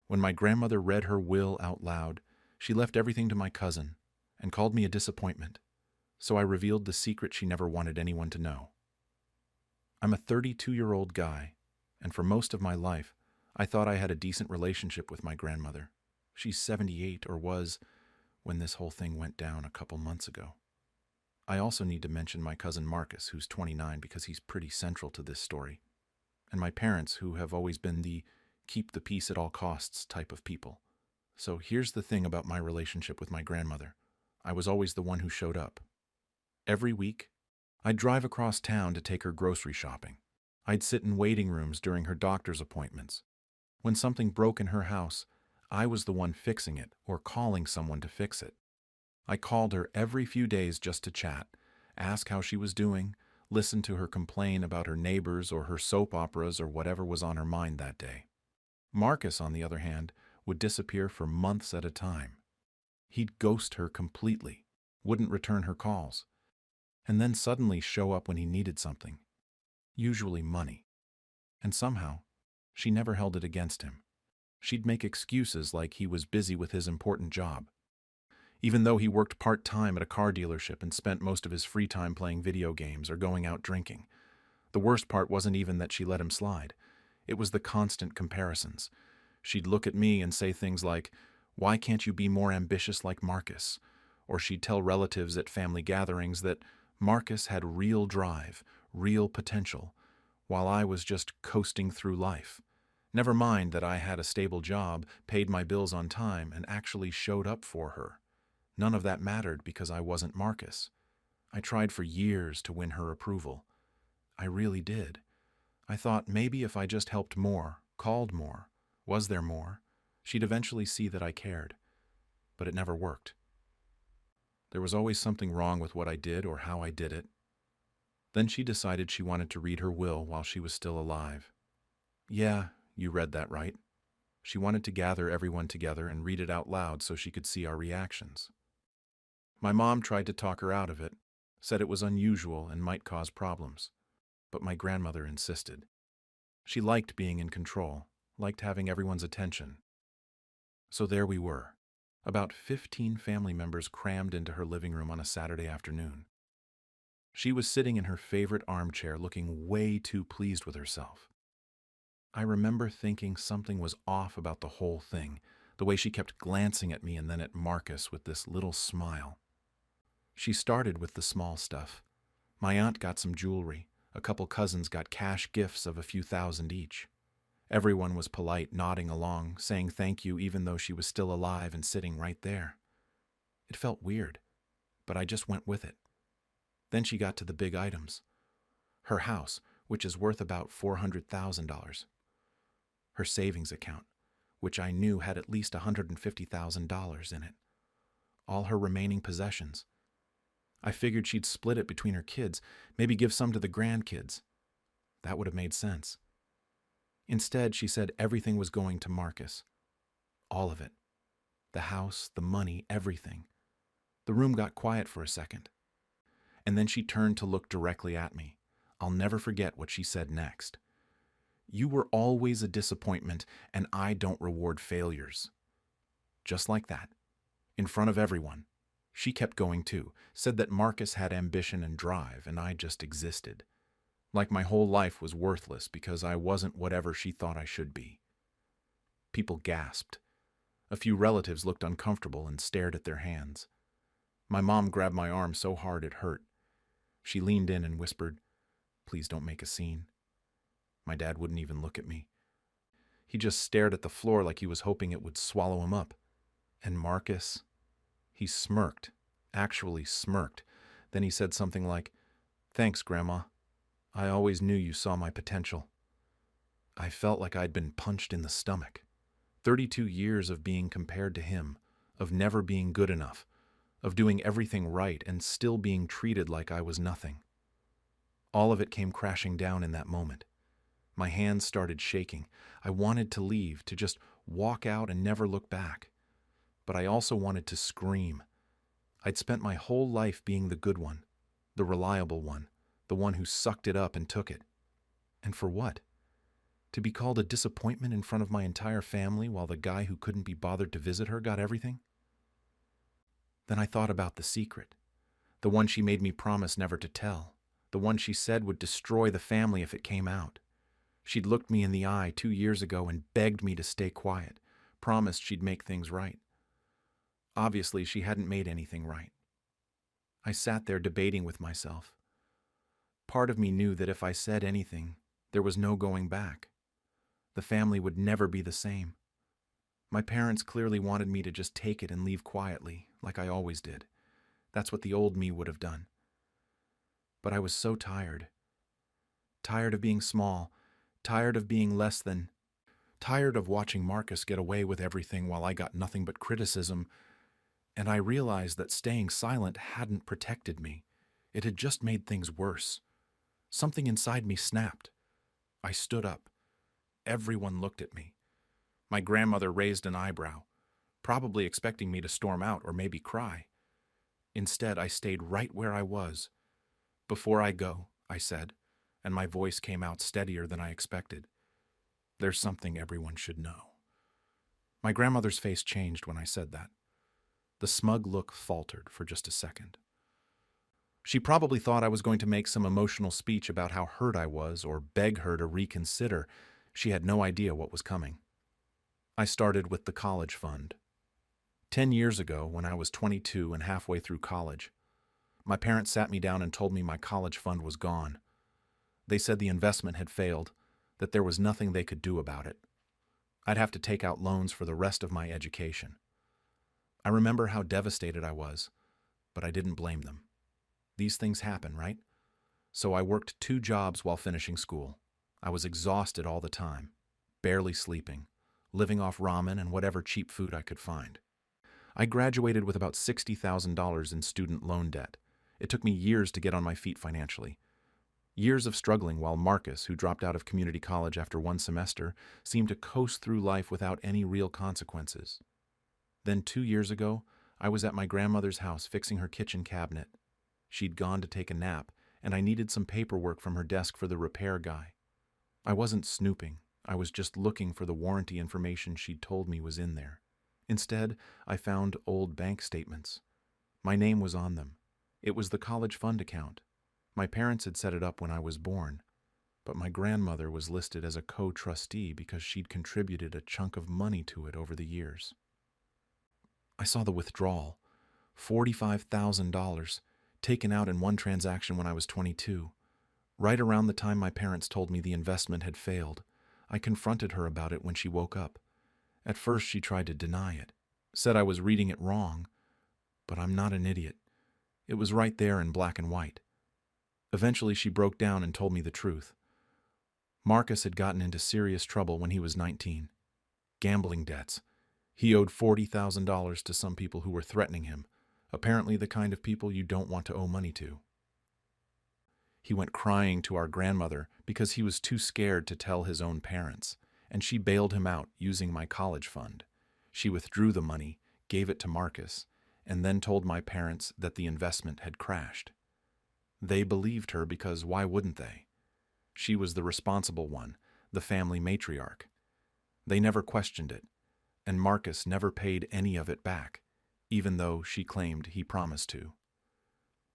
When my grandmother read her will out loud, she left everything to my cousin and called me a disappointment, so I revealed the secret she never wanted anyone to know. I'm a 32-year-old guy, and for most of my life, I thought I had a decent relationship with my grandmother. She's 78, or was, when this whole thing went down a couple months ago. I also need to mention my cousin Marcus, who's 29, because he's pretty central to this story, and my parents, who have always been the keep the peace at all costs type of people. So here's the thing about my relationship with my grandmother. I was always the one who showed up. Every week, I'd drive across town to take her grocery shopping. I'd sit in waiting rooms during her doctor's appointments. When something broke in her house, I was the one fixing it or calling someone to fix it. I called her every few days just to chat, ask how she was doing, listen to her complain about her neighbors or her soap operas or whatever was on her mind that day. Marcus, on the other hand, would disappear for months at a time. He'd ghost her completely, wouldn't return her calls, and then suddenly show up when he needed something, usually money. And somehow, she never held it against him. She'd make excuses like he was busy with his important job, even though he worked part-time at a car dealership and spent most of his free time playing video games or going out drinking. The worst part wasn't even that she let him slide. It was the constant comparisons. She'd look at me and say things like, "Why can't you be more ambitious like Marcus?" Or she'd tell relatives at family gatherings that Marcus had real drive, real potential, while I was just coasting through life. Never mind that I had a stable job, paid my bills on time, and actually showed up for her. None of that mattered because I wasn't Marcus. I tried for years to win her approval. I really did. I thought maybe if I just helped more, called more, was there more, she'd eventually see that I cared. But it never worked. There was always something wrong with what I did or how I did it. Then she decided she wanted to read her will while she was still alive. Yeah, you read that right. She wanted to gather everyone together and read it out loud so she could see our reactions. My mom tried to talk her out of it, said it was unusual and might cause problems. But my grandmother insisted. She liked being in control, liked having everyone's attention. So there we were, about 15 family members crammed into her living room on a Saturday afternoon. She was sitting in her favorite armchair looking way too pleased with herself. I remember thinking something was off about the whole thing, the way she kept glancing at me and then at Marcus with this little smile. She started with the small stuff. My aunt got some jewelry. A couple cousins got cash gifts of a few thousand each. Everyone was polite, nodding along, saying thank you even though she was still alive and sitting right there. It felt weird, but I just went with it. Then she got to the big items. Her house, which is worth about $400,000. Her savings account, which I knew had at least $150,000 in it. All her remaining possessions. I figured she'd split it between her kids, maybe give some to the grandkids. That would have made sense. Instead, she said everything was going to Marcus. All of it. The house, the money, everything. The room got quiet for a second. And then she turned to look directly at me. I'll never forget what she said next. "You were always a disappointment, and I don't reward failures." Just like that. In front of everyone. She kept going too, said that Marcus had ambition and drive, and I just existed. Like my whole life was worthless because I wasn't whatever she thought I should be. People gasped. A few relatives looked uncomfortable and stared at their hands. My mom grabbed my arm so hard it hurt. She leaned in and whispered, "Please don't make a scene." My dad wouldn't even look at me. He just stared at the floor like he was hoping it would swallow him up. And Marcus... He smirked, actually smirked. Then he said something like, "Thanks, Grandma. I always knew you saw my potential." I felt like I'd been punched in the stomach. 32 years of being compared to him, of never being good enough, of doing everything right and still being treated like I was nothing. All of it came crashing down in that moment. My hands started shaking. I wanted to leave, to just walk out and never look back. But I also wanted to scream. I'd spent my whole life being the good one, the reliable one, the one who sucked it up and took it. And for what? To be called a disappointment in front of my entire family while the guy who couldn't be bothered to visit her got everything? Then I thought about the secret, the one she made me promise never to tell, the one she said would destroy the family if it came out. She'd looked me in the eye 2 years ago and begged me to stay quiet, promised she'd make things right. Obviously, she hadn't made anything right. I sat there debating with myself. Part of me knew that if I said anything, there was no going back. The family would never be the same. My parents clearly wanted me to just take it and leave quietly, like I always did. That's what the old me would have done. But I was so tired. Tired of being small, tired of being less than, tired of watching Marcus get away with everything while I got nothing but criticism, and I realized that staying silent hadn't protected me. It had just made things worse. Something inside me snapped. I stood up. Everyone looked at me. My grandmother raised an eyebrow, probably expecting me to storm out or maybe cry. Instead, I stayed right where I was. "Before I go," I said, and my voice came out steadier than I expected. "There's something everyone should know." My grandmother's face changed when I said that. The smug look faltered for just a second. She probably thought I was going to make some emotional speech about how hurt I was or beg her to reconsider. She had no idea what was coming. I started with the college fund. 10 years ago, when I was 22 and halfway through college, my parents sat me down and told me my college fund was gone. They said the investment had failed, that there was nothing they could do about it. I'd have to take out loans for the rest of my education. I remember how devastated I was, but I didn't blame them. These things happen, right? So I worked 2 jobs while finishing school. I was exhausted all the time, barely sleeping, living off ramen and whatever cheap food I could find. I graduated with about $60,000 in student loan debt. It took me years to get on my feet financially. Years of struggling while Marcus, who dropped out of community college after 1 semester, seemed to coast through life without any real consequences. Then 2 years ago, I was at my grandmother's house fixing her kitchen cabinet. She'd gone to take a nap, and I needed some paperwork from her desk for the repair guy. I wasn't snooping. I was just looking for the warranty information she'd told me was in there. Instead, I found old bank statements. My name was on them. It was the college fund account. My parents had set it up when I was born, but my grandmother was listed as a co-trustee because she'd contributed a chunk of money to it over the years. I saw the withdrawal, $45,000, taken out in one transaction when I was 22. Right around the time my parents told me the investment had failed, I confronted her about it when she woke up. At first, she tried to deny it, said I was reading it wrong, but I'm not an idiot. It was right there in black and white. Eventually, she broke down and told me the truth. Marcus had gotten into serious trouble when he was 19. Gambling debts. He owed $40,000 to some people who were threatening him, apparently the kind of people you don't want to owe money to. He went crying to our grandmother because he was too scared to tell his own parents, and she bailed him out using my college fund. She withdrew the money, gave it to Marcus, and then told my parents that the investment had crashed. They believed her because why wouldn't they? She was the responsible one, the family matriarch. They never questioned it, and Marcus never paid any of it back, even though she claimed he promised to.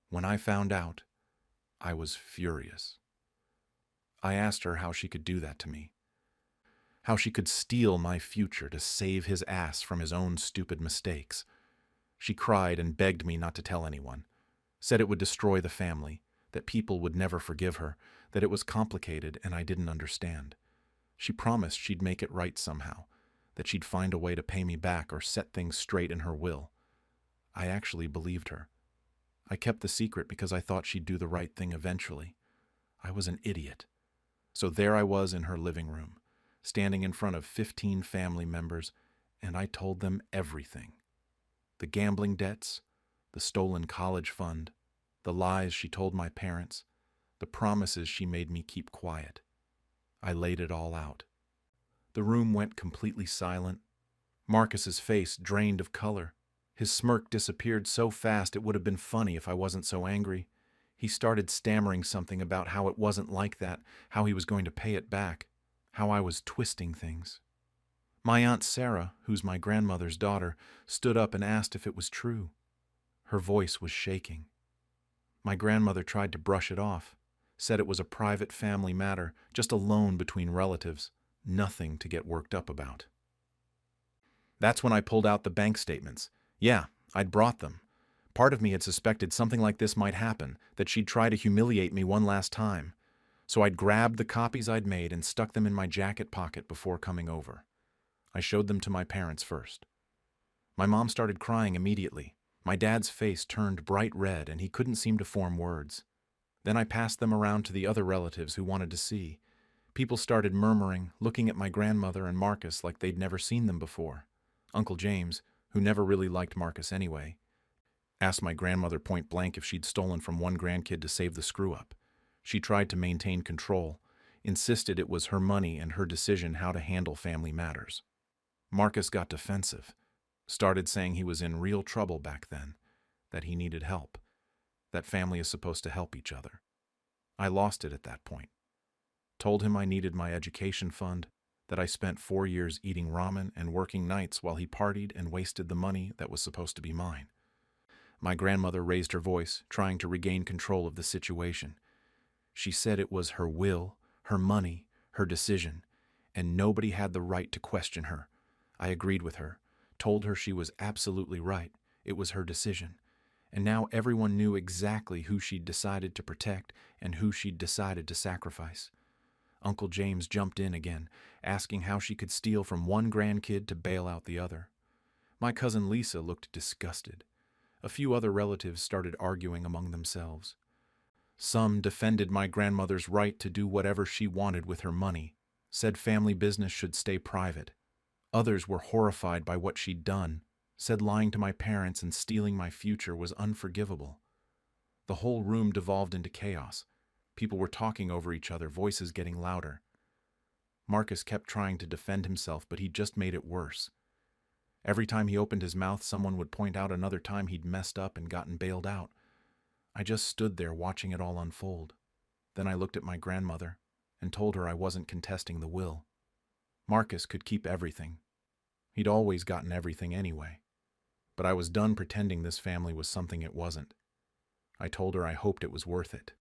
When I found out, I was furious. I asked her how she could do that to me, how she could steal my future to save his ass from his own stupid mistakes. She cried and begged me not to tell anyone, said it would destroy the family, that people would never forgive her, that it was complicated and I didn't understand. She promised she'd make it right somehow, that she'd find a way to pay me back or set things straight in her will. I actually believed her. I kept the secret because I thought she'd do the right thing eventually. I was an idiot. So there I was in her living room, standing in front of 15 family members, and I told them everything. The gambling debts, the stolen college fund, the lies she told my parents, the promises she made me keep quiet. I laid it all out. The room went completely silent. Marcus's face drained of color. His smirk disappeared so fast it would have been funny if I wasn't so angry. He started stammering something about how it wasn't like that, how he was going to pay it back. how I was twisting things. My Aunt Sarah, who's my grandmother's daughter, stood up and asked if it was true. Her voice was shaking. My grandmother tried to brush it off, said it was a private family matter, just a loan between relatives, nothing to get worked up about. That's when I pulled out the bank statements. Yeah, I'd brought them. Part of me had suspected something like this might happen, that she'd try to humiliate me one last time. So I'd grabbed the copies I'd made and stuck them in my jacket pocket before coming over. I showed them to my parents first. My mom started crying immediately. My dad's face turned bright red and he couldn't seem to form words. Then I passed them around to the other relatives who wanted to see. People started murmuring, looking at my grandmother and Marcus like they'd never seen them before. Uncle James, who never really liked Marcus anyway, asked my grandmother point blank if she'd stolen from one grandkid to save the screw-up. She tried to maintain control, insisted it was her money and her decision how to handle family matters. Marcus got defensive, started saying he was in real trouble back then, that he needed help, that family is supposed to help each other. I lost it at that point. Told him I needed my education fund, that I spent 4 years eating ramen and working nights while he partied and wasted the money that was supposed to be mine. My grandmother raised her voice, trying to regain control of the situation. She said it was her will, her money, her decision, and nobody had the right to question her. I agreed with her, told her she was absolutely right. It was her decision. And now everyone knew exactly who she'd decided to protect and who she'd decided to sacrifice. Uncle James jumped in again, asking how she could steal from one grandkid to bail out the other. My cousin Lisa looked disgusted. A few other relatives started arguing among themselves. Some defended my grandmother's right to do whatever she wanted with her money, said family business should stay private. Others were horrified by what she'd done, said lying to my parents and stealing my future was unforgivable. The whole room devolved into chaos. People were talking over each other, voices getting louder. Marcus kept trying to defend himself, but he just made it worse. Every time he opened his mouth, someone would point out another time he'd messed up and gotten bailed out. I just stood there watching it all unfold. Then I looked at my grandmother and told her I wasn't contesting the will. Marcus could keep everything. He'd always gotten everything anyway. But I was done pretending this family was something it wasn't. I told her I hoped it was worth it.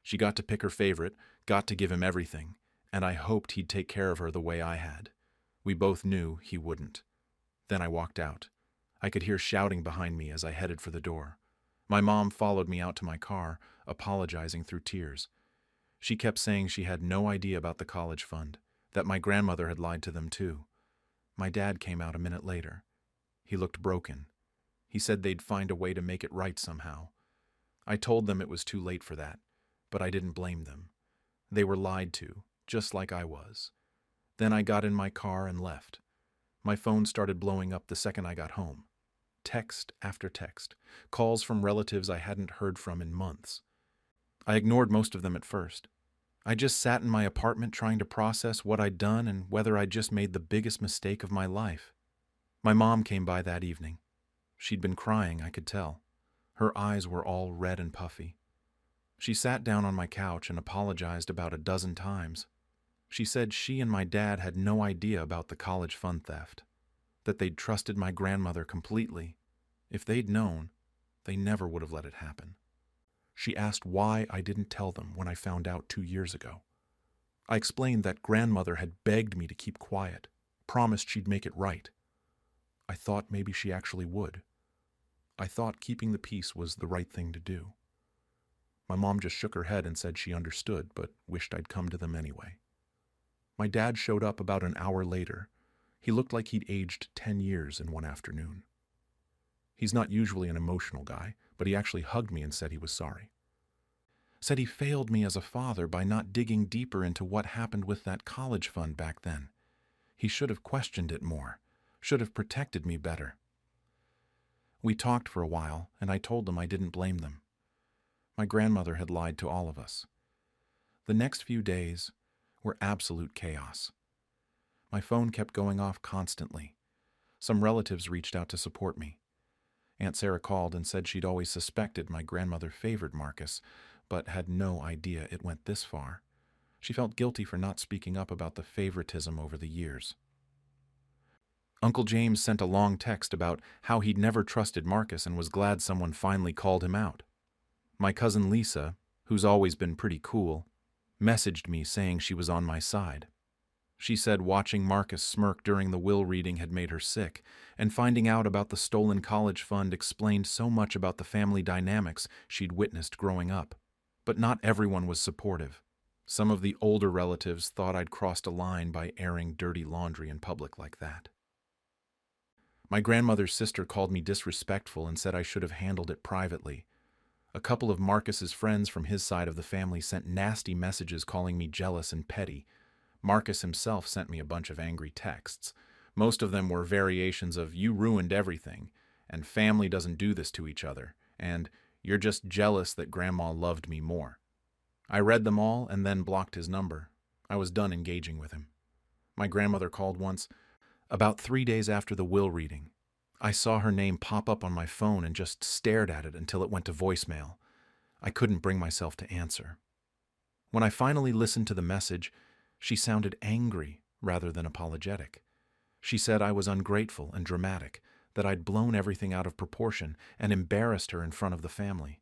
She got to pick her favorite, got to give him everything, and I hoped he'd take care of her the way I had. We both knew he wouldn't. Then I walked out. I could hear shouting behind me as I headed for the door. My mom followed me out to my car, apologizing through tears. She kept saying she had no idea about the college fund, that my grandmother had lied to them too. My dad came out a minute later. He looked broken. He said they'd find a way to make it right somehow. I told them it was too late for that, but I didn't blame them. They were lied to, just like I was. Then I got in my car and left. My phone started blowing up the second I got home. Text after text, calls from relatives I hadn't heard from in months. I ignored most of them at first. I just sat in my apartment trying to process what I'd done and whether I'd just made the biggest mistake of my life. My mom came by that evening. She'd been crying, I could tell. Her eyes were all red and puffy. She sat down on my couch and apologized about a dozen times. She said she and my dad had no idea about the college fund theft, that they'd trusted my grandmother completely. If they'd known, they never would have let it happen. She asked why I didn't tell them when I found out 2 years ago. I explained that grandmother had begged me to keep quiet, promised she'd make it right. I thought maybe she actually would. I thought keeping the peace was the right thing to do. My mom just shook her head and said she understood, but wished I'd come to them anyway. My dad showed up about an hour later. He looked like he'd aged 10 years in one afternoon. He's not usually an emotional guy, but he actually hugged me and said he was sorry. Said he failed me as a father by not digging deeper into what happened with that college fund back then. He should have questioned it more, should have protected me better. We talked for a while, and I told them I didn't blame them. My grandmother had lied to all of us. The next few days were absolute chaos. My phone kept going off constantly. Some relatives reached out to support me. Aunt Sarah called and said she'd always suspected my grandmother favored Marcus, but had no idea it went this far. She felt guilty for not speaking up about the favoritism over the years. Uncle James sent a long text about how he'd never trusted Marcus and was glad someone finally called him out. My cousin Lisa, who's always been pretty cool, messaged me saying she was on my side. She said watching Marcus smirk during the will reading had made her sick, and finding out about the stolen college fund explained so much about the family dynamics she'd witnessed growing up. But not everyone was supportive. Some of the older relatives thought I'd crossed a line by airing dirty laundry in public like that. My grandmother's sister called me disrespectful and said I should have handled it privately. A couple of Marcus's friends from his side of the family sent nasty messages calling me jealous and petty. Marcus himself sent me a bunch of angry texts. Most of them were variations of "you ruined everything," and "family doesn't do this to each other," and "you're just jealous that Grandma loved me more." I read them all and then blocked his number. I was done engaging with him. My grandmother called once, about 3 days after the will reading. I saw her name pop up on my phone and just stared at it until it went to voicemail. I couldn't bring myself to answer. When I finally listened to the message, she sounded angry rather than apologetic. She said I was ungrateful and dramatic, that I'd blown everything out of proportion and embarrassed her in front of the family.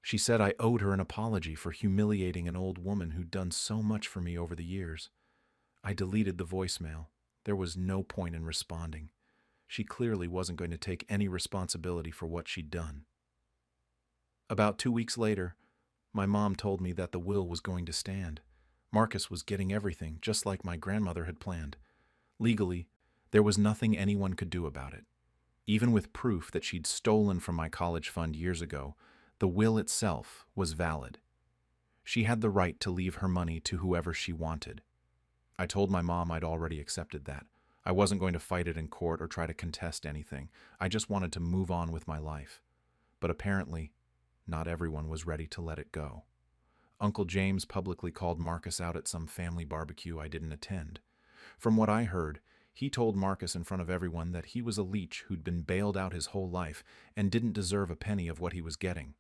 She said I owed her an apology for humiliating an old woman who'd done so much for me over the years. I deleted the voicemail. There was no point in responding. She clearly wasn't going to take any responsibility for what she'd done. About 2 weeks later, my mom told me that the will was going to stand. Marcus was getting everything, just like my grandmother had planned. Legally, there was nothing anyone could do about it. Even with proof that she'd stolen from my college fund years ago, the will itself was valid. She had the right to leave her money to whoever she wanted. I told my mom I'd already accepted that. I wasn't going to fight it in court or try to contest anything. I just wanted to move on with my life. But apparently, not everyone was ready to let it go. Uncle James publicly called Marcus out at some family barbecue I didn't attend. From what I heard, he told Marcus in front of everyone that he was a leech who'd been bailed out his whole life and didn't deserve a penny of what he was getting.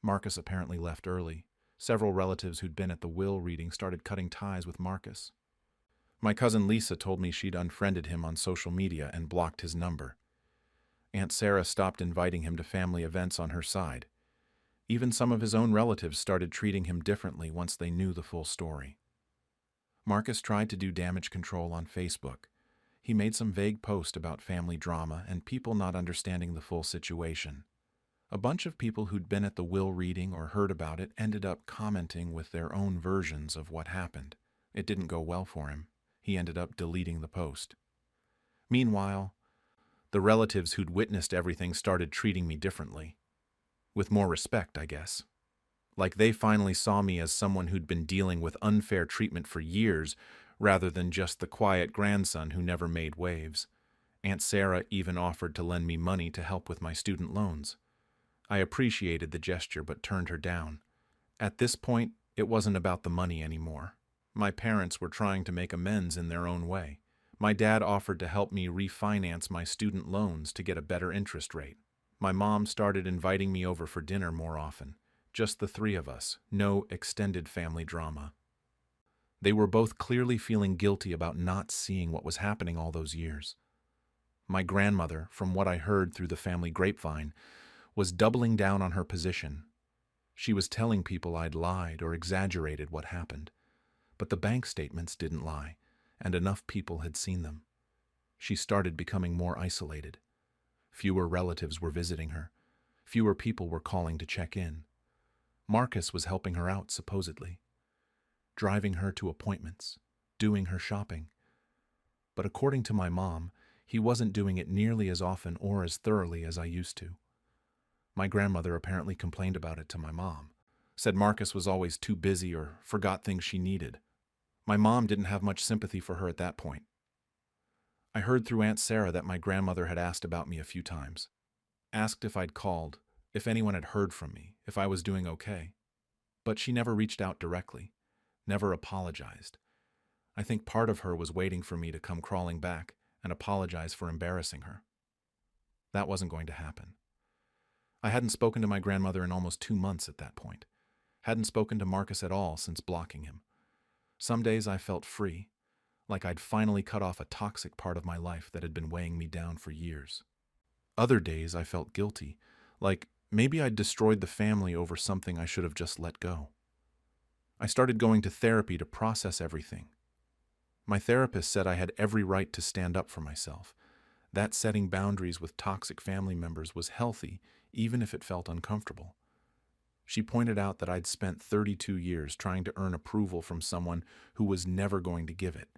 Marcus apparently left early. Several relatives who'd been at the will reading started cutting ties with Marcus. My cousin Lisa told me she'd unfriended him on social media and blocked his number. Aunt Sarah stopped inviting him to family events on her side. Even some of his own relatives started treating him differently once they knew the full story. Marcus tried to do damage control on Facebook. He made some vague post about family drama and people not understanding the full situation. A bunch of people who'd been at the will reading or heard about it ended up commenting with their own versions of what happened. It didn't go well for him. He ended up deleting the post. Meanwhile, the relatives who'd witnessed everything started treating me differently. With more respect, I guess. Like they finally saw me as someone who'd been dealing with unfair treatment for years, rather than just the quiet grandson who never made waves. Aunt Sarah even offered to lend me money to help with my student loans. I appreciated the gesture but turned her down. At this point, it wasn't about the money anymore. My parents were trying to make amends in their own way. My dad offered to help me refinance my student loans to get a better interest rate. My mom started inviting me over for dinner more often. Just the three of us, no extended family drama. They were both clearly feeling guilty about not seeing what was happening all those years. My grandmother, from what I heard through the family grapevine, was doubling down on her position. She was telling people I'd lied or exaggerated what happened. But the bank statements didn't lie, and enough people had seen them. She started becoming more isolated. Fewer relatives were visiting her. Fewer people were calling to check in. Marcus was helping her out, supposedly. Driving her to appointments, doing her shopping. But according to my mom, he wasn't doing it nearly as often or as thoroughly as I used to. My grandmother apparently complained about it to my mom, said Marcus was always too busy or forgot things she needed. My mom didn't have much sympathy for her at that point. I heard through Aunt Sarah that my grandmother had asked about me a few times. Asked if I'd called, if anyone had heard from me, if I was doing okay. But she never reached out directly, never apologized. I think part of her was waiting for me to come crawling back and apologize for embarrassing her. That wasn't going to happen. I hadn't spoken to my grandmother in almost 2 months at that point. Hadn't spoken to Marcus at all since blocking him. Some days I felt free, like I'd finally cut off a toxic part of my life that had been weighing me down for years. Other days I felt guilty, like maybe I'd destroyed the family over something I should have just let go. I started going to therapy to process everything. My therapist said I had every right to stand up for myself, that setting boundaries with toxic family members was healthy, even if it felt uncomfortable. She pointed out that I'd spent 32 years trying to earn approval from someone who was never going to give it,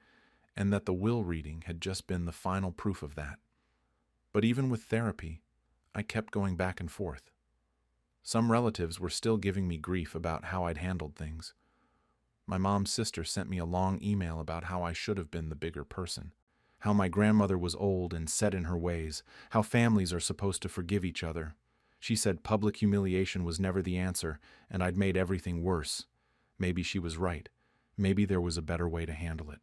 and that the will reading had just been the final proof of that. But even with therapy, I kept going back and forth. Some relatives were still giving me grief about how I'd handled things. My mom's sister sent me a long email about how I should have been the bigger person, how my grandmother was old and set in her ways, how families are supposed to forgive each other. She said public humiliation was never the answer, and I'd made everything worse. Maybe she was right. Maybe there was a better way to handle it.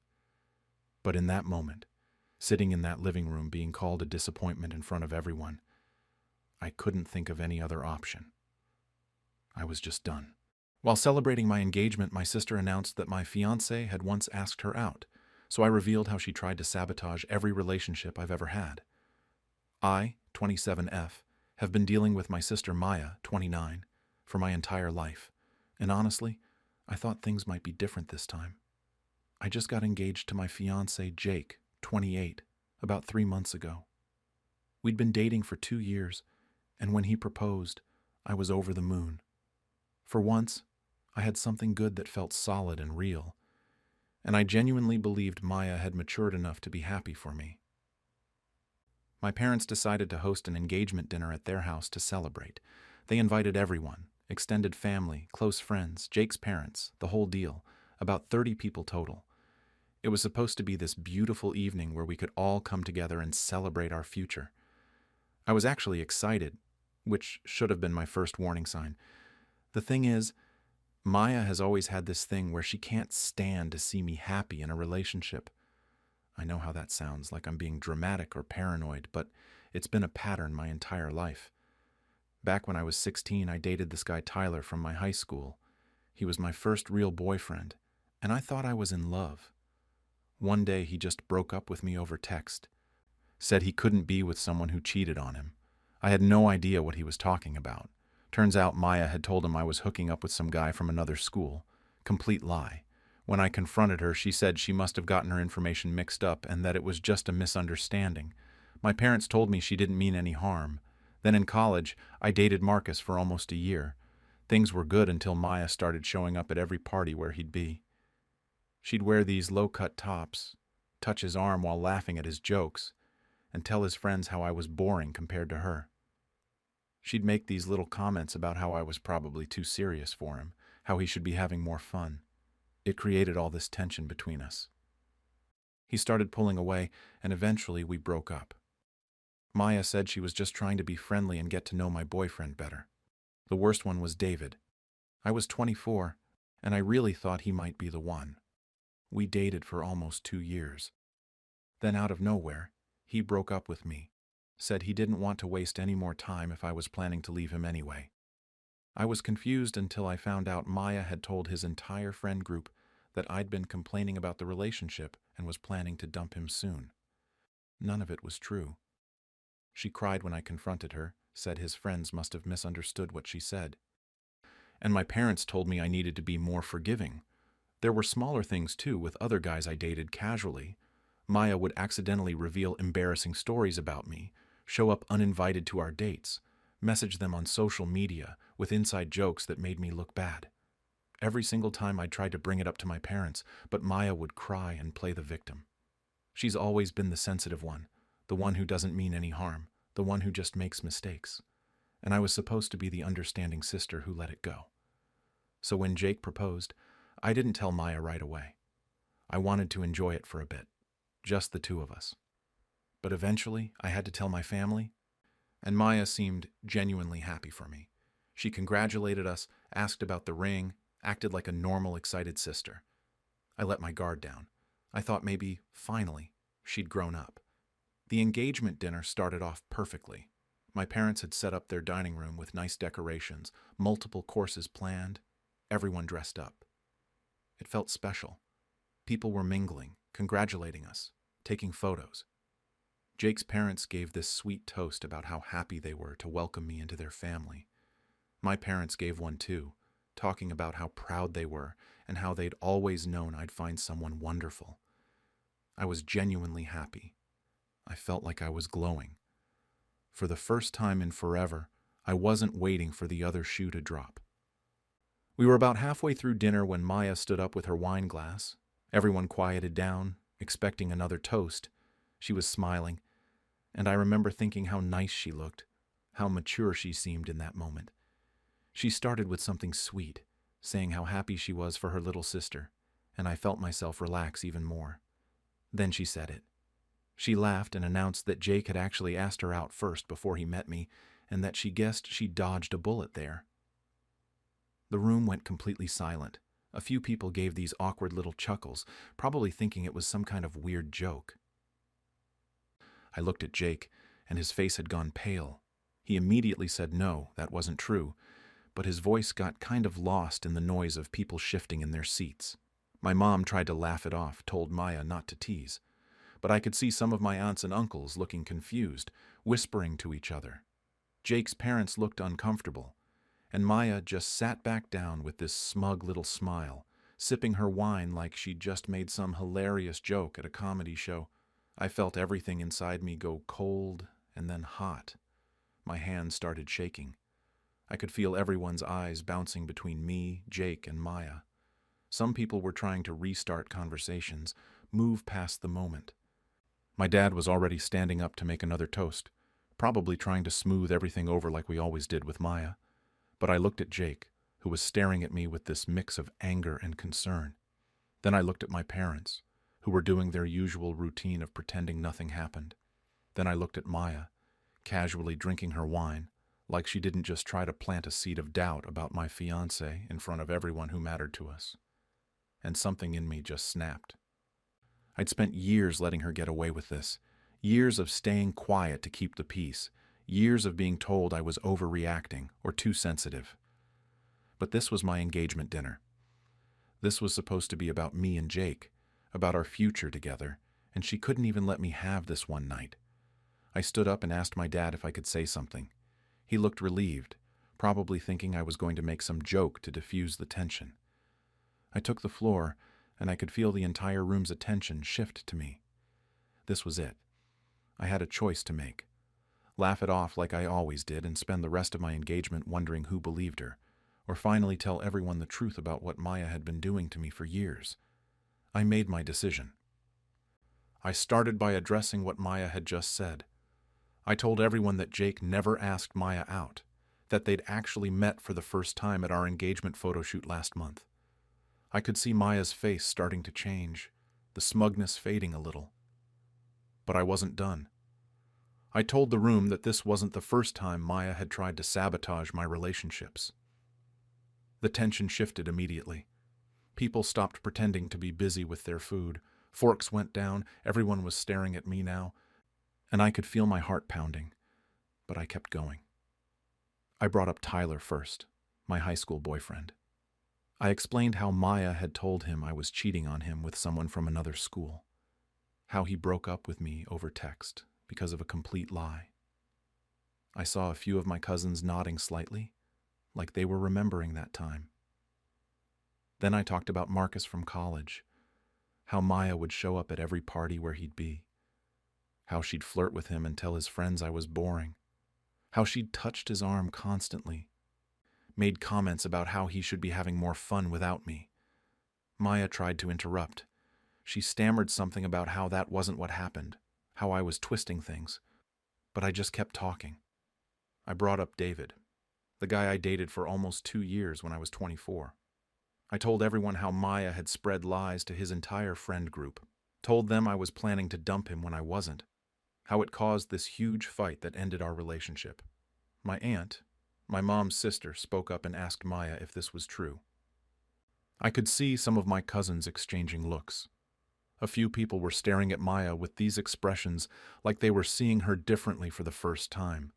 But in that moment, sitting in that living room being called a disappointment in front of everyone, I couldn't think of any other option. I was just done. While celebrating my engagement, my sister announced that my fiancé had once asked her out, so I revealed how she tried to sabotage every relationship I've ever had. I, 27F, have been dealing with my sister Maya, 29, for my entire life, and honestly, I thought things might be different this time. I just got engaged to my fiancé Jake, 28, about 3 months ago. We'd been dating for 2 years, and when he proposed, I was over the moon. For once, I had something good that felt solid and real, and I genuinely believed Maya had matured enough to be happy for me. My parents decided to host an engagement dinner at their house to celebrate. They invited everyone, extended family, close friends, Jake's parents, the whole deal, about 30 people total. It was supposed to be this beautiful evening where we could all come together and celebrate our future. I was actually excited, which should have been my first warning sign. The thing is, Maya has always had this thing where she can't stand to see me happy in a relationship. I know how that sounds, like I'm being dramatic or paranoid, but it's been a pattern my entire life. Back when I was 16, I dated this guy Tyler from my high school. He was my first real boyfriend, and I thought I was in love. One day he just broke up with me over text, said he couldn't be with someone who cheated on him. I had no idea what he was talking about. Turns out Maya had told him I was hooking up with some guy from another school. Complete lie. When I confronted her, she said she must have gotten her information mixed up and that it was just a misunderstanding. My parents told me she didn't mean any harm. Then in college, I dated Marcus for almost a year. Things were good until Maya started showing up at every party where he'd be. She'd wear these low-cut tops, touch his arm while laughing at his jokes, and tell his friends how I was boring compared to her. She'd make these little comments about how I was probably too serious for him, how he should be having more fun. It created all this tension between us. He started pulling away, and eventually we broke up. Maya said she was just trying to be friendly and get to know my boyfriend better. The worst one was David. I was 24, and I really thought he might be the one. We dated for almost 2 years. Then out of nowhere, he broke up with me, said he didn't want to waste any more time if I was planning to leave him anyway. I was confused until I found out Maya had told his entire friend group that I'd been complaining about the relationship and was planning to dump him soon. None of it was true. She cried when I confronted her, said his friends must have misunderstood what she said. And my parents told me I needed to be more forgiving. There were smaller things too with other guys I dated casually. Maya would accidentally reveal embarrassing stories about me, show up uninvited to our dates, message them on social media with inside jokes that made me look bad. Every single time I tried to bring it up to my parents, but Maya would cry and play the victim. She's always been the sensitive one, the one who doesn't mean any harm, the one who just makes mistakes. And I was supposed to be the understanding sister who let it go. So when Jake proposed, I didn't tell Maya right away. I wanted to enjoy it for a bit, just the two of us. But eventually, I had to tell my family, and Maya seemed genuinely happy for me. She congratulated us, asked about the ring, acted like a normal, excited sister. I let my guard down. I thought maybe, finally, she'd grown up. The engagement dinner started off perfectly. My parents had set up their dining room with nice decorations, multiple courses planned, everyone dressed up. It felt special. People were mingling, congratulating us, taking photos. Jake's parents gave this sweet toast about how happy they were to welcome me into their family. My parents gave one too, talking about how proud they were and how they'd always known I'd find someone wonderful. I was genuinely happy. I felt like I was glowing. For the first time in forever, I wasn't waiting for the other shoe to drop. We were about halfway through dinner when Maya stood up with her wine glass. Everyone quieted down, expecting another toast. She was smiling, and I remember thinking how nice she looked, how mature she seemed in that moment. She started with something sweet, saying how happy she was for her little sister, and I felt myself relax even more. Then she said it. She laughed and announced that Jake had actually asked her out first before he met me, and that she guessed she dodged a bullet there. The room went completely silent. A few people gave these awkward little chuckles, probably thinking it was some kind of weird joke. I looked at Jake, and his face had gone pale. He immediately said no, that wasn't true, but his voice got kind of lost in the noise of people shifting in their seats. My mom tried to laugh it off, told Maya not to tease, but I could see some of my aunts and uncles looking confused, whispering to each other. Jake's parents looked uncomfortable, and Maya just sat back down with this smug little smile, sipping her wine like she'd just made some hilarious joke at a comedy show. I felt everything inside me go cold and then hot. My hands started shaking. I could feel everyone's eyes bouncing between me, Jake, and Maya. Some people were trying to restart conversations, move past the moment. My dad was already standing up to make another toast, probably trying to smooth everything over like we always did with Maya. But I looked at Jake, who was staring at me with this mix of anger and concern. Then I looked at my parents, who were doing their usual routine of pretending nothing happened. Then I looked at Maya, casually drinking her wine, like she didn't just try to plant a seed of doubt about my fiancé in front of everyone who mattered to us. And something in me just snapped. I'd spent years letting her get away with this, years of staying quiet to keep the peace, years of being told I was overreacting or too sensitive. But this was my engagement dinner. This was supposed to be about me and Jake, about our future together, and she couldn't even let me have this one night. I stood up and asked my dad if I could say something. He looked relieved, probably thinking I was going to make some joke to diffuse the tension. I took the floor, and I could feel the entire room's attention shift to me. This was it. I had a choice to make. Laugh it off like I always did and spend the rest of my engagement wondering who believed her, or finally tell everyone the truth about what Maya had been doing to me for years. I made my decision. I started by addressing what Maya had just said. I told everyone that Jake never asked Maya out, that they'd actually met for the first time at our engagement photo shoot last month. I could see Maya's face starting to change, the smugness fading a little. But I wasn't done. I told the room that this wasn't the first time Maya had tried to sabotage my relationships. The tension shifted immediately. People stopped pretending to be busy with their food. Forks went down, everyone was staring at me now, and I could feel my heart pounding, but I kept going. I brought up Tyler first, my high school boyfriend. I explained how Maya had told him I was cheating on him with someone from another school, how he broke up with me over text because of a complete lie. I saw a few of my cousins nodding slightly, like they were remembering that time. Then I talked about Marcus from college, how Maya would show up at every party where he'd be, how she'd flirt with him and tell his friends I was boring, how she'd touched his arm constantly, made comments about how he should be having more fun without me. Maya tried to interrupt. She stammered something about how that wasn't what happened, how I was twisting things, but I just kept talking. I brought up David, the guy I dated for almost 2 years when I was 24. I told everyone how Maya had spread lies to his entire friend group, told them I was planning to dump him when I wasn't, how it caused this huge fight that ended our relationship. My aunt, my mom's sister, spoke up and asked Maya if this was true. I could see some of my cousins exchanging looks. A few people were staring at Maya with these expressions like they were seeing her differently for the first time.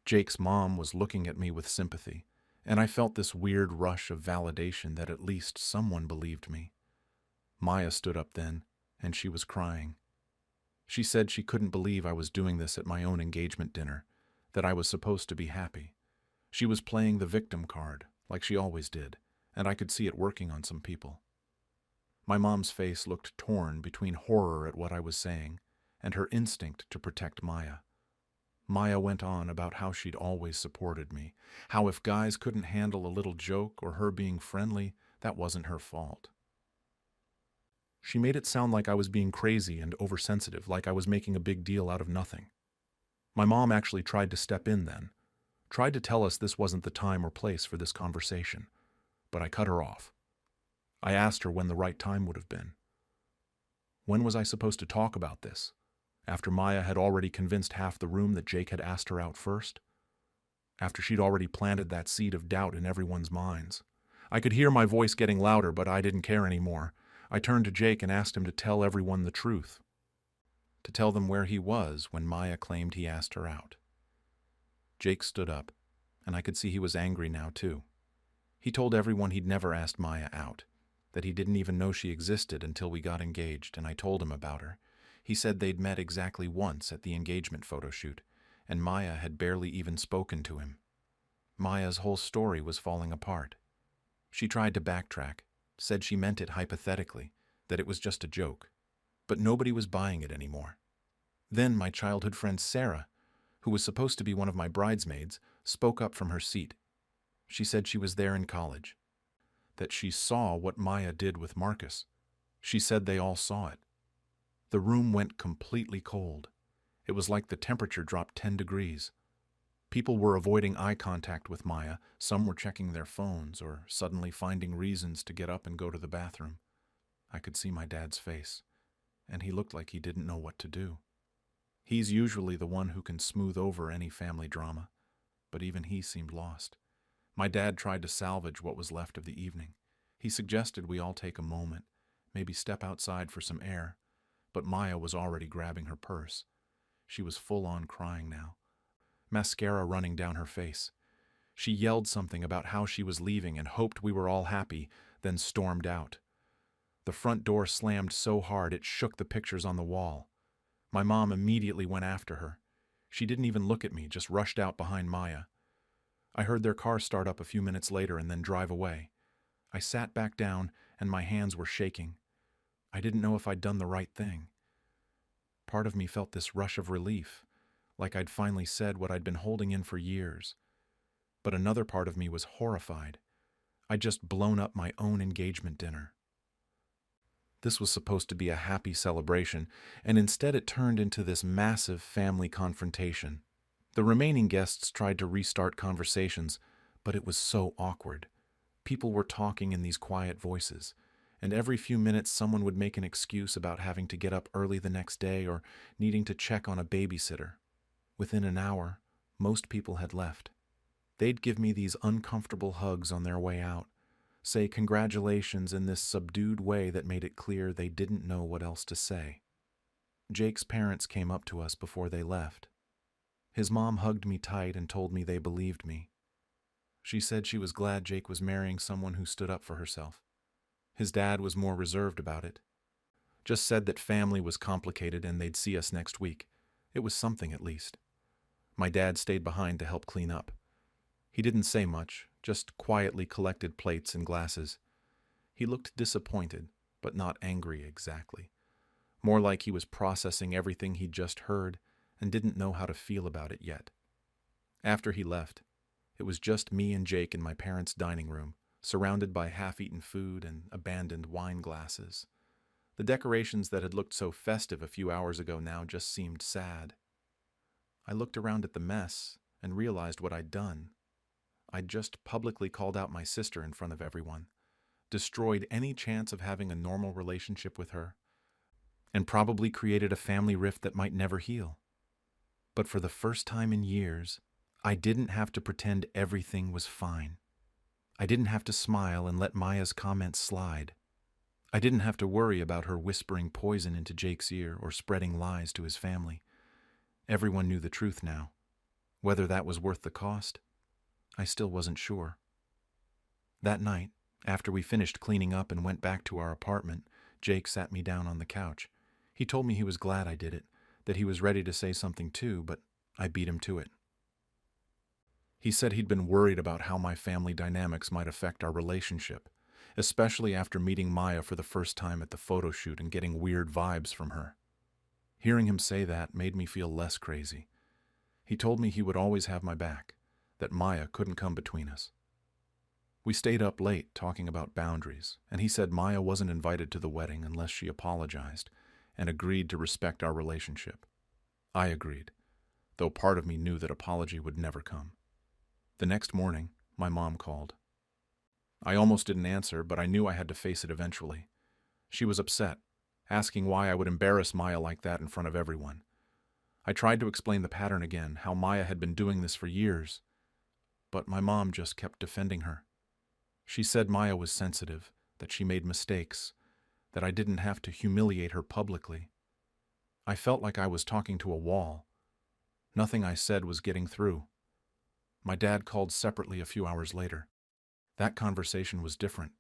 Jake's mom was looking at me with sympathy, and I felt this weird rush of validation that at least someone believed me. Maya stood up then, and she was crying. She said she couldn't believe I was doing this at my own engagement dinner, that I was supposed to be happy. She was playing the victim card, like she always did, and I could see it working on some people. My mom's face looked torn between horror at what I was saying and her instinct to protect Maya. Maya went on about how she'd always supported me, how if guys couldn't handle a little joke or her being friendly, that wasn't her fault. She made it sound like I was being crazy and oversensitive, like I was making a big deal out of nothing. My mom actually tried to step in then, tried to tell us this wasn't the time or place for this conversation, but I cut her off. I asked her when the right time would have been. When was I supposed to talk about this? After Maya had already convinced half the room that Jake had asked her out first? After she'd already planted that seed of doubt in everyone's minds? I could hear my voice getting louder, but I didn't care anymore. I turned to Jake and asked him to tell everyone the truth. To tell them where he was when Maya claimed he asked her out. Jake stood up, and I could see he was angry now too. He told everyone he'd never asked Maya out, that he didn't even know she existed until we got engaged and I told him about her. He said they'd met exactly once at the engagement photo shoot, and Maya had barely even spoken to him. Maya's whole story was falling apart. She tried to backtrack, said she meant it hypothetically, that it was just a joke, but nobody was buying it anymore. Then my childhood friend Sarah, who was supposed to be one of my bridesmaids, spoke up from her seat. She said she was there in college, that she saw what Maya did with Marcus. She said they all saw it. The room went completely cold. It was like the temperature dropped 10 degrees. People were avoiding eye contact with Maya, some were checking their phones or suddenly finding reasons to get up and go to the bathroom. I could see my dad's face, and he looked like he didn't know what to do. He's usually the one who can smooth over any family drama, but even he seemed lost. My dad tried to salvage what was left of the evening. He suggested we all take a moment, maybe step outside for some air, but Maya was already grabbing her purse. She was full-on crying now, mascara running down her face. She yelled something about how she was leaving and hoped we were all happy, then stormed out. The front door slammed so hard it shook the pictures on the wall. My mom immediately went after her. She didn't even look at me, just rushed out behind Maya. I heard their car start up a few minutes later and then drive away. I sat back down and my hands were shaking. I didn't know if I'd done the right thing. Part of me felt this rush of relief, like I'd finally said what I'd been holding in for years. But another part of me was horrified. I'd just blown up my own engagement dinner. This was supposed to be a happy celebration, and instead it turned into this massive family confrontation. The remaining guests tried to restart conversations, but it was so awkward. People were talking in these quiet voices, and every few minutes someone would make an excuse about having to get up early the next day or needing to check on a babysitter. Within an hour, most people had left. They'd give me these uncomfortable hugs on their way out, say congratulations in this subdued way that made it clear they didn't know what else to say. Jake's parents came up to us before they left. His mom hugged me tight and told me they believed me. She said she was glad Jake was marrying someone who stood up for herself. His dad was more reserved about it. Just said that family was complicated and they'd see us next week. It was something at least. My dad stayed behind to help clean up. He didn't say much, just quietly collected plates and glasses. He looked disappointed, but not angry exactly. More like he was processing everything he'd just heard and didn't know how to feel about it yet. After he left, it was just me and Jake in my parents' dining room, surrounded by half-eaten food and abandoned wine glasses. The decorations that had looked so festive a few hours ago now just seemed sad. I looked around at the mess and realized what I'd done. I'd just publicly called out my sister in front of everyone, destroyed any chance of having a normal relationship with her, and probably created a family rift that might never heal. But for the first time in years, I didn't have to pretend everything was fine. I didn't have to smile and let Maya's comments slide. I didn't have to worry about her whispering poison into Jake's ear or spreading lies to his family. Everyone knew the truth now. Whether that was worth the cost, I still wasn't sure. That night, after we finished cleaning up and went back to our apartment, Jake sat me down on the couch. He told me he was glad I did it, that he was ready to say something too, but I beat him to it. He said he'd been worried about how my family dynamics might affect our relationship, especially after meeting Maya for the first time at the photo shoot and getting weird vibes from her. Hearing him say that made me feel less crazy. He told me he would always have my back, that Maya couldn't come between us. We stayed up late talking about boundaries, and he said Maya wasn't invited to the wedding unless she apologized and agreed to respect our relationship. I agreed, though part of me knew that apology would never come. The next morning, my mom called. I almost didn't answer, but I knew I had to face it eventually. She was upset, asking why I would embarrass Maya like that in front of everyone. I tried to explain the pattern again, how Maya had been doing this for years, but my mom just kept defending her. She said Maya was sensitive, that she made mistakes, that I didn't have to humiliate her publicly. I felt like I was talking to a wall. Nothing I said was getting through. My dad called separately a few hours later. That conversation was different.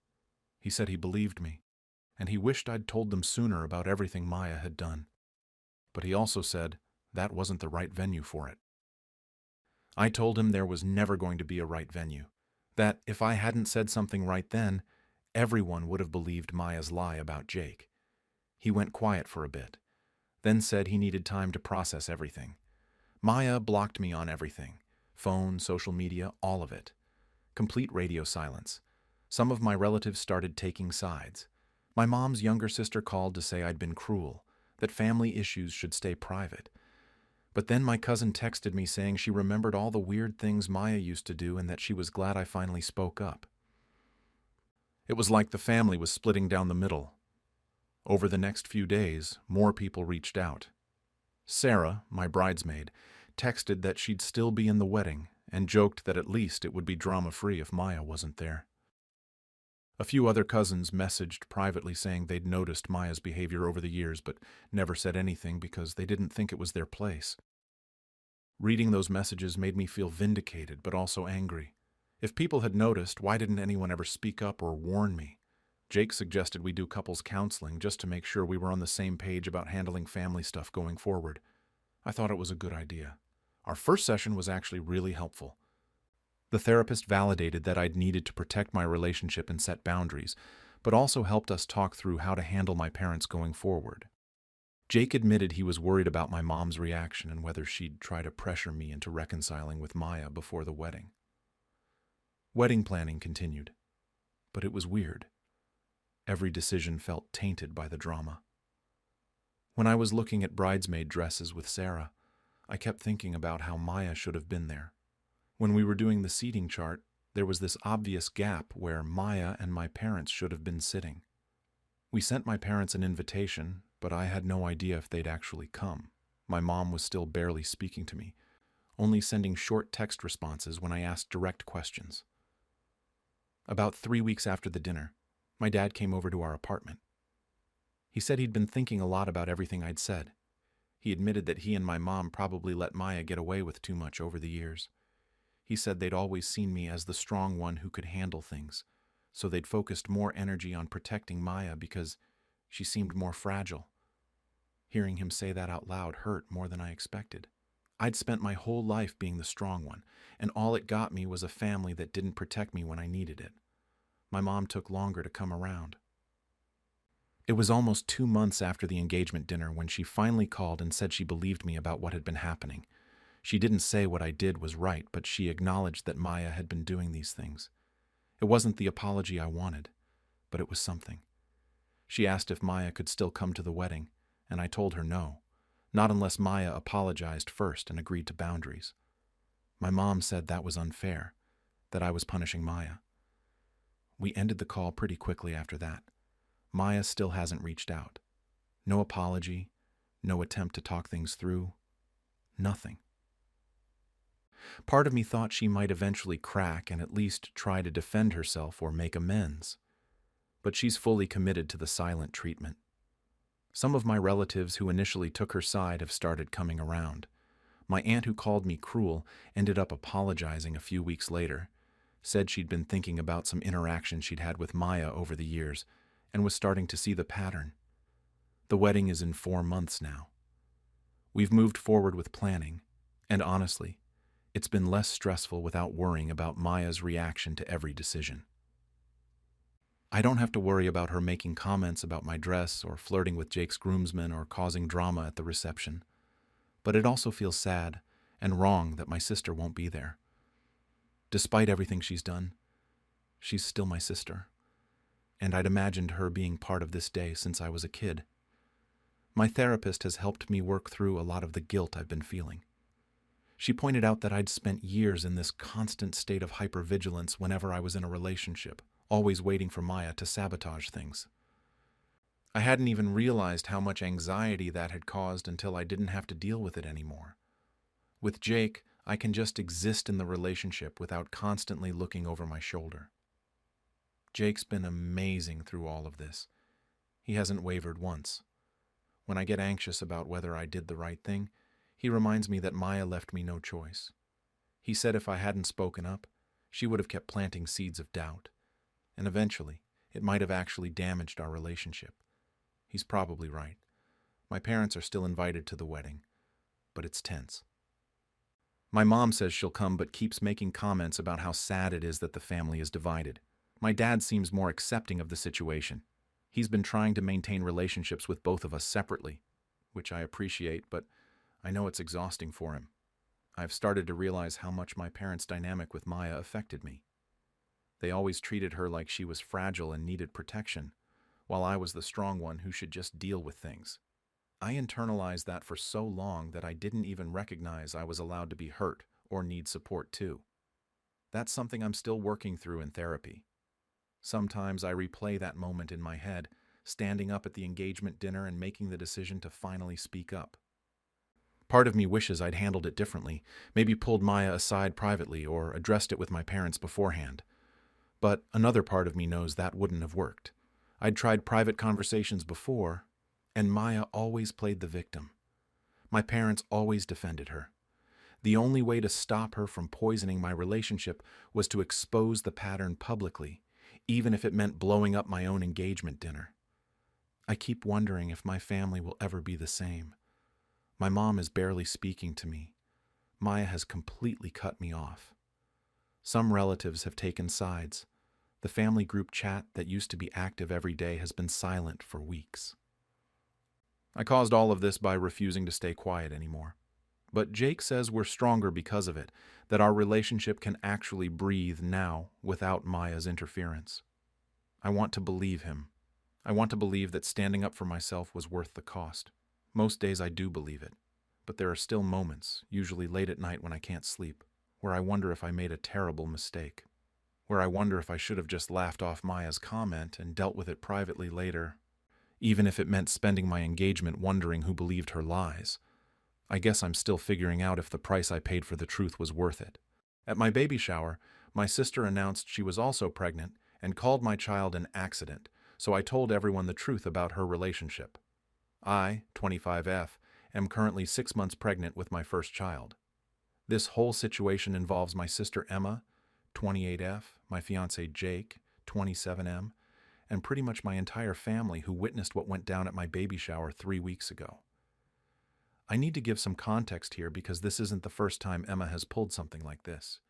He said he believed me, and he wished I'd told them sooner about everything Maya had done. But he also said that wasn't the right venue for it. I told him there was never going to be a right venue, that if I hadn't said something right then, everyone would have believed Maya's lie about Jake. He went quiet for a bit, then said he needed time to process everything. Maya blocked me on everything. Phone, social media, all of it. Complete radio silence. Some of my relatives started taking sides. My mom's younger sister called to say I'd been cruel, that family issues should stay private. But then my cousin texted me saying she remembered all the weird things Maya used to do and that she was glad I finally spoke up. It was like the family was splitting down the middle. Over the next few days, more people reached out. Sarah, my bridesmaid, texted that she'd still be in the wedding and joked that at least it would be drama-free if Maya wasn't there. A few other cousins messaged privately saying they'd noticed Maya's behavior over the years but never said anything because they didn't think it was their place. Reading those messages made me feel vindicated but also angry. If people had noticed, why didn't anyone ever speak up or warn me? Jake suggested we do couples counseling just to make sure we were on the same page about handling family stuff going forward. I thought it was a good idea. Our first session was actually really helpful. The therapist validated that I'd needed to protect my relationship and set boundaries, but also helped us talk through how to handle my parents going forward. Jake admitted he was worried about my mom's reaction and whether she'd try to pressure me into reconciling with Maya before the wedding. Wedding planning continued, but it was weird. Every decision felt tainted by the drama. When I was looking at bridesmaid dresses with Sarah, I kept thinking about how Maya should have been there. When we were doing the seating chart, there was this obvious gap where Maya and my parents should have been sitting. We sent my parents an invitation, but I had no idea if they'd actually come. My mom was still barely speaking to me, only sending short text responses when I asked direct questions. About 3 weeks after the dinner, my dad came over to our apartment. He said he'd been thinking a lot about everything I'd said. He admitted that he and my mom probably let Maya get away with too much over the years. He said they'd always seen me as the strong one who could handle things, so they'd focused more energy on protecting Maya because she seemed more fragile. Hearing him say that out loud hurt more than I expected. I'd spent my whole life being the strong one, and all it got me was a family that didn't protect me when I needed it. My mom took longer to come around. It was almost 2 months after the engagement dinner when she finally called and said she believed me about what had been happening. She didn't say what I did was right, but she acknowledged that Maya had been doing these things. It wasn't the apology I wanted, but it was something. She asked if Maya could still come to the wedding, and I told her no, not unless Maya apologized first and agreed to boundaries. My mom said that was unfair, that I was punishing Maya. We ended the call pretty quickly after that. Maya still hasn't reached out. No apology, no attempt to talk things through, nothing. Part of me thought she might eventually crack and at least try to defend herself or make amends. But she's fully committed to the silent treatment. Some of my relatives who initially took her side have started coming around. My aunt who called me cruel ended up apologizing a few weeks later, said she'd been thinking about some interactions she'd had with Maya over the years, and was starting to see the pattern. The wedding is in 4 months now. We've moved forward with planning, and honestly, it's been less stressful without worrying about Maya's reaction to every decision. I don't have to worry about her making comments about my dress or flirting with Jake's groomsmen or causing drama at the reception. But it also feels sad and wrong that my sister won't be there. Despite everything she's done, she's still my sister, and I'd imagined her being part of this day since I was a kid. My therapist has helped me work through a lot of the guilt I've been feeling. She pointed out that I'd spent years in this constant state of hypervigilance whenever I was in a relationship, always waiting for Maya to sabotage things. I hadn't even realized how much anxiety that had caused until I didn't have to deal with it anymore. With Jake, I can just exist in the relationship without constantly looking over my shoulder. Jake's been amazing through all of this. He hasn't wavered once. When I get anxious about whether I did the right thing, he reminds me that Maya left me no choice. He said if I hadn't spoken up, she would have kept planting seeds of doubt. And eventually, it might have actually damaged our relationship. He's probably right. My parents are still invited to the wedding, but it's tense. My mom says she'll come but keeps making comments about how sad it is that the family is divided. My dad seems more accepting of the situation. He's been trying to maintain relationships with both of us separately, which I appreciate, but I know it's exhausting for him. I've started to realize how much my parents' dynamic with Maya affected me. They always treated her like she was fragile and needed protection, while I was the strong one who should just deal with things. I internalized that for so long that I didn't even recognize I was allowed to be hurt or need support too. That's something I'm still working through in therapy. Sometimes I replay that moment in my head, standing up at the engagement dinner and making the decision to finally speak up. Part of me wishes I'd handled it differently, maybe pulled Maya aside privately or addressed it with my parents beforehand. But another part of me knows that wouldn't have worked. I'd tried private conversations before, and Maya always played the victim. My parents always defended her. The only way to stop her from poisoning my relationship was to expose the pattern publicly, even if it meant blowing up my own engagement dinner. I keep wondering if my family will ever be the same. My mom is barely speaking to me. Maya has completely cut me off. Some relatives have taken sides. The family group chat that used to be active every day has been silent for weeks. I caused all of this by refusing to stay quiet anymore. But Jake says we're stronger because of it, that our relationship can actually breathe now without Maya's interference. I want to believe him. I want to believe that standing up for myself was worth the cost. Most days I do believe it, but there are still moments, usually late at night when I can't sleep, where I wonder if I made a terrible mistake, where I wonder if I should have just laughed off Maya's comment and dealt with it privately later, even if it meant spending my engagement wondering who believed her lies. I guess I'm still figuring out if the price I paid for the truth was worth it. At my baby shower, my sister announced she was also pregnant and called my child an accident, so I told everyone the truth about her relationship. I, 25F, am currently 6 months pregnant with my first child. This whole situation involves my sister Emma, 28F, my fiancé Jake, 27M, and pretty much my entire family who witnessed what went down at my baby shower 3 weeks ago. I need to give some context here because this isn't the first time Emma has pulled something like this.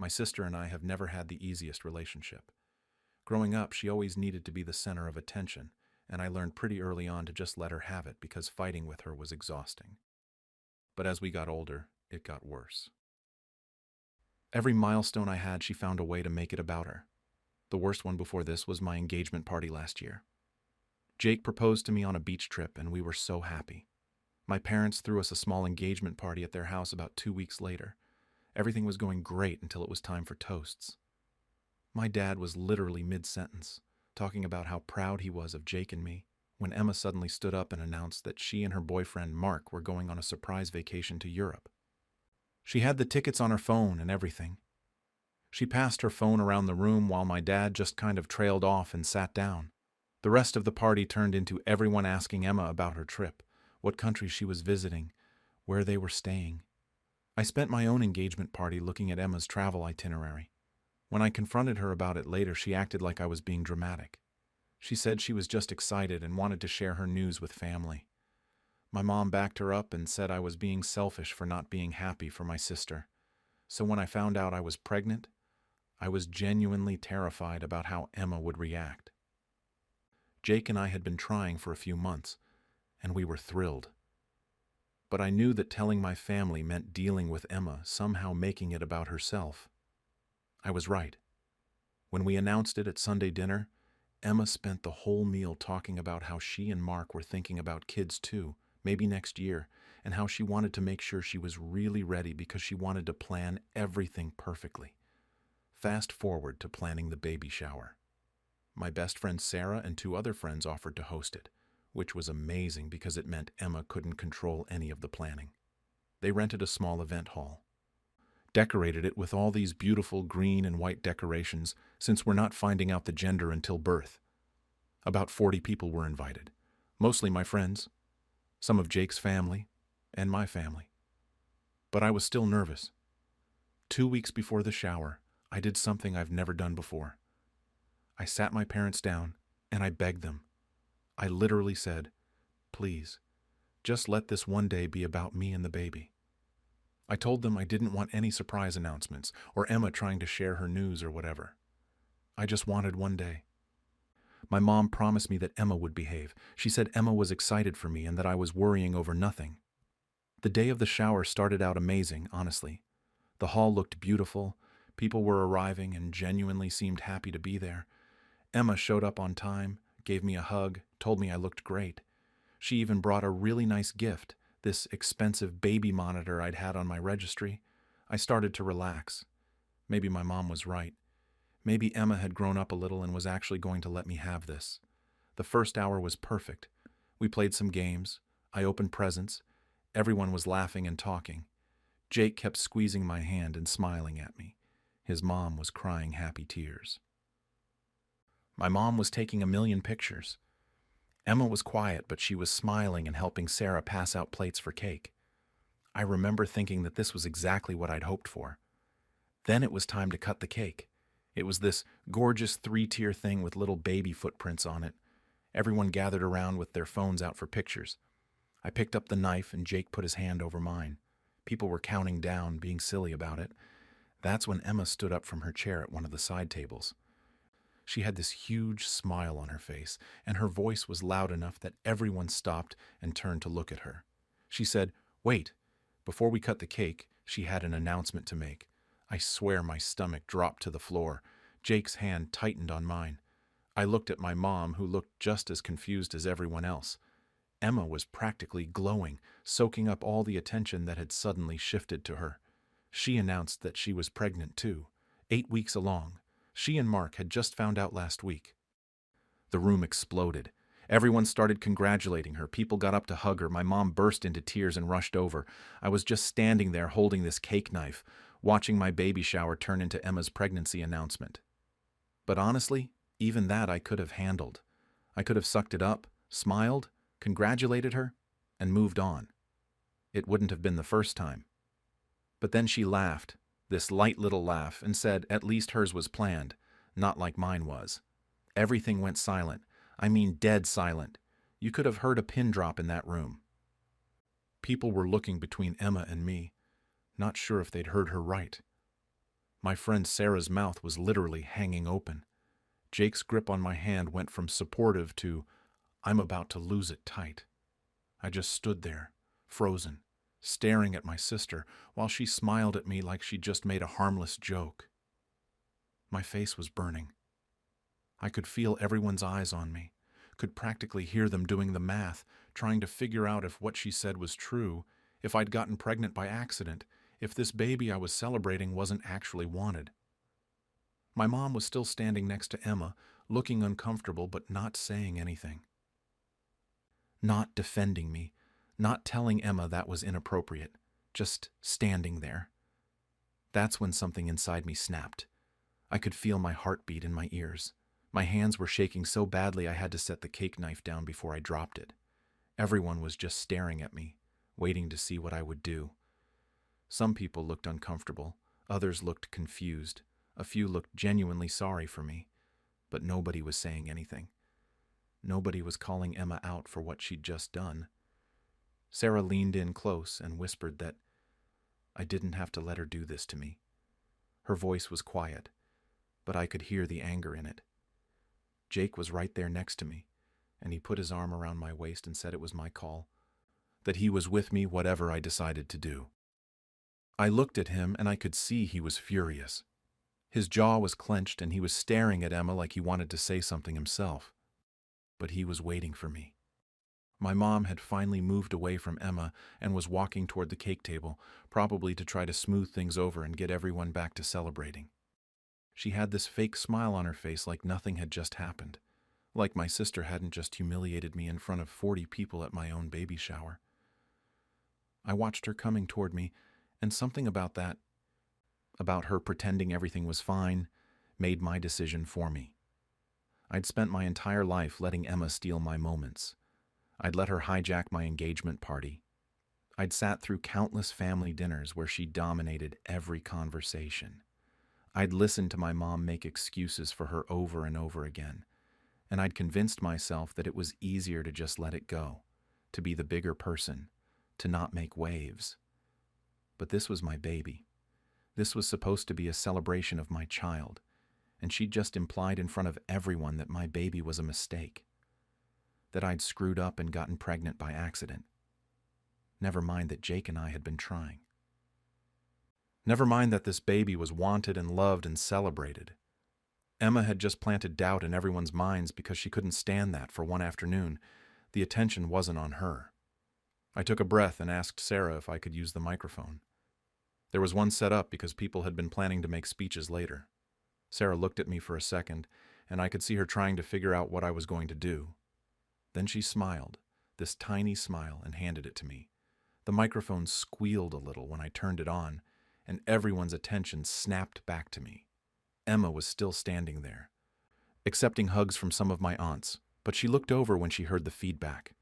My sister and I have never had the easiest relationship. Growing up, she always needed to be the center of attention, and I learned pretty early on to just let her have it because fighting with her was exhausting. But as we got older, it got worse. Every milestone I had, she found a way to make it about her. The worst one before this was my engagement party last year. Jake proposed to me on a beach trip, and we were so happy. My parents threw us a small engagement party at their house about 2 weeks later. Everything was going great until it was time for toasts. My dad was literally mid-sentence, talking about how proud he was of Jake and me, when Emma suddenly stood up and announced that she and her boyfriend Mark were going on a surprise vacation to Europe. She had the tickets on her phone and everything. She passed her phone around the room while my dad just kind of trailed off and sat down. The rest of the party turned into everyone asking Emma about her trip, what country she was visiting, where they were staying. I spent my own engagement party looking at Emma's travel itinerary. When I confronted her about it later, she acted like I was being dramatic. She said she was just excited and wanted to share her news with family. My mom backed her up and said I was being selfish for not being happy for my sister. So when I found out I was pregnant, I was genuinely terrified about how Emma would react. Jake and I had been trying for a few months, and we were thrilled. But I knew that telling my family meant dealing with Emma, somehow making it about herself. I was right. When we announced it at Sunday dinner, Emma spent the whole meal talking about how she and Mark were thinking about kids too, maybe next year, and how she wanted to make sure she was really ready because she wanted to plan everything perfectly. Fast forward to planning the baby shower. My best friend Sarah and 2 other friends offered to host it, which was amazing because it meant Emma couldn't control any of the planning. They rented a small event hall, decorated it with all these beautiful green and white decorations since we're not finding out the gender until birth. About 40 people were invited, mostly my friends, some of Jake's family, and my family. But I was still nervous. 2 weeks before the shower, I did something I've never done before. I sat my parents down and I begged them. I literally said, "Please, just let this one day be about me and the baby." I told them I didn't want any surprise announcements or Emma trying to share her news or whatever. I just wanted one day. My mom promised me that Emma would behave. She said Emma was excited for me and that I was worrying over nothing. The day of the shower started out amazing, honestly. The hall looked beautiful. People were arriving and genuinely seemed happy to be there. Emma showed up on time, gave me a hug, told me I looked great. She even brought a really nice gift, this expensive baby monitor I'd had on my registry. I started to relax. Maybe my mom was right. Maybe Emma had grown up a little and was actually going to let me have this. The first hour was perfect. We played some games. I opened presents. Everyone was laughing and talking. Jake kept squeezing my hand and smiling at me. His mom was crying happy tears. My mom was taking a million pictures. Emma was quiet, but she was smiling and helping Sarah pass out plates for cake. I remember thinking that this was exactly what I'd hoped for. Then it was time to cut the cake. It was this gorgeous 3-tier thing with little baby footprints on it. Everyone gathered around with their phones out for pictures. I picked up the knife and Jake put his hand over mine. People were counting down, being silly about it. That's when Emma stood up from her chair at one of the side tables. She had this huge smile on her face, and her voice was loud enough that everyone stopped and turned to look at her. She said, "Wait." Before we cut the cake, she had an announcement to make. I swear my stomach dropped to the floor. Jake's hand tightened on mine. I looked at my mom, who looked just as confused as everyone else. Emma was practically glowing, soaking up all the attention that had suddenly shifted to her. She announced that she was pregnant too, 8 weeks along. She and Mark had just found out last week. The room exploded. Everyone started congratulating her. People got up to hug her. My mom burst into tears and rushed over. I was just standing there holding this cake knife, watching my baby shower turn into Emma's pregnancy announcement. But honestly, even that I could have handled. I could have sucked it up, smiled, congratulated her, and moved on. It wouldn't have been the first time. But then she laughed, this light little laugh, and said at least hers was planned, not like mine was. Everything went silent. I mean dead silent. You could have heard a pin drop in that room. People were looking between Emma and me, not sure if they'd heard her right. My friend Sarah's mouth was literally hanging open. Jake's grip on my hand went from supportive to, I'm about to lose it tight. I just stood there, frozen, staring at my sister while she smiled at me like she'd just made a harmless joke. My face was burning. I could feel everyone's eyes on me, could practically hear them doing the math, trying to figure out if what she said was true, if I'd gotten pregnant by accident, if this baby I was celebrating wasn't actually wanted. My mom was still standing next to Emma, looking uncomfortable but not saying anything. Not defending me, not telling Emma that was inappropriate, just standing there. That's when something inside me snapped. I could feel my heartbeat in my ears. My hands were shaking so badly I had to set the cake knife down before I dropped it. Everyone was just staring at me, waiting to see what I would do. Some people looked uncomfortable, others looked confused, a few looked genuinely sorry for me, but nobody was saying anything. Nobody was calling Emma out for what she'd just done. Sarah leaned in close and whispered that I didn't have to let her do this to me. Her voice was quiet, but I could hear the anger in it. Jake was right there next to me, and he put his arm around my waist and said it was my call, that he was with me whatever I decided to do. I looked at him and I could see he was furious. His jaw was clenched and he was staring at Emma like he wanted to say something himself. But he was waiting for me. My mom had finally moved away from Emma and was walking toward the cake table, probably to try to smooth things over and get everyone back to celebrating. She had this fake smile on her face like nothing had just happened, like my sister hadn't just humiliated me in front of 40 people at my own baby shower. I watched her coming toward me, and something about her pretending everything was fine, made my decision for me. I'd spent my entire life letting Emma steal my moments. I'd let her hijack my engagement party. I'd sat through countless family dinners where she dominated every conversation. I'd listened to my mom make excuses for her over and over again, and I'd convinced myself that it was easier to just let it go, to be the bigger person, to not make waves. But this was my baby. This was supposed to be a celebration of my child, and she'd just implied in front of everyone that my baby was a mistake, that I'd screwed up and gotten pregnant by accident. Never mind that Jake and I had been trying. Never mind that this baby was wanted and loved and celebrated. Emma had just planted doubt in everyone's minds because she couldn't stand that for one afternoon. The attention wasn't on her. I took a breath and asked Sarah if I could use the microphone. There was one set up because people had been planning to make speeches later. Sarah looked at me for a second, and I could see her trying to figure out what I was going to do. Then she smiled, this tiny smile, and handed it to me. The microphone squealed a little when I turned it on, and everyone's attention snapped back to me. Emma was still standing there, accepting hugs from some of my aunts, but she looked over when she heard the feedback.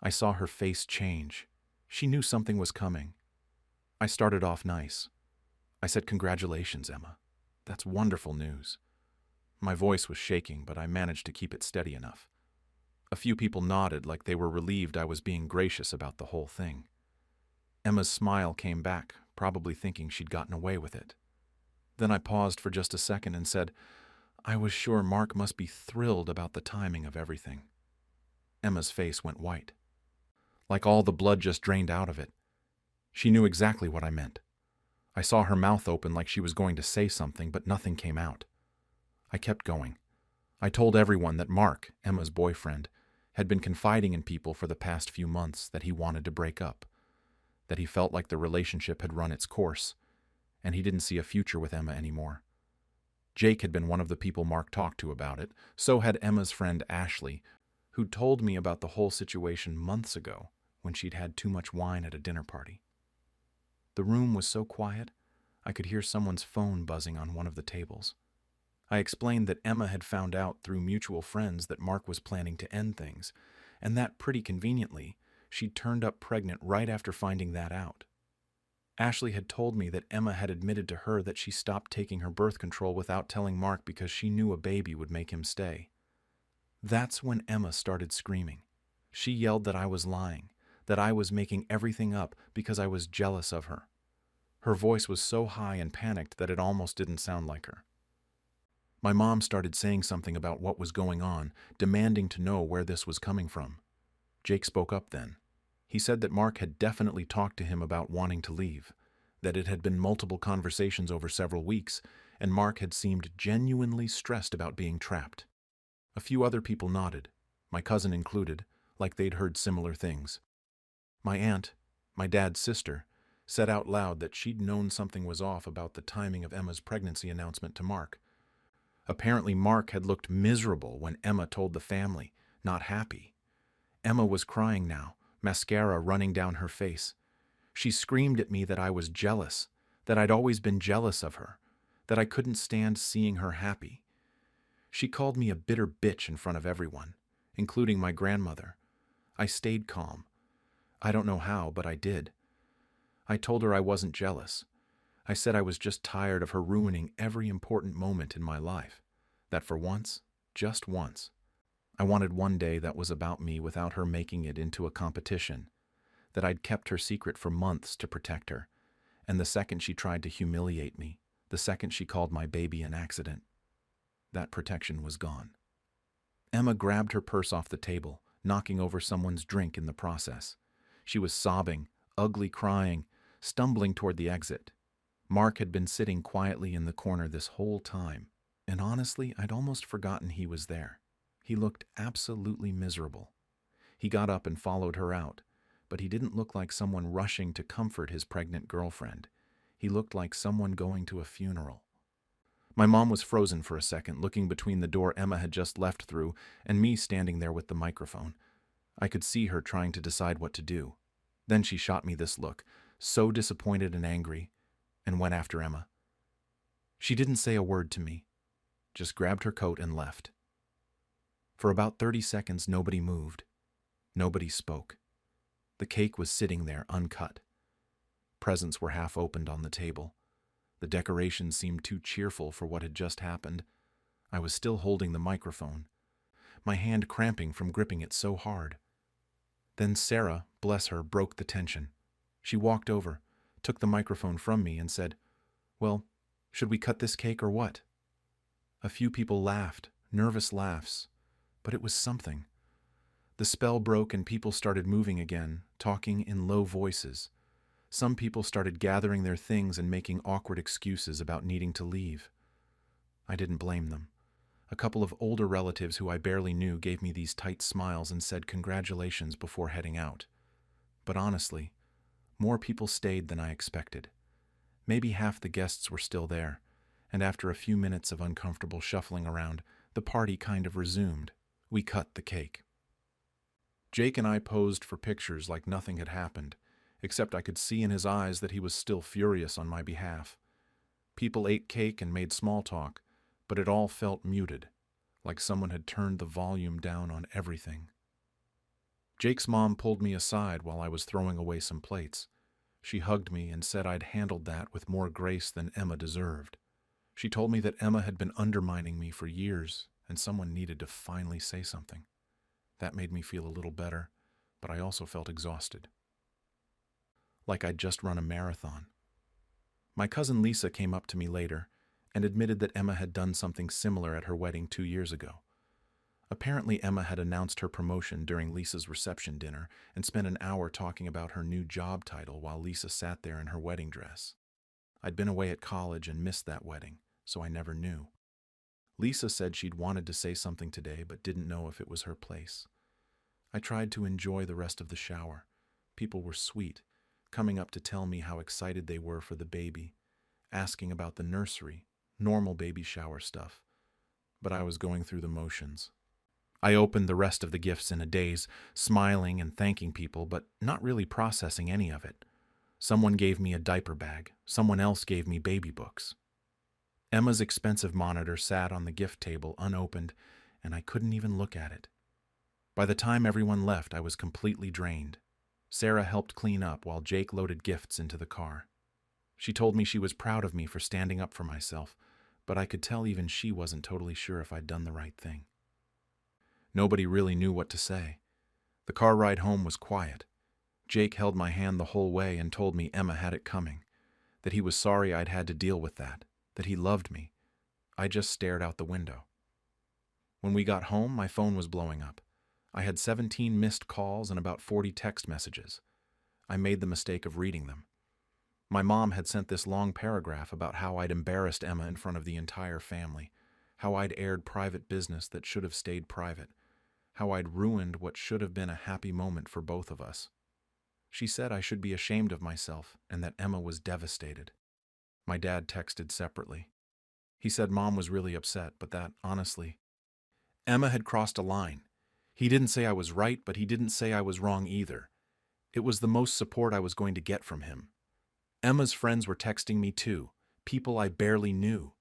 I saw her face change. She knew something was coming. I started off nice. I said, "Congratulations, Emma. That's wonderful news." My voice was shaking, but I managed to keep it steady enough. A few people nodded like they were relieved I was being gracious about the whole thing. Emma's smile came back, probably thinking she'd gotten away with it. Then I paused for just a second and said, "I was sure Mark must be thrilled about the timing of everything." Emma's face went white, like all the blood just drained out of it. She knew exactly what I meant. I saw her mouth open like she was going to say something, but nothing came out. I kept going. I told everyone that Mark, Emma's boyfriend, had been confiding in people for the past few months that he wanted to break up, that he felt like the relationship had run its course, and he didn't see a future with Emma anymore. Jake had been one of the people Mark talked to about it, so had Emma's friend Ashley, who'd told me about the whole situation months ago when she'd had too much wine at a dinner party. The room was so quiet, I could hear someone's phone buzzing on one of the tables. I explained that Emma had found out through mutual friends that Mark was planning to end things, and that pretty conveniently, she'd turned up pregnant right after finding that out. Ashley had told me that Emma had admitted to her that she stopped taking her birth control without telling Mark because she knew a baby would make him stay. That's when Emma started screaming. She yelled that I was lying, that I was making everything up because I was jealous of her. Her voice was so high and panicked that it almost didn't sound like her. My mom started saying something about what was going on, demanding to know where this was coming from. Jake spoke up then. He said that Mark had definitely talked to him about wanting to leave, that it had been multiple conversations over several weeks, and Mark had seemed genuinely stressed about being trapped. A few other people nodded, my cousin included, like they'd heard similar things. My aunt, my dad's sister, said out loud that she'd known something was off about the timing of Emma's pregnancy announcement to Mark. Apparently Mark had looked miserable when Emma told the family, not happy. Emma was crying now, mascara running down her face. She screamed at me that I was jealous, that I'd always been jealous of her, that I couldn't stand seeing her happy. She called me a bitter bitch in front of everyone, including my grandmother. I stayed calm. I don't know how, but I did. I told her I wasn't jealous. I said I was just tired of her ruining every important moment in my life, that for once, just once, I wanted one day that was about me without her making it into a competition, that I'd kept her secret for months to protect her, and the second she tried to humiliate me, the second she called my baby an accident, that protection was gone. Emma grabbed her purse off the table, knocking over someone's drink in the process. She was sobbing, ugly crying, stumbling toward the exit. Mark had been sitting quietly in the corner this whole time, and honestly, I'd almost forgotten he was there. He looked absolutely miserable. He got up and followed her out, but he didn't look like someone rushing to comfort his pregnant girlfriend. He looked like someone going to a funeral. My mom was frozen for a second, looking between the door Emma had just left through and me standing there with the microphone. I could see her trying to decide what to do. Then she shot me this look, so disappointed and angry, and went after Emma. She didn't say a word to me, just grabbed her coat and left. For about 30 seconds, nobody moved. Nobody spoke. The cake was sitting there uncut. Presents were half opened on the table. The decorations seemed too cheerful for what had just happened. I was still holding the microphone, my hand cramping from gripping it so hard. Then Sarah, bless her, broke the tension. She walked over, took the microphone from me and said, "Well, should we cut this cake or what?" A few people laughed, nervous laughs, but it was something. The spell broke and people started moving again, talking in low voices. Some people started gathering their things and making awkward excuses about needing to leave. I didn't blame them. A couple of older relatives who I barely knew gave me these tight smiles and said congratulations before heading out. But honestly, more people stayed than I expected. Maybe half the guests were still there, and after a few minutes of uncomfortable shuffling around, the party kind of resumed. We cut the cake. Jake and I posed for pictures like nothing had happened, except I could see in his eyes that he was still furious on my behalf. People ate cake and made small talk, but it all felt muted, like someone had turned the volume down on everything. Jake's mom pulled me aside while I was throwing away some plates. She hugged me and said I'd handled that with more grace than Emma deserved. She told me that Emma had been undermining me for years and someone needed to finally say something. That made me feel a little better, but I also felt exhausted. Like I'd just run a marathon. My cousin Lisa came up to me later and admitted that Emma had done something similar at her wedding 2 years ago. Apparently, Emma had announced her promotion during Lisa's reception dinner and spent an hour talking about her new job title while Lisa sat there in her wedding dress. I'd been away at college and missed that wedding, so I never knew. Lisa said she'd wanted to say something today but didn't know if it was her place. I tried to enjoy the rest of the shower. People were sweet, coming up to tell me how excited they were for the baby, asking about the nursery, normal baby shower stuff. But I was going through the motions. I opened the rest of the gifts in a daze, smiling and thanking people, but not really processing any of it. Someone gave me a diaper bag. Someone else gave me baby books. Emma's expensive monitor sat on the gift table unopened, and I couldn't even look at it. By the time everyone left, I was completely drained. Sarah helped clean up while Jake loaded gifts into the car. She told me she was proud of me for standing up for myself, but I could tell even she wasn't totally sure if I'd done the right thing. Nobody really knew what to say. The car ride home was quiet. Jake held my hand the whole way and told me Emma had it coming, that he was sorry I'd had to deal with that he loved me. I just stared out the window. When we got home, my phone was blowing up. I had 17 missed calls and about 40 text messages. I made the mistake of reading them. My mom had sent this long paragraph about how I'd embarrassed Emma in front of the entire family, how I'd aired private business that should have stayed private, how I'd ruined what should have been a happy moment for both of us. She said I should be ashamed of myself and that Emma was devastated. My dad texted separately. He said Mom was really upset, but that, honestly, Emma had crossed a line. He didn't say I was right, but he didn't say I was wrong either. It was the most support I was going to get from him. Emma's friends were texting me too, people I barely knew.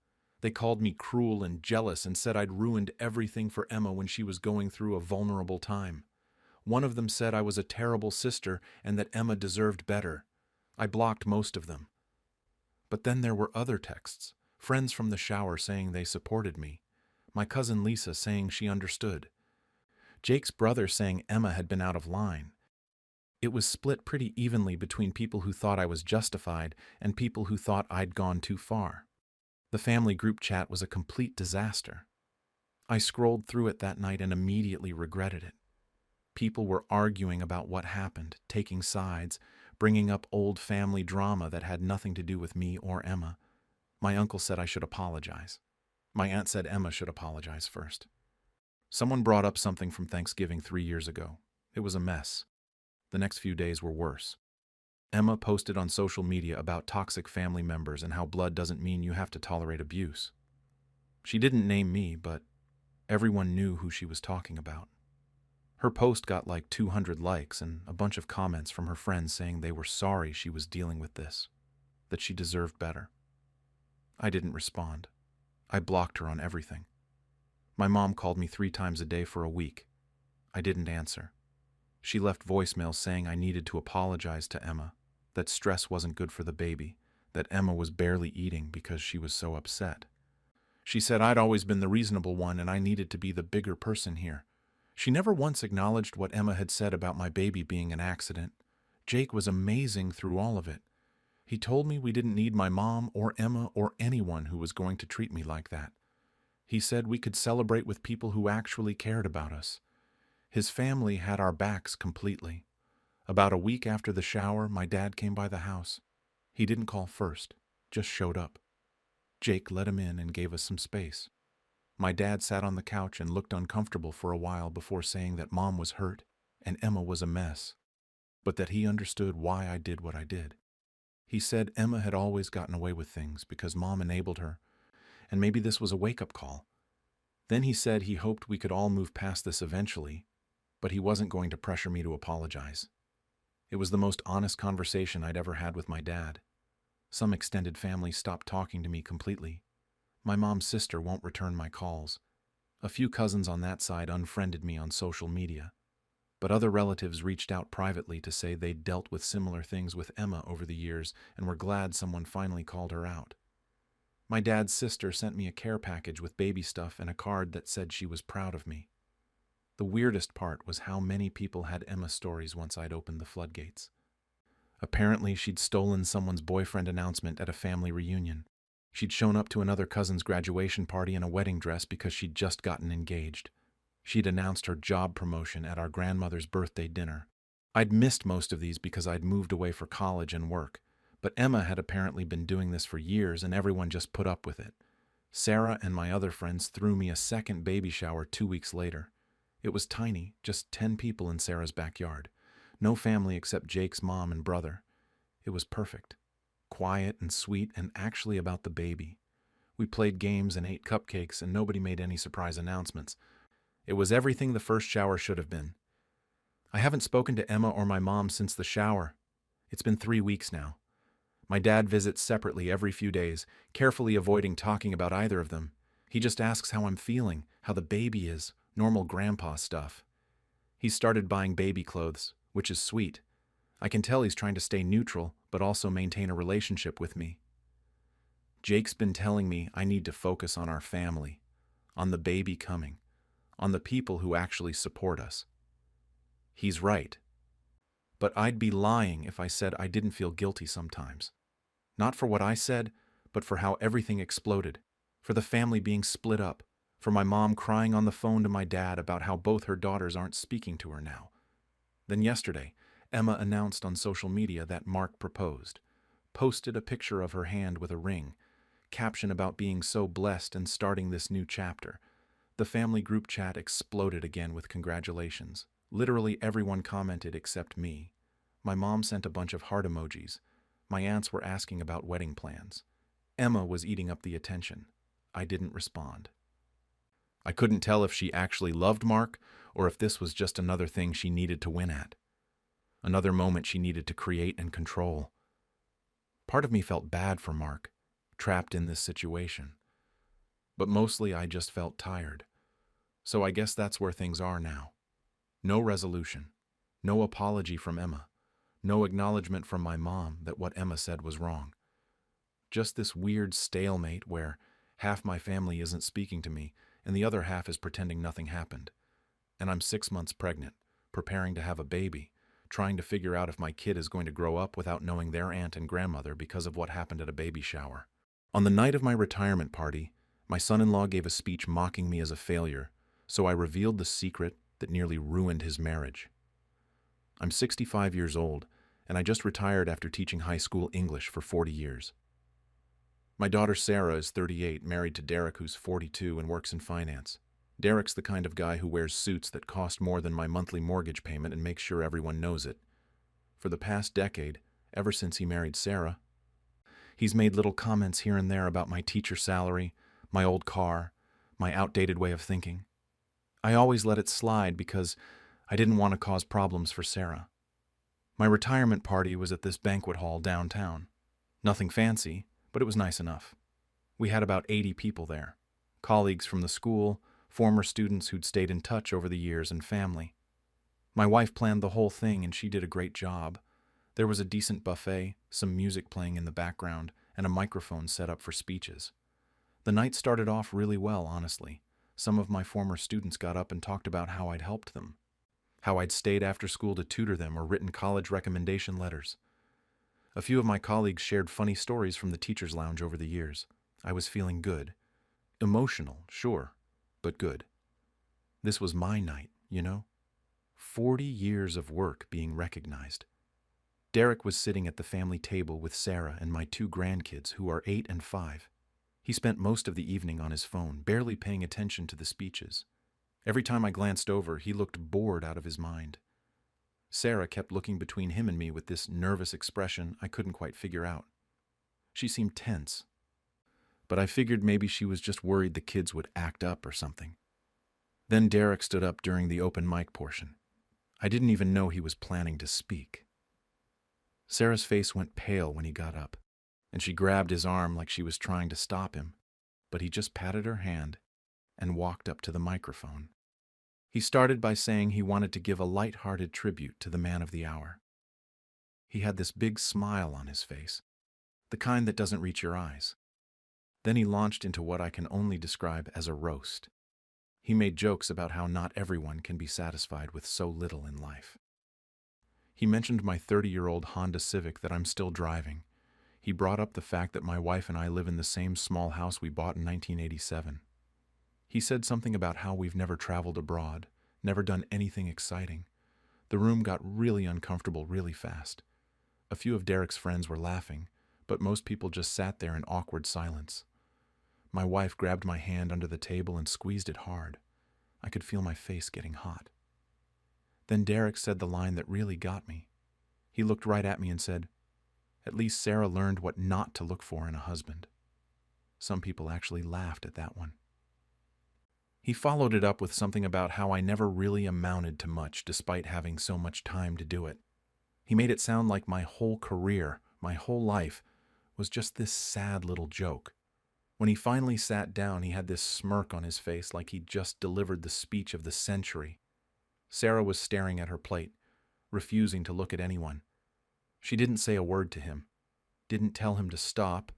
They called me cruel and jealous and said I'd ruined everything for Emma when she was going through a vulnerable time. One of them said I was a terrible sister and that Emma deserved better. I blocked most of them. But then there were other texts, friends from the shower saying they supported me, my cousin Lisa saying she understood. Jake's brother saying Emma had been out of line. It was split pretty evenly between people who thought I was justified and people who thought I'd gone too far. The family group chat was a complete disaster. I scrolled through it that night and immediately regretted it. People were arguing about what happened, taking sides, bringing up old family drama that had nothing to do with me or Emma. My uncle said I should apologize. My aunt said Emma should apologize first. Someone brought up something from Thanksgiving 3 years ago. It was a mess. The next few days were worse. Emma posted on social media about toxic family members and how blood doesn't mean you have to tolerate abuse. She didn't name me, but everyone knew who she was talking about. Her post got like 200 likes and a bunch of comments from her friends saying they were sorry she was dealing with this, that she deserved better. I didn't respond. I blocked her on everything. My mom called me 3 times a day for a week. I didn't answer. She left voicemails saying I needed to apologize to Emma, that stress wasn't good for the baby, that Emma was barely eating because she was so upset. She said I'd always been the reasonable one and I needed to be the bigger person here. She never once acknowledged what Emma had said about my baby being an accident. Jake was amazing through all of it. He told me we didn't need my mom or Emma or anyone who was going to treat me like that. He said we could celebrate with people who actually cared about us. His family had our backs completely. About a week after the shower, my dad came by the house. He didn't call first, just showed up. Jake let him in and gave us some space. My dad sat on the couch and looked uncomfortable for a while before saying that Mom was hurt and Emma was a mess, but that he understood why I did what I did. He said Emma had always gotten away with things because Mom enabled her, and maybe this was a wake-up call. Then he said he hoped we could all move past this eventually, but he wasn't going to pressure me to apologize. It was the most honest conversation I'd ever had with my dad. Some extended family stopped talking to me completely. My mom's sister won't return my calls. A few cousins on that side unfriended me on social media. But other relatives reached out privately to say they'd dealt with similar things with Emma over the years and were glad someone finally called her out. My dad's sister sent me a care package with baby stuff and a card that said she was proud of me. The weirdest part was how many people had Emma stories once I'd opened the floodgates. Apparently, she'd stolen someone's boyfriend announcement at a family reunion. She'd shown up to another cousin's graduation party in a wedding dress because she'd just gotten engaged. She'd announced her job promotion at our grandmother's birthday dinner. I'd missed most of these because I'd moved away for college and work, but Emma had apparently been doing this for years and everyone just put up with it. Sarah and my other friends threw me a second baby shower 2 weeks later. It was tiny, just 10 people in Sarah's backyard. No family except Jake's mom and brother. It was perfect. Quiet and sweet and actually about the baby. We played games and ate cupcakes and nobody made any surprise announcements. It was everything the first shower should have been. I haven't spoken to Emma or my mom since the shower. It's been 3 weeks now. My dad visits separately every few days, carefully avoiding talking about either of them. He just asks how I'm feeling, how the baby is, normal grandpa stuff. He started buying baby clothes, which is sweet. I can tell he's trying to stay neutral, but also maintain a relationship with me. Jake's been telling me I need to focus on our family, on the baby coming, on the people who actually support us. He's right. But I'd be lying if I said I didn't feel guilty sometimes. Not for what I said, but for how everything exploded, for the family being split up, for my mom crying on the phone to my dad about how both her daughters aren't speaking to her now. Then yesterday, Emma announced on social media that Mark proposed, posted a picture of her hand with a ring, caption about being so blessed and starting this new chapter. The family group chat exploded again with congratulations. Literally everyone commented except me. My mom sent a bunch of heart emojis. My aunts were asking about wedding plans. Emma was eating up the attention. I didn't respond. I couldn't tell if she actually loved Mark or if this was just another thing she needed to win at. Another moment she needed to create and control. Part of me felt bad for Mark, trapped in this situation. But mostly I just felt tired. So I guess that's where things are now. No resolution. No apology from Emma. No acknowledgement from my mom that what Emma said was wrong. Just this weird stalemate where half my family isn't speaking to me and the other half is pretending nothing happened. and I'm 6 months pregnant, preparing to have a baby, trying to figure out if my kid is going to grow up without knowing their aunt and grandmother because of what happened at a baby shower. On the night of my retirement party, my son-in-law gave a speech mocking me as a failure, so I revealed the secret that nearly ruined his marriage. I'm 65 years old, and I just retired after teaching high school English for 40 years. My daughter Sarah is 38, married to Derek, who's 42 and works in finance. Derek's the kind of guy who wears suits that cost more than my monthly mortgage payment and makes sure everyone knows it. For the past decade, ever since he married Sarah, he's made little comments here and there about my teacher salary, my old car, my outdated way of thinking. I always let it slide because I didn't want to cause problems for Sarah. My retirement party was at this banquet hall downtown. Nothing fancy, but it was nice enough. We had about 80 people there, colleagues from the school, former students who'd stayed in touch over the years, and family. My wife planned the whole thing, and she did a great job. There was a decent buffet, some music playing in the background, and a microphone set up for speeches. The night started off really well, honestly. Some of my former students got up and talked about how I'd helped them, how I'd stayed after school to tutor them or written college recommendation letters. A few of my colleagues shared funny stories from the teacher's lounge over the years. I was feeling good. Emotional, sure, but good. This was my night, you know? 40 years of work being recognized. Derek was sitting at the family table with Sarah and my 2 grandkids, who are 8 and 5. He spent most of the evening on his phone, barely paying attention to the speeches. Every time I glanced over, he looked bored out of his mind. Sarah kept looking between him and me with this nervous expression I couldn't quite figure out. She seemed tense, but I figured maybe she was just worried the kids would act up or something. Then Derek stood up during the open mic portion. I didn't even know he was planning to speak. Sarah's face went pale when he got up, and she grabbed his arm like she was trying to stop him, but he just patted her hand and walked up to the microphone. He started by saying he wanted to give a light-hearted tribute to the man of the hour. He had this big smile on his face, the kind that doesn't reach your eyes. Then he launched into what I can only describe as a roast. He made jokes about how not everyone can be satisfied with so little in life. He mentioned my 30-year-old Honda Civic that I'm still driving. He brought up the fact that my wife and I live in the same small house we bought in 1987. He said something about how we've never traveled abroad, never done anything exciting. The room got really uncomfortable really fast. A few of Derek's friends were laughing, but most people just sat there in awkward silence. My wife grabbed my hand under the table and squeezed it hard. I could feel my face getting hot. Then Derek said the line that really got me. He looked right at me and said, "At least Sarah learned what not to look for in a husband." Some people actually laughed at that one. He followed it up with something about how I never really amounted to much despite having so much time to do it. He made it sound like my whole career, my whole life, was just this sad little joke. When he finally sat down, he had this smirk on his face like he'd just delivered the speech of the century. Sarah was staring at her plate, refusing to look at anyone. She didn't say a word to him, didn't tell him to stop,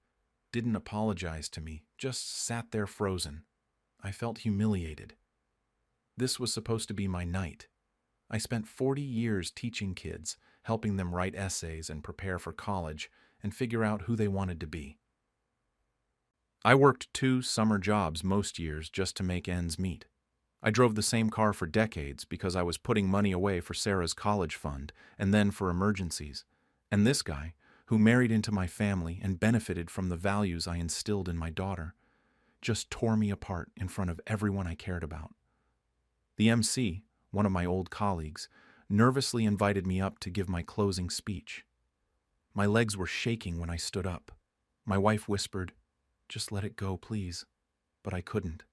didn't apologize to me, just sat there frozen. I felt humiliated. This was supposed to be my night. I spent 40 years teaching kids, helping them write essays and prepare for college and figure out who they wanted to be. I worked 2 summer jobs most years just to make ends meet. I drove the same car for decades because I was putting money away for Sarah's college fund and then for emergencies. And this guy, who married into my family and benefited from the values I instilled in my daughter, just tore me apart in front of everyone I cared about. The MC, one of my old colleagues, nervously invited me up to give my closing speech. My legs were shaking when I stood up. My wife whispered, "Just let it go, please." But I couldn't.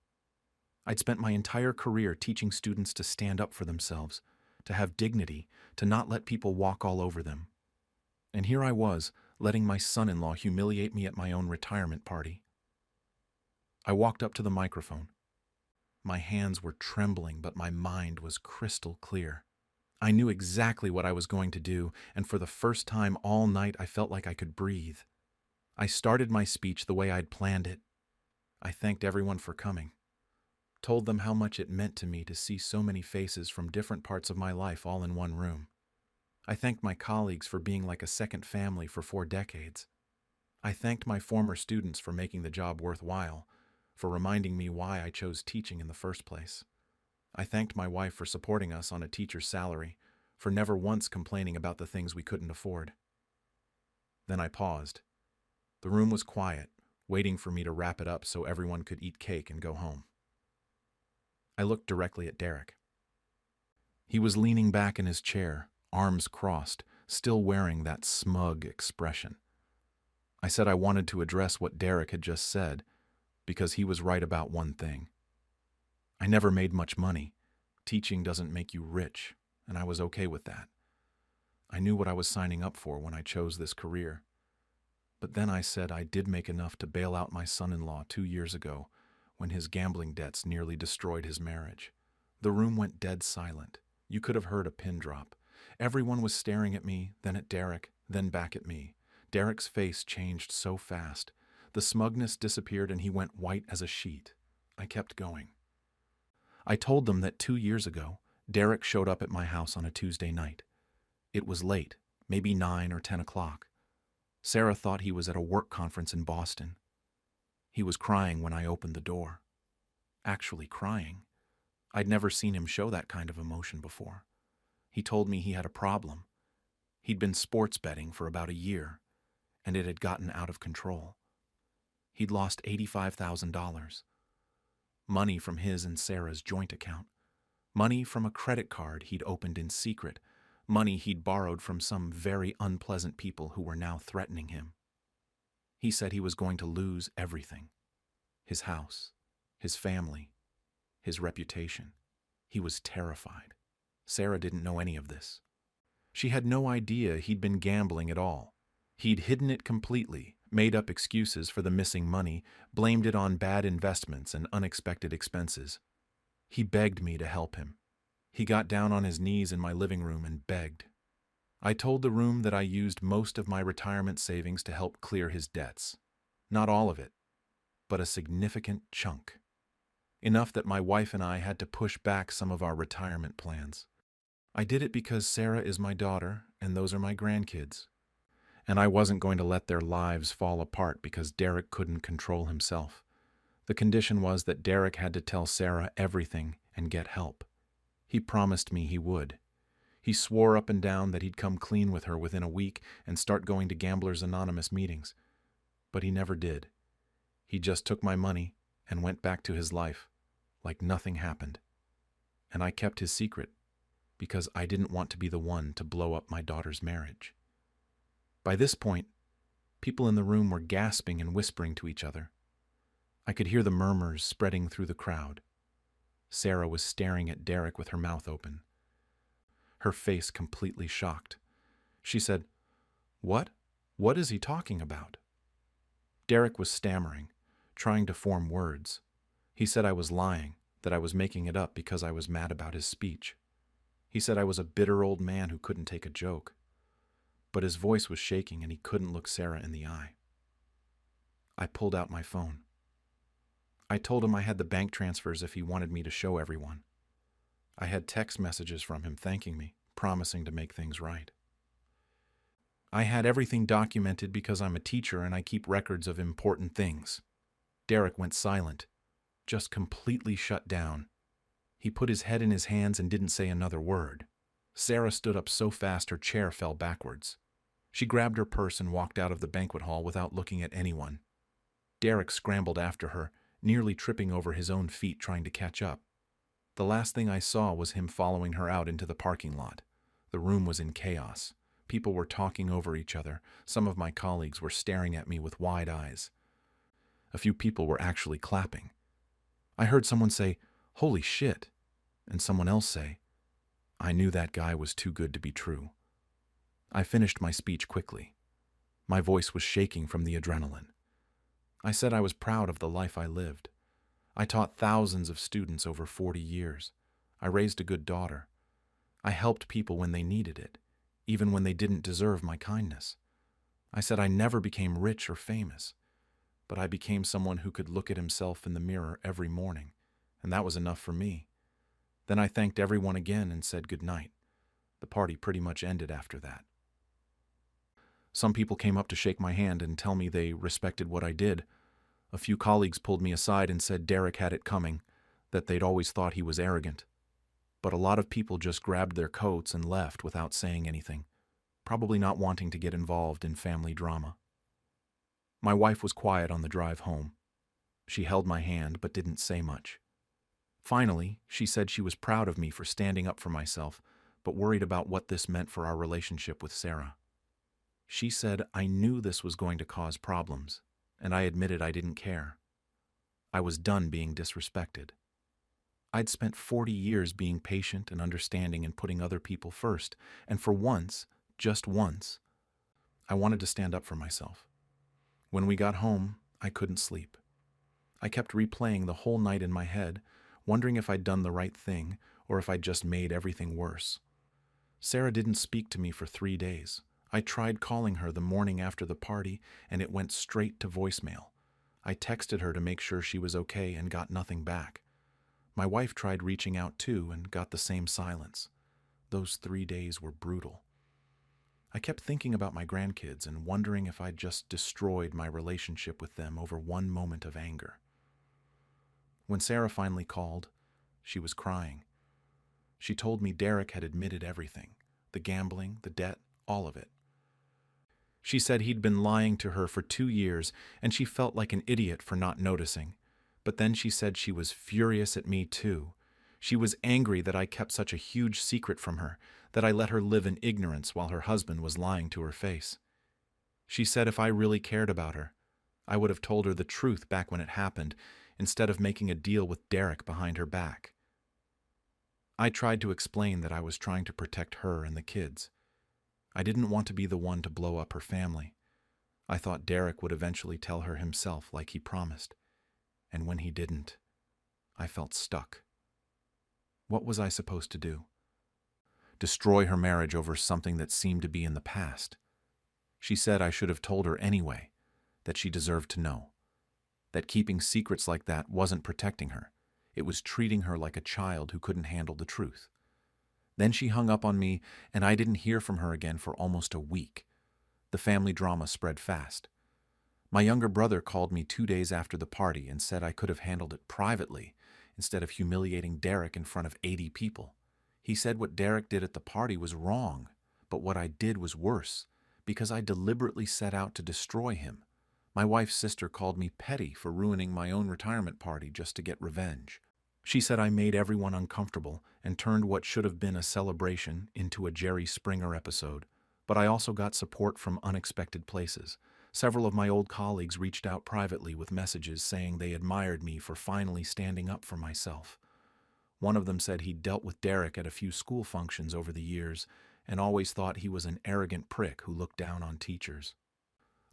I'd spent my entire career teaching students to stand up for themselves, to have dignity, to not let people walk all over them. And here I was, letting my son-in-law humiliate me at my own retirement party. I walked up to the microphone. My hands were trembling, but my mind was crystal clear. I knew exactly what I was going to do, and for the first time all night I felt like I could breathe. I started my speech the way I'd planned it. I thanked everyone for coming. told them how much it meant to me to see so many faces from different parts of my life all in one room. I thanked my colleagues for being like a second family for 4 decades. I thanked my former students for making the job worthwhile, for reminding me why I chose teaching in the first place. I thanked my wife for supporting us on a teacher's salary, for never once complaining about the things we couldn't afford. Then I paused. The room was quiet, waiting for me to wrap it up so everyone could eat cake and go home. I looked directly at Derek. He was leaning back in his chair, arms crossed, still wearing that smug expression. I said I wanted to address what Derek had just said, because he was right about one thing. I never made much money. Teaching doesn't make you rich, and I was okay with that. I knew what I was signing up for when I chose this career. But then I said I did make enough to bail out my son-in-law 2 years ago when his gambling debts nearly destroyed his marriage. The room went dead silent. You could have heard a pin drop. Everyone was staring at me, then at Derek, then back at me. Derek's face changed so fast. The smugness disappeared and he went white as a sheet. I kept going. I told them that 2 years ago, Derek showed up at my house on a Tuesday night. It was late, maybe 9 or 10 o'clock. Sarah thought he was at a work conference in Boston. He was crying when I opened the door. Actually crying. I'd never seen him show that kind of emotion before. He told me he had a problem. He'd been sports betting for about a year, and it had gotten out of control. He'd lost $85,000. Money from his and Sarah's joint account. Money from a credit card he'd opened in secret. Money he'd borrowed from some very unpleasant people who were now threatening him. He said he was going to lose everything. His house, his family, his reputation. He was terrified. Sarah didn't know any of this. She had no idea he'd been gambling at all. He'd hidden it completely, made up excuses for the missing money, blamed it on bad investments and unexpected expenses. He begged me to help him. He got down on his knees in my living room and begged. I told the room that I used most of my retirement savings to help clear his debts. Not all of it, but a significant chunk. Enough that my wife and I had to push back some of our retirement plans. I did it because Sarah is my daughter and those are my grandkids. And I wasn't going to let their lives fall apart because Derek couldn't control himself. The condition was that Derek had to tell Sarah everything and get help. He promised me he would. He swore up and down that he'd come clean with her within a week and start going to Gamblers Anonymous meetings. But he never did. He just took my money and went back to his life, like nothing happened. And I kept his secret, because I didn't want to be the one to blow up my daughter's marriage. By this point, people in the room were gasping and whispering to each other. I could hear the murmurs spreading through the crowd. Sarah was staring at Derek with her mouth open, her face completely shocked. She said, "What? What is he talking about?" Derek was stammering, trying to form words. He said I was lying, that I was making it up because I was mad about his speech. He said I was a bitter old man who couldn't take a joke. But his voice was shaking and he couldn't look Sarah in the eye. I pulled out my phone. I told him I had the bank transfers if he wanted me to show everyone. I had text messages from him thanking me, promising to make things right. I had everything documented because I'm a teacher and I keep records of important things. Derek went silent, just completely shut down. He put his head in his hands and didn't say another word. Sarah stood up so fast her chair fell backwards. She grabbed her purse and walked out of the banquet hall without looking at anyone. Derek scrambled after her, nearly tripping over his own feet trying to catch up. The last thing I saw was him following her out into the parking lot. The room was in chaos. People were talking over each other. Some of my colleagues were staring at me with wide eyes. A few people were actually clapping. I heard someone say, "Holy shit," and someone else say, "I knew that guy was too good to be true." I finished my speech quickly. My voice was shaking from the adrenaline. I said I was proud of the life I lived. I taught thousands of students over 40 years. I raised a good daughter. I helped people when they needed it, even when they didn't deserve my kindness. I said I never became rich or famous, but I became someone who could look at himself in the mirror every morning and that was enough for me. Then I thanked everyone again and said goodnight. The party pretty much ended after that. Some people came up to shake my hand and tell me they respected what I did. A few colleagues pulled me aside and said Derek had it coming, that they'd always thought he was arrogant. But a lot of people just grabbed their coats and left without saying anything, probably not wanting to get involved in family drama. My wife was quiet on the drive home. She held my hand but didn't say much. Finally, she said she was proud of me for standing up for myself, but worried about what this meant for our relationship with Sarah. She said I knew this was going to cause problems, and I admitted I didn't care. I was done being disrespected. I'd spent 40 years being patient and understanding and putting other people first, and for once, just once, I wanted to stand up for myself. When we got home, I couldn't sleep. I kept replaying the whole night in my head, wondering if I'd done the right thing or if I'd just made everything worse. Sarah didn't speak to me for 3 days. I tried calling her the morning after the party, and it went straight to voicemail. I texted her to make sure she was okay and got nothing back. My wife tried reaching out too and got the same silence. Those 3 days were brutal. I kept thinking about my grandkids and wondering if I'd just destroyed my relationship with them over one moment of anger. When Sarah finally called, she was crying. She told me Derek had admitted everything, the gambling, the debt, all of it. She said he'd been lying to her for 2 years, and she felt like an idiot for not noticing. But then she said she was furious at me too. She was angry that I kept such a huge secret from her, that I let her live in ignorance while her husband was lying to her face. She said if I really cared about her, I would have told her the truth back when it happened, instead of making a deal with Derek behind her back. I tried to explain that I was trying to protect her and the kids. I didn't want to be the one to blow up her family. I thought Derek would eventually tell her himself like he promised. And when he didn't, I felt stuck. What was I supposed to do? Destroy her marriage over something that seemed to be in the past? She said I should have told her anyway, that she deserved to know. That keeping secrets like that wasn't protecting her. It was treating her like a child who couldn't handle the truth. Then she hung up on me, and I didn't hear from her again for almost a week. The family drama spread fast. My younger brother called me 2 days after the party and said I could have handled it privately instead of humiliating Derek in front of 80 people. He said what Derek did at the party was wrong, but what I did was worse, because I deliberately set out to destroy him. My wife's sister called me petty for ruining my own retirement party just to get revenge. She said I made everyone uncomfortable and turned what should have been a celebration into a Jerry Springer episode, but I also got support from unexpected places. Several of my old colleagues reached out privately with messages saying they admired me for finally standing up for myself. One of them said he'd dealt with Derek at a few school functions over the years and always thought he was an arrogant prick who looked down on teachers.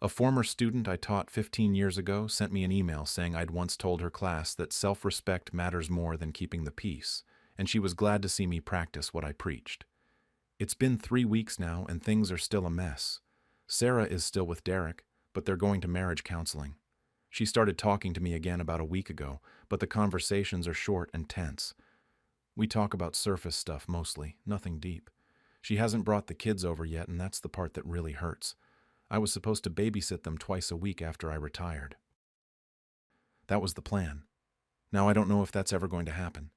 A former student I taught 15 years ago sent me an email saying I'd once told her class that self-respect matters more than keeping the peace, and she was glad to see me practice what I preached. It's been 3 weeks now, and things are still a mess. Sarah is still with Derek, but they're going to marriage counseling. She started talking to me again about a week ago, but the conversations are short and tense. We talk about surface stuff mostly, nothing deep. She hasn't brought the kids over yet, and that's the part that really hurts. I was supposed to babysit them twice a week after I retired. That was the plan. Now I don't know if that's ever going to happen.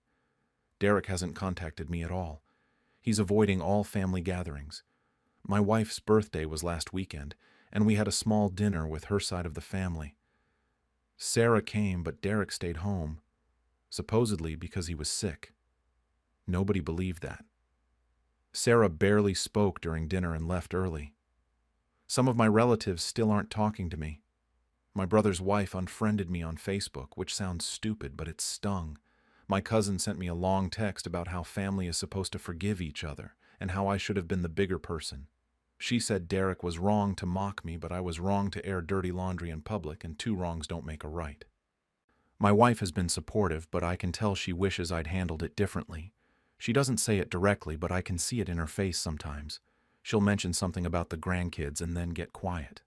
Derek hasn't contacted me at all. He's avoiding all family gatherings. My wife's birthday was last weekend, and we had a small dinner with her side of the family. Sarah came, but Derek stayed home, supposedly because he was sick. Nobody believed that. Sarah barely spoke during dinner and left early. Some of my relatives still aren't talking to me. My brother's wife unfriended me on Facebook, which sounds stupid, but it stung. My cousin sent me a long text about how family is supposed to forgive each other and how I should have been the bigger person. She said Derek was wrong to mock me, but I was wrong to air dirty laundry in public, and 2 wrongs don't make a right. My wife has been supportive, but I can tell she wishes I'd handled it differently. She doesn't say it directly, but I can see it in her face sometimes. She'll mention something about the grandkids and then get quiet.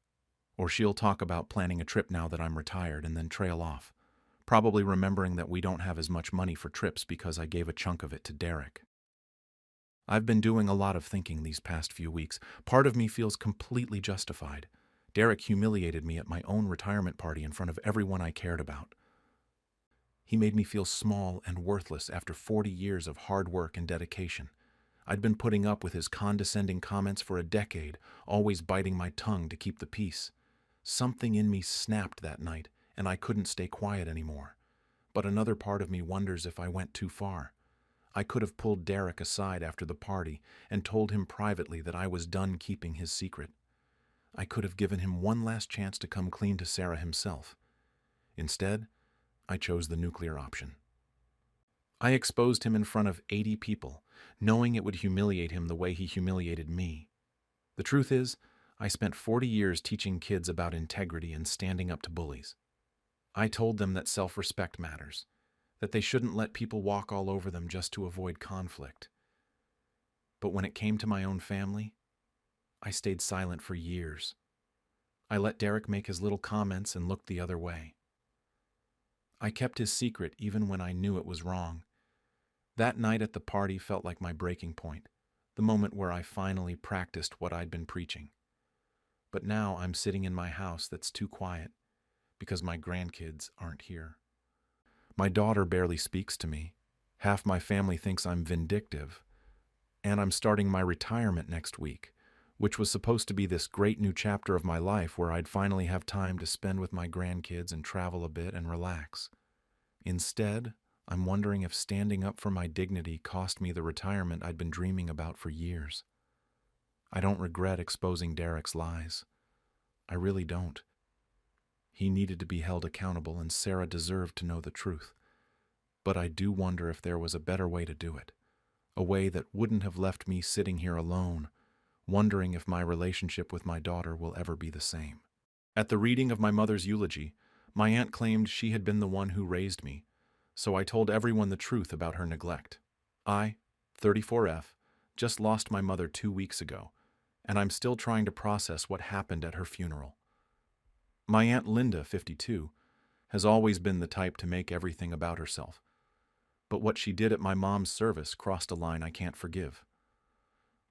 Or she'll talk about planning a trip now that I'm retired and then trail off. probably remembering that we don't have as much money for trips because I gave a chunk of it to Derek. I've been doing a lot of thinking these past few weeks. Part of me feels completely justified. Derek humiliated me at my own retirement party in front of everyone I cared about. He made me feel small and worthless after 40 years of hard work and dedication. I'd been putting up with his condescending comments for a decade, always biting my tongue to keep the peace. Something in me snapped that night, and I couldn't stay quiet anymore. But another part of me wonders if I went too far. I could have pulled Derek aside after the party and told him privately that I was done keeping his secret. I could have given him one last chance to come clean to Sarah himself. Instead, I chose the nuclear option. I exposed him in front of 80 people, knowing it would humiliate him the way he humiliated me. The truth is, I spent 40 years teaching kids about integrity and standing up to bullies. I told them that self-respect matters, that they shouldn't let people walk all over them just to avoid conflict. But when it came to my own family, I stayed silent for years. I let Derek make his little comments and looked the other way. I kept his secret even when I knew it was wrong. That night at the party felt like my breaking point, the moment where I finally practiced what I'd been preaching. But now I'm sitting in my house that's too quiet because my grandkids aren't here. My daughter barely speaks to me. Half my family thinks I'm vindictive. And I'm starting my retirement next week, which was supposed to be this great new chapter of my life where I'd finally have time to spend with my grandkids and travel a bit and relax. Instead, I'm wondering if standing up for my dignity cost me the retirement I'd been dreaming about for years. I don't regret exposing Derek's lies. I really don't. He needed to be held accountable, and Sarah deserved to know the truth. But I do wonder if there was a better way to do it, a way that wouldn't have left me sitting here alone, wondering if my relationship with my daughter will ever be the same. At the reading of my mother's eulogy, my aunt claimed she had been the one who raised me, so I told everyone the truth about her neglect. I, 34F, just lost my mother 2 weeks ago, and I'm still trying to process what happened at her funeral. My Aunt Linda, 52, has always been the type to make everything about herself, but what she did at my mom's service crossed a line I can't forgive.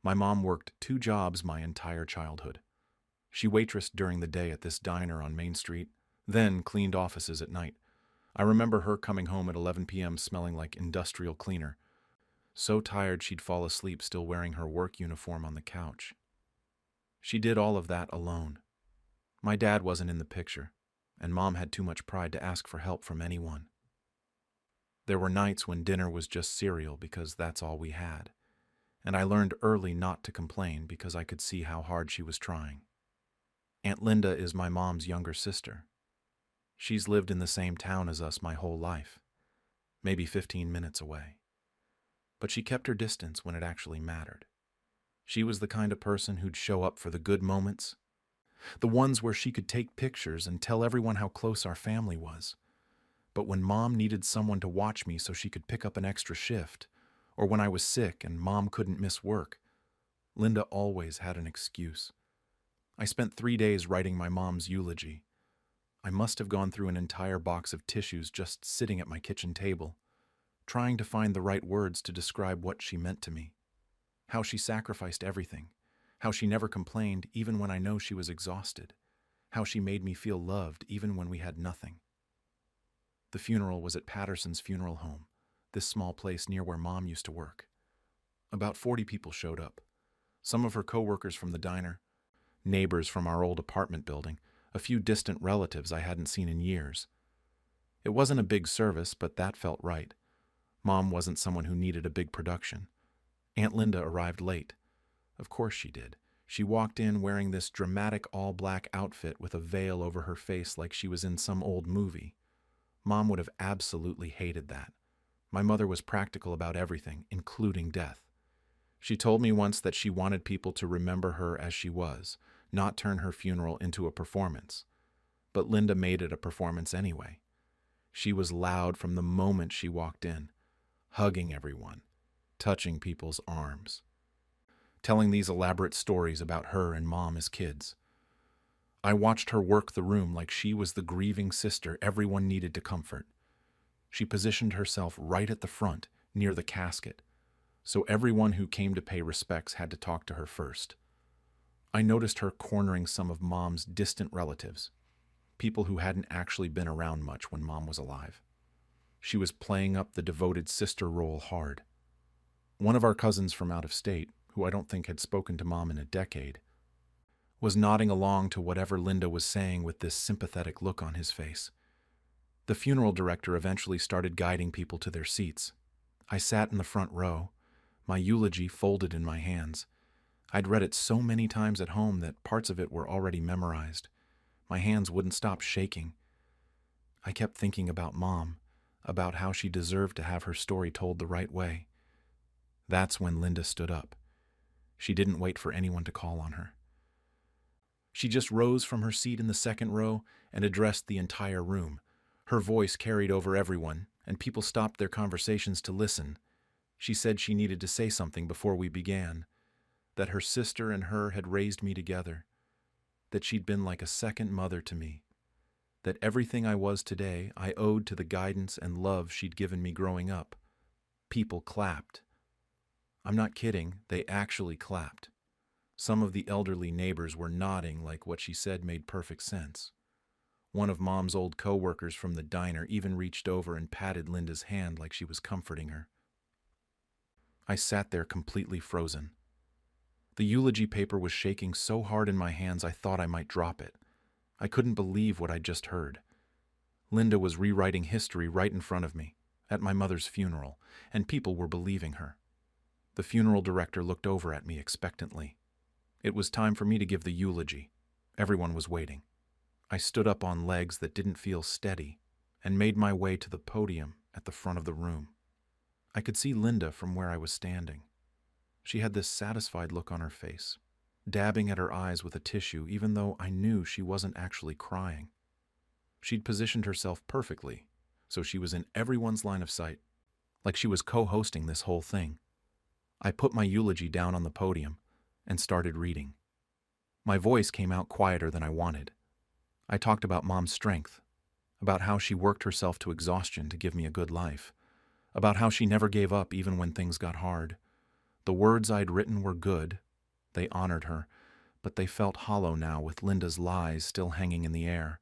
My mom worked 2 jobs my entire childhood. She waitressed during the day at this diner on Main Street, then cleaned offices at night. I remember her coming home at 11 p.m. smelling like industrial cleaner, so tired she'd fall asleep still wearing her work uniform on the couch. She did all of that alone. My dad wasn't in the picture, and Mom had too much pride to ask for help from anyone. There were nights when dinner was just cereal because that's all we had, and I learned early not to complain because I could see how hard she was trying. Aunt Linda is my mom's younger sister. She's lived in the same town as us my whole life, maybe 15 minutes away. But she kept her distance when it actually mattered. She was the kind of person who'd show up for the good moments, the ones where she could take pictures and tell everyone how close our family was. But when Mom needed someone to watch me so she could pick up an extra shift, or when I was sick and Mom couldn't miss work, Linda always had an excuse. I spent 3 days writing my mom's eulogy. I must have gone through an entire box of tissues just sitting at my kitchen table, trying to find the right words to describe what she meant to me, how she sacrificed everything, how she never complained even when I know she was exhausted, how she made me feel loved even when we had nothing. The funeral was at Patterson's Funeral Home, this small place near where Mom used to work. About 40 people showed up. Some of her co-workers from the diner, neighbors from our old apartment building, a few distant relatives I hadn't seen in years. It wasn't a big service, but that felt right. Mom wasn't someone who needed a big production. Aunt Linda arrived late. Of course she did. She walked in wearing this dramatic all-black outfit with a veil over her face like she was in some old movie. Mom would have absolutely hated that. My mother was practical about everything, including death. She told me once that she wanted people to remember her as she was, not turn her funeral into a performance. But Linda made it a performance anyway. She was loud from the moment she walked in, hugging everyone, touching people's arms, telling these elaborate stories about her and Mom as kids. I watched her work the room like she was the grieving sister everyone needed to comfort. She positioned herself right at the front, near the casket, so everyone who came to pay respects had to talk to her first. I noticed her cornering some of Mom's distant relatives, people who hadn't actually been around much when Mom was alive. She was playing up the devoted sister role hard. One of our cousins from out of state, who I don't think had spoken to Mom in a decade, was nodding along to whatever Linda was saying with this sympathetic look on his face. The funeral director eventually started guiding people to their seats. I sat in the front row, my eulogy folded in my hands. I'd read it so many times at home that parts of it were already memorized. My hands wouldn't stop shaking. I kept thinking about Mom, about how she deserved to have her story told the right way. That's when Linda stood up. She didn't wait for anyone to call on her. She just rose from her seat in the second row and addressed the entire room. Her voice carried over everyone, and people stopped their conversations to listen. She said she needed to say something before we began, that her sister and her had raised me together, that she'd been like a second mother to me, that everything I was today I owed to the guidance and love she'd given me growing up. People clapped. I'm not kidding, they actually clapped. Some of the elderly neighbors were nodding like what she said made perfect sense. One of Mom's old co-workers from the diner even reached over and patted Linda's hand like she was comforting her. I sat there completely frozen. The eulogy paper was shaking so hard in my hands I thought I might drop it. I couldn't believe what I'd just heard. Linda was rewriting history right in front of me, at my mother's funeral, and people were believing her. The funeral director looked over at me expectantly. It was time for me to give the eulogy. Everyone was waiting. I stood up on legs that didn't feel steady and made my way to the podium at the front of the room. I could see Linda from where I was standing. She had this satisfied look on her face, dabbing at her eyes with a tissue even though I knew she wasn't actually crying. She'd positioned herself perfectly, so she was in everyone's line of sight, like she was co-hosting this whole thing. I put my eulogy down on the podium and started reading. My voice came out quieter than I wanted. I talked about Mom's strength, about how she worked herself to exhaustion to give me a good life, about how she never gave up even when things got hard. The words I'd written were good. They honored her, but they felt hollow now with Linda's lies still hanging in the air.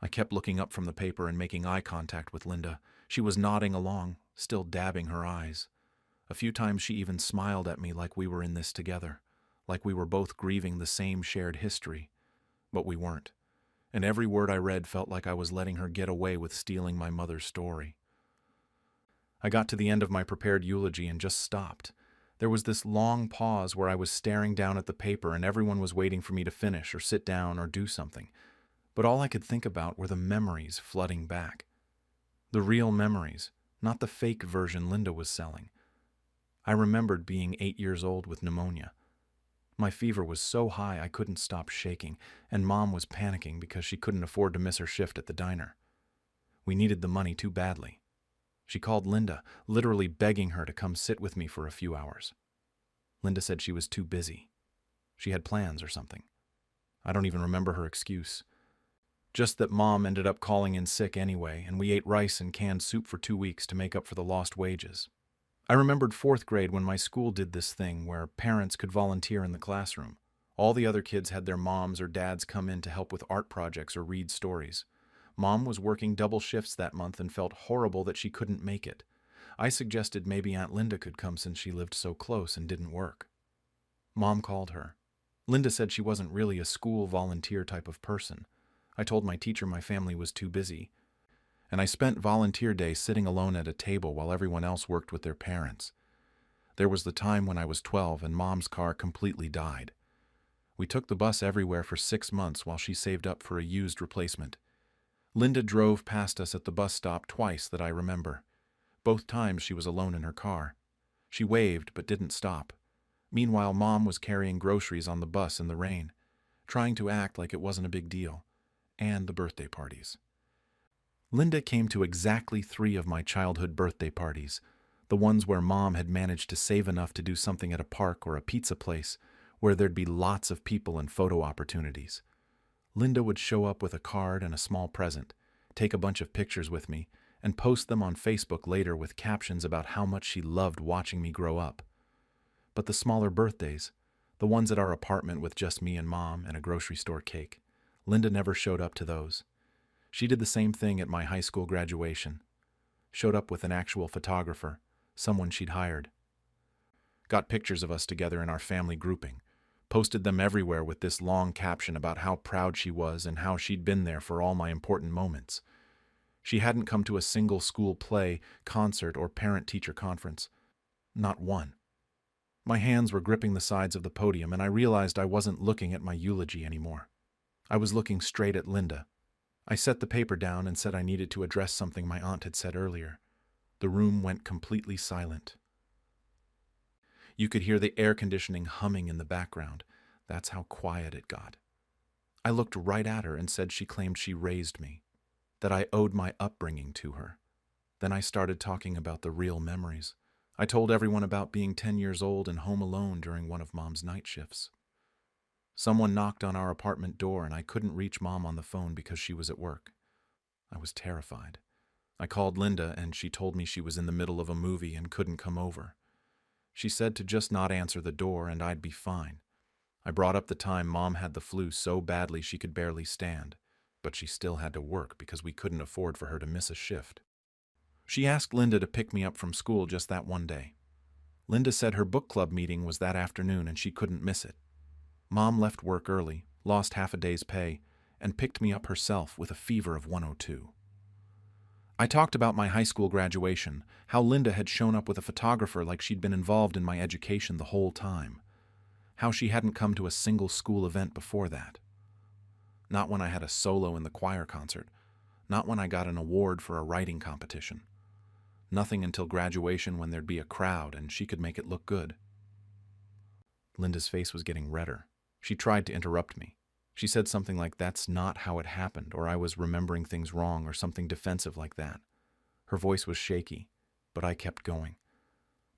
I kept looking up from the paper and making eye contact with Linda. She was nodding along, still dabbing her eyes. A few times she even smiled at me like we were in this together, like we were both grieving the same shared history. But we weren't. And every word I read felt like I was letting her get away with stealing my mother's story. I got to the end of my prepared eulogy and just stopped. There was this long pause where I was staring down at the paper and everyone was waiting for me to finish or sit down or do something. But all I could think about were the memories flooding back. The real memories, not the fake version Linda was selling. I remembered being 8 years old with pneumonia. My fever was so high I couldn't stop shaking, and Mom was panicking because she couldn't afford to miss her shift at the diner. We needed the money too badly. She called Linda, literally begging her to come sit with me for a few hours. Linda said she was too busy. She had plans or something. I don't even remember her excuse. Just that Mom ended up calling in sick anyway, and we ate rice and canned soup for 2 weeks to make up for the lost wages. I remembered 4th grade when my school did this thing where parents could volunteer in the classroom. All the other kids had their moms or dads come in to help with art projects or read stories. Mom was working double shifts that month and felt horrible that she couldn't make it. I suggested maybe Aunt Linda could come since she lived so close and didn't work. Mom called her. Linda said she wasn't really a school volunteer type of person. I told my teacher my family was too busy, and I spent volunteer day sitting alone at a table while everyone else worked with their parents. There was the time when I was 12 and Mom's car completely died. We took the bus everywhere for 6 months while she saved up for a used replacement. Linda drove past us at the bus stop twice that I remember. Both times she was alone in her car. She waved but didn't stop. Meanwhile, Mom was carrying groceries on the bus in the rain, trying to act like it wasn't a big deal, and the birthday parties. Linda came to exactly 3 of my childhood birthday parties, the ones where Mom had managed to save enough to do something at a park or a pizza place where there'd be lots of people and photo opportunities. Linda would show up with a card and a small present, take a bunch of pictures with me, and post them on Facebook later with captions about how much she loved watching me grow up. But the smaller birthdays, the ones at our apartment with just me and Mom and a grocery store cake, Linda never showed up to those. She did the same thing at my high school graduation. Showed up with an actual photographer, someone she'd hired. Got pictures of us together in our family grouping. Posted them everywhere with this long caption about how proud she was and how she'd been there for all my important moments. She hadn't come to a single school play, concert, or parent-teacher conference. Not one. My hands were gripping the sides of the podium, and I realized I wasn't looking at my eulogy anymore. I was looking straight at Linda. I set the paper down and said I needed to address something my aunt had said earlier. The room went completely silent. You could hear the air conditioning humming in the background. That's how quiet it got. I looked right at her and said she claimed she raised me, that I owed my upbringing to her. Then I started talking about the real memories. I told everyone about being 10 years old and home alone during one of Mom's night shifts. Someone knocked on our apartment door and I couldn't reach Mom on the phone because she was at work. I was terrified. I called Linda and she told me she was in the middle of a movie and couldn't come over. She said to just not answer the door and I'd be fine. I brought up the time Mom had the flu so badly she could barely stand, but she still had to work because we couldn't afford for her to miss a shift. She asked Linda to pick me up from school just that one day. Linda said her book club meeting was that afternoon and she couldn't miss it. Mom left work early, lost half a day's pay, and picked me up herself with a fever of 102. I talked about my high school graduation, how Linda had shown up with a photographer like she'd been involved in my education the whole time, how she hadn't come to a single school event before that. Not when I had a solo in the choir concert, not when I got an award for a writing competition. Nothing until graduation when there'd be a crowd and she could make it look good. Linda's face was getting redder. She tried to interrupt me. She said something like, "That's not how it happened," or "I was remembering things wrong," or something defensive like that. Her voice was shaky, but I kept going.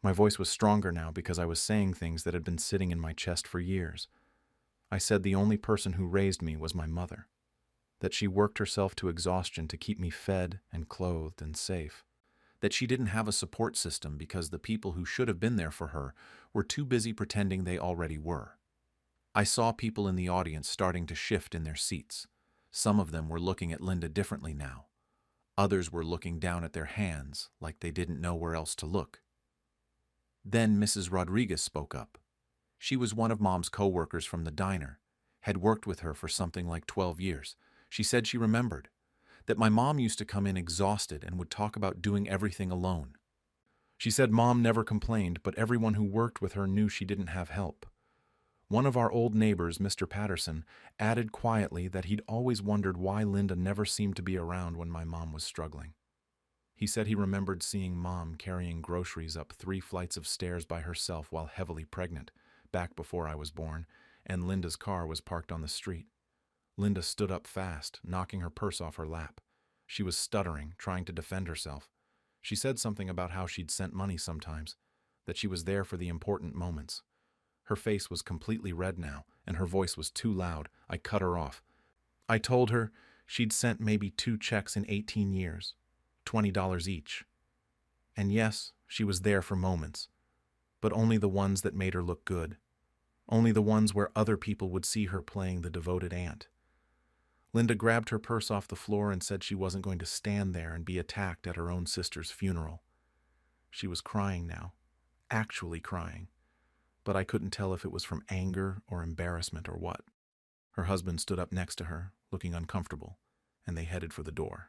My voice was stronger now because I was saying things that had been sitting in my chest for years. I said the only person who raised me was my mother, that she worked herself to exhaustion to keep me fed and clothed and safe, that she didn't have a support system because the people who should have been there for her were too busy pretending they already were. I saw people in the audience starting to shift in their seats. Some of them were looking at Linda differently now. Others were looking down at their hands like they didn't know where else to look. Then Mrs. Rodriguez spoke up. She was one of Mom's co-workers from the diner, had worked with her for something like 12 years. She said she remembered that my mom used to come in exhausted and would talk about doing everything alone. She said Mom never complained, but everyone who worked with her knew she didn't have help. One of our old neighbors, Mr. Patterson, added quietly that he'd always wondered why Linda never seemed to be around when my mom was struggling. He said he remembered seeing Mom carrying groceries up 3 flights of stairs by herself while heavily pregnant, back before I was born, and Linda's car was parked on the street. Linda stood up fast, knocking her purse off her lap. She was stuttering, trying to defend herself. She said something about how she'd sent money sometimes, that she was there for the important moments. Her face was completely red now, and her voice was too loud. I cut her off. I told her she'd sent maybe 2 checks in 18 years, $20 each. And yes, she was there for moments, but only the ones that made her look good. Only the ones where other people would see her playing the devoted aunt. Linda grabbed her purse off the floor and said she wasn't going to stand there and be attacked at her own sister's funeral. She was crying now, actually crying. But I couldn't tell if it was from anger or embarrassment or what. Her husband stood up next to her, looking uncomfortable, and they headed for the door.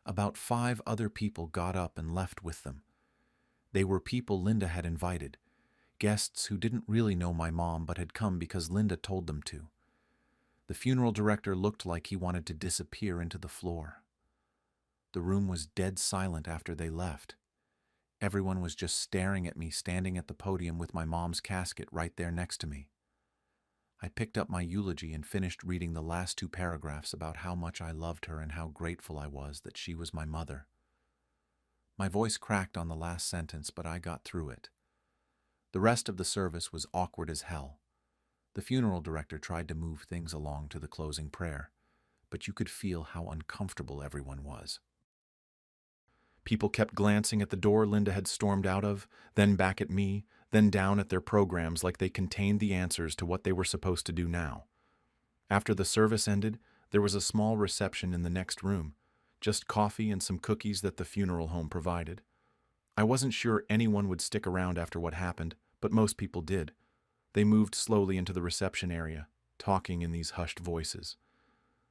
About 5 other people got up and left with them. They were people Linda had invited, guests who didn't really know my mom but had come because Linda told them to. The funeral director looked like he wanted to disappear into the floor. The room was dead silent after they left. Everyone was just staring at me standing at the podium with my mom's casket right there next to me. I picked up my eulogy and finished reading the last 2 paragraphs about how much I loved her and how grateful I was that she was my mother. My voice cracked on the last sentence, but I got through it. The rest of the service was awkward as hell. The funeral director tried to move things along to the closing prayer, but you could feel how uncomfortable everyone was. People kept glancing at the door Linda had stormed out of, then back at me, then down at their programs like they contained the answers to what they were supposed to do now. After the service ended, there was a small reception in the next room, just coffee and some cookies that the funeral home provided. I wasn't sure anyone would stick around after what happened, but most people did. They moved slowly into the reception area, talking in these hushed voices.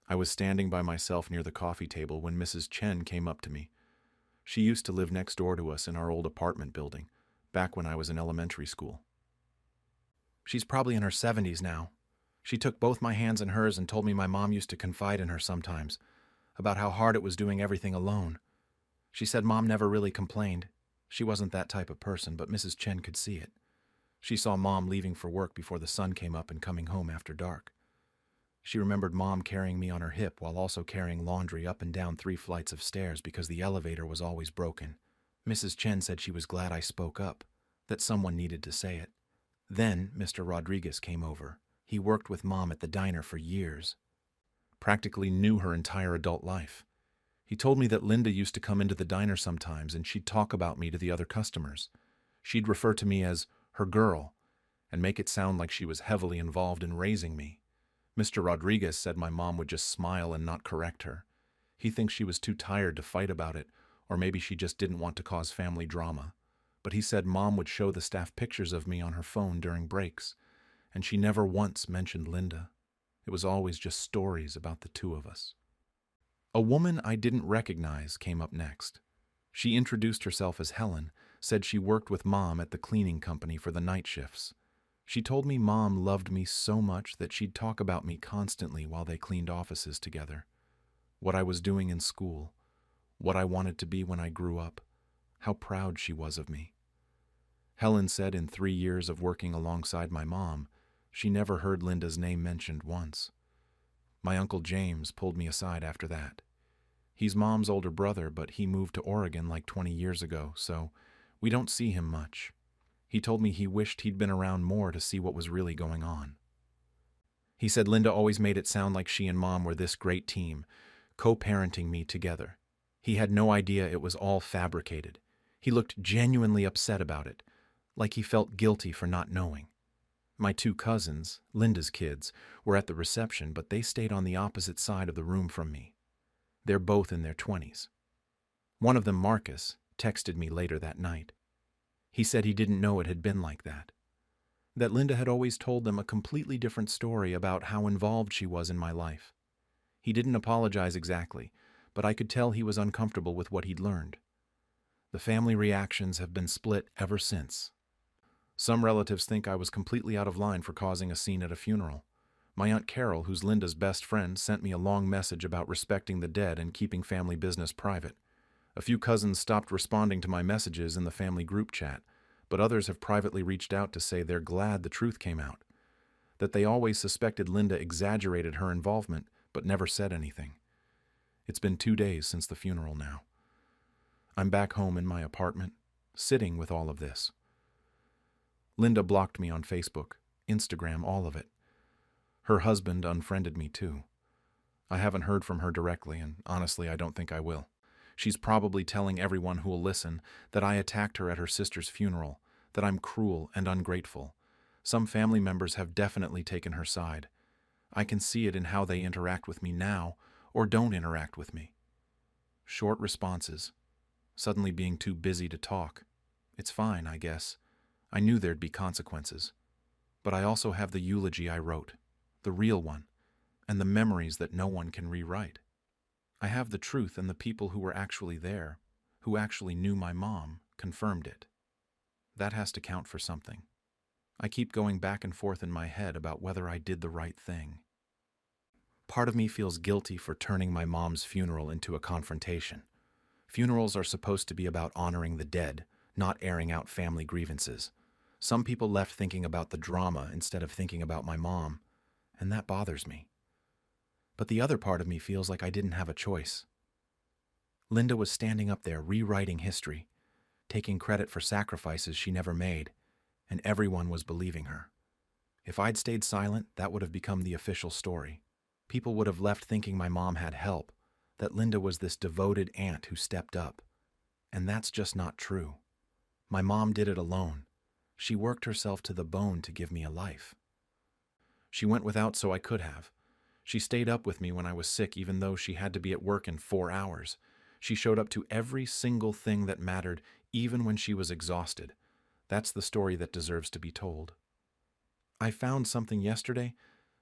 I was standing by myself near the coffee table when Mrs. Chen came up to me. She used to live next door to us in our old apartment building, back when I was in elementary school. She's probably in her 70s now. She took both my hands in hers and told me my mom used to confide in her sometimes, about how hard it was doing everything alone. She said Mom never really complained. She wasn't that type of person, but Mrs. Chen could see it. She saw Mom leaving for work before the sun came up and coming home after dark. She remembered Mom carrying me on her hip while also carrying laundry up and down 3 flights of stairs because the elevator was always broken. Mrs. Chen said she was glad I spoke up, that someone needed to say it. Then Mr. Rodriguez came over. He worked with Mom at the diner for years. Practically knew her entire adult life. He told me that Linda used to come into the diner sometimes and she'd talk about me to the other customers. She'd refer to me as her girl and make it sound like she was heavily involved in raising me. Mr. Rodriguez said my mom would just smile and not correct her. He thinks she was too tired to fight about it, or maybe she just didn't want to cause family drama. But he said Mom would show the staff pictures of me on her phone during breaks, and she never once mentioned Linda. It was always just stories about the two of us. A woman I didn't recognize came up next. She introduced herself as Helen, said she worked with Mom at the cleaning company for the night shifts. She told me Mom loved me so much that she'd talk about me constantly while they cleaned offices together. What I was doing in school, what I wanted to be when I grew up, how proud she was of me. Helen said in 3 years of working alongside my mom, she never heard Linda's name mentioned once. My Uncle James pulled me aside after that. He's Mom's older brother, but he moved to Oregon like 20 years ago, so we don't see him much. He told me he wished he'd been around more to see what was really going on. He said Linda always made it sound like she and Mom were this great team, co-parenting me together. He had no idea it was all fabricated. He looked genuinely upset about it, like he felt guilty for not knowing. My 2 cousins, Linda's kids, were at the reception, but they stayed on the opposite side of the room from me. They're both in their 20s. One of them, Marcus, texted me later that night. He said he didn't know it had been like that. That Linda had always told them a completely different story about how involved she was in my life. He didn't apologize exactly, but I could tell he was uncomfortable with what he'd learned. The family reactions have been split ever since. Some relatives think I was completely out of line for causing a scene at a funeral. My Aunt Carol, who's Linda's best friend, sent me a long message about respecting the dead and keeping family business private. A few cousins stopped responding to my messages in the family group chat, but others have privately reached out to say they're glad the truth came out, that they always suspected Linda exaggerated her involvement but never said anything. It's been 2 days since the funeral now. I'm back home in my apartment, sitting with all of this. Linda blocked me on Facebook, Instagram, all of it. Her husband unfriended me too. I haven't heard from her directly, and honestly, I don't think I will. She's probably telling everyone who will listen that I attacked her at her sister's funeral, that I'm cruel and ungrateful. Some family members have definitely taken her side. I can see it in how they interact with me now, or don't interact with me. Short responses, suddenly being too busy to talk. It's fine, I guess. I knew there'd be consequences. But I also have the eulogy I wrote, the real one, and the memories that no one can rewrite. I have the truth, and the people who were actually there, who actually knew my mom, confirmed it. That has to count for something. I keep going back and forth in my head about whether I did the right thing. Part of me feels guilty for turning my mom's funeral into a confrontation. Funerals are supposed to be about honoring the dead, not airing out family grievances. Some people left thinking about the drama instead of thinking about my mom, and that bothers me. But the other part of me feels like I didn't have a choice. Linda was standing up there rewriting history, taking credit for sacrifices she never made, and everyone was believing her. If I'd stayed silent, that would have become the official story. People would have left thinking my mom had help, that Linda was this devoted aunt who stepped up. and that's just not true. My mom did it alone. She worked herself to the bone to give me a life. She went without so I could have. She stayed up with me when I was sick even though she had to be at work in 4 hours. She showed up to every single thing that mattered even when she was exhausted. That's the story that deserves to be told. I found something yesterday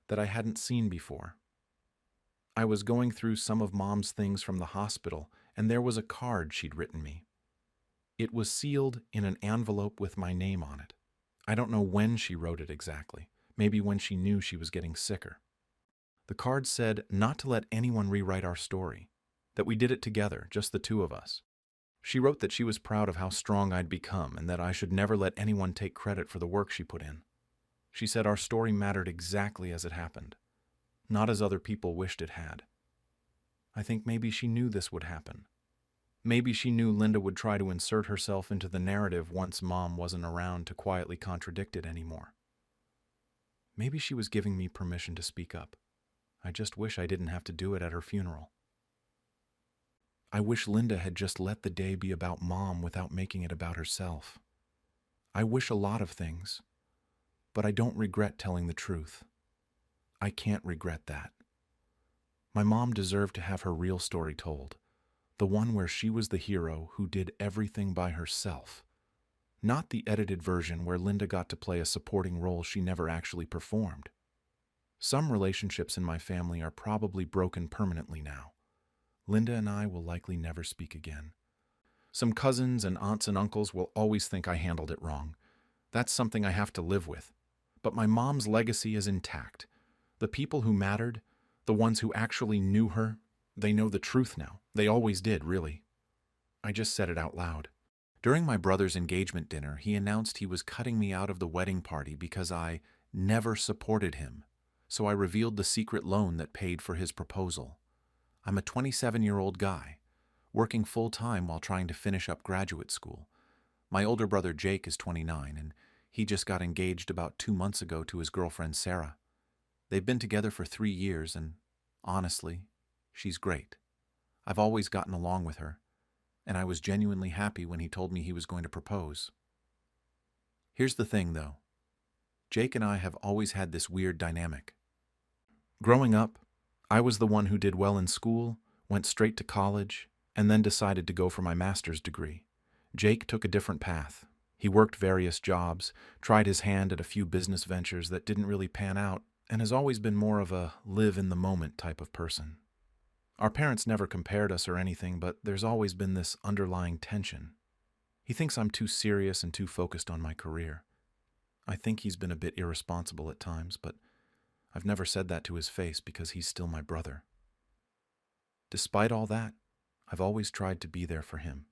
that I hadn't seen before. I was going through some of Mom's things from the hospital, and there was a card she'd written me. It was sealed in an envelope with my name on it. I don't know when she wrote it exactly, maybe when she knew she was getting sicker. The card said not to let anyone rewrite our story, that we did it together, just the two of us. She wrote that she was proud of how strong I'd become and that I should never let anyone take credit for the work she put in. She said our story mattered exactly as it happened, not as other people wished it had. I think maybe she knew this would happen. Maybe she knew Linda would try to insert herself into the narrative once Mom wasn't around to quietly contradict it anymore. Maybe she was giving me permission to speak up. I just wish I didn't have to do it at her funeral. I wish Linda had just let the day be about Mom without making it about herself. I wish a lot of things, but I don't regret telling the truth. I can't regret that. My mom deserved to have her real story told, the one where she was the hero who did everything by herself, not the edited version where Linda got to play a supporting role she never actually performed. Some relationships in my family are probably broken permanently now. Linda and I will likely never speak again. Some cousins and aunts and uncles will always think I handled it wrong. That's something I have to live with. But my mom's legacy is intact. The people who mattered, the ones who actually knew her, they know the truth now. They always did, really. I just said it out loud. During my brother's engagement dinner, he announced he was cutting me out of the wedding party because I never supported him. So I revealed the secret loan that paid for his proposal. I'm a 27-year-old guy, working full-time while trying to finish up graduate school. My older brother Jake is 29, and he just got engaged about 2 months ago to his girlfriend Sarah. They've been together for 3 years, and honestly, she's great. I've always gotten along with her, and I was genuinely happy when he told me he was going to propose. Here's the thing, though. Jake and I have always had this weird dynamic. Growing up, I was the one who did well in school, went straight to college, and then decided to go for my master's degree. Jake took a different path. He worked various jobs, tried his hand at a few business ventures that didn't really pan out, and has always been more of a live-in-the-moment type of person. Our parents never compared us or anything, but there's always been this underlying tension. He thinks I'm too serious and too focused on my career. I think he's been a bit irresponsible at times, but I've never said that to his face because he's still my brother. Despite all that, I've always tried to be there for him.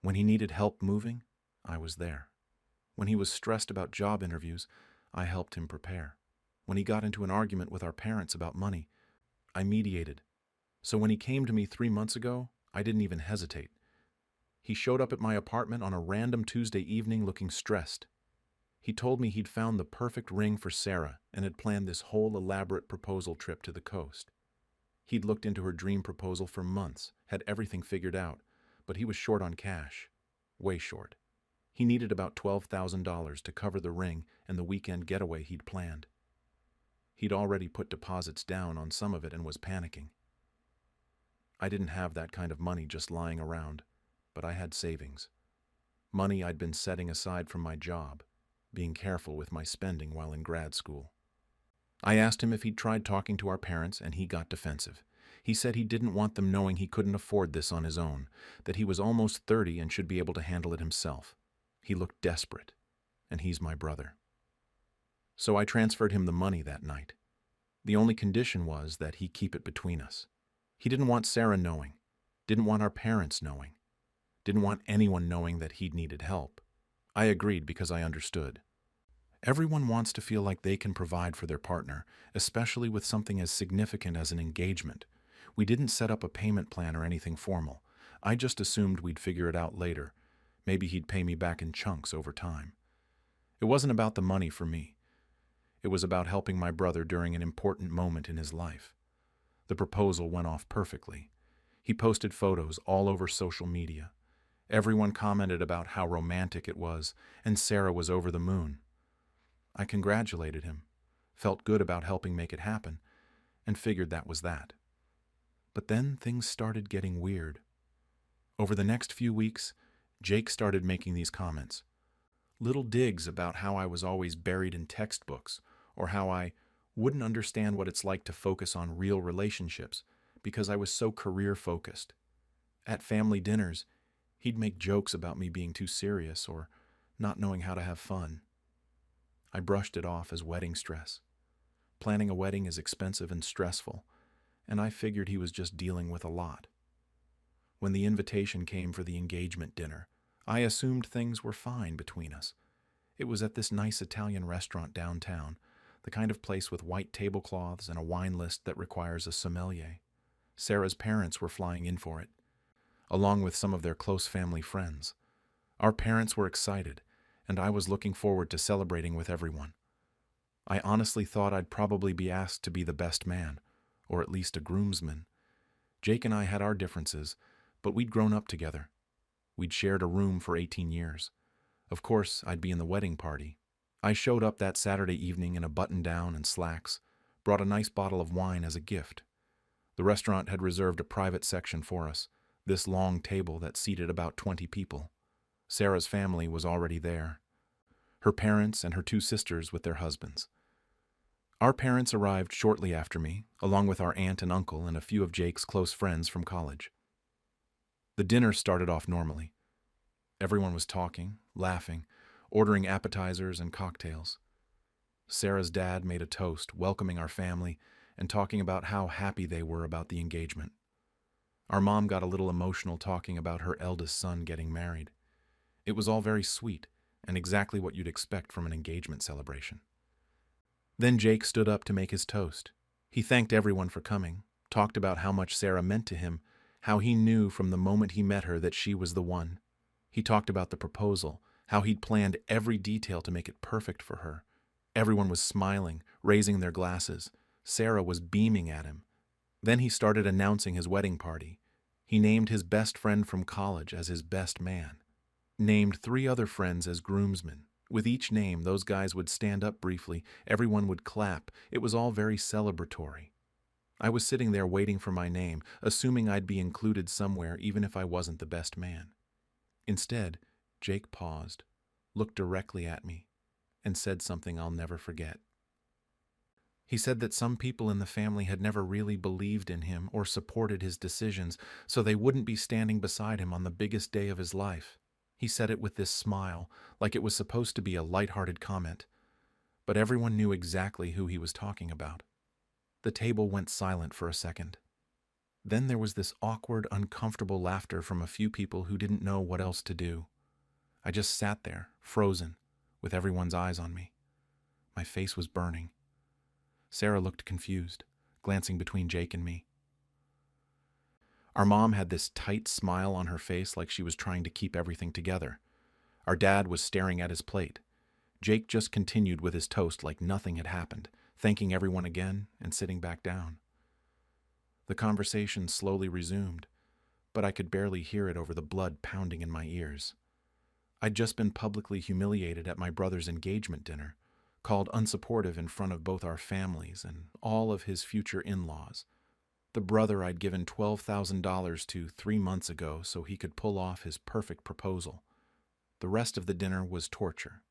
When he needed help moving, I was there. When he was stressed about job interviews, I helped him prepare. When he got into an argument with our parents about money, I mediated. So when he came to me 3 months ago, I didn't even hesitate. He showed up at my apartment on a random Tuesday evening looking stressed. He told me he'd found the perfect ring for Sarah and had planned this whole elaborate proposal trip to the coast. He'd looked into her dream proposal for months, had everything figured out, but he was short on cash. Way short. He needed about $12,000 to cover the ring and the weekend getaway he'd planned. He'd already put deposits down on some of it and was panicking. I didn't have that kind of money just lying around, but I had savings. Money I'd been setting aside from my job, being careful with my spending while in grad school. I asked him if he'd tried talking to our parents, and he got defensive. He said he didn't want them knowing he couldn't afford this on his own, that he was almost 30 and should be able to handle it himself. He looked desperate, and he's my brother. So I transferred him the money that night. The only condition was that he keep it between us. He didn't want Sarah knowing, didn't want our parents knowing, didn't want anyone knowing that he'd needed help. I agreed because I understood. Everyone wants to feel like they can provide for their partner, especially with something as significant as an engagement. We didn't set up a payment plan or anything formal. I just assumed we'd figure it out later. Maybe he'd pay me back in chunks over time. It wasn't about the money for me. It was about helping my brother during an important moment in his life. The proposal went off perfectly. He posted photos all over social media. Everyone commented about how romantic it was, and Sarah was over the moon. I congratulated him, felt good about helping make it happen, and figured that was that. But then things started getting weird. Over the next few weeks, Jake started making these comments. Little digs about how I was always buried in textbooks, or how I wouldn't understand what it's like to focus on real relationships because I was so career-focused. At family dinners, he'd make jokes about me being too serious or not knowing how to have fun. I brushed it off as wedding stress. Planning a wedding is expensive and stressful, and I figured he was just dealing with a lot. When the invitation came for the engagement dinner, I assumed things were fine between us. It was at this nice Italian restaurant downtown, the kind of place with white tablecloths and a wine list that requires a sommelier. Sarah's parents were flying in for it, along with some of their close family friends. Our parents were excited, and I was looking forward to celebrating with everyone. I honestly thought I'd probably be asked to be the best man, or at least a groomsman. Jake and I had our differences, but we'd grown up together. We'd shared a room for 18 years. Of course, I'd be in the wedding party. I showed up that Saturday evening in a button-down and slacks, brought a nice bottle of wine as a gift. The restaurant had reserved a private section for us, this long table that seated about 20 people. Sarah's family was already there. Her parents and her 2 sisters with their husbands. Our parents arrived shortly after me, along with our aunt and uncle and a few of Jake's close friends from college. The dinner started off normally. Everyone was talking, laughing, ordering appetizers and cocktails. Sarah's dad made a toast, welcoming our family and talking about how happy they were about the engagement. Our mom got a little emotional talking about her eldest son getting married. It was all very sweet and exactly what you'd expect from an engagement celebration. Then Jake stood up to make his toast. He thanked everyone for coming, talked about how much Sarah meant to him, how he knew from the moment he met her that she was the one. He talked about the proposal, how he'd planned every detail to make it perfect for her. Everyone was smiling, raising their glasses. Sarah was beaming at him. Then he started announcing his wedding party. He named his best friend from college as his best man. Named 3 other friends as groomsmen. With each name, those guys would stand up briefly. Everyone would clap. It was all very celebratory. I was sitting there waiting for my name, assuming I'd be included somewhere even if I wasn't the best man. Instead, Jake paused, looked directly at me, and said something I'll never forget. He said that some people in the family had never really believed in him or supported his decisions, so they wouldn't be standing beside him on the biggest day of his life. He said it with this smile, like it was supposed to be a light-hearted comment. But everyone knew exactly who he was talking about. The table went silent for a second. Then there was this awkward, uncomfortable laughter from a few people who didn't know what else to do. I just sat there, frozen, with everyone's eyes on me. My face was burning. Sarah looked confused, glancing between Jake and me. Our mom had this tight smile on her face like she was trying to keep everything together. Our dad was staring at his plate. Jake just continued with his toast like nothing had happened, thanking everyone again and sitting back down. The conversation slowly resumed, but I could barely hear it over the blood pounding in my ears. I'd just been publicly humiliated at my brother's engagement dinner, called unsupportive in front of both our families and all of his future in-laws. The brother I'd given $12,000 to 3 months ago so he could pull off his perfect proposal. The rest of the dinner was torture.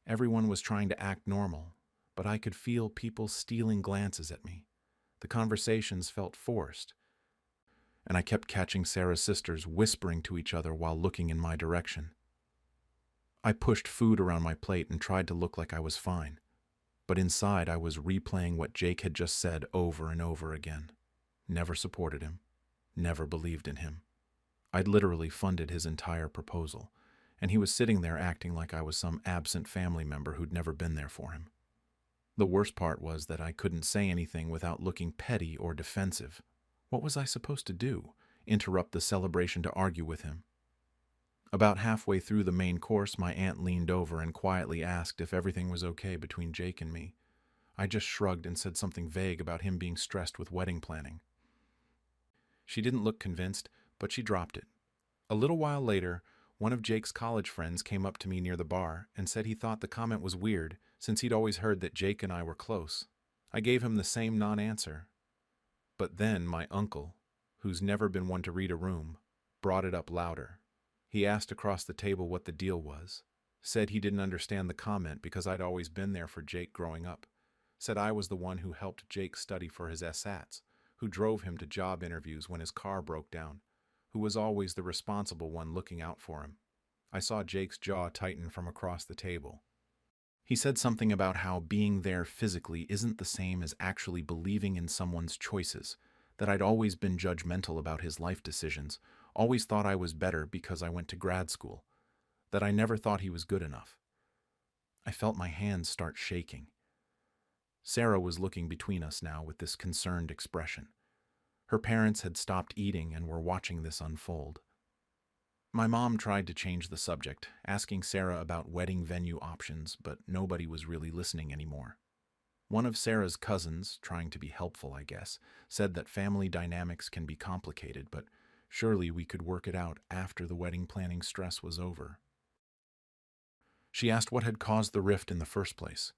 Everyone was trying to act normal, but I could feel people stealing glances at me. The conversations felt forced, and I kept catching Sarah's sisters whispering to each other while looking in my direction. I pushed food around my plate and tried to look like I was fine, but inside I was replaying what Jake had just said over and over again. Never supported him, never believed in him. I'd literally funded his entire proposal, and he was sitting there acting like I was some absent family member who'd never been there for him. The worst part was that I couldn't say anything without looking petty or defensive. What was I supposed to do? Interrupt the celebration to argue with him? About halfway through the main course, my aunt leaned over and quietly asked if everything was okay between Jake and me. I just shrugged and said something vague about him being stressed with wedding planning. She didn't look convinced, but she dropped it. A little while later, one of Jake's college friends came up to me near the bar and said he thought the comment was weird since he'd always heard that Jake and I were close. I gave him the same non-answer. But then my uncle, who's never been one to read a room, brought it up louder. He asked across the table what the deal was, said he didn't understand the comment because I'd always been there for Jake growing up, said I was the one who helped Jake study for his SATs, who drove him to job interviews when his car broke down, who was always the responsible one looking out for him. I saw Jake's jaw tighten from across the table. He said something about how being there physically isn't the same as actually believing in someone's choices, that I'd always been judgmental about his life decisions, always thought I was better because I went to grad school, that I never thought he was good enough. I felt my hands start shaking. Sarah was looking between us now with this concerned expression. Her parents had stopped eating and were watching this unfold. My mom tried to change the subject, asking Sarah about wedding venue options, but nobody was really listening anymore. One of Sarah's cousins, trying to be helpful, I guess, said that family dynamics can be complicated, but surely we could work it out after the wedding planning stress was over. She asked what had caused the rift in the first place.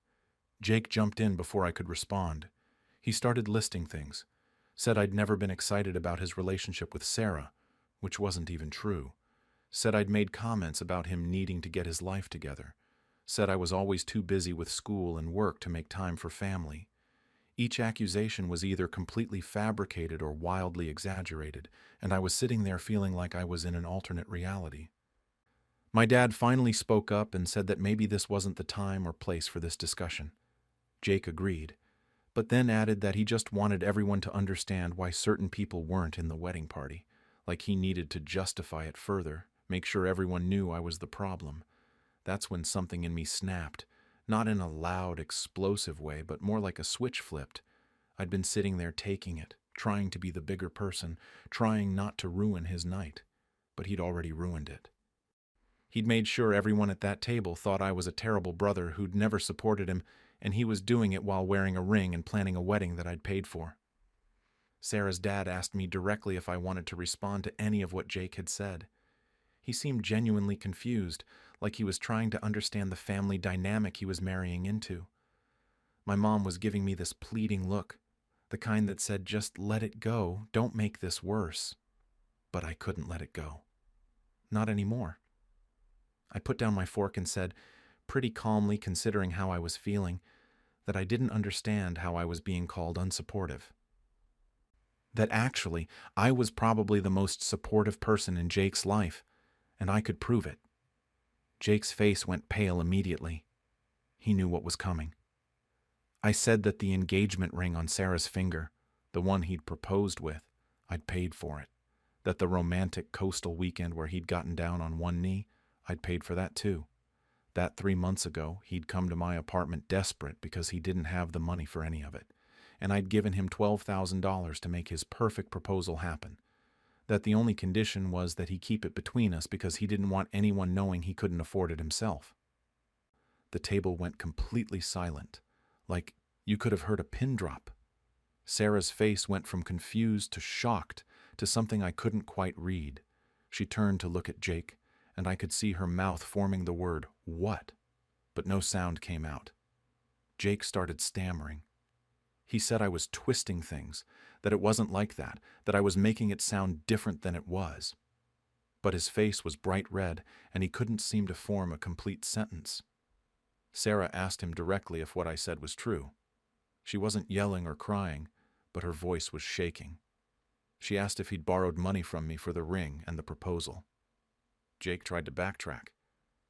Jake jumped in before I could respond. He started listing things, said I'd never been excited about his relationship with Sarah, which wasn't even true. Said I'd made comments about him needing to get his life together. Said I was always too busy with school and work to make time for family. Each accusation was either completely fabricated or wildly exaggerated, and I was sitting there feeling like I was in an alternate reality. My dad finally spoke up and said that maybe this wasn't the time or place for this discussion. Jake agreed, but then added that he just wanted everyone to understand why certain people weren't in the wedding party, like he needed to justify it further, make sure everyone knew I was the problem. That's when something in me snapped, not in a loud, explosive way, but more like a switch flipped. I'd been sitting there taking it, trying to be the bigger person, trying not to ruin his night, but he'd already ruined it. He'd made sure everyone at that table thought I was a terrible brother who'd never supported him, and he was doing it while wearing a ring and planning a wedding that I'd paid for. Sarah's dad asked me directly if I wanted to respond to any of what Jake had said. He seemed genuinely confused, like he was trying to understand the family dynamic he was marrying into. My mom was giving me this pleading look, the kind that said, just let it go, don't make this worse. But I couldn't let it go. Not anymore. I put down my fork and said, pretty calmly considering how I was feeling, that I didn't understand how I was being called unsupportive. That actually, I was probably the most supportive person in Jake's life, and I could prove it. Jake's face went pale immediately. He knew what was coming. I said that the engagement ring on Sarah's finger, the one he'd proposed with, I'd paid for it. That the romantic coastal weekend where he'd gotten down on one knee, I'd paid for that too. That 3 months ago, he'd come to my apartment desperate because he didn't have the money for any of it, and I'd given him $12,000 to make his perfect proposal happen. That the only condition was that he keep it between us because he didn't want anyone knowing he couldn't afford it himself. The table went completely silent, like you could have heard a pin drop. Sarah's face went from confused to shocked to something I couldn't quite read. She turned to look at Jake, and I could see her mouth forming the word, "What?" But no sound came out. Jake started stammering. He said I was twisting things, that it wasn't like that I was making it sound different than it was. But his face was bright red, and he couldn't seem to form a complete sentence. Sarah asked him directly if what I said was true. She wasn't yelling or crying, but her voice was shaking. She asked if he'd borrowed money from me for the ring and the proposal. Jake tried to backtrack.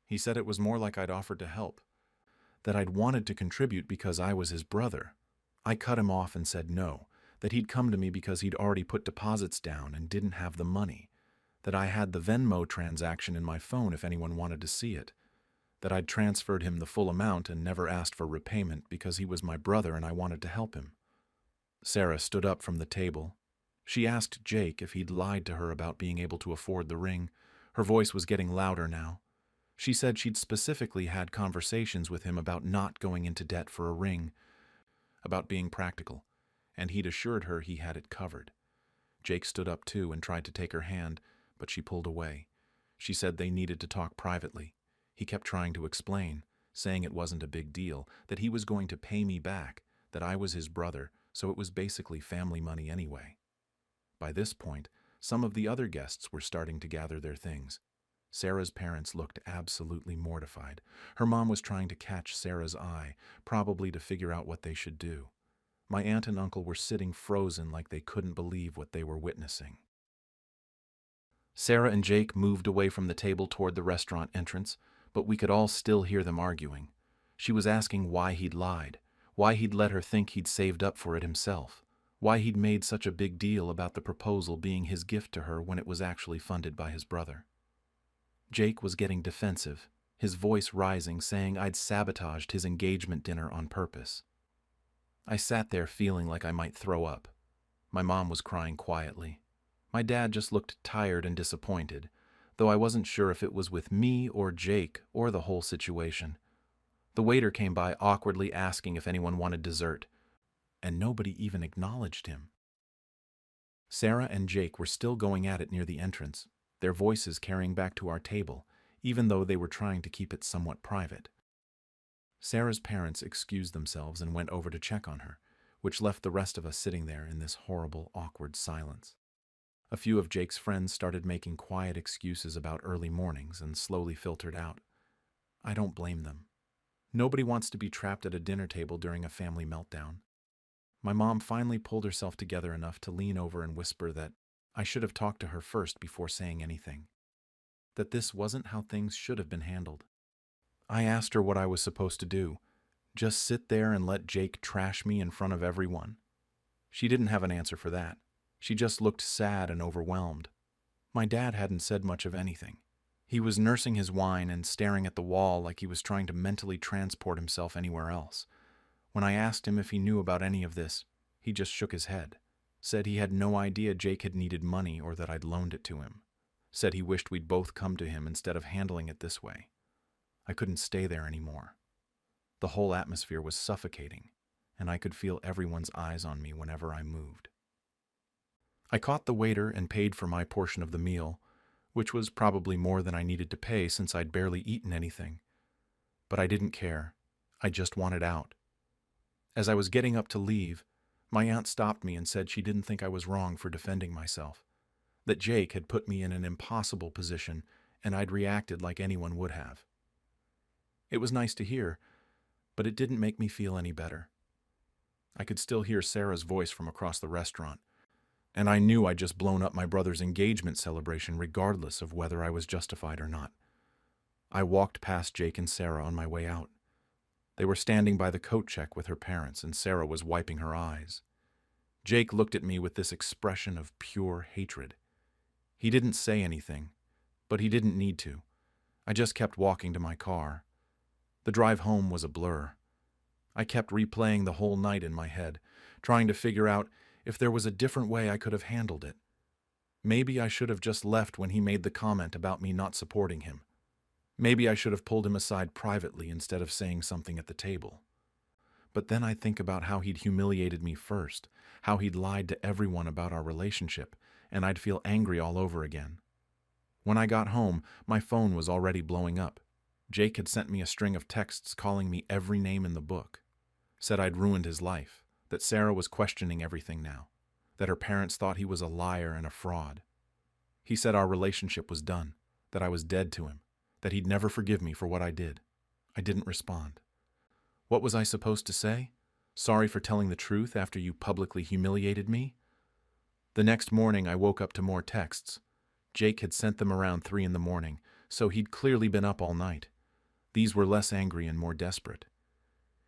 He said it was more like I'd offered to help, that I'd wanted to contribute because I was his brother. I cut him off and said no, that he'd come to me because he'd already put deposits down and didn't have the money, that I had the Venmo transaction in my phone if anyone wanted to see it, that I'd transferred him the full amount and never asked for repayment because he was my brother and I wanted to help him. Sarah stood up from the table. She asked Jake if he'd lied to her about being able to afford the ring. Her voice was getting louder now. She said she'd specifically had conversations with him about not going into debt for a ring, about being practical, and he'd assured her he had it covered. Jake stood up too and tried to take her hand, but she pulled away. She said they needed to talk privately. He kept trying to explain, saying it wasn't a big deal, that he was going to pay me back, that I was his brother, so it was basically family money anyway. By this point, some of the other guests were starting to gather their things. Sarah's parents looked absolutely mortified. Her mom was trying to catch Sarah's eye, probably to figure out what they should do. My aunt and uncle were sitting frozen like they couldn't believe what they were witnessing. Sarah and Jake moved away from the table toward the restaurant entrance, but we could all still hear them arguing. She was asking why he'd lied, why he'd let her think he'd saved up for it himself, why he'd made such a big deal about the proposal being his gift to her when it was actually funded by his brother. Jake was getting defensive, his voice rising, saying I'd sabotaged his engagement dinner on purpose. I sat there feeling like I might throw up. My mom was crying quietly. My dad just looked tired and disappointed, though I wasn't sure if it was with me or Jake or the whole situation. The waiter came by awkwardly asking if anyone wanted dessert, and nobody even acknowledged him. Sarah and Jake were still going at it near the entrance, their voices carrying back to our table, even though they were trying to keep it somewhat private. Sarah's parents excused themselves and went over to check on her, which left the rest of us sitting there in this horrible, awkward silence. A few of Jake's friends started making quiet excuses about early mornings and slowly filtered out. I don't blame them. Nobody wants to be trapped at a dinner table during a family meltdown. My mom finally pulled herself together enough to lean over and whisper that I should have talked to her first before saying anything, that this wasn't how things should have been handled. I asked her what I was supposed to do, just sit there and let Jake trash me in front of everyone. She didn't have an answer for that. She just looked sad and overwhelmed. My dad hadn't said much of anything. He was nursing his wine and staring at the wall like he was trying to mentally transport himself anywhere else. When I asked him if he knew about any of this, he just shook his head, said he had no idea Jake had needed money or that I'd loaned it to him, said he wished we'd both come to him instead of handling it this way. I couldn't stay there anymore. The whole atmosphere was suffocating, and I could feel everyone's eyes on me whenever I moved. I caught the waiter and paid for my portion of the meal, which was probably more than I needed to pay since I'd barely eaten anything. But I didn't care. I just wanted out. As I was getting up to leave, my aunt stopped me and said she didn't think I was wrong for defending myself, that Jake had put me in an impossible position and I'd reacted like anyone would have. It was nice to hear, but it didn't make me feel any better. I could still hear Sarah's voice from across the restaurant, and I knew I'd just blown up my brother's engagement celebration regardless of whether I was justified or not. I walked past Jake and Sarah on my way out. They were standing by the coat check with her parents, and Sarah was wiping her eyes. Jake looked at me with this expression of pure hatred. He didn't say anything, but he didn't need to. I just kept walking to my car. The drive home was a blur. I kept replaying the whole night in my head, trying to figure out if there was a different way I could have handled it. Maybe I should have just left when he made the comment about me not supporting him. Maybe I should have pulled him aside privately instead of saying something at the table. But then I think about how he'd humiliated me first, how he'd lied to everyone about our relationship, and I'd feel angry all over again. When I got home, my phone was already blowing up. Jake had sent me a string of texts calling me every name in the book, said I'd ruined his life, that Sarah was questioning everything now, that her parents thought he was a liar and a fraud. He said our relationship was done, that I was dead to him, that he'd never forgive me for what I did. I didn't respond. What was I supposed to say? Sorry for telling the truth after you publicly humiliated me? The next morning I woke up to more texts. Jake had sent them around 3 a.m, so he'd clearly been up all night. These were less angry and more desperate.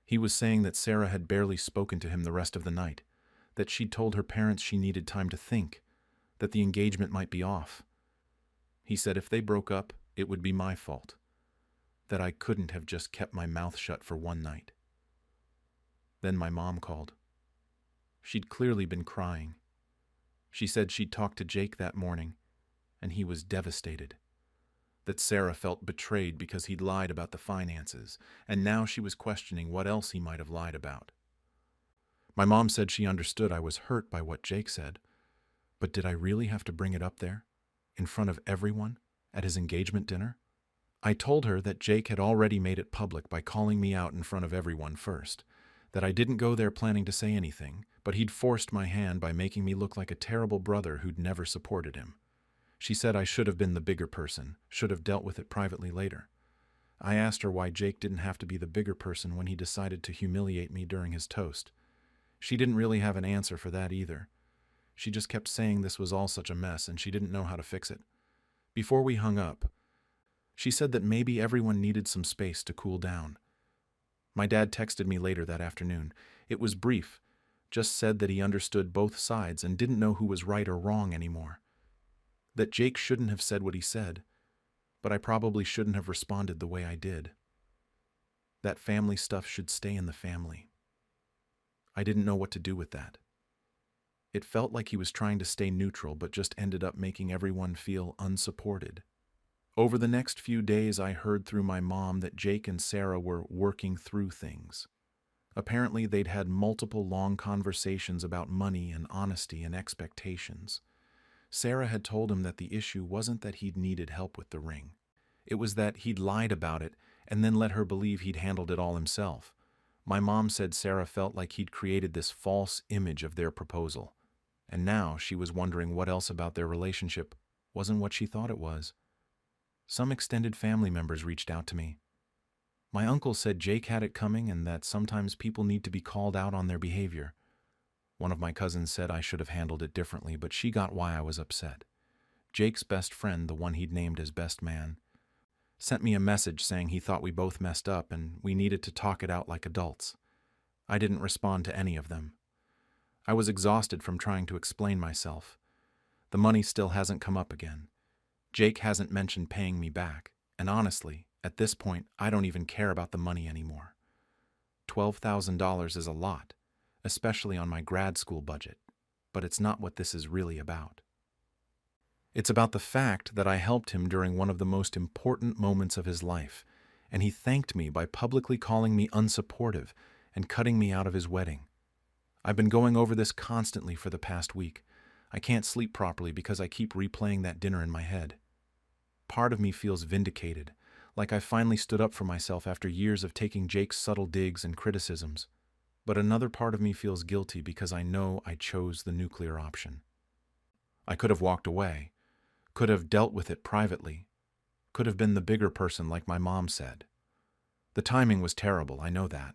He was saying that Sarah had barely spoken to him the rest of the night, that she'd told her parents she needed time to think, that the engagement might be off. He said if they broke up, it would be my fault, that I couldn't have just kept my mouth shut for one night. Then my mom called. She'd clearly been crying. She said she'd talked to Jake that morning, and he was devastated. That Sarah felt betrayed because he'd lied about the finances, and now she was questioning what else he might have lied about. My mom said she understood I was hurt by what Jake said, but did I really have to bring it up there, in front of everyone, at his engagement dinner? I told her that Jake had already made it public by calling me out in front of everyone first, that I didn't go there planning to say anything, but he'd forced my hand by making me look like a terrible brother who'd never supported him. She said I should have been the bigger person, should have dealt with it privately later. I asked her why Jake didn't have to be the bigger person when he decided to humiliate me during his toast. She didn't really have an answer for that either. She just kept saying this was all such a mess and she didn't know how to fix it. Before we hung up, she said that maybe everyone needed some space to cool down. My dad texted me later that afternoon. It was brief, just said that he understood both sides and didn't know who was right or wrong anymore. That Jake shouldn't have said what he said, but I probably shouldn't have responded the way I did. That family stuff should stay in the family. I didn't know what to do with that. It felt like he was trying to stay neutral, but just ended up making everyone feel unsupported. Over the next few days, I heard through my mom that Jake and Sarah were working through things. Apparently, they'd had multiple long conversations about money and honesty and expectations. Sarah had told him that the issue wasn't that he'd needed help with the ring. It was that he'd lied about it and then let her believe he'd handled it all himself. My mom said Sarah felt like he'd created this false image of their proposal. And now she was wondering what else about their relationship wasn't what she thought it was. Some extended family members reached out to me. My uncle said Jake had it coming and that sometimes people need to be called out on their behavior. One of my cousins said I should have handled it differently, but she got why I was upset. Jake's best friend, the one he'd named as best man, sent me a message saying he thought we both messed up and we needed to talk it out like adults. I didn't respond to any of them. I was exhausted from trying to explain myself. The money still hasn't come up again. Jake hasn't mentioned paying me back, and honestly, at this point, I don't even care about the money anymore. $12,000 is a lot, especially on my grad school budget, but it's not what this is really about. It's about the fact that I helped him during one of the most important moments of his life, and he thanked me by publicly calling me unsupportive and cutting me out of his wedding. I've been going over this constantly for the past week. I can't sleep properly because I keep replaying that dinner in my head. Part of me feels vindicated, like I finally stood up for myself after years of taking Jake's subtle digs and criticisms. But another part of me feels guilty because I know I chose the nuclear option. I could have walked away, could have dealt with it privately, could have been the bigger person like my mom said. The timing was terrible, I know that.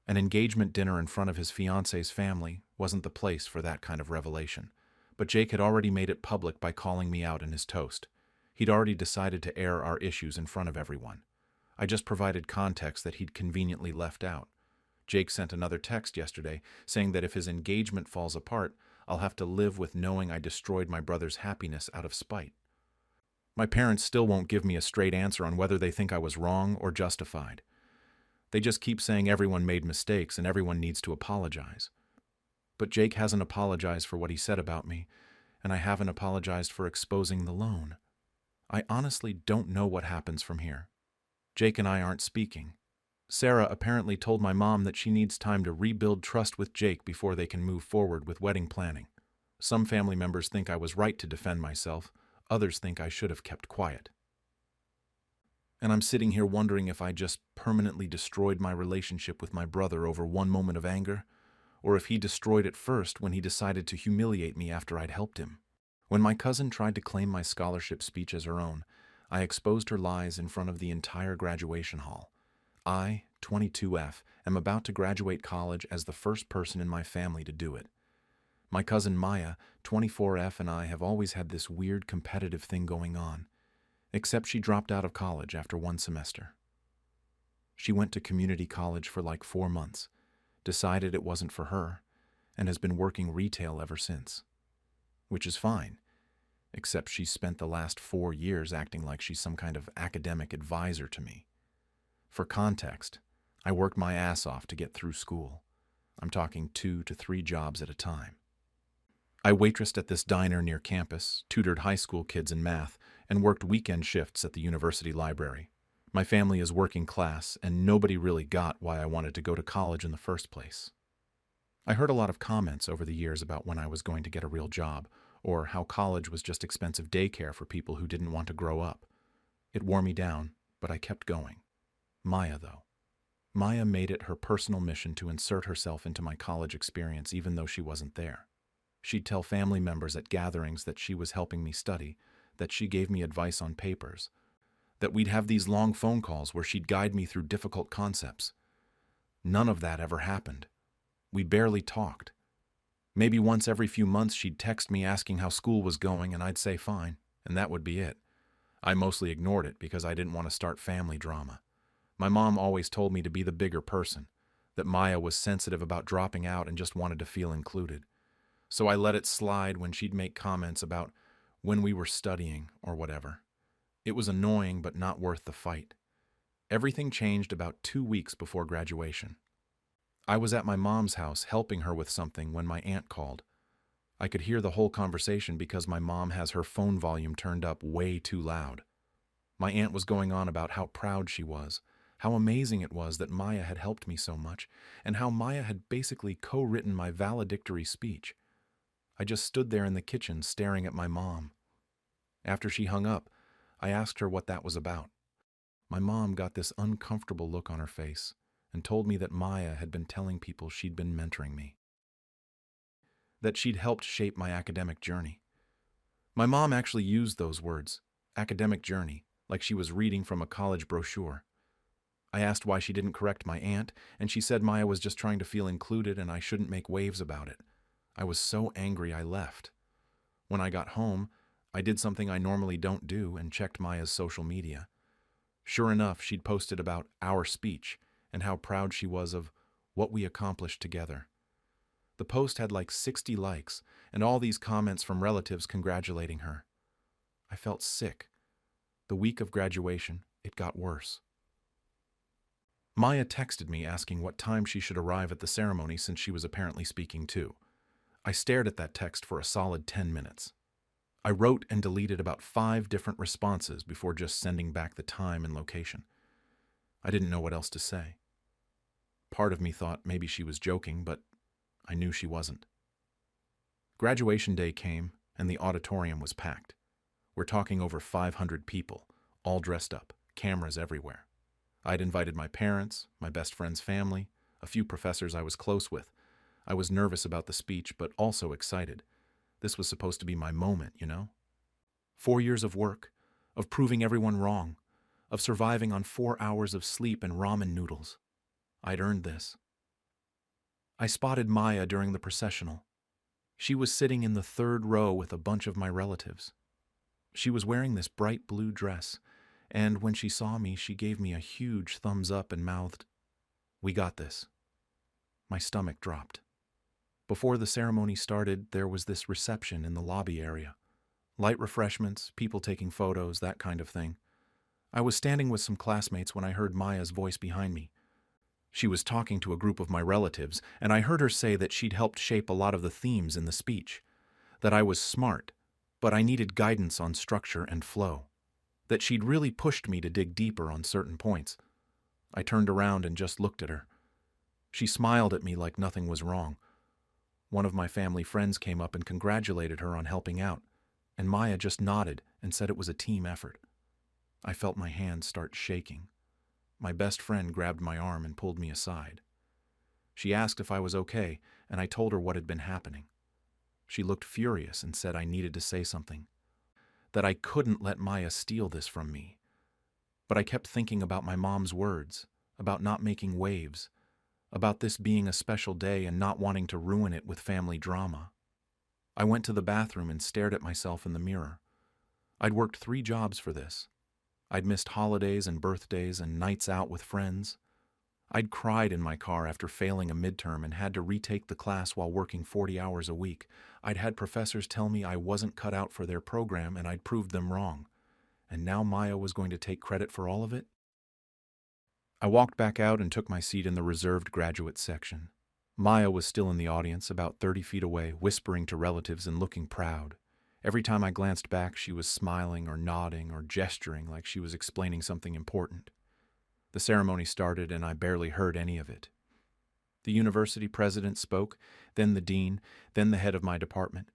An engagement dinner in front of his fiancé's family wasn't the place for that kind of revelation, but Jake had already made it public by calling me out in his toast. He'd already decided to air our issues in front of everyone. I just provided context that he'd conveniently left out. Jake sent another text yesterday saying that if his engagement falls apart, I'll have to live with knowing I destroyed my brother's happiness out of spite. My parents still won't give me a straight answer on whether they think I was wrong or justified. They just keep saying everyone made mistakes and everyone needs to apologize. But Jake hasn't apologized for what he said about me, and I haven't apologized for exposing the loan. I honestly don't know what happens from here. Jake and I aren't speaking. Sarah apparently told my mom that she needs time to rebuild trust with Jake before they can move forward with wedding planning. Some family members think I was right to defend myself. Others think I should have kept quiet. And I'm sitting here wondering if I just permanently destroyed my relationship with my brother over one moment of anger, or if he destroyed it first when he decided to humiliate me after I'd helped him. When my cousin tried to claim my scholarship speech as her own, I exposed her lies in front of the entire graduation hall. I, 22F, am about to graduate college as the first person in my family to do it. My cousin Maya, 24F, and I have always had this weird competitive thing going on, except she dropped out of college after one semester. She went to community college for like 4 months, decided it wasn't for her, and has been working retail ever since. Which is fine, except she's spent the last 4 years acting like she's some kind of academic advisor to me. For context, I worked my ass off to get through school. I'm talking 2 to 3 jobs at a time. I waitressed at this diner near campus, tutored high school kids in math, and worked weekend shifts at the university library. My family is working class, and nobody really got why I wanted to go to college in the first place. I heard a lot of comments over the years about when I was going to get a real job, or how college was just expensive daycare for people who didn't want to grow up. It wore me down, but I kept going. Maya, though. Maya made it her personal mission to insert herself into my college experience even though she wasn't there. She'd tell family members at gatherings that she was helping me study, that she gave me advice on papers, that we'd have these long phone calls where she'd guide me through difficult concepts. None of that ever happened. We barely talked. Maybe once every few months she'd text me asking how school was going and I'd say fine, and that would be it. I mostly ignored it because I didn't want to start family drama. My mom always told me to be the bigger person, that Maya was sensitive about dropping out and just wanted to feel included. So I let it slide when she'd make comments about when we were studying or whatever. It was annoying but not worth the fight. Everything changed about 2 weeks before graduation. I was at my mom's house helping her with something when my aunt called. I could hear the whole conversation because my mom has her phone volume turned up way too loud. My aunt was going on about how proud she was, how amazing it was that Maya had helped me so much, and how Maya had basically co-written my valedictory speech. I just stood there in the kitchen staring at my mom. After she hung up, I asked her what that was about. My mom got this uncomfortable look on her face and told me that Maya had been telling people she'd been mentoring me, that she'd helped shape my academic journey. My mom actually used those words, academic journey, like she was reading from a college brochure. I asked why she didn't correct my aunt, and she said Maya was just trying to feel included and I shouldn't make waves about it. I was so angry I left. When I got home, I did something I normally don't do and checked Maya's social media. Sure enough, she'd posted about our speech and how proud she was of what we accomplished together. The post had like 60 likes and all these comments from relatives congratulating her. I felt sick. The week of graduation, it got worse. Maya texted me asking what time she should arrive at the ceremony since she was apparently speaking too. I stared at that text for a solid 10 minutes. I wrote and deleted about 5 different responses before just sending back the time and location. I didn't know what else to say. Part of me thought maybe she was joking, but I knew she wasn't. Graduation day came, and the auditorium was packed. We're talking over 500 people, all dressed up, cameras everywhere. I'd invited my parents, my best friend's family, a few professors I was close with. I was nervous about the speech, but also excited. This was supposed to be my moment, you know? 4 years of work, of proving everyone wrong, of surviving on 4 hours of sleep and ramen noodles. I'd earned this. I spotted Maya during the processional. She was sitting in the 3rd row with a bunch of my relatives. She was wearing this bright blue dress, and when she saw me, she gave me a huge thumbs up and mouthed, "We got this." My stomach dropped. Before the ceremony started, there was this reception in the lobby area. Light refreshments, people taking photos, that kind of thing. I was standing with some classmates when I heard Maya's voice behind me. She was talking to a group of my relatives, and I heard her say that she'd helped shape a lot of the themes in the speech, that I was smart, but I needed guidance on structure and flow, that she'd really pushed me to dig deeper on certain points. I turned around and just looked at her. She smiled at me like nothing was wrong. One of my family friends came up and congratulated her on helping out, and Maya just nodded and said it was a team effort. I felt my hands start shaking. My best friend grabbed my arm and pulled me aside. She asked if I was okay, and I told her what had been happening. She looked furious and said I needed to say something, that I couldn't let Maya steal this from me. But I kept thinking about my mom's words, about not making waves, about this being a special day and not wanting to ruin it with family drama. I went to the bathroom and stared at myself in the mirror. I'd worked 3 jobs for this. I'd missed holidays and birthdays and nights out with friends. I'd cried in my car after failing a midterm and had to retake the class while working 40 hours a week. I'd had professors tell me I wasn't cut out for their program and I'd proved them wrong. And now Maya was going to take credit for all of it? I walked back out and took my seat in the reserved graduate section. Maya was still in the audience, about 30 feet away, whispering to relatives and looking proud. Every time I glanced back, she was smiling or nodding or gesturing like she was explaining something important. The ceremony started and I barely heard any of it. The university president spoke, then the dean, then the head of my department.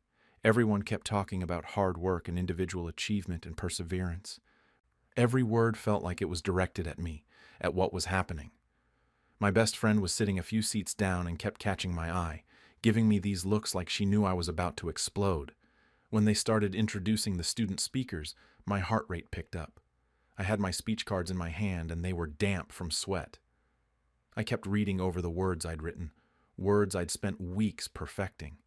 Everyone kept talking about hard work and individual achievement and perseverance. Every word felt like it was directed at me, at what was happening. My best friend was sitting a few seats down and kept catching my eye, giving me these looks like she knew I was about to explode. When they started introducing the student speakers, my heart rate picked up. I had my speech cards in my hand and they were damp from sweat. I kept reading over the words I'd written, words I'd spent weeks perfecting.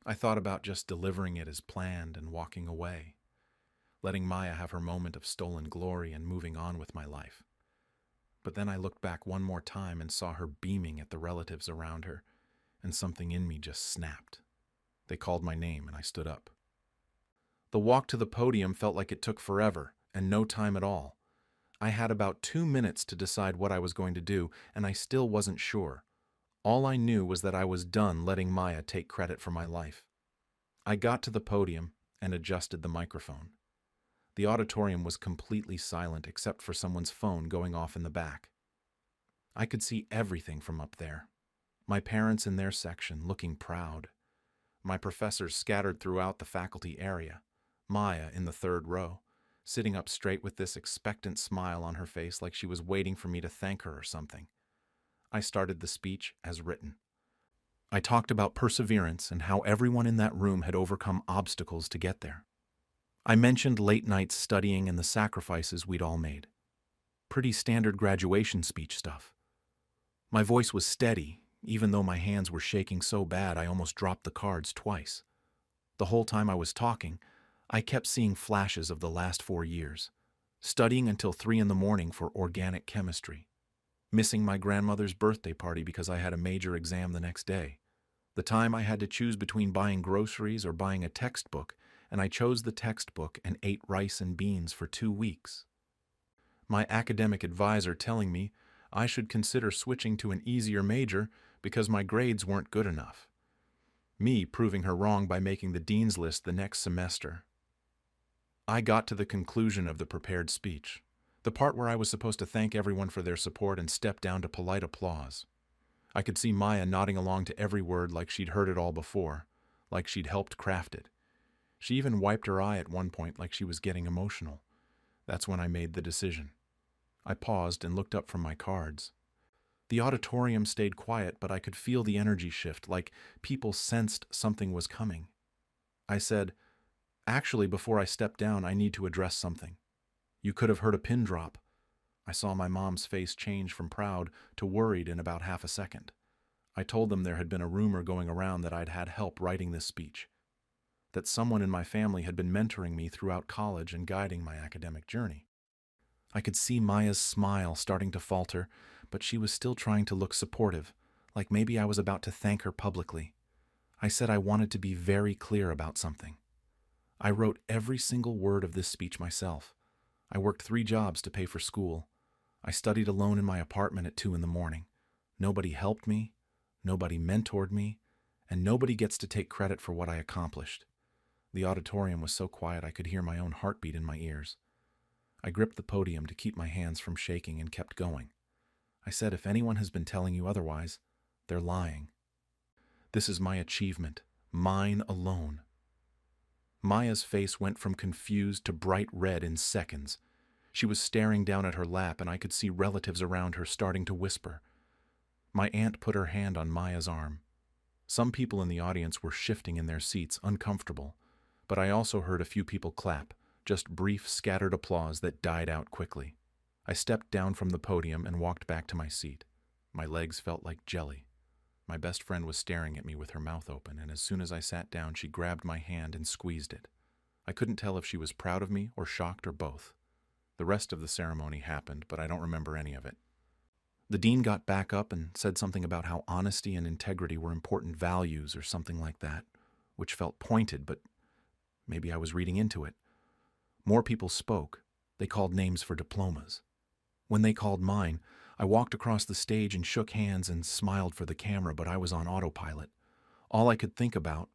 I thought about just delivering it as planned and walking away, letting Maya have her moment of stolen glory and moving on with my life. But then I looked back one more time and saw her beaming at the relatives around her, and something in me just snapped. They called my name and I stood up. The walk to the podium felt like it took forever and no time at all. I had about 2 minutes to decide what I was going to do, and I still wasn't sure. All I knew was that I was done letting Maya take credit for my life. I got to the podium and adjusted the microphone. The auditorium was completely silent except for someone's phone going off in the back. I could see everything from up there. My parents in their section looking proud. My professors scattered throughout the faculty area. Maya in the third row, sitting up straight with this expectant smile on her face like she was waiting for me to thank her or something. I started the speech as written. I talked about perseverance and how everyone in that room had overcome obstacles to get there. I mentioned late nights studying and the sacrifices we'd all made. Pretty standard graduation speech stuff. My voice was steady, even though my hands were shaking so bad I almost dropped the cards twice. The whole time I was talking, I kept seeing flashes of the last 4 years, studying until 3 in the morning for organic chemistry, missing my grandmother's birthday party because I had a major exam the next day, the time I had to choose between buying groceries or buying a textbook, and I chose the textbook and ate rice and beans for 2 weeks. My academic advisor telling me I should consider switching to an easier major because my grades weren't good enough. Me proving her wrong by making the dean's list the next semester. I got to the conclusion of the prepared speech, the part where I was supposed to thank everyone for their support and step down to polite applause. I could see Maya nodding along to every word like she'd heard it all before, like she'd helped craft it. She even wiped her eye at one point like she was getting emotional. That's when I made the decision. I paused and looked up from my cards. The auditorium stayed quiet, but I could feel the energy shift, like people sensed something was coming. I said, "Actually, before I step down, I need to address something. You could have heard a pin drop." I saw my mom's face change from proud to worried in about half a second. I told them there had been a rumor going around that I'd had help writing this speech, that someone in my family had been mentoring me throughout college and guiding my academic journey. I could see Maya's smile starting to falter, but she was still trying to look supportive, like maybe I was about to thank her publicly. I said I wanted to be very clear about something. I wrote every single word of this speech myself. I worked 3 jobs to pay for school. I studied alone in my apartment at 2 in the morning. Nobody helped me, nobody mentored me, and nobody gets to take credit for what I accomplished. The auditorium was so quiet I could hear my own heartbeat in my ears. I gripped the podium to keep my hands from shaking and kept going. I said, if anyone has been telling you otherwise, they're lying. This is my achievement, mine alone. Maya's face went from confused to bright red in seconds. She was staring down at her lap, and I could see relatives around her starting to whisper. My aunt put her hand on Maya's arm. Some people in the audience were shifting in their seats, uncomfortable, but I also heard a few people clap, just brief, scattered applause that died out quickly. I stepped down from the podium and walked back to my seat. My legs felt like jelly. My best friend was staring at me with her mouth open, and as soon as I sat down, she grabbed my hand and squeezed it. I couldn't tell if she was proud of me or shocked or both. The rest of the ceremony happened, but I don't remember any of it. The dean got back up and said something about how honesty and integrity were important values or something like that, which felt pointed, but maybe I was reading into it. More people spoke. They called names for diplomas. When they called mine, I walked across the stage and shook hands and smiled for the camera, but I was on autopilot. All I could think about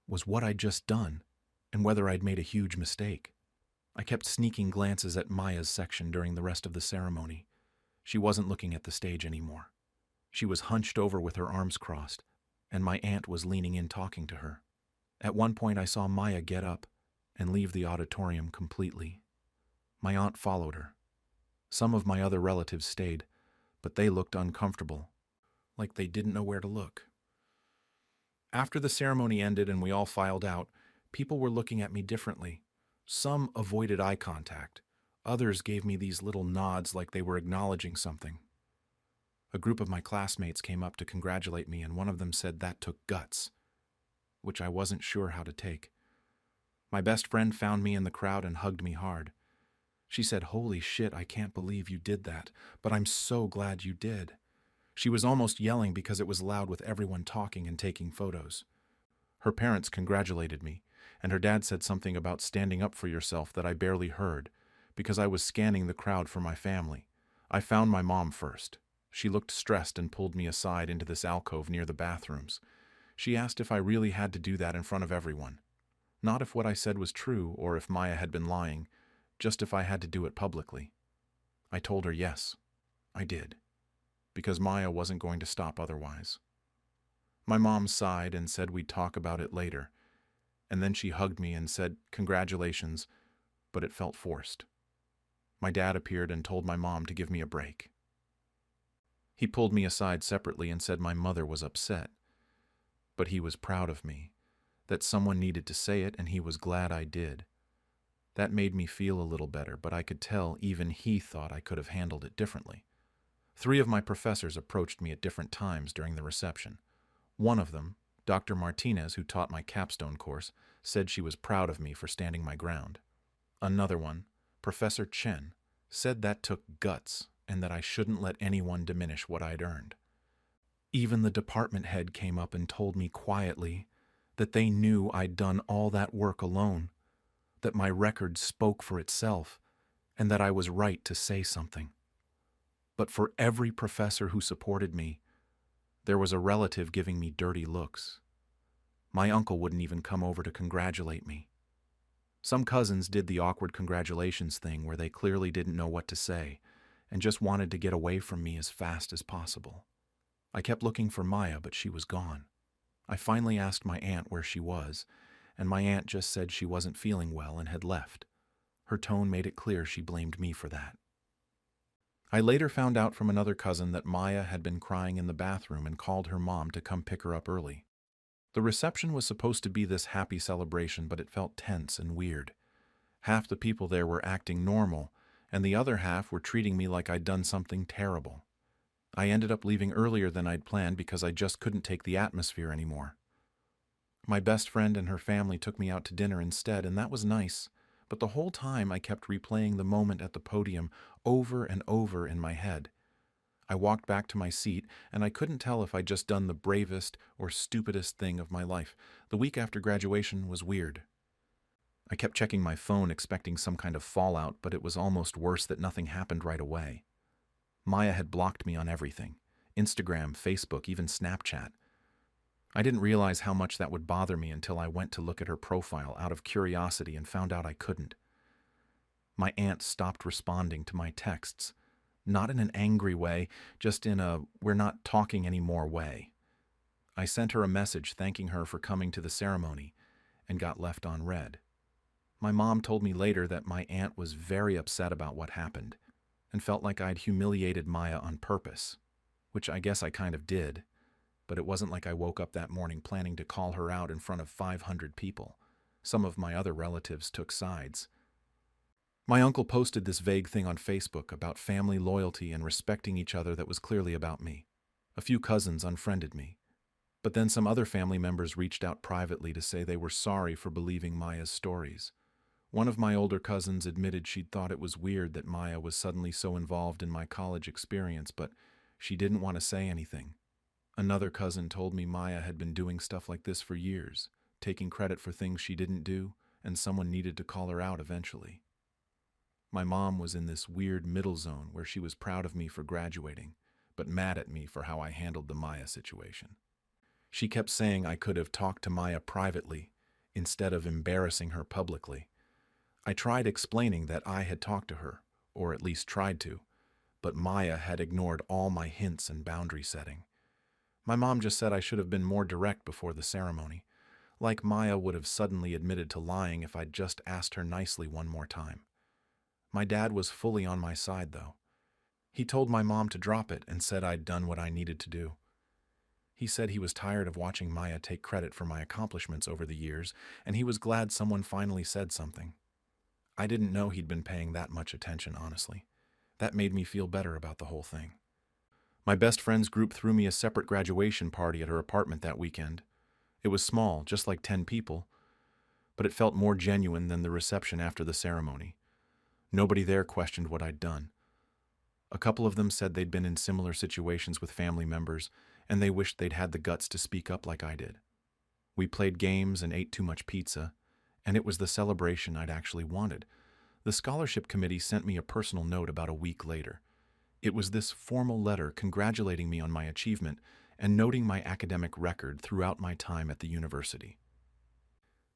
was what I'd just done and whether I'd made a huge mistake. I kept sneaking glances at Maya's section during the rest of the ceremony. She wasn't looking at the stage anymore. She was hunched over with her arms crossed, and my aunt was leaning in talking to her. At one point, I saw Maya get up and leave the auditorium completely. My aunt followed her. Some of my other relatives stayed, but they looked uncomfortable, like they didn't know where to look. After the ceremony ended and we all filed out, people were looking at me differently. Some avoided eye contact. Others gave me these little nods like they were acknowledging something. A group of my classmates came up to congratulate me, and one of them said that took guts, which I wasn't sure how to take. My best friend found me in the crowd and hugged me hard. She said, "Holy shit, I can't believe you did that, but I'm so glad you did." She was almost yelling because it was loud with everyone talking and taking photos. Her parents congratulated me, and her dad said something about standing up for yourself that I barely heard, because I was scanning the crowd for my family. I found my mom first. She looked stressed and pulled me aside into this alcove near the bathrooms. She asked if I really had to do that in front of everyone. Not if what I said was true or if Maya had been lying, just if I had to do it publicly. I told her yes, I did, because Maya wasn't going to stop otherwise. My mom sighed and said we'd talk about it later, and then she hugged me and said, "Congratulations," but it felt forced. My dad appeared and told my mom to give me a break. He pulled me aside separately and said my mother was upset, but he was proud of me, that someone needed to say it and he was glad I did. That made me feel a little better, but I could tell even he thought I could have handled it differently. 3 of my professors approached me at different times during the reception. One of them, Dr. Martinez, who taught my capstone course, said she was proud of me for standing my ground. Another one, Professor Chen, said that took guts and that I shouldn't let anyone diminish what I'd earned. Even the department head came up and told me quietly that they knew I'd done all that work alone, that my record spoke for itself, and that I was right to say something. But for every professor who supported me, there was a relative giving me dirty looks. My uncle wouldn't even come over to congratulate me. Some cousins did the awkward congratulations thing where they clearly didn't know what to say and just wanted to get away from me as fast as possible. I kept looking for Maya, but she was gone. I finally asked my aunt where she was, and my aunt just said she wasn't feeling well and had left. Her tone made it clear she blamed me for that. I later found out from another cousin that Maya had been crying in the bathroom and called her mom to come pick her up early. The reception was supposed to be this happy celebration, but it felt tense and weird. Half the people there were acting normal, and the other half were treating me like I'd done something terrible. I ended up leaving earlier than I'd planned because I just couldn't take the atmosphere anymore. My best friend and her family took me out to dinner instead, and that was nice, but the whole time I kept replaying the moment at the podium over and over in my head. I walked back to my seat, and I couldn't tell if I'd just done the bravest or stupidest thing of my life. The week after graduation was weird. I kept checking my phone expecting some kind of fallout, but it was almost worse that nothing happened right away. Maya had blocked me on everything: Instagram, Facebook, even Snapchat. I didn't realize how much that would bother me until I went to look at her profile out of curiosity and found out I couldn't. My aunt stopped responding to my texts, not in an angry way, just in a "we're not talking anymore" way. I sent her a message thanking her for coming to the ceremony and got left on read. My mom told me later that my aunt was very upset about what happened and felt like I'd humiliated Maya on purpose, which I guess I kind of did, but it wasn't like I woke up that morning planning to call her out in front of 500 people. Some of my other relatives took sides. My uncle posted this vague thing on Facebook about family loyalty and respecting each other that was clearly about me. A few cousins unfriended me, but then some other family members reached out privately to say they were sorry for believing Maya's stories. One of my older cousins admitted she'd thought it was weird that Maya was suddenly so involved in my college experience, but she didn't want to say anything. Another cousin told me Maya had been doing stuff like this for years, taking credit for things she didn't do, and someone needed to call her out eventually. My mom was in this weird middle zone where she was proud of me for graduating, but mad at me for how I handled the Maya situation. She kept saying I could have talked to Maya privately instead of embarrassing her publicly. I tried explaining that I had talked to her, or at least tried to, but Maya had ignored all my hints and boundary setting. My mom just said I should have been more direct before the ceremony, Like Maya would have suddenly admitted to lying if I'd just asked her nicely one more time. My dad was fully on my side, though. He told my mom to drop it and said I'd done what I needed to do. He said he was tired of watching Maya take credit for my accomplishments over the years, and he was glad someone finally said something. I didn't know he'd been paying that much attention, honestly. That made me feel better about the whole thing. My best friend's group threw me a separate graduation party at her apartment that weekend. It was small, just like 10 people, but it felt more genuine than the reception after the ceremony. Nobody there questioned what I'd done. A couple of them said they'd been in similar situations with family members, and they wished they'd had the guts to speak up like I did. We played games and ate too much pizza, and it was the celebration I'd actually wanted. The scholarship committee sent me a personal note about a week later. It was this formal letter congratulating me on my achievement and noting my academic record throughout my time at the university.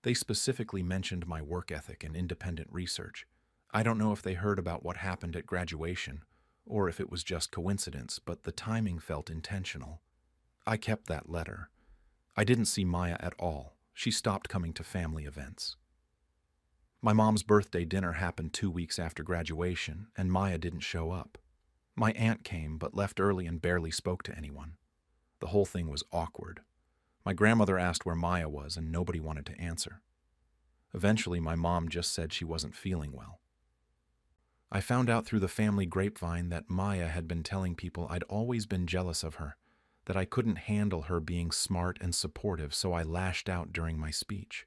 They specifically mentioned my work ethic and independent research. I don't know if they heard about what happened at graduation, or if it was just coincidence, but the timing felt intentional. I kept that letter. I didn't see Maya at all. She stopped coming to family events. My mom's birthday dinner happened 2 weeks after graduation, and Maya didn't show up. My aunt came, but left early and barely spoke to anyone. The whole thing was awkward. My grandmother asked where Maya was, and nobody wanted to answer. Eventually, my mom just said she wasn't feeling well. I found out through the family grapevine that Maya had been telling people I'd always been jealous of her, that I couldn't handle her being smart and supportive, so I lashed out during my speech.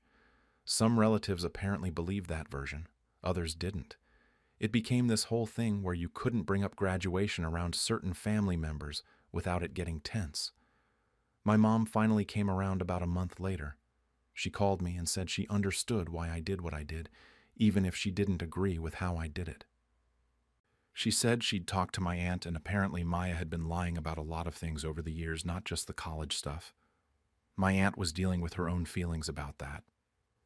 Some relatives apparently believed that version, others didn't. It became this whole thing where you couldn't bring up graduation around certain family members without it getting tense. My mom finally came around about a month later. She called me and said she understood why I did what I did, even if she didn't agree with how I did it. She said she'd talked to my aunt, and apparently Maya had been lying about a lot of things over the years, not just the college stuff. My aunt was dealing with her own feelings about that.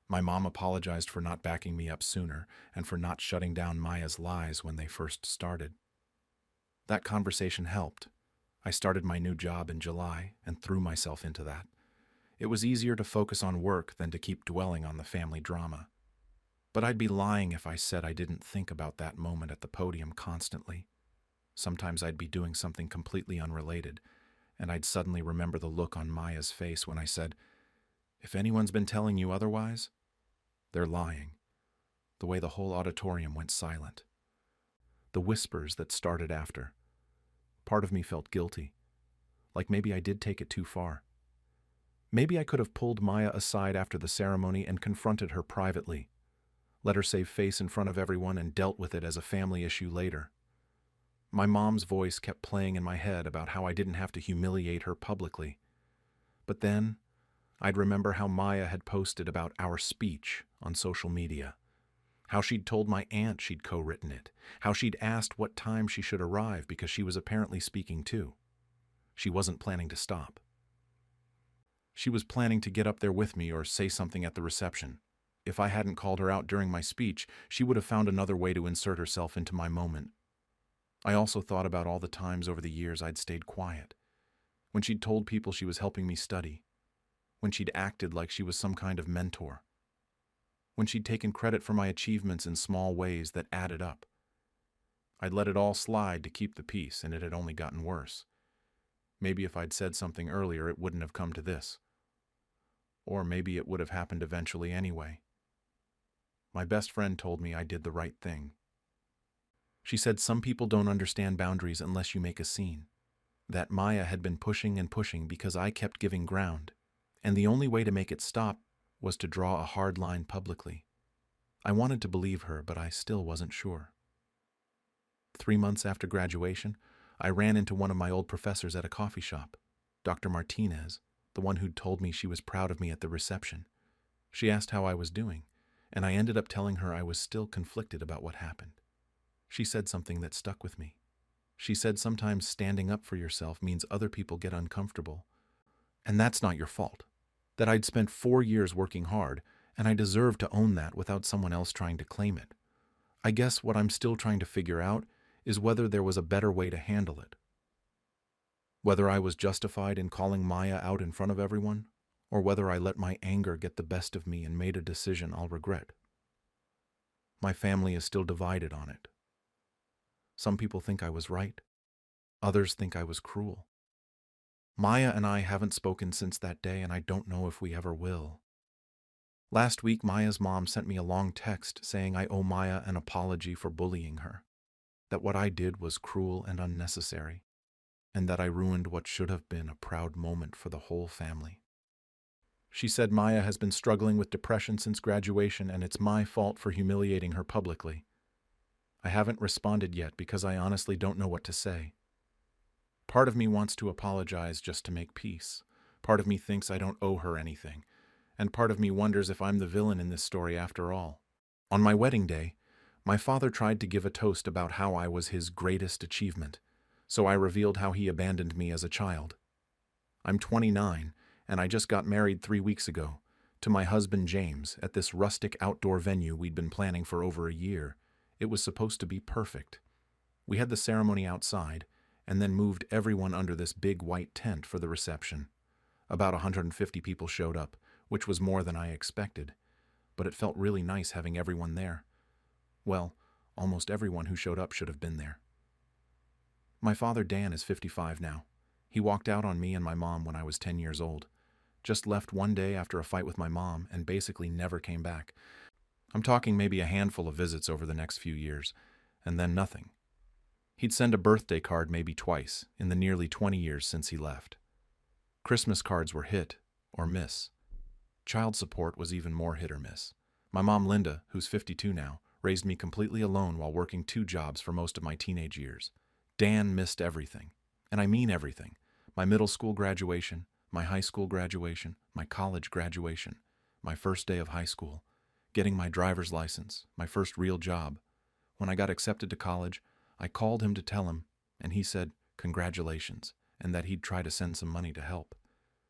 My mom apologized for not backing me up sooner and for not shutting down Maya's lies when they first started. That conversation helped. I started my new job in July and threw myself into that. It was easier to focus on work than to keep dwelling on the family drama. But I'd be lying if I said I didn't think about that moment at the podium constantly. Sometimes I'd be doing something completely unrelated, and I'd suddenly remember the look on Maya's face when I said, "If anyone's been telling you otherwise, they're lying." The way the whole auditorium went silent. The whispers that started after. Part of me felt guilty, like maybe I did take it too far. Maybe I could have pulled Maya aside after the ceremony and confronted her privately, let her save face in front of everyone, and dealt with it as a family issue later. My mom's voice kept playing in my head about how I didn't have to humiliate her publicly. But then, I'd remember how Maya had posted about our speech on social media, how she'd told my aunt she'd co-written it, how she'd asked what time she should arrive because she was apparently speaking too. She wasn't planning to stop. She was planning to get up there with me or say something at the reception. If I hadn't called her out during my speech, she would have found another way to insert herself into my moment. I also thought about all the times over the years I'd stayed quiet. When she'd told people she was helping me study. When she'd acted like she was some kind of mentor. When she'd taken credit for my achievements in small ways that added up. I'd let it all slide to keep the peace, and it had only gotten worse. Maybe if I'd said something earlier, it wouldn't have come to this. Or maybe it would have happened eventually anyway. My best friend told me I did the right thing. She said some people don't understand boundaries unless you make a scene. That Maya had been pushing and pushing because I kept giving ground, and the only way to make it stop was to draw a hard line publicly. I wanted to believe her, but I still wasn't sure. 3 months after graduation, I ran into one of my old professors at a coffee shop, Dr. Martinez, the one who'd told me she was proud of me at the reception. She asked how I was doing, and I ended up telling her I was still conflicted about what happened. She said something that stuck with me. She said sometimes standing up for yourself means other people get uncomfortable, and that's not your fault. That I'd spent 4 years working hard, and I deserved to own that without someone else trying to claim it. I guess what I'm still trying to figure out is whether there was a better way to handle it. Whether I was justified in calling Maya out in front of everyone, or whether I let my anger get the best of me and made a decision I'll regret. My family is still divided on it. Some people think I was right. Others think I was cruel. Maya and I haven't spoken since that day, and I don't know if we ever will. Last week, Maya's mom sent me a long text saying I owe Maya an apology for bullying her, that what I did was cruel and unnecessary, and that I ruined what should have been a proud moment for the whole family. She said Maya has been struggling with depression since graduation, and it's my fault for humiliating her publicly. I haven't responded yet because I honestly don't know what to say. Part of me wants to apologize just to make peace. Part of me thinks I don't owe her anything. And part of me wonders if I'm the villain in this story after all. On my wedding day, my father tried to give a toast about how I was his greatest achievement, so I revealed how he abandoned me as a child. I'm 29, and I just got married 3 weeks ago, to my husband James, at this rustic outdoor venue we'd been planning for over a year. It was supposed to be perfect. We had the ceremony outside, and then moved everyone under this big white tent for the reception. About 150 people showed up, which was more than I expected, but it felt really nice having everyone there. Well, almost everyone who showed up should have been there. My father Dan is 55 now. He walked out on me and my mom when I was 10 years old. Just left one day after a fight with my mom and basically never came back. I'm talking maybe a handful of visits over the next few years, and then nothing. He'd send a birthday card maybe twice in the nearly 20 years since he left. Christmas cards were hit or miss. Child support was even more hit or miss. My mom Linda, who's 52 now, raised me completely alone while working 2 jobs for most of my teenage years. Dan missed everything, and I mean everything. My middle school graduation, my high school graduation, my college graduation, my first day of high school, getting my driver's license, my first real job. When I got accepted to college, I called him to tell him, and he said, "Congratulations," and that he'd try to send some money to help.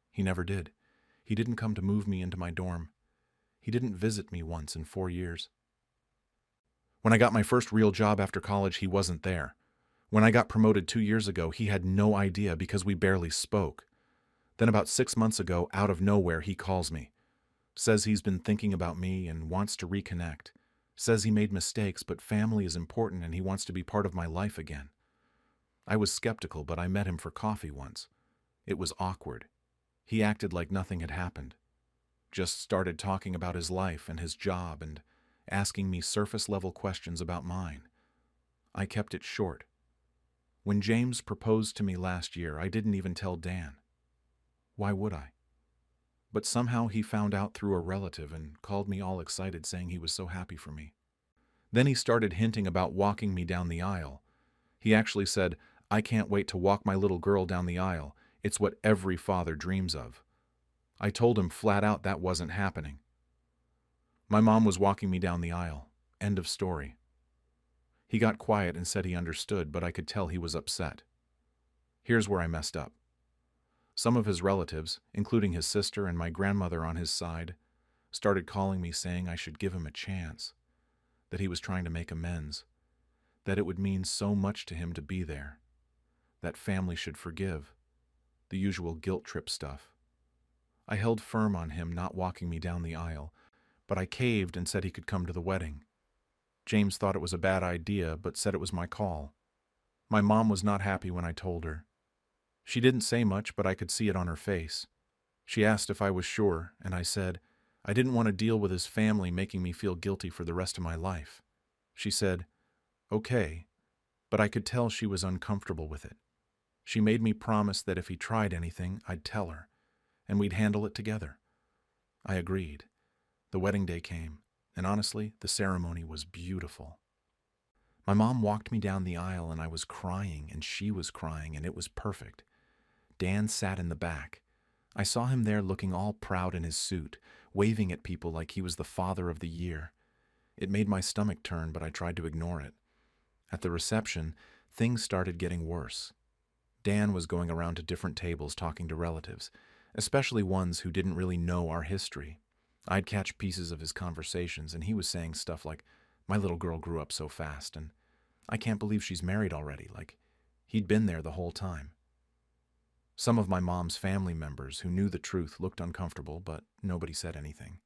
He never did. He didn't come to move me into my dorm. He didn't visit me once in 4 years. When I got my first real job after college, he wasn't there. When I got promoted 2 years ago, he had no idea because we barely spoke. Then about 6 months ago, out of nowhere, he calls me. Says he's been thinking about me and wants to reconnect. Says he made mistakes, but family is important and he wants to be part of my life again. I was skeptical, but I met him for coffee once. It was awkward. He acted like nothing had happened. Just started talking about his life and his job and asking me surface-level questions about mine. I kept it short. When James proposed to me last year, I didn't even tell Dan. Why would I? But somehow he found out through a relative and called me all excited saying he was so happy for me. Then he started hinting about walking me down the aisle. He actually said, "I can't wait to walk my little girl down the aisle. It's what every father dreams of." I told him flat out that wasn't happening. My mom was walking me down the aisle. End of story. He got quiet and said he understood, but I could tell he was upset. Here's where I messed up. Some of his relatives, including his sister and my grandmother on his side, started calling me saying I should give him a chance, that he was trying to make amends, that it would mean so much to him to be there, that family should forgive, the usual guilt trip stuff. I held firm on him not walking me down the aisle, but I caved and said he could come to the wedding. James thought it was a bad idea, but said it was my call. My mom was not happy when I told her. She didn't say much, but I could see it on her face. She asked if I was sure, and I said, I didn't want to deal with his family making me feel guilty for the rest of my life. She said, "Okay," but I could tell she was uncomfortable with it. She made me promise that if he tried anything, I'd tell her, and we'd handle it together. I agreed. The wedding day came, and honestly, the ceremony was beautiful. My mom walked me down the aisle, and I was crying, and she was crying, and it was perfect. Dan sat in the back. I saw him there looking all proud in his suit, waving at people like he was the father of the year. It made my stomach turn, but I tried to ignore it. At the reception, things started getting worse. Dan was going around to different tables talking to relatives, especially ones who didn't really know our history. I'd catch pieces of his conversations, and he was saying stuff like, "My little girl grew up so fast," and "I can't believe she's married already," like he'd been there the whole time. Some of my mom's family members who knew the truth looked uncomfortable, but nobody said anything.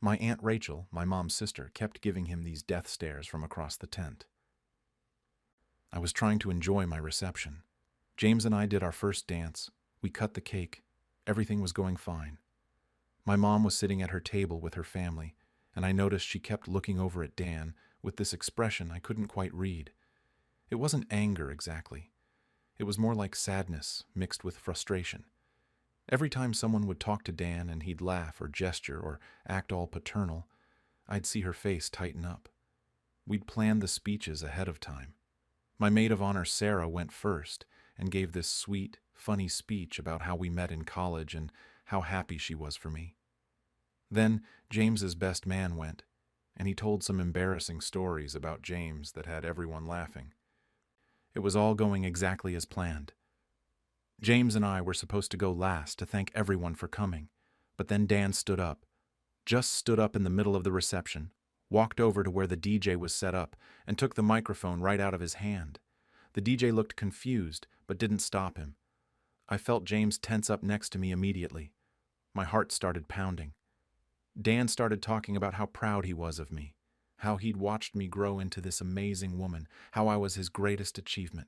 My Aunt Rachel, my mom's sister, kept giving him these death stares from across the tent. I was trying to enjoy my reception. James and I did our first dance. We cut the cake. Everything was going fine. My mom was sitting at her table with her family, and I noticed she kept looking over at Dan with this expression I couldn't quite read. It wasn't anger exactly. It was more like sadness mixed with frustration. Every time someone would talk to Dan and he'd laugh or gesture or act all paternal, I'd see her face tighten up. We'd planned the speeches ahead of time. My maid of honor, Sarah, went first and gave this sweet, funny speech about how we met in college and how happy she was for me. Then James's best man went, and he told some embarrassing stories about James that had everyone laughing. It was all going exactly as planned. James and I were supposed to go last to thank everyone for coming, but then Dan stood up, just stood up in the middle of the reception, walked over to where the DJ was set up, and took the microphone right out of his hand. The DJ looked confused, but didn't stop him. I felt James tense up next to me immediately. My heart started pounding. Dan started talking about how proud he was of me, how he'd watched me grow into this amazing woman, how I was his greatest achievement.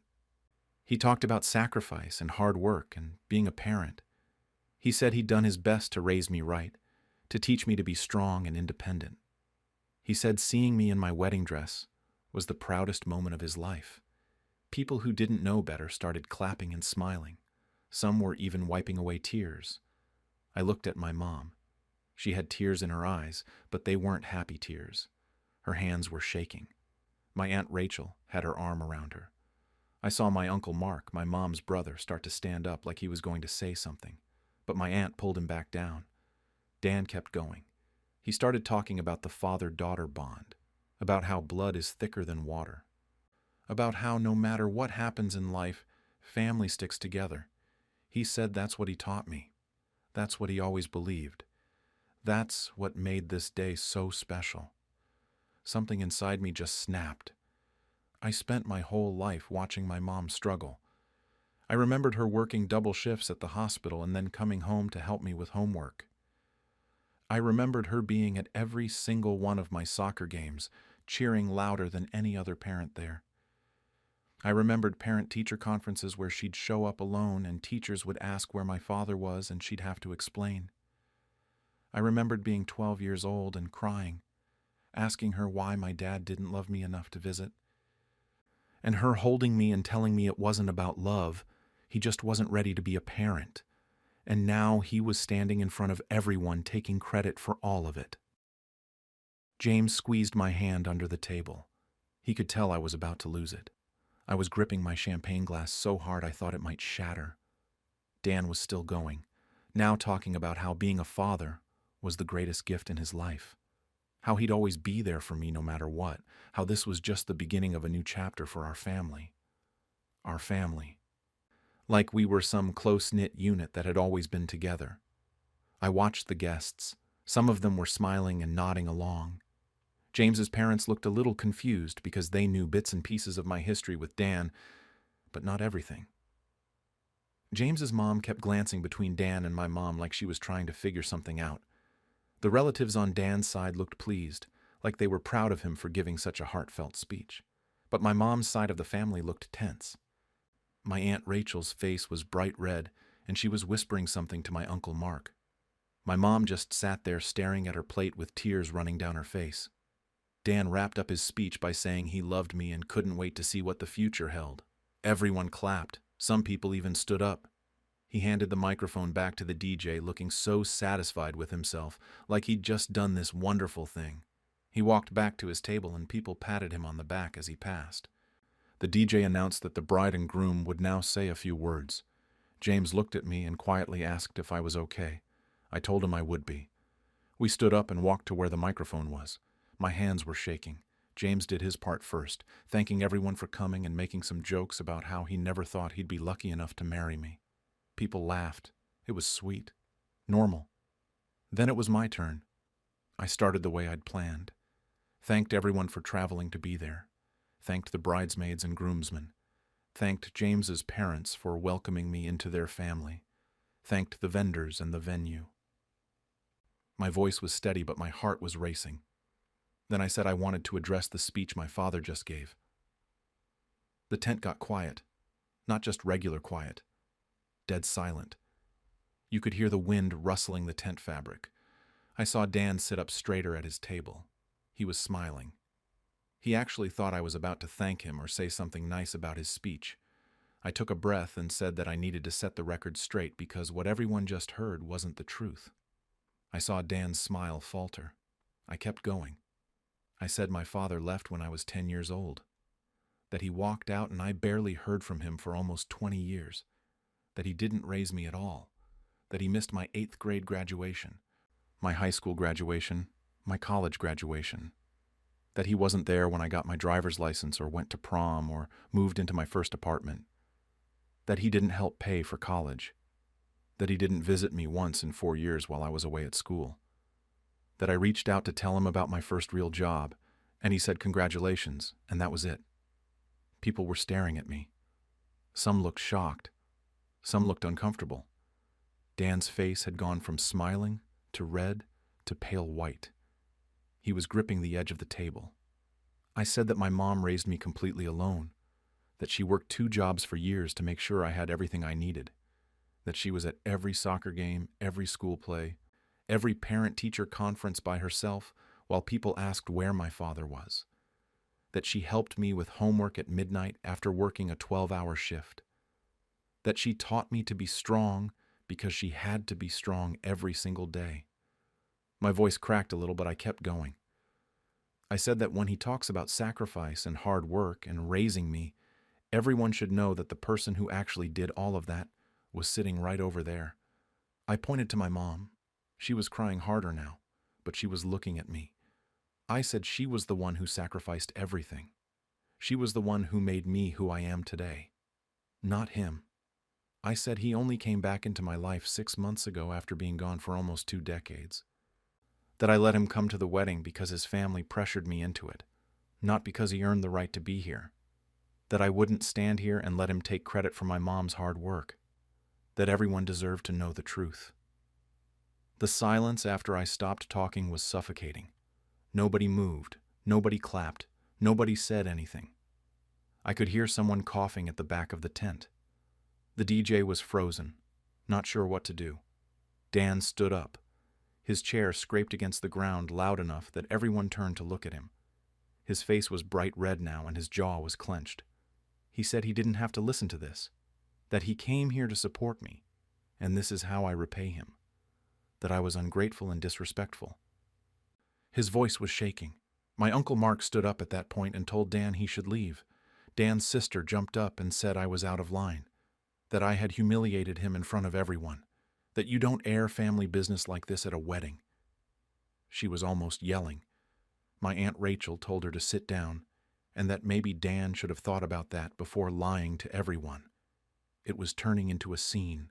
He talked about sacrifice and hard work and being a parent. He said he'd done his best to raise me right, to teach me to be strong and independent. He said seeing me in my wedding dress was the proudest moment of his life. People who didn't know better started clapping and smiling. Some were even wiping away tears. I looked at my mom. She had tears in her eyes, but they weren't happy tears. Her hands were shaking. My Aunt Rachel had her arm around her. I saw my Uncle Mark, my mom's brother, start to stand up like he was going to say something, but my aunt pulled him back down. Dan kept going. He started talking about the father-daughter bond, about how blood is thicker than water, about how no matter what happens in life, family sticks together. He said that's what he taught me. That's what he always believed. That's what made this day so special. Something inside me just snapped. I spent my whole life watching my mom struggle. I remembered her working double shifts at the hospital and then coming home to help me with homework. I remembered her being at every single one of my soccer games, cheering louder than any other parent there. I remembered parent-teacher conferences where she'd show up alone and teachers would ask where my father was and she'd have to explain. I remembered being 12 years old and crying, asking her why my dad didn't love me enough to visit, and her holding me and telling me it wasn't about love, he just wasn't ready to be a parent, and now he was standing in front of everyone taking credit for all of it. James squeezed my hand under the table. He could tell I was about to lose it. I was gripping my champagne glass so hard I thought it might shatter. Dan was still going, now talking about how being a father was the greatest gift in his life, how he'd always be there for me no matter what, how this was just the beginning of a new chapter for our family. Our family. Like we were some close-knit unit that had always been together. I watched the guests. Some of them were smiling and nodding along. James's parents looked a little confused because they knew bits and pieces of my history with Dan, but not everything. James's mom kept glancing between Dan and my mom like she was trying to figure something out. The relatives on Dan's side looked pleased, like they were proud of him for giving such a heartfelt speech. But my mom's side of the family looked tense. My Aunt Rachel's face was bright red, and she was whispering something to my Uncle Mark. My mom just sat there staring at her plate with tears running down her face. Dan wrapped up his speech by saying he loved me and couldn't wait to see what the future held. Everyone clapped. Some people even stood up. He handed the microphone back to the DJ, looking so satisfied with himself, like he'd just done this wonderful thing. He walked back to his table and people patted him on the back as he passed. The DJ announced that the bride and groom would now say a few words. James looked at me and quietly asked if I was okay. I told him I would be. We stood up and walked to where the microphone was. My hands were shaking. James did his part first, thanking everyone for coming and making some jokes about how he never thought he'd be lucky enough to marry me. People laughed. It was sweet. Normal. Then it was my turn. I started the way I'd planned. Thanked everyone for traveling to be there. Thanked the bridesmaids and groomsmen. thanked James's parents for welcoming me into their family, thanked the vendors and the venue. My voice was steady, but my heart was racing. Then I said I wanted to address the speech my father just gave. The tent got quiet, not just regular quiet, dead silent. You could hear the wind rustling the tent fabric. I saw Dan sit up straighter at his table. He was smiling. He actually thought I was about to thank him or say something nice about his speech. I took a breath and said that I needed to set the record straight because what everyone just heard wasn't the truth. I saw Dan's smile falter. I kept going. I said my father left when I was 10 years old, that he walked out and I barely heard from him for almost 20 years, that he didn't raise me at all, that he missed my 8th grade graduation, my high school graduation, my college graduation, that he wasn't there when I got my driver's license or went to prom or moved into my first apartment, that he didn't help pay for college, that he didn't visit me once in 4 years while I was away at school, that I reached out to tell him about my first real job, and he said congratulations, and that was it. People were staring at me. Some looked shocked. Some looked uncomfortable. Dan's face had gone from smiling to red to pale white. He was gripping the edge of the table. I said that my mom raised me completely alone, that she worked 2 jobs for years to make sure I had everything I needed, that she was at every soccer game, every school play, every parent-teacher conference by herself while people asked where my father was, that she helped me with homework at midnight after working a 12-hour shift, that she taught me to be strong because she had to be strong every single day. My voice cracked a little, but I kept going. I said that when he talks about sacrifice and hard work and raising me, everyone should know that the person who actually did all of that was sitting right over there. I pointed to my mom. She was crying harder now, but she was looking at me. I said she was the one who sacrificed everything. She was the one who made me who I am today, not him. I said he only came back into my life 6 months ago after being gone for almost 2 decades. That I let him come to the wedding because his family pressured me into it, not because he earned the right to be here. That I wouldn't stand here and let him take credit for my mom's hard work. That everyone deserved to know the truth. The silence after I stopped talking was suffocating. Nobody moved, nobody clapped, nobody said anything. I could hear someone coughing at the back of the tent. The DJ was frozen, not sure what to do. Dan stood up. His chair scraped against the ground loud enough that everyone turned to look at him. His face was bright red now and his jaw was clenched. He said he didn't have to listen to this, that he came here to support me, and this is how I repay him, that I was ungrateful and disrespectful. His voice was shaking. My Uncle Mark stood up at that point and told Dan he should leave. Dan's sister jumped up and said I was out of line, that I had humiliated him in front of everyone, that you don't air family business like this at a wedding. She was almost yelling. My Aunt Rachel told her to sit down, and that maybe Dan should have thought about that before lying to everyone. It was turning into a scene.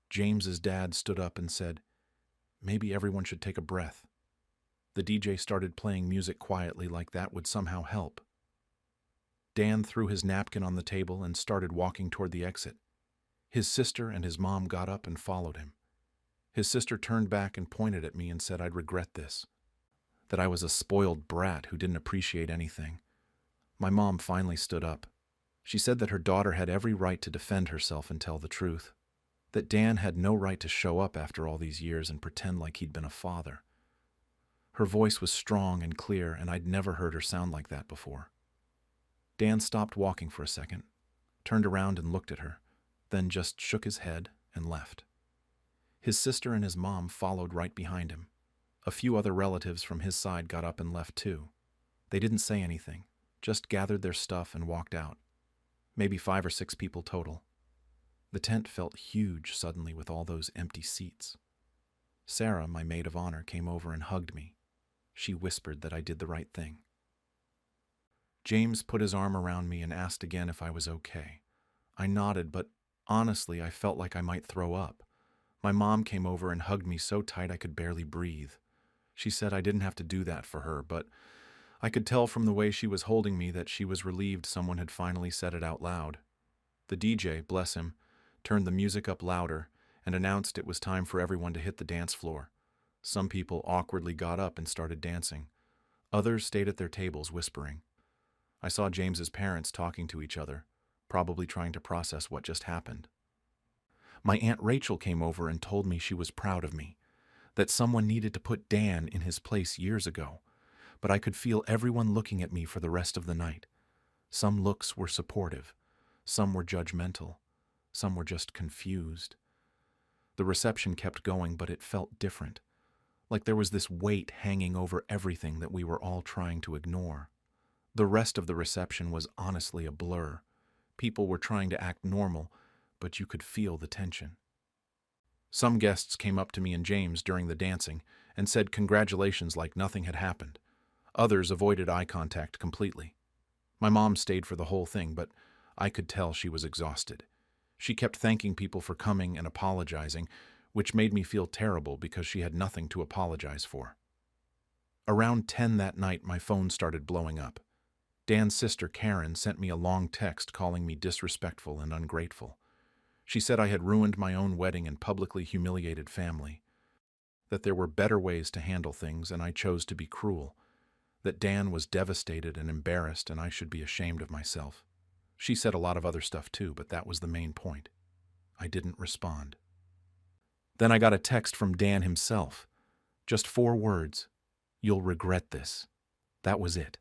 James's dad stood up and said, maybe everyone should take a breath. The DJ started playing music quietly like that would somehow help. Dan threw his napkin on the table and started walking toward the exit. His sister and his mom got up and followed him. His sister turned back and pointed at me and said I'd regret this, that I was a spoiled brat who didn't appreciate anything. My mom finally stood up. She said that her daughter had every right to defend herself and tell the truth, that Dan had no right to show up after all these years and pretend like he'd been a father. Her voice was strong and clear, and I'd never heard her sound like that before. Dan stopped walking for a second, turned around and looked at her, then just shook his head and left. His sister and his mom followed right behind him. A few other relatives from his side got up and left too. They didn't say anything, just gathered their stuff and walked out. Maybe 5 or 6 people total. The tent felt huge suddenly with all those empty seats. Sarah, my maid of honor, came over and hugged me. She whispered that I did the right thing. James put his arm around me and asked again if I was okay. I nodded, but honestly, I felt like I might throw up. My mom came over and hugged me so tight I could barely breathe. She said I didn't have to do that for her, but I could tell from the way she was holding me that she was relieved someone had finally said it out loud. The DJ, bless him, turned the music up louder and announced it was time for everyone to hit the dance floor. Some people awkwardly got up and started dancing. Others stayed at their tables whispering. I saw James's parents talking to each other, probably trying to process what just happened. My Aunt Rachel came over and told me she was proud of me, that someone needed to put Dan in his place years ago, but I could feel everyone looking at me for the rest of the night. Some looks were supportive, some were judgmental, some were just confused. The reception kept going, but it felt different, like there was this weight hanging over everything that we were all trying to ignore. The rest of the reception was honestly a blur. People were trying to act normal, but you could feel the tension. Some guests came up to me and James during the dancing and said congratulations like nothing had happened. Others avoided eye contact completely. My mom stayed for the whole thing, but I could tell she was exhausted. She kept thanking people for coming and apologizing, which made me feel terrible because she had nothing to apologize for. Around 10 that night, my phone started blowing up. Dan's sister, Karen, sent me a long text calling me disrespectful and ungrateful. She said I had ruined my own wedding and publicly humiliated family, that there were better ways to handle things and I chose to be cruel, that Dan was devastated and embarrassed and I should be ashamed of myself. She said a lot of other stuff too, but that was the main point. I didn't respond. Then I got a text from Dan himself. Just 4 words. "You'll regret this." That was it.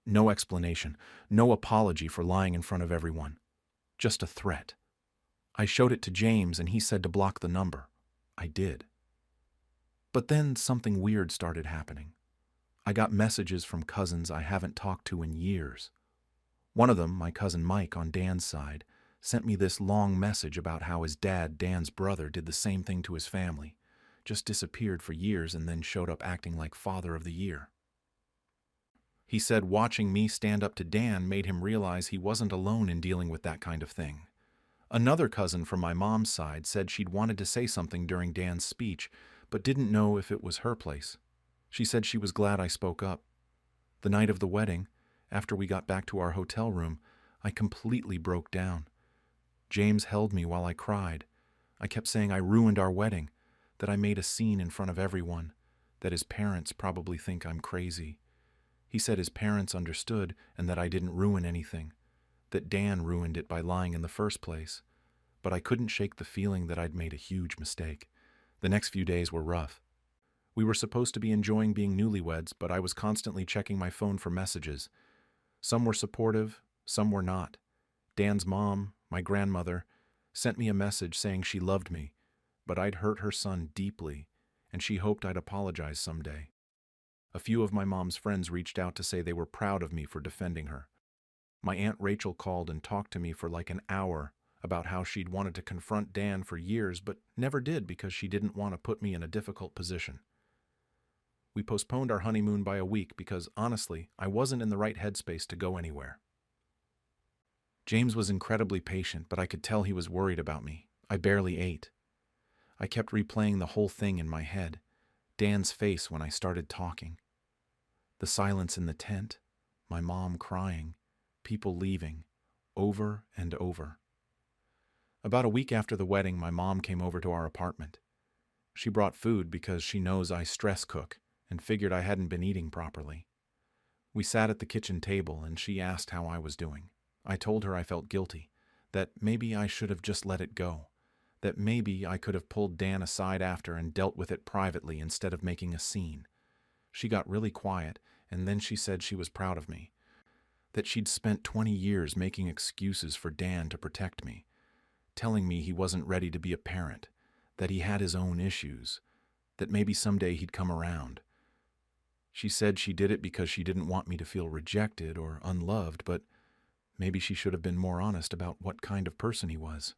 No explanation, no apology for lying in front of everyone. Just a threat. I showed it to James and he said to block the number. I did. But then something weird started happening. I got messages from cousins I haven't talked to in years. One of them, my cousin Mike on Dan's side, sent me this long message about how his dad, Dan's brother, did the same thing to his family, just disappeared for years and then showed up acting like father of the year. He said watching me stand up to Dan made him realize he wasn't alone in dealing with that kind of thing. Another cousin from my mom's side said she'd wanted to say something during Dan's speech, but didn't know if it was her place. She said she was glad I spoke up. The night of the wedding, after we got back to our hotel room, I completely broke down. James held me while I cried. I kept saying I ruined our wedding, that I made a scene in front of everyone, that his parents probably think I'm crazy. He said his parents understood and that I didn't ruin anything, that Dan ruined it by lying in the first place. But I couldn't shake the feeling that I'd made a huge mistake. The next few days were rough. We were supposed to be enjoying being newlyweds, but I was constantly checking my phone for messages. Some were supportive, some were not. Dan's mom, my grandmother, sent me a message saying she loved me, but I'd hurt her son deeply, and she hoped I'd apologize someday. A few of my mom's friends reached out to say they were proud of me for defending her. My Aunt Rachel called and talked to me for like an hour about how she'd wanted to confront Dan for years, but never did because she didn't want to put me in a difficult position. We postponed our honeymoon by a week because, honestly, I wasn't in the right headspace to go anywhere. James was incredibly patient, but I could tell he was worried about me. I barely ate. I kept replaying the whole thing in my head. Dan's face when I started talking. The silence in the tent, my mom crying, people leaving, over and over. About a week after the wedding, my mom came over to our apartment. She brought food because she knows I stress cook and figured I hadn't been eating properly. We sat at the kitchen table and she asked how I was doing. I told her I felt guilty, that maybe I should have just let it go, that maybe I could have pulled Dan aside after and dealt with it privately instead of making a scene. She got really quiet, and then she said she was proud of me, that she'd spent 20 years making excuses for Dan to protect me, telling me he wasn't ready to be a parent, that he had his own issues, that maybe someday he'd come around. She said she did it because she didn't want me to feel rejected or unloved, but maybe she should have been more honest about what kind of person he was.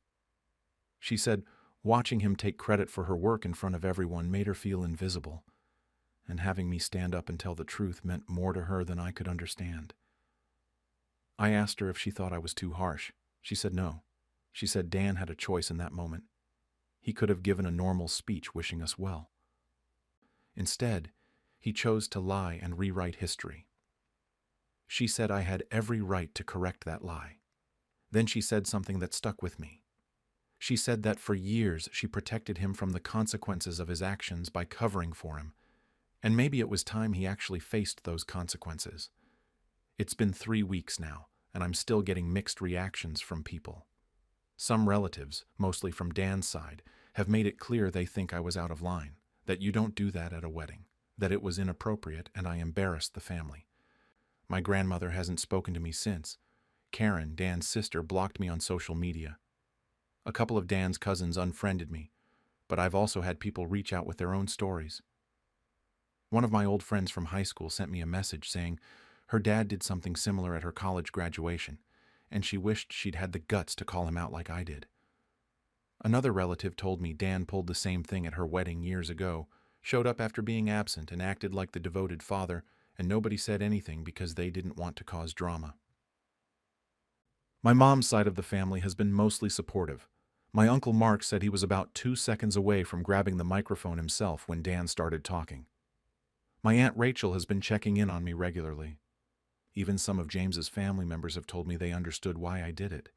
She said watching him take credit for her work in front of everyone made her feel invisible, and having me stand up and tell the truth meant more to her than I could understand. I asked her if she thought I was too harsh. She said no. She said Dan had a choice in that moment. He could have given a normal speech wishing us well. Instead, he chose to lie and rewrite history. She said I had every right to correct that lie. Then she said something that stuck with me. She said that for years she protected him from the consequences of his actions by covering for him, and maybe it was time he actually faced those consequences. It's been 3 weeks now, and I'm still getting mixed reactions from people. Some relatives, mostly from Dan's side, have made it clear they think I was out of line, that you don't do that at a wedding, that it was inappropriate and I embarrassed the family. My grandmother hasn't spoken to me since. Karen, Dan's sister, blocked me on social media. A couple of Dan's cousins unfriended me, but I've also had people reach out with their own stories. One of my old friends from high school sent me a message saying her dad did something similar at her college graduation, and she wished she'd had the guts to call him out like I did. Another relative told me Dan pulled the same thing at her wedding years ago, showed up after being absent and acted like the devoted father, and nobody said anything because they didn't want to cause drama. My mom's side of the family has been mostly supportive. My Uncle Mark said he was about 2 seconds away from grabbing the microphone himself when Dan started talking. My Aunt Rachel has been checking in on me regularly. Even some of James's family members have told me they understood why I did it,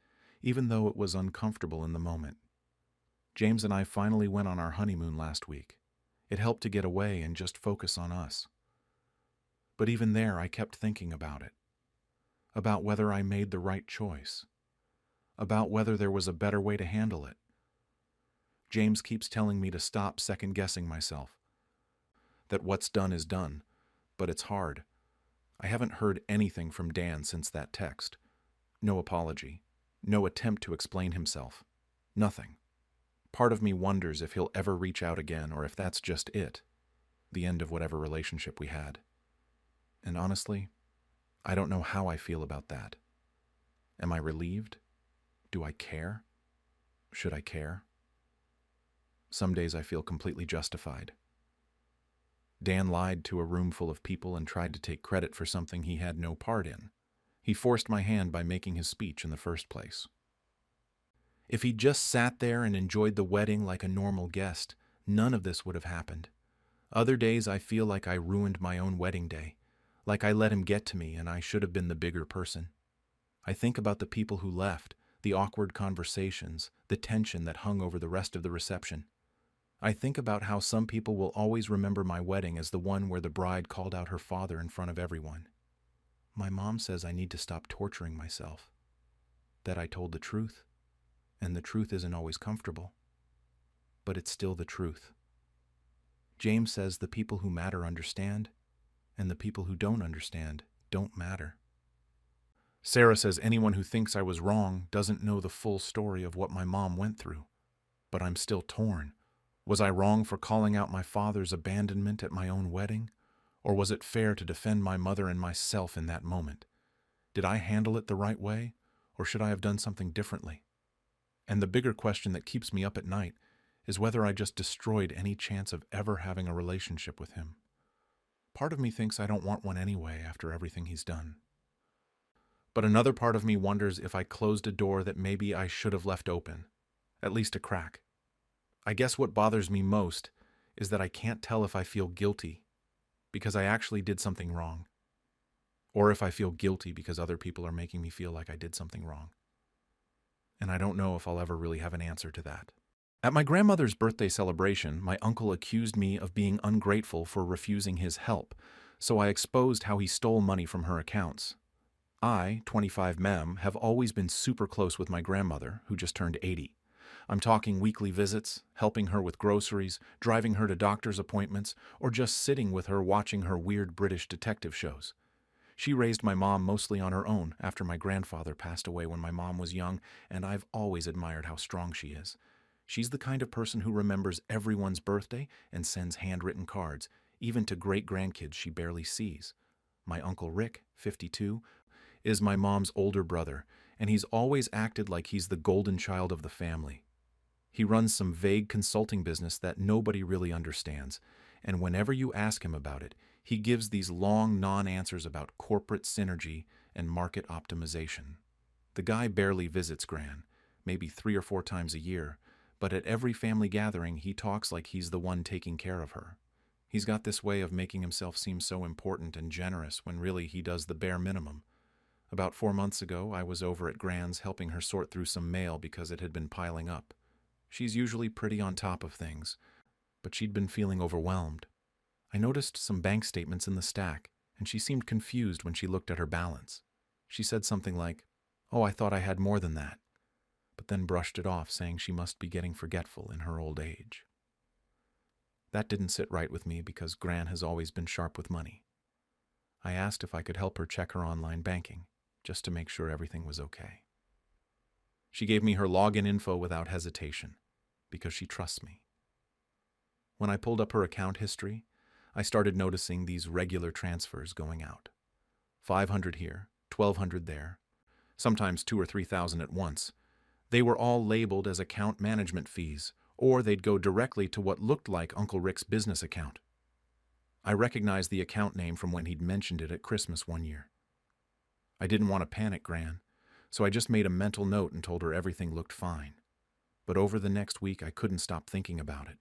even though it was uncomfortable in the moment. James and I finally went on our honeymoon last week. It helped to get away and just focus on us. But even there, I kept thinking about it. About whether I made the right choice. About whether there was a better way to handle it. James keeps telling me to stop second-guessing myself. That what's done is done, but it's hard. I haven't heard anything from Dan since that text. No apology. No attempt to explain himself. Nothing. Part of me wonders if he'll ever reach out again or if that's just it. The end of whatever relationship we had. And honestly, I don't know how I feel about that. Am I relieved? Do I care? Should I care? Some days I feel completely justified. Dan lied to a room full of people and tried to take credit for something he had no part in. He forced my hand by making his speech in the first place. If he'd just sat there and enjoyed the wedding like a normal guest, none of this would have happened. Other days I feel like I ruined my own wedding day, like I let him get to me and I should have been the bigger person. I think about the people who left, the awkward conversations, the tension that hung over the rest of the reception. I think about how some people will always remember my wedding as the one where the bride called out her father in front of everyone. My mom says I need to stop torturing myself, that I told the truth, and the truth isn't always comfortable, but it's still the truth. James says the people who matter understand, and the people who don't understand don't matter. Sarah says anyone who thinks I was wrong doesn't know the full story of what my mom went through, but I'm still torn. Was I wrong for calling out my father's abandonment at my own wedding? Or was it fair to defend my mother and myself in that moment? Did I handle it the right way, or should I have done something differently? And the bigger question that keeps me up at night is whether I just destroyed any chance of ever having a relationship with him. Part of me thinks I don't want one anyway after everything he's done. But another part of me wonders if I closed a door that maybe I should have left open, at least a crack. I guess what bothers me most is that I can't tell if I feel guilty because I actually did something wrong, or if I feel guilty because other people are making me feel like I did something wrong. And I don't know if I'll ever really have an answer to that. At my grandmother's birthday celebration, my uncle accused me of being ungrateful for refusing his help, so I exposed how he stole money from her accounts. I, 25 Mem, have always been super close with my grandmother, who just turned 80. I'm talking weekly visits, helping her with groceries, driving her to doctor's appointments, or just sitting with her watching her weird British detective shows. She raised my mom mostly on her own after my grandfather passed away when my mom was young, and I've always admired how strong she is. She's the kind of person who remembers everyone's birthday and sends handwritten cards, even to great-grandkids she barely sees. My Uncle Rick, 52, is my mom's older brother, and he's always acted like he's the golden child of the family. He runs some vague consulting business that nobody really understands, and whenever you ask him about it, he gives these long non-answers about corporate synergy and market optimization. The guy barely visits Gran, maybe 3 or 4 times a year, but at every family gathering he talks like he's the one taking care of her. He's got this way of making himself seem so important and generous when really he does the bare minimum. About 4 months ago, I was over at Gran's helping her sort through some mail because it had been piling up. She's usually pretty on top of things, but she'd been feeling overwhelmed. I noticed some bank statements in the stack, and she seemed confused when she looked at her balance. She said something like, "Oh, I thought I had more than that," but then brushed it off, saying she must be getting forgetful in her old age. That didn't sit right with me because Gran has always been sharp with money. I asked if I could help her check her online banking, just to make sure everything was okay. She gave me her login info without hesitation, because she trusts me. When I pulled up her account history, I started noticing these regular transfers going out. 500 here, 1,200 there, sometimes 2,000 or 3,000 at once. They were all labeled as account management fees, or they'd go directly to what looked like Uncle Rick's business account. I recognized the account name from when he'd mentioned it at Christmas one year. I didn't want to panic Gran, so I just made a mental note and told her everything looked fine. But over the next week, I couldn't stop thinking about it.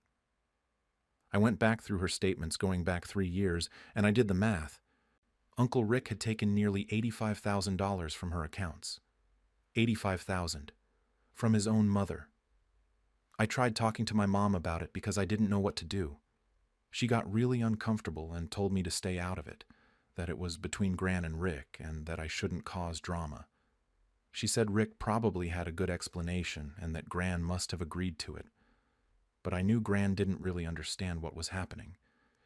I went back through her statements going back 3 years, and I did the math. Uncle Rick had taken nearly $85,000 from her accounts. $85,000 from his own mother. I tried talking to my mom about it because I didn't know what to do. She got really uncomfortable and told me to stay out of it, that it was between Gran and Rick, and that I shouldn't cause drama. She said Rick probably had a good explanation and that Gran must have agreed to it. But I knew Gran didn't really understand what was happening.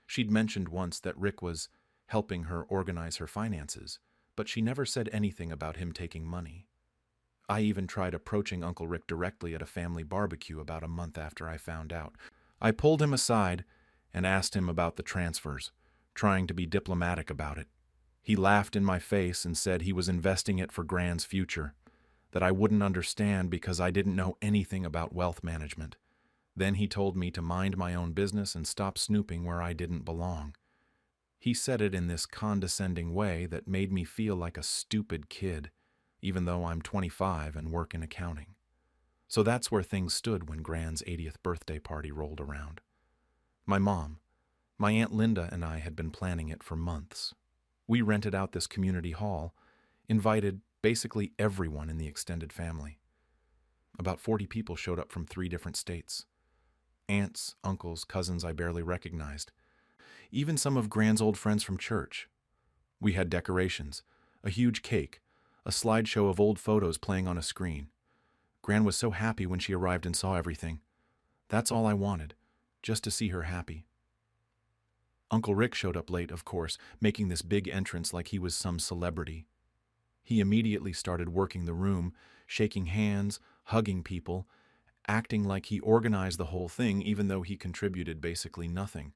She'd mentioned once that Rick was helping her organize her finances, but she never said anything about him taking money. I even tried approaching Uncle Rick directly at a family barbecue about a month after I found out. I pulled him aside and asked him about the transfers, trying to be diplomatic about it. He laughed in my face and said he was investing it for Gran's future, that I wouldn't understand because I didn't know anything about wealth management. Then he told me to mind my own business and stop snooping where I didn't belong. He said it in this condescending way that made me feel like a stupid kid, even though I'm 25 and work in accounting. So that's where things stood when Gran's 80th birthday party rolled around. My mom, my Aunt Linda, and I had been planning it for months. We rented out this community hall, invited basically everyone in the extended family. About 40 people showed up from 3 different states. Aunts, uncles, cousins I barely recognized. Even some of Gran's old friends from church. We had decorations, a huge cake, a slideshow of old photos playing on a screen. Gran was so happy when she arrived and saw everything. That's all I wanted, just to see her happy. Uncle Rick showed up late, of course, making this big entrance like he was some celebrity. He immediately started working the room, shaking hands, hugging people, acting like he organized the whole thing even though he contributed basically nothing.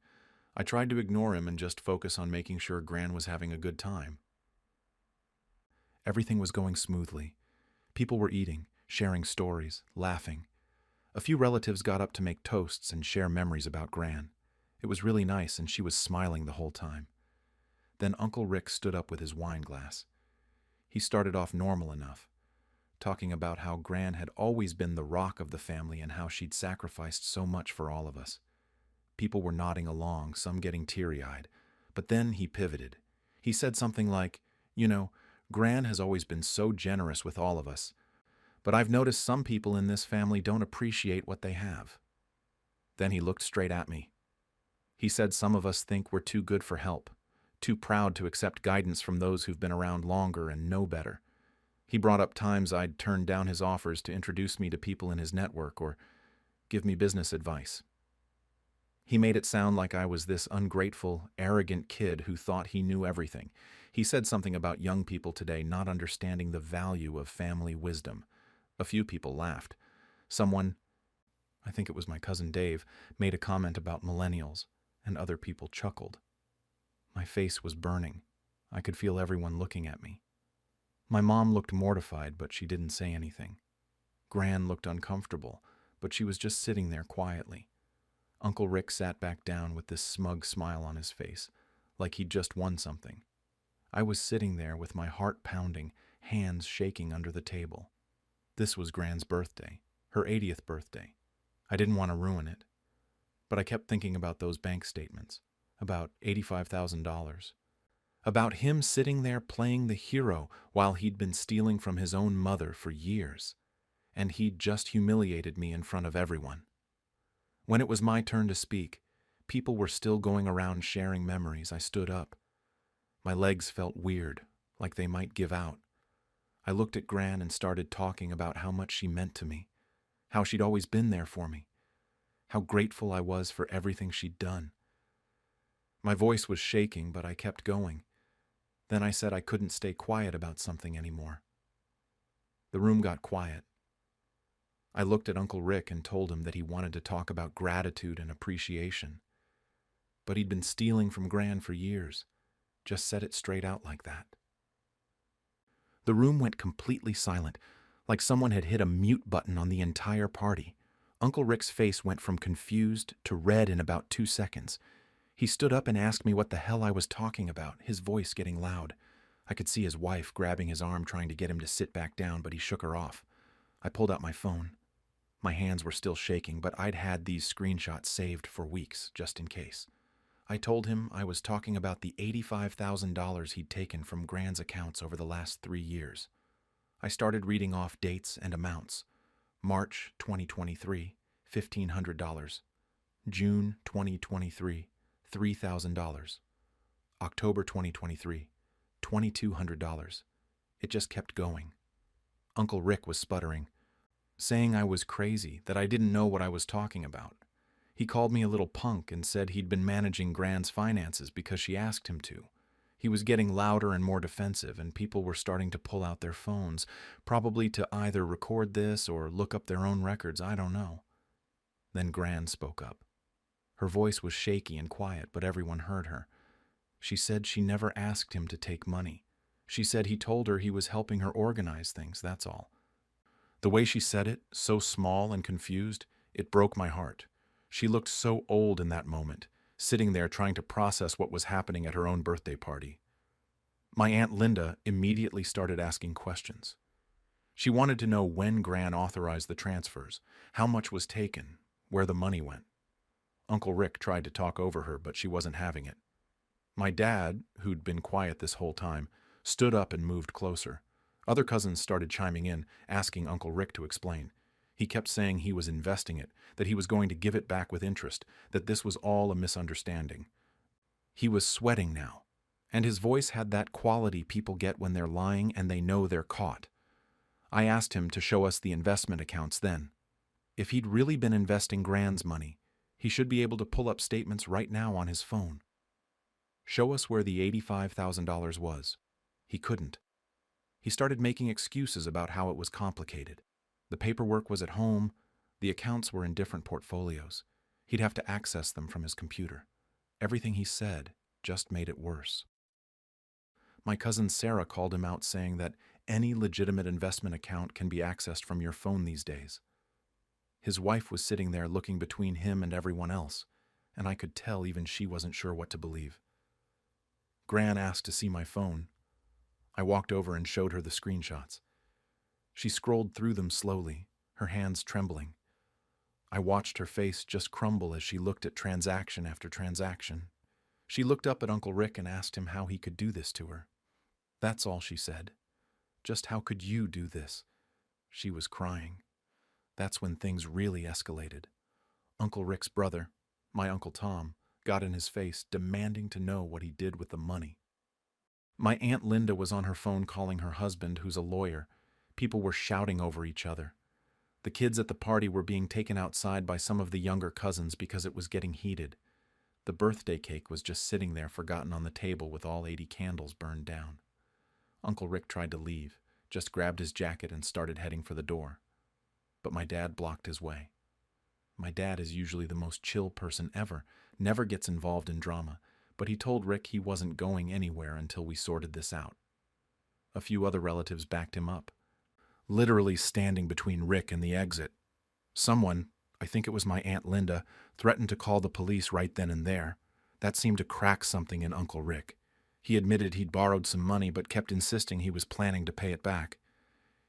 I tried to ignore him and just focus on making sure Gran was having a good time. Everything was going smoothly. People were eating, sharing stories, laughing. A few relatives got up to make toasts and share memories about Gran. It was really nice, and she was smiling the whole time. Then Uncle Rick stood up with his wine glass. He started off normal enough, talking about how Gran had always been the rock of the family and how she'd sacrificed so much for all of us. People were nodding along, some getting teary-eyed. But then he pivoted. He said something like, Gran has always been so generous with all of us, but I've noticed some people in this family don't appreciate what they have. Then he looked straight at me. He said some of us think we're too good for help, too proud to accept guidance from those who've been around longer and know better. He brought up times I'd turned down his offers to introduce me to people in his network or give me business advice. He made it sound like I was this ungrateful, arrogant kid who thought he knew everything. He said something about young people today not understanding the value of family wisdom. A few people laughed. Someone, I think it was my cousin Dave, made a comment about millennials, and other people chuckled. My face was burning. I could feel everyone looking at me. My mom looked mortified, but she didn't say anything. Gran looked uncomfortable, but she was just sitting there quietly. Uncle Rick sat back down with this smug smile on his face, like he'd just won something. I was sitting there with my heart pounding, hands shaking under the table. This was Gran's birthday, her 80th birthday. I didn't want to ruin it. But I kept thinking about those bank statements, about $85,000. About him sitting there playing the hero while he'd been stealing from his own mother for years, and he'd just humiliated me in front of everyone. When it was my turn to speak, people were still going around sharing memories. I stood up. My legs felt weird, like they might give out. I looked at Gran and started talking about how much she meant to me, how she'd always been there for me, how grateful I was for everything she'd done. My voice was shaking, but I kept going. Then I said I couldn't stay quiet about something anymore. The room got quiet. I looked at Uncle Rick and told him that he wanted to talk about gratitude and appreciation. But he'd been stealing from Gran for years. Just said it straight out like that. The room went completely silent, like someone had hit a mute button on the entire party. Uncle Rick's face went from confused to red in about 2 seconds. He stood up and asked me what the hell I was talking about, his voice getting loud. I could see his wife grabbing his arm trying to get him to sit back down, but he shook her off. I pulled out my phone. My hands were still shaking, but I'd had these screenshots saved for weeks, just in case. I told him I was talking about the $85,000 he'd taken from Gran's accounts over the last 3 years. I started reading off dates and amounts. March 2023, $1,500. June 2023, $3,000. October 2023, $2,200. It just kept going. Uncle Rick was sputtering, saying I was crazy, that I didn't know what I was talking about. He called me a little punk and said he'd been managing Gran's finances because she asked him to. He was getting louder and more defensive, and people were starting to pull out their phones, probably to either record this or look up their own records, I don't know. Then Gran spoke up. Her voice was shaky and quiet, but everyone heard her. She said she never asked him to take money. She said he told her he was helping her organize things, that's all. The way she said it, so small and confused, it broke my heart. She looked so old in that moment, sitting there trying to process what was happening at her own birthday party. My Aunt Linda immediately started asking questions. She wanted to know when Gran authorized the transfers, how much was taken, where the money went. Uncle Rick tried to talk over her, but she wasn't having it. My dad, who'd been quiet this whole time, stood up and moved closer. Other cousins started chiming in, asking Uncle Rick to explain. He kept saying he was investing it, that he was going to give it back with interest, that this was all a misunderstanding. He was sweating now, and his voice had that quality people get when they're lying and they know they're caught. I asked him to show us the investment accounts then. If he'd really been investing Gran's money, he should be able to pull up statements right now on his phone. Show us where the $85,000 was. He couldn't. He started making excuses about how it was complicated. The paperwork was at home. The accounts were in different portfolios. He'd have to access them from his computer. Everything he said just made it worse. My cousin Sarah called him out, saying that any legitimate investment account can be accessed from your phone these days. His wife was sitting there looking between him and everyone else, and I could tell even she wasn't sure what to believe. Gran asked to see my phone. I walked over and showed her the screenshots. She scrolled through them slowly, her hands trembling. I watched her face just crumble as she looked at transaction after transaction. She looked up at Uncle Rick and asked him how he could do this to her. That's all she said. Just how could you do this? She was crying. That's when things really escalated. Uncle Rick's brother, my Uncle Tom, got in his face, demanding to know what he did with the money. My Aunt Linda was on her phone calling her husband, who's a lawyer. People were shouting over each other. The kids at the party were being taken outside by some of the younger cousins because it was getting heated. The birthday cake was just sitting there forgotten on the table with all 80 candles burned down. Uncle Rick tried to leave, just grabbed his jacket and started heading for the door. But my dad blocked his way. My dad is usually the most chill person ever, never gets involved in drama, but he told Rick he wasn't going anywhere until we sorted this out. A few other relatives backed him up, literally standing between Rick and the exit. Someone, I think it was my Aunt Linda, threatened to call the police right then and there. That seemed to crack something in Uncle Rick. He admitted he'd borrowed some money but kept insisting he was planning to pay it back.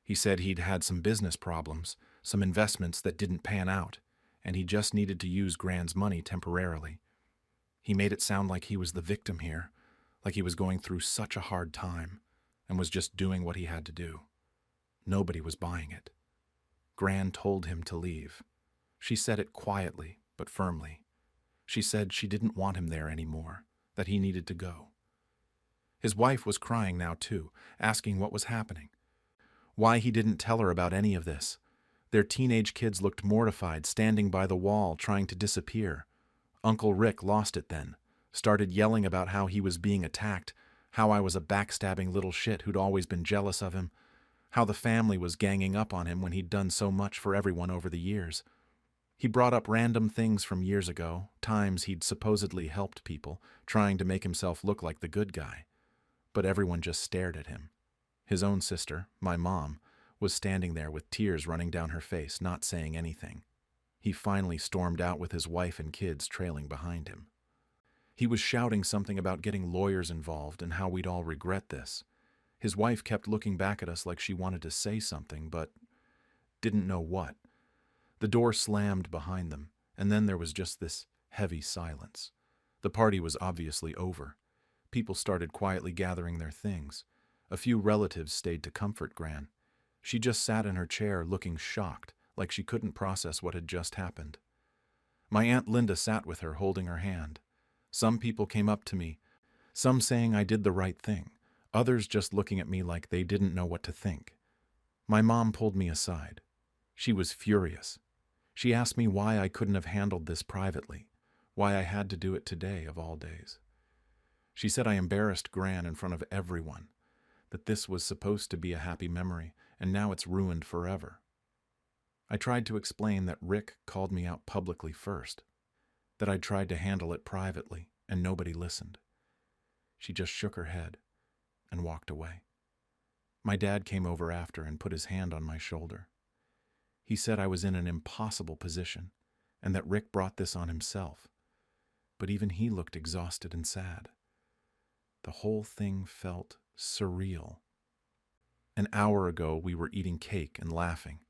He said he'd had some business problems, some investments that didn't pan out, and he just needed to use Gran's money temporarily. He made it sound like he was the victim here, like he was going through such a hard time and was just doing what he had to do. Nobody was buying it. Gran told him to leave. She said it quietly, but firmly. She said she didn't want him there anymore, that he needed to go. His wife was crying now too, asking what was happening. Why he didn't tell her about any of this. Their teenage kids looked mortified, standing by the wall, trying to disappear. Uncle Rick lost it then, started yelling about how he was being attacked, how I was a backstabbing little shit who'd always been jealous of him, how the family was ganging up on him when he'd done so much for everyone over the years. He brought up random things from years ago, times he'd supposedly helped people, trying to make himself look like the good guy. But everyone just stared at him. His own sister, my mom, was standing there with tears running down her face, not saying anything. He finally stormed out with his wife and kids trailing behind him. He was shouting something about getting lawyers involved and how we'd all regret this. His wife kept looking back at us like she wanted to say something, but didn't know what. The door slammed behind them, and then there was just this heavy silence. The party was obviously over. People started quietly gathering their things. A few relatives stayed to comfort Gran. She just sat in her chair looking shocked, like she couldn't process what had just happened. My Aunt Linda sat with her, holding her hand. Some people came up to me, some saying I did the right thing, others just looking at me like they didn't know what to think. My mom pulled me aside. She was furious. She asked me why I couldn't have handled this privately, why I had to do it today of all days. She said I embarrassed Gran in front of everyone, that this was supposed to be a happy memory, and now it's ruined forever. I tried to explain that Rick called me out publicly first, that I'd tried to handle it privately, and nobody listened. She just shook her head and walked away. My dad came over after and put his hand on my shoulder. He said I was in an impossible position, and that Rick brought this on himself. But even he looked exhausted and sad. The whole thing felt surreal. An hour ago, we were eating cake and laughing.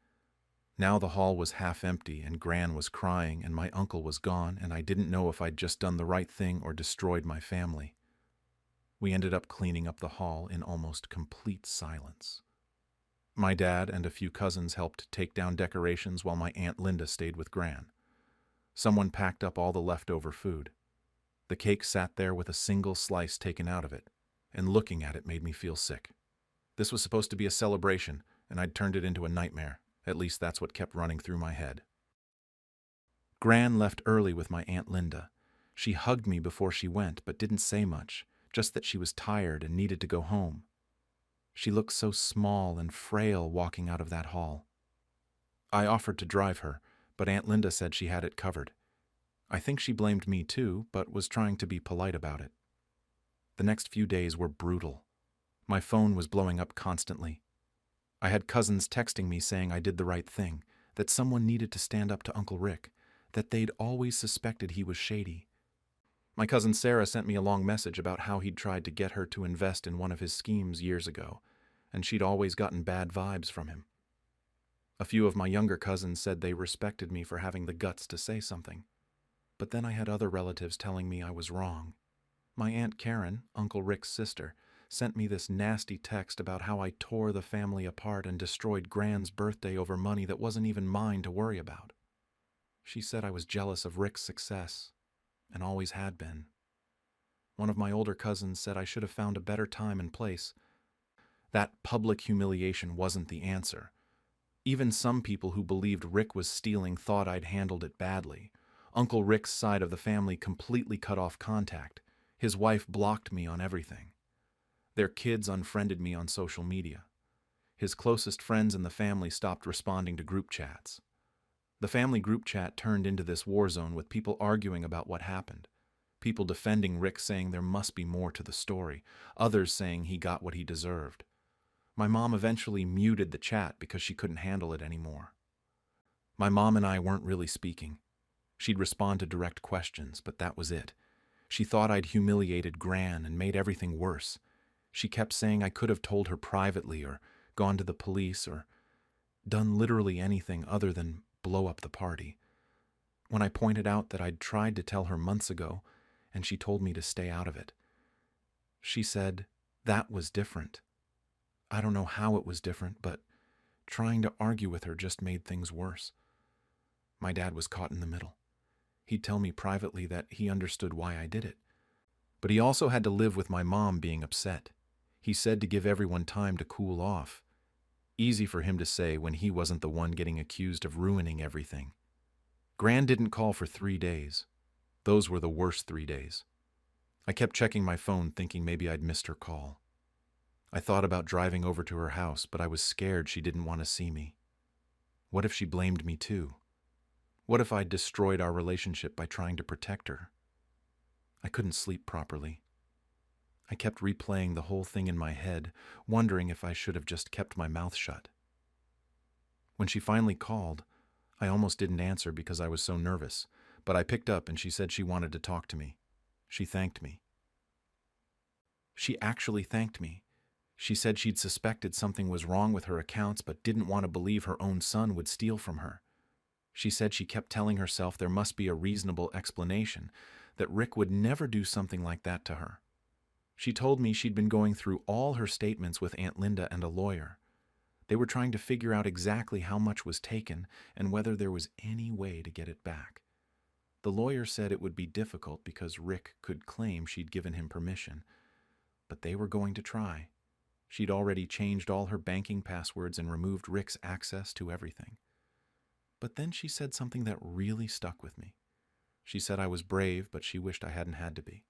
Now the hall was half empty, and Gran was crying, and my uncle was gone, and I didn't know if I'd just done the right thing or destroyed my family. We ended up cleaning up the hall in almost complete silence. My dad and a few cousins helped take down decorations while my Aunt Linda stayed with Gran. Someone packed up all the leftover food. The cake sat there with a single slice taken out of it, and looking at it made me feel sick. This was supposed to be a celebration, and I'd turned it into a nightmare. At least that's what kept running through my head. Gran left early with my Aunt Linda. She hugged me before she went, but didn't say much, just that she was tired and needed to go home. She looked so small and frail walking out of that hall. I offered to drive her, but Aunt Linda said she had it covered. I think she blamed me too, but was trying to be polite about it. The next few days were brutal. My phone was blowing up constantly. I had cousins texting me saying I did the right thing, that someone needed to stand up to Uncle Rick, that they'd always suspected he was shady. My cousin Sarah sent me a long message about how he'd tried to get her to invest in one of his schemes years ago, and she'd always gotten bad vibes from him. A few of my younger cousins said they respected me for having the guts to say something. But then I had other relatives telling me I was wrong. My Aunt Karen, Uncle Rick's sister, sent me this nasty text about how I tore the family apart and destroyed Gran's birthday over money that wasn't even mine to worry about. She said I was jealous of Rick's success, and always had been. One of my older cousins said I should have found a better time and place. That public humiliation wasn't the answer. Even some people who believed Rick was stealing thought I'd handled it badly. Uncle Rick's side of the family completely cut off contact. His wife blocked me on everything. Their kids unfriended me on social media. His closest friends in the family stopped responding to group chats. The family group chat turned into this war zone with people arguing about what happened. People defending Rick saying there must be more to the story. Others saying he got what he deserved. My mom eventually muted the chat because she couldn't handle it anymore. My mom and I weren't really speaking. She'd respond to direct questions, but that was it. She thought I'd humiliated Gran and made everything worse. She kept saying I could have told her privately or gone to the police or done literally anything other than blow up the party. When I pointed out that I'd tried to tell her months ago, and she told me to stay out of it. She said, that was different. I don't know how it was different, but trying to argue with her just made things worse. My dad was caught in the middle. He'd tell me privately that he understood why I did it. But he also had to live with my mom being upset. He said to give everyone time to cool off. Easy for him to say when he wasn't the one getting accused of ruining everything. Gran didn't call for 3 days. Those were the worst 3 days. I kept checking my phone thinking maybe I'd missed her call. I thought about driving over to her house, but I was scared she didn't want to see me. What if she blamed me too? What if I'd destroyed our relationship by trying to protect her? I couldn't sleep properly. I kept replaying the whole thing in my head, wondering if I should have just kept my mouth shut. When she finally called, I almost didn't answer because I was so nervous, but I picked up and she said she wanted to talk to me. She thanked me. She actually thanked me. She said she'd suspected something was wrong with her accounts but didn't want to believe her own son would steal from her. She said she kept telling herself there must be a reasonable explanation, that Rick would never do something like that to her. She told me she'd been going through all her statements with Aunt Linda and a lawyer. They were trying to figure out exactly how much was taken and whether there was any way to get it back. The lawyer said it would be difficult because Rick could claim she'd given him permission, but they were going to try. She'd already changed all her banking passwords and removed Rick's access to everything. But then she said something that really stuck with me. She said I was brave, but she wished I hadn't had to be.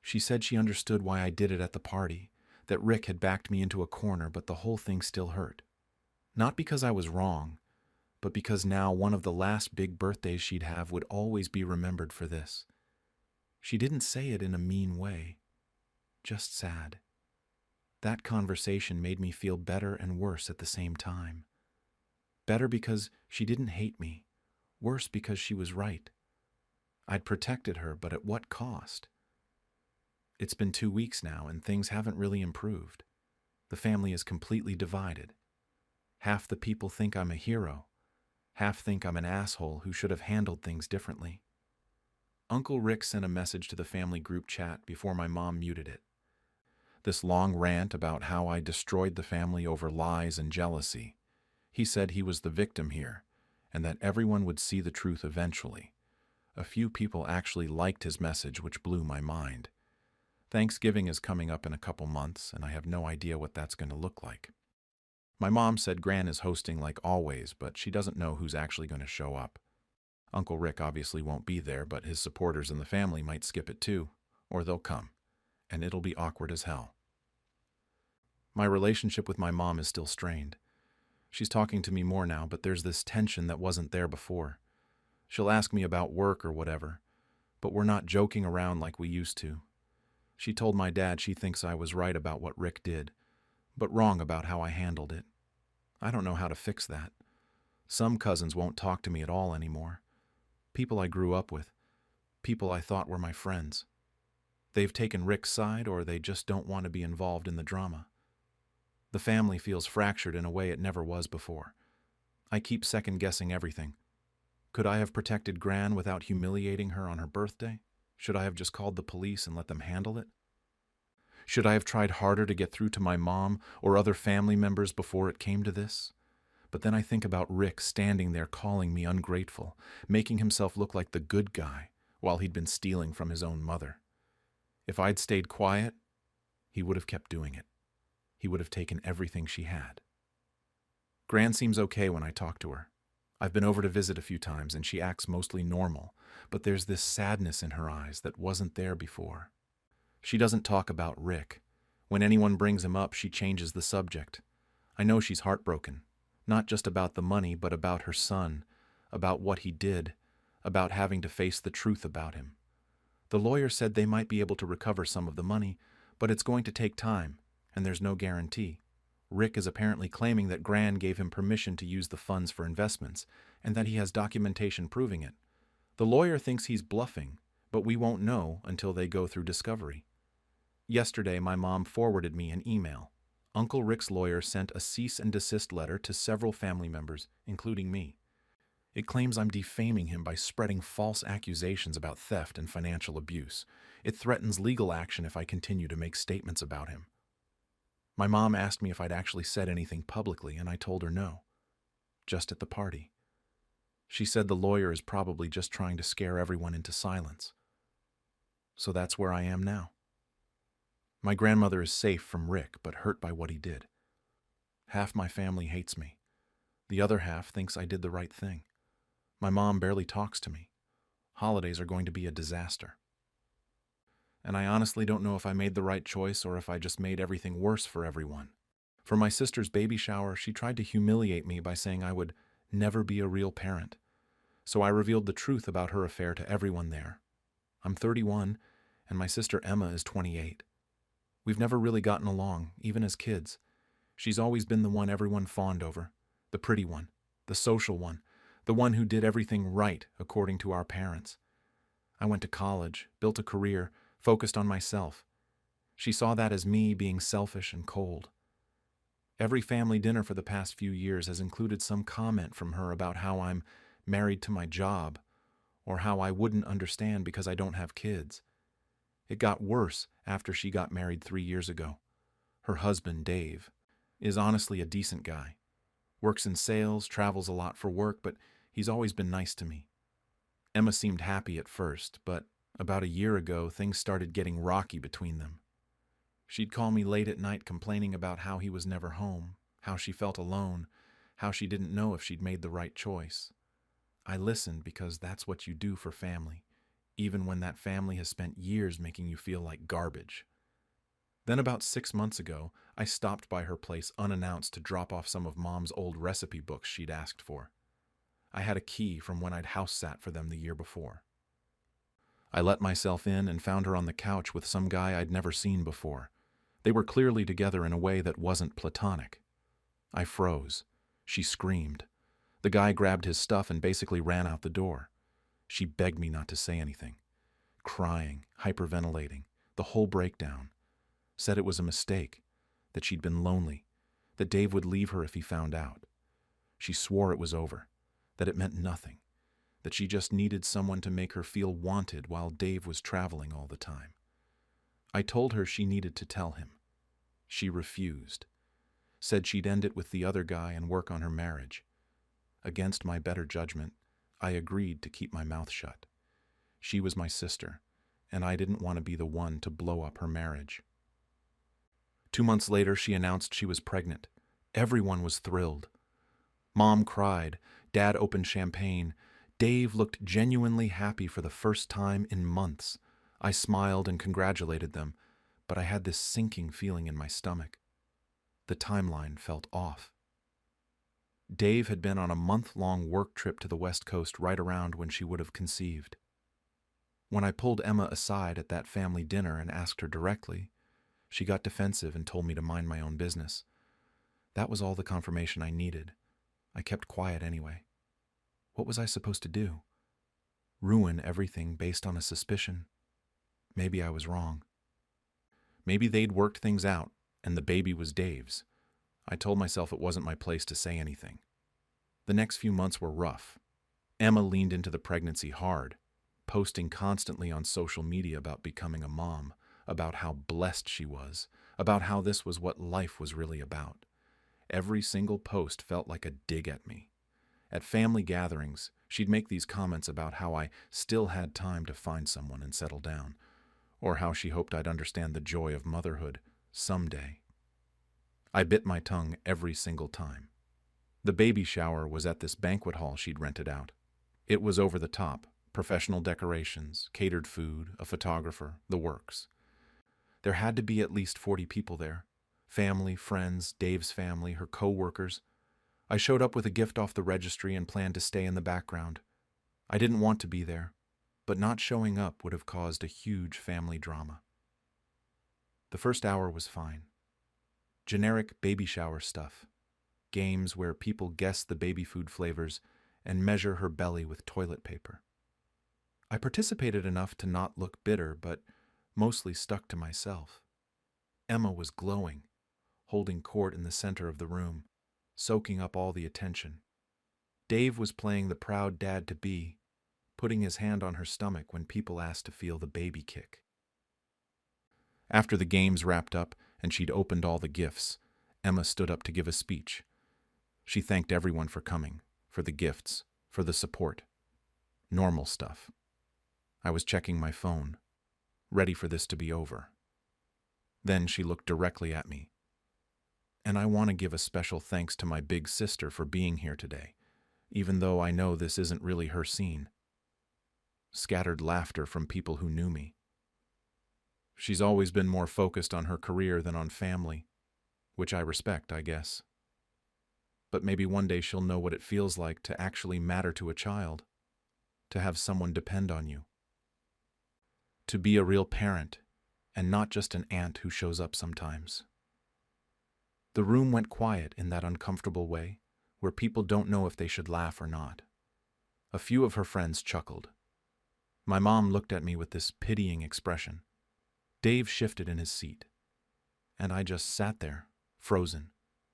She said she understood why I did it at the party, that Rick had backed me into a corner, but the whole thing still hurt. Not because I was wrong, but because now one of the last big birthdays she'd have would always be remembered for this. She didn't say it in a mean way, just sad. That conversation made me feel better and worse at the same time. Better because she didn't hate me, worse because she was right. I'd protected her, but at what cost? It's been 2 weeks now, and things haven't really improved. The family is completely divided. Half the people think I'm a hero. Half think I'm an asshole who should have handled things differently. Uncle Rick sent a message to the family group chat before my mom muted it. This long rant about how I destroyed the family over lies and jealousy. He said he was the victim here, and that everyone would see the truth eventually. A few people actually liked his message, which blew my mind. Thanksgiving is coming up in a couple months, and I have no idea what that's going to look like. My mom said Gran is hosting like always, but she doesn't know who's actually going to show up. Uncle Rick obviously won't be there, but his supporters in the family might skip it too, or they'll come, and it'll be awkward as hell. My relationship with my mom is still strained. She's talking to me more now, but there's this tension that wasn't there before. She'll ask me about work or whatever, but we're not joking around like we used to. She told my dad she thinks I was right about what Rick did, but wrong about how I handled it. I don't know how to fix that. Some cousins won't talk to me at all anymore. People I grew up with. People I thought were my friends. They've taken Rick's side, or they just don't want to be involved in the drama. The family feels fractured in a way it never was before. I keep second-guessing everything. Could I have protected Gran without humiliating her on her birthday? Should I have just called the police and let them handle it? Should I have tried harder to get through to my mom or other family members before it came to this? But then I think about Rick standing there calling me ungrateful, making himself look like the good guy while he'd been stealing from his own mother. If I'd stayed quiet, he would have kept doing it. He would have taken everything she had. Gran seems okay when I talk to her. I've been over to visit a few times and she acts mostly normal, but there's this sadness in her eyes that wasn't there before. She doesn't talk about Rick. When anyone brings him up, she changes the subject. I know she's heartbroken, not just about the money, but about her son, about what he did, about having to face the truth about him. The lawyer said they might be able to recover some of the money, but it's going to take time, and there's no guarantee. Rick is apparently claiming that Gran gave him permission to use the funds for investments, and that he has documentation proving it. The lawyer thinks he's bluffing, but we won't know until they go through discovery. Yesterday, my mom forwarded me an email. Uncle Rick's lawyer sent a cease and desist letter to several family members, including me. It claims I'm defaming him by spreading false accusations about theft and financial abuse. It threatens legal action if I continue to make statements about him. My mom asked me if I'd actually said anything publicly, and I told her no. Just at the party. She said the lawyer is probably just trying to scare everyone into silence. So that's where I am now. My grandmother is safe from Rick, but hurt by what he did. Half my family hates me. The other half thinks I did the right thing. My mom barely talks to me. Holidays are going to be a disaster. And I honestly don't know if I made the right choice or if I just made everything worse for everyone. For my sister's baby shower, she tried to humiliate me by saying I would never be a real parent. So I revealed the truth about her affair to everyone there. I'm 31, and my sister Emma is 28. We've never really gotten along, even as kids. She's always been the one everyone fawned over, the pretty one, the social one, the one who did everything right according to our parents. I went to college, built a career, focused on myself. She saw that as me being selfish and cold. Every family dinner for the past few years has included some comment from her about how I'm married to my job, or how I wouldn't understand because I don't have kids. It got worse after she got married 3 years ago. Her husband, Dave, is honestly a decent guy. Works in sales, travels a lot for work, but he's always been nice to me. Emma seemed happy at first, but about a year ago, things started getting rocky between them. She'd call me late at night complaining about how he was never home, how she felt alone, how she didn't know if she'd made the right choice. I listened because that's what you do for family, even when that family has spent years making you feel like garbage. Then about 6 months ago, I stopped by her place unannounced to drop off some of Mom's old recipe books she'd asked for. I had a key from when I'd house sat for them the year before. I let myself in and found her on the couch with some guy I'd never seen before. They were clearly together in a way that wasn't platonic. I froze. She screamed. The guy grabbed his stuff and basically ran out the door. She begged me not to say anything. Crying, hyperventilating, the whole breakdown. Said it was a mistake, that she'd been lonely, that Dave would leave her if he found out. She swore it was over, that it meant nothing, that she just needed someone to make her feel wanted while Dave was traveling all the time. I told her she needed to tell him. She refused. Said she'd end it with the other guy and work on her marriage. Against my better judgment, I agreed to keep my mouth shut. She was my sister, and I didn't want to be the one to blow up her marriage. 2 months later, she announced she was pregnant. Everyone was thrilled. Mom cried. Dad opened champagne. Dave looked genuinely happy for the first time in months. I smiled and congratulated them, but I had this sinking feeling in my stomach. The timeline felt off. Dave had been on a month-long work trip to the West Coast right around when she would have conceived. When I pulled Emma aside at that family dinner and asked her directly, she got defensive and told me to mind my own business. That was all the confirmation I needed. I kept quiet anyway. What was I supposed to do? Ruin everything based on a suspicion? Maybe I was wrong. Maybe they'd worked things out, and the baby was Dave's. I told myself it wasn't my place to say anything. The next few months were rough. Emma leaned into the pregnancy hard, posting constantly on social media about becoming a mom, about how blessed she was, about how this was what life was really about. Every single post felt like a dig at me. At family gatherings, she'd make these comments about how I still had time to find someone and settle down, or how she hoped I'd understand the joy of motherhood someday. I bit my tongue every single time. The baby shower was at this banquet hall she'd rented out. It was over the top, professional decorations, catered food, a photographer, the works. There had to be at least 40 people there. Family, friends, Dave's family, her co-workers. I showed up with a gift off the registry and planned to stay in the background. I didn't want to be there, but not showing up would have caused a huge family drama. The first hour was fine. Generic baby shower stuff. Games where people guess the baby food flavors and measure her belly with toilet paper. I participated enough to not look bitter, but mostly stuck to myself. Emma was glowing, holding court in the center of the room, soaking up all the attention. Dave was playing the proud dad-to-be, putting his hand on her stomach when people asked to feel the baby kick. After the games wrapped up and she'd opened all the gifts, Emma stood up to give a speech. She thanked everyone for coming, for the gifts, for the support. Normal stuff. I was checking my phone, ready for this to be over. Then she looked directly at me. And I want to give a special thanks to my big sister for being here today, even though I know this isn't really her scene. Scattered laughter from people who knew me. She's always been more focused on her career than on family, which I respect, I guess. But maybe one day she'll know what it feels like to actually matter to a child, to have someone depend on you. To be a real parent, and not just an aunt who shows up sometimes. The room went quiet in that uncomfortable way, where people don't know if they should laugh or not. A few of her friends chuckled. My mom looked at me with this pitying expression. Dave shifted in his seat, and I just sat there, frozen,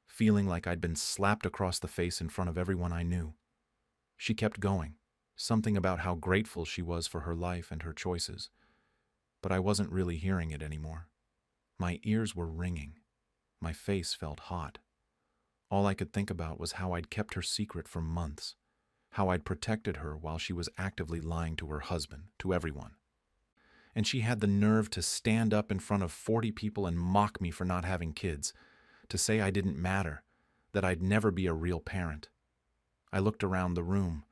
feeling like I'd been slapped across the face in front of everyone I knew. She kept going, something about how grateful she was for her life and her choices, but I wasn't really hearing it anymore. My ears were ringing. My face felt hot. All I could think about was how I'd kept her secret for months, how I'd protected her while she was actively lying to her husband, to everyone. And she had the nerve to stand up in front of 40 people and mock me for not having kids, to say I didn't matter, that I'd never be a real parent. I looked around the room.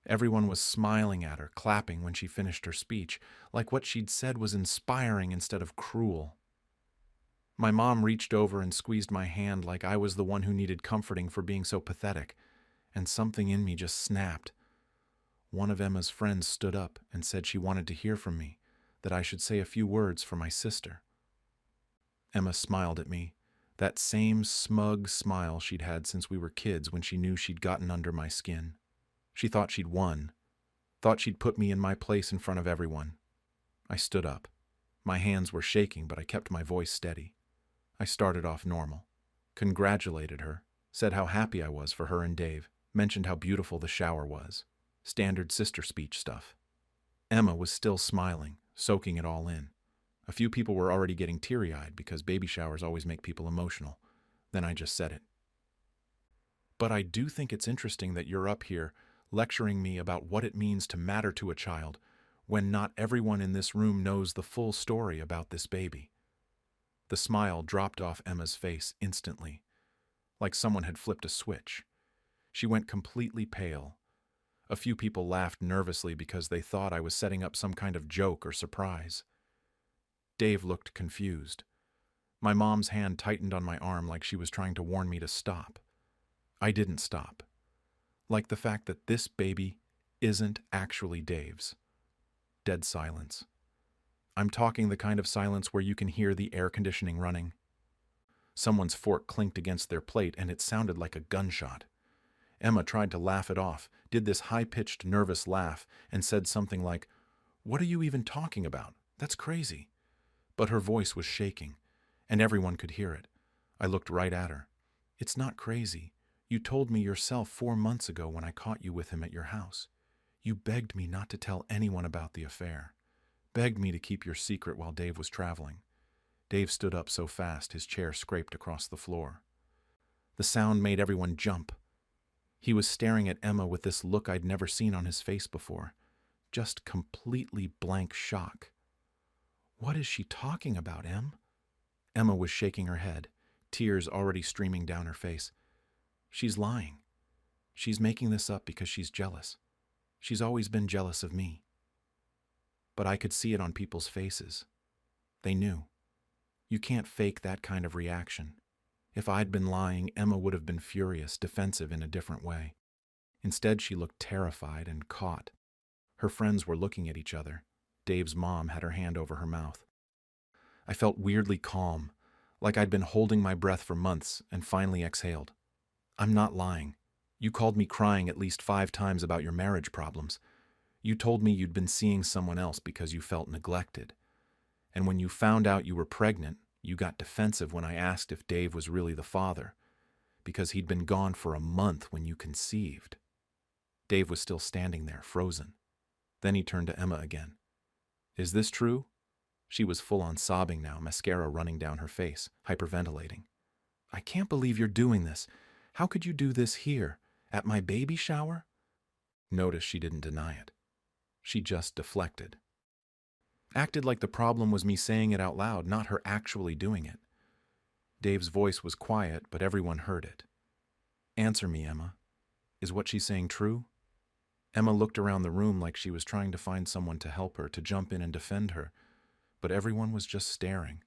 Everyone was smiling at her, clapping when she finished her speech, like what she'd said was inspiring instead of cruel. My mom reached over and squeezed my hand like I was the one who needed comforting for being so pathetic, and something in me just snapped. One of Emma's friends stood up and said she wanted to hear from me, that I should say a few words for my sister. Emma smiled at me, that same smug smile she'd had since we were kids when she knew she'd gotten under my skin. She thought she'd won, thought she'd put me in my place in front of everyone. I stood up. My hands were shaking, but I kept my voice steady. I started off normal, congratulated her, said how happy I was for her and Dave, mentioned how beautiful the shower was. Standard sister speech stuff. Emma was still smiling, soaking it all in. A few people were already getting teary-eyed because baby showers always make people emotional. Then I just said it. But I do think it's interesting that you're up here lecturing me about what it means to matter to a child when not everyone in this room knows the full story about this baby. The smile dropped off Emma's face instantly, like someone had flipped a switch. She went completely pale. A few people laughed nervously because they thought I was setting up some kind of joke or surprise. Dave looked confused. My mom's hand tightened on my arm like she was trying to warn me to stop. I didn't stop. Like the fact that this baby isn't actually Dave's. Dead silence. I'm talking the kind of silence where you can hear the air conditioning running. Someone's fork clinked against their plate and it sounded like a gunshot. Emma tried to laugh it off, did this high-pitched, nervous laugh, and said something like, "What are you even talking about? That's crazy." But her voice was shaking, and everyone could hear it. I looked right at her. "It's not crazy. You told me yourself 4 months ago when I caught you with him at your house. You begged me not to tell anyone about the affair. Begged me to keep your secret while Dave was traveling." Dave stood up so fast his chair scraped across the floor. The sound made everyone jump. He was staring at Emma with this look I'd never seen on his face before. Just completely blank shock. "What is she talking about, Em?" Emma was shaking her head, tears already streaming down her face. "She's lying. She's making this up because she's jealous. She's always been jealous of me." But I could see it on people's faces. They knew. You can't fake that kind of reaction. If I'd been lying, Emma would have been furious, defensive in a different way. Instead, she looked terrified and caught. Her friends were looking at each other. Dave's mom had her hand over her mouth. I felt weirdly calm, like I'd been holding my breath for months and finally exhaled. "I'm not lying. You called me crying at least 5 times about your marriage problems. You told me you'd been seeing someone else because you felt neglected. And when you found out you were pregnant, you got defensive when I asked if Dave was really the father, because he'd been gone for a month when you conceived." Dave was still standing there, frozen. Then he turned to Emma again. Is this true? She was full on sobbing now, mascara running down her face, hyperventilating. I can't believe you're doing this. How could you do this here, at my baby shower? Notice she didn't deny it. She just deflected. Acted like the problem was me saying it out loud, not her actually doing it. Dave's voice was quiet, but everyone heard it. Answer me, Emma. Is what she's saying true? Emma looked around the room like she was trying to find someone to help her, to jump in and defend her, but everyone was just staring.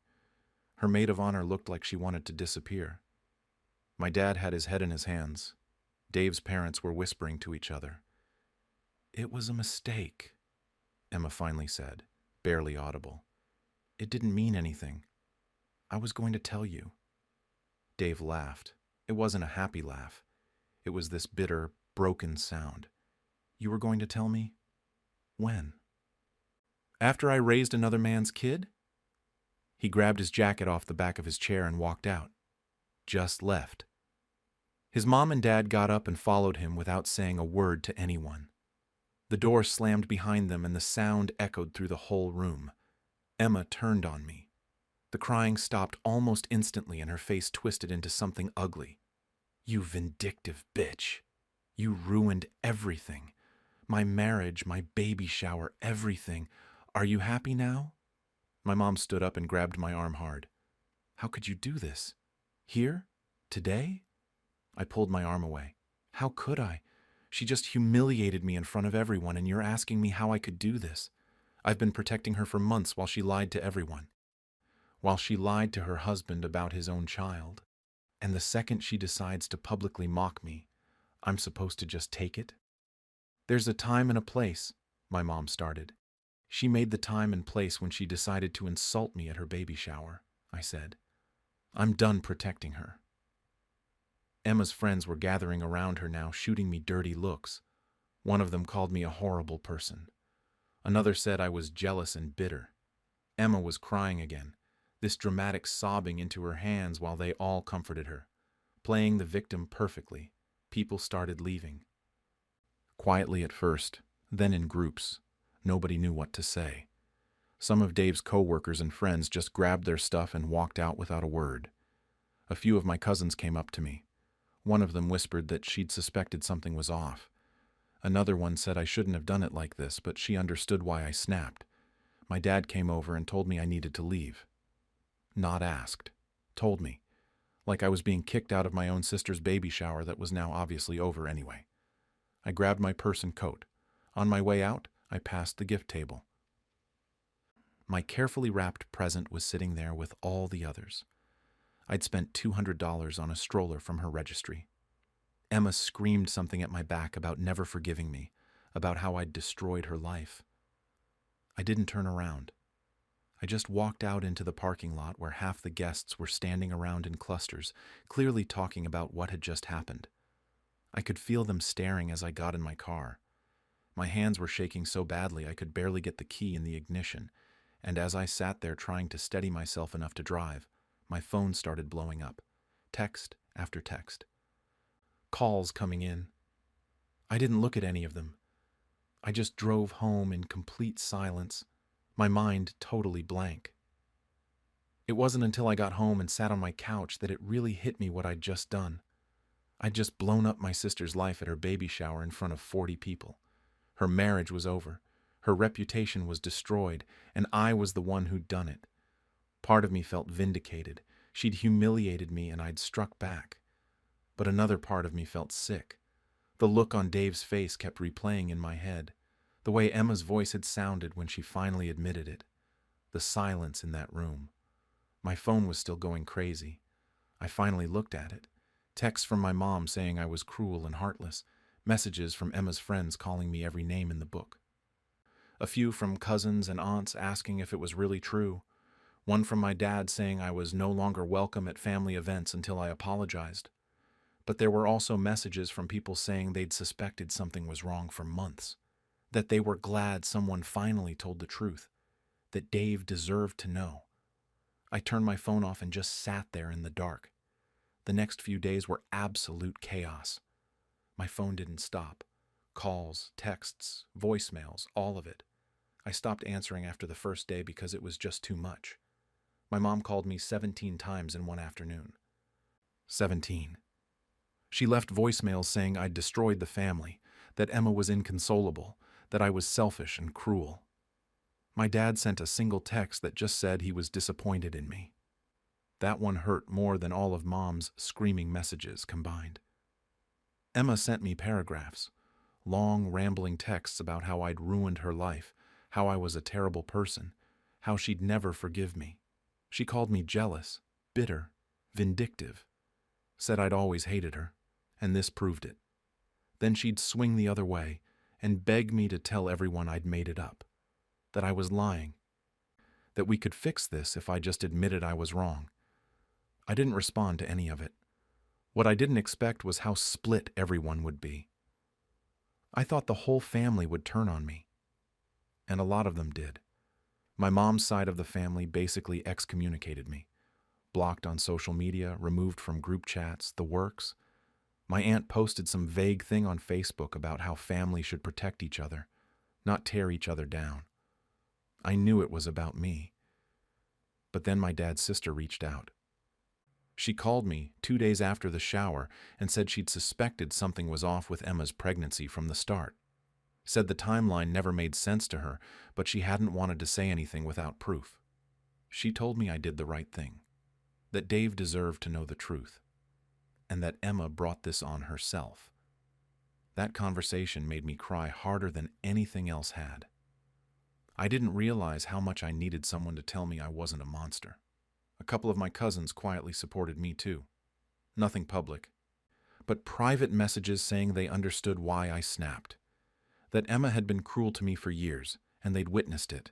Her maid of honor looked like she wanted to disappear. My dad had his head in his hands. Dave's parents were whispering to each other. It was a mistake, Emma finally said, barely audible. It didn't mean anything. I was going to tell you. Dave laughed. It wasn't a happy laugh. It was this bitter, broken sound. You were going to tell me? When? After I raised another man's kid? He grabbed his jacket off the back of his chair and walked out. Just left. His mom and dad got up and followed him without saying a word to anyone. The door slammed behind them and the sound echoed through the whole room. Emma turned on me. The crying stopped almost instantly and her face twisted into something ugly. You vindictive bitch. You ruined everything. My marriage, my baby shower, everything. Are you happy now? My mom stood up and grabbed my arm hard. How could you do this? Here? Today? I pulled my arm away. How could I? She just humiliated me in front of everyone, and you're asking me how I could do this. I've been protecting her for months while she lied to everyone. While she lied to her husband about his own child. And the second she decides to publicly mock me, I'm supposed to just take it? There's a time and a place, my mom started. She made the time and place when she decided to insult me at her baby shower, I said. I'm done protecting her. Emma's friends were gathering around her now, shooting me dirty looks. One of them called me a horrible person. Another said I was jealous and bitter. Emma was crying again, this dramatic sobbing into her hands while they all comforted her. Playing the victim perfectly, people started leaving. Quietly at first, then in groups. Nobody knew what to say. Some of Dave's co-workers and friends just grabbed their stuff and walked out without a word. A few of my cousins came up to me. One of them whispered that she'd suspected something was off. Another one said I shouldn't have done it like this, but she understood why I snapped. My dad came over and told me I needed to leave. Not asked. Told me. Like I was being kicked out of my own sister's baby shower that was now obviously over anyway. I grabbed my purse and coat. On my way out, I passed the gift table. My carefully wrapped present was sitting there with all the others. I'd spent $200 on a stroller from her registry. Emma screamed something at my back about never forgiving me, about how I'd destroyed her life. I didn't turn around. I just walked out into the parking lot where half the guests were standing around in clusters, clearly talking about what had just happened. I could feel them staring as I got in my car. My hands were shaking so badly I could barely get the key in the ignition, and as I sat there trying to steady myself enough to drive, my phone started blowing up, text after text. Calls coming in. I didn't look at any of them. I just drove home in complete silence, my mind totally blank. It wasn't until I got home and sat on my couch that it really hit me what I'd just done. I'd just blown up my sister's life at her baby shower in front of 40 people. Her marriage was over. Her reputation was destroyed, and I was the one who'd done it. Part of me felt vindicated. She'd humiliated me and I'd struck back. But another part of me felt sick. The look on Dave's face kept replaying in my head. The way Emma's voice had sounded when she finally admitted it. The silence in that room. My phone was still going crazy. I finally looked at it. Texts from my mom saying I was cruel and heartless. Messages from Emma's friends calling me every name in the book. A few from cousins and aunts asking if it was really true. One from my dad saying I was no longer welcome at family events until I apologized. But there were also messages from people saying they'd suspected something was wrong for months. That they were glad someone finally told the truth. That Dave deserved to know. I turned my phone off and just sat there in the dark. The next few days were absolute chaos. My phone didn't stop. Calls, texts, voicemails, all of it. I stopped answering after the first day because it was just too much. My mom called me 17 times in one afternoon. 17. She left voicemails saying I'd destroyed the family, that Emma was inconsolable, that I was selfish and cruel. My dad sent a single text that just said he was disappointed in me. That one hurt more than all of Mom's screaming messages combined. Emma sent me paragraphs, long, rambling texts about how I'd ruined her life, how I was a terrible person, how she'd never forgive me. She called me jealous, bitter, vindictive, said I'd always hated her, and this proved it. Then she'd swing the other way and beg me to tell everyone I'd made it up, that I was lying, that we could fix this if I just admitted I was wrong. I didn't respond to any of it. What I didn't expect was how split everyone would be. I thought the whole family would turn on me, and a lot of them did. My mom's side of the family basically excommunicated me, blocked on social media, removed from group chats, the works. My aunt posted some vague thing on Facebook about how family should protect each other, not tear each other down. I knew it was about me. But then my dad's sister reached out. She called me 2 days after the shower and said she'd suspected something was off with Emma's pregnancy from the start. Said the timeline never made sense to her, but she hadn't wanted to say anything without proof. She told me I did the right thing, that Dave deserved to know the truth, and that Emma brought this on herself. That conversation made me cry harder than anything else had. I didn't realize how much I needed someone to tell me I wasn't a monster. A couple of my cousins quietly supported me too. Nothing public, but private messages saying they understood why I snapped. That Emma had been cruel to me for years, and they'd witnessed it.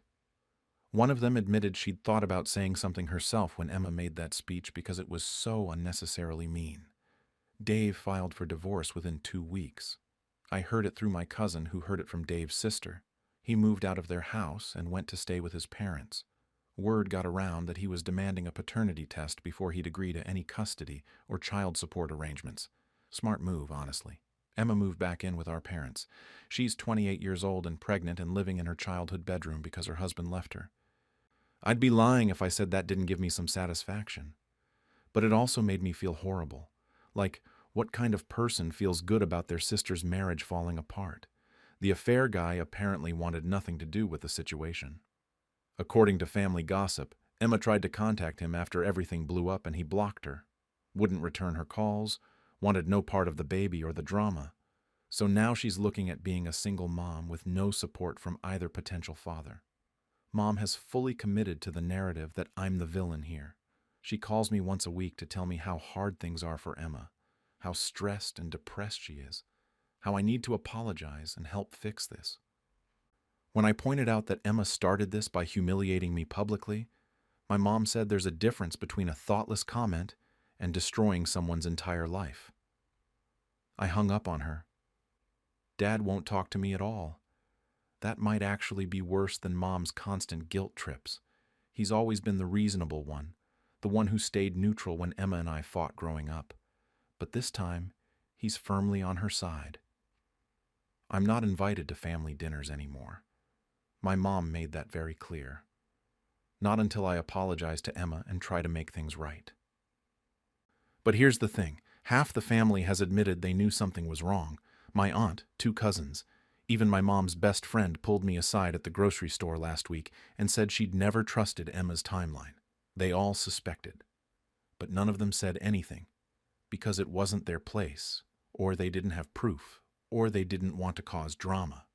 One of them admitted she'd thought about saying something herself when Emma made that speech because it was so unnecessarily mean. Dave filed for divorce within 2 weeks. I heard it through my cousin who heard it from Dave's sister. He moved out of their house and went to stay with his parents. Word got around that he was demanding a paternity test before he'd agree to any custody or child support arrangements. Smart move, honestly. Emma moved back in with our parents. She's 28 years old and pregnant and living in her childhood bedroom because her husband left her. I'd be lying if I said that didn't give me some satisfaction. But it also made me feel horrible. Like, what kind of person feels good about their sister's marriage falling apart? The affair guy apparently wanted nothing to do with the situation. According to family gossip, Emma tried to contact him after everything blew up and he blocked her. Wouldn't return her calls, wanted no part of the baby or the drama. So now she's looking at being a single mom with no support from either potential father. Mom has fully committed to the narrative that I'm the villain here. She calls me once a week to tell me how hard things are for Emma, how stressed and depressed she is, how I need to apologize and help fix this. When I pointed out that Emma started this by humiliating me publicly, my mom said there's a difference between a thoughtless comment and destroying someone's entire life. I hung up on her. Dad won't talk to me at all. That might actually be worse than Mom's constant guilt trips. He's always been the reasonable one, the one who stayed neutral when Emma and I fought growing up. But this time, he's firmly on her side. I'm not invited to family dinners anymore. My mom made that very clear. Not until I apologize to Emma and try to make things right. But here's the thing. Half the family has admitted they knew something was wrong. My aunt, 2 cousins, even my mom's best friend pulled me aside at the grocery store last week and said she'd never trusted Emma's timeline. They all suspected. But none of them said anything, because it wasn't their place, or they didn't have proof, or they didn't want to cause drama.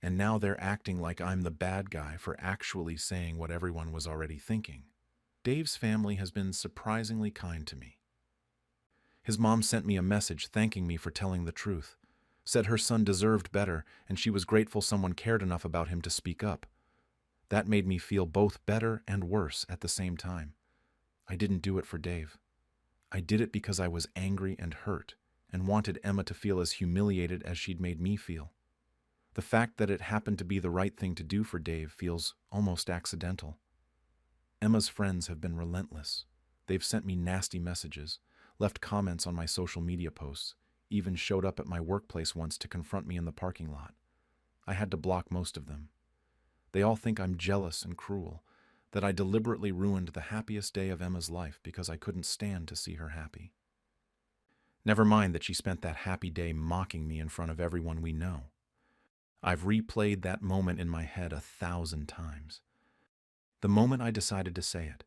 And now they're acting like I'm the bad guy for actually saying what everyone was already thinking. Dave's family has been surprisingly kind to me. His mom sent me a message thanking me for telling the truth, said her son deserved better and she was grateful someone cared enough about him to speak up. That made me feel both better and worse at the same time. I didn't do it for Dave. I did it because I was angry and hurt and wanted Emma to feel as humiliated as she'd made me feel. The fact that it happened to be the right thing to do for Dave feels almost accidental. Emma's friends have been relentless. They've sent me nasty messages, left comments on my social media posts, even showed up at my workplace once to confront me in the parking lot. I had to block most of them. They all think I'm jealous and cruel, that I deliberately ruined the happiest day of Emma's life because I couldn't stand to see her happy. Never mind that she spent that happy day mocking me in front of everyone we know. I've replayed that moment in my head 1,000 times. The moment I decided to say it,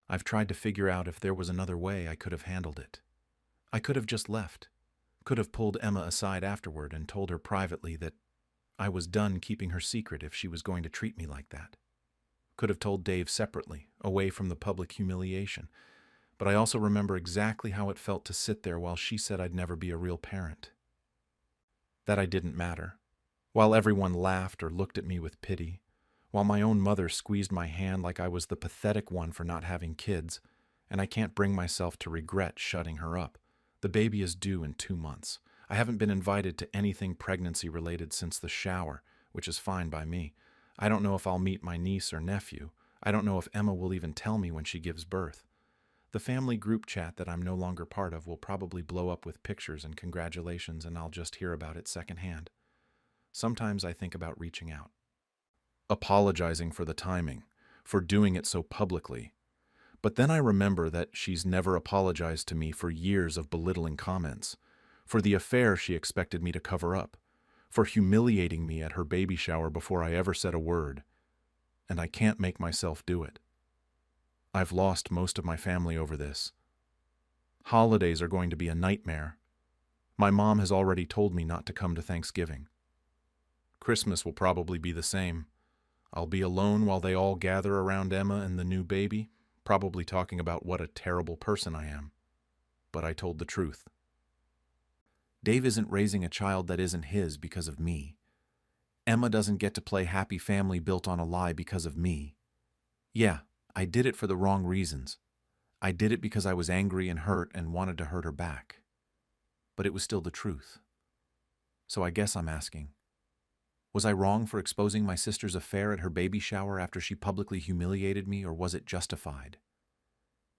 I've tried to figure out if there was another way I could have handled it. I could have just left, could have pulled Emma aside afterward and told her privately that I was done keeping her secret if she was going to treat me like that. Could have told Dave separately, away from the public humiliation. But I also remember exactly how it felt to sit there while she said I'd never be a real parent. That I didn't matter. While everyone laughed or looked at me with pity, while my own mother squeezed my hand like I was the pathetic one for not having kids, and I can't bring myself to regret shutting her up. The baby is due in 2 months. I haven't been invited to anything pregnancy-related since the shower, which is fine by me. I don't know if I'll meet my niece or nephew. I don't know if Emma will even tell me when she gives birth. The family group chat that I'm no longer part of will probably blow up with pictures and congratulations, and I'll just hear about it secondhand. Sometimes I think about reaching out, apologizing for the timing, for doing it so publicly. But then I remember that she's never apologized to me for years of belittling comments, for the affair she expected me to cover up, for humiliating me at her baby shower before I ever said a word, and I can't make myself do it. I've lost most of my family over this. Holidays are going to be a nightmare. My mom has already told me not to come to Thanksgiving. Christmas will probably be the same. I'll be alone while they all gather around Emma and the new baby, probably talking about what a terrible person I am. But I told the truth. Dave isn't raising a child that isn't his because of me. Emma doesn't get to play happy family built on a lie because of me. Yeah, I did it for the wrong reasons. I did it because I was angry and hurt and wanted to hurt her back. But it was still the truth. So I guess I'm asking, was I wrong for exposing my sister's affair at her baby shower after she publicly humiliated me, or was it justified?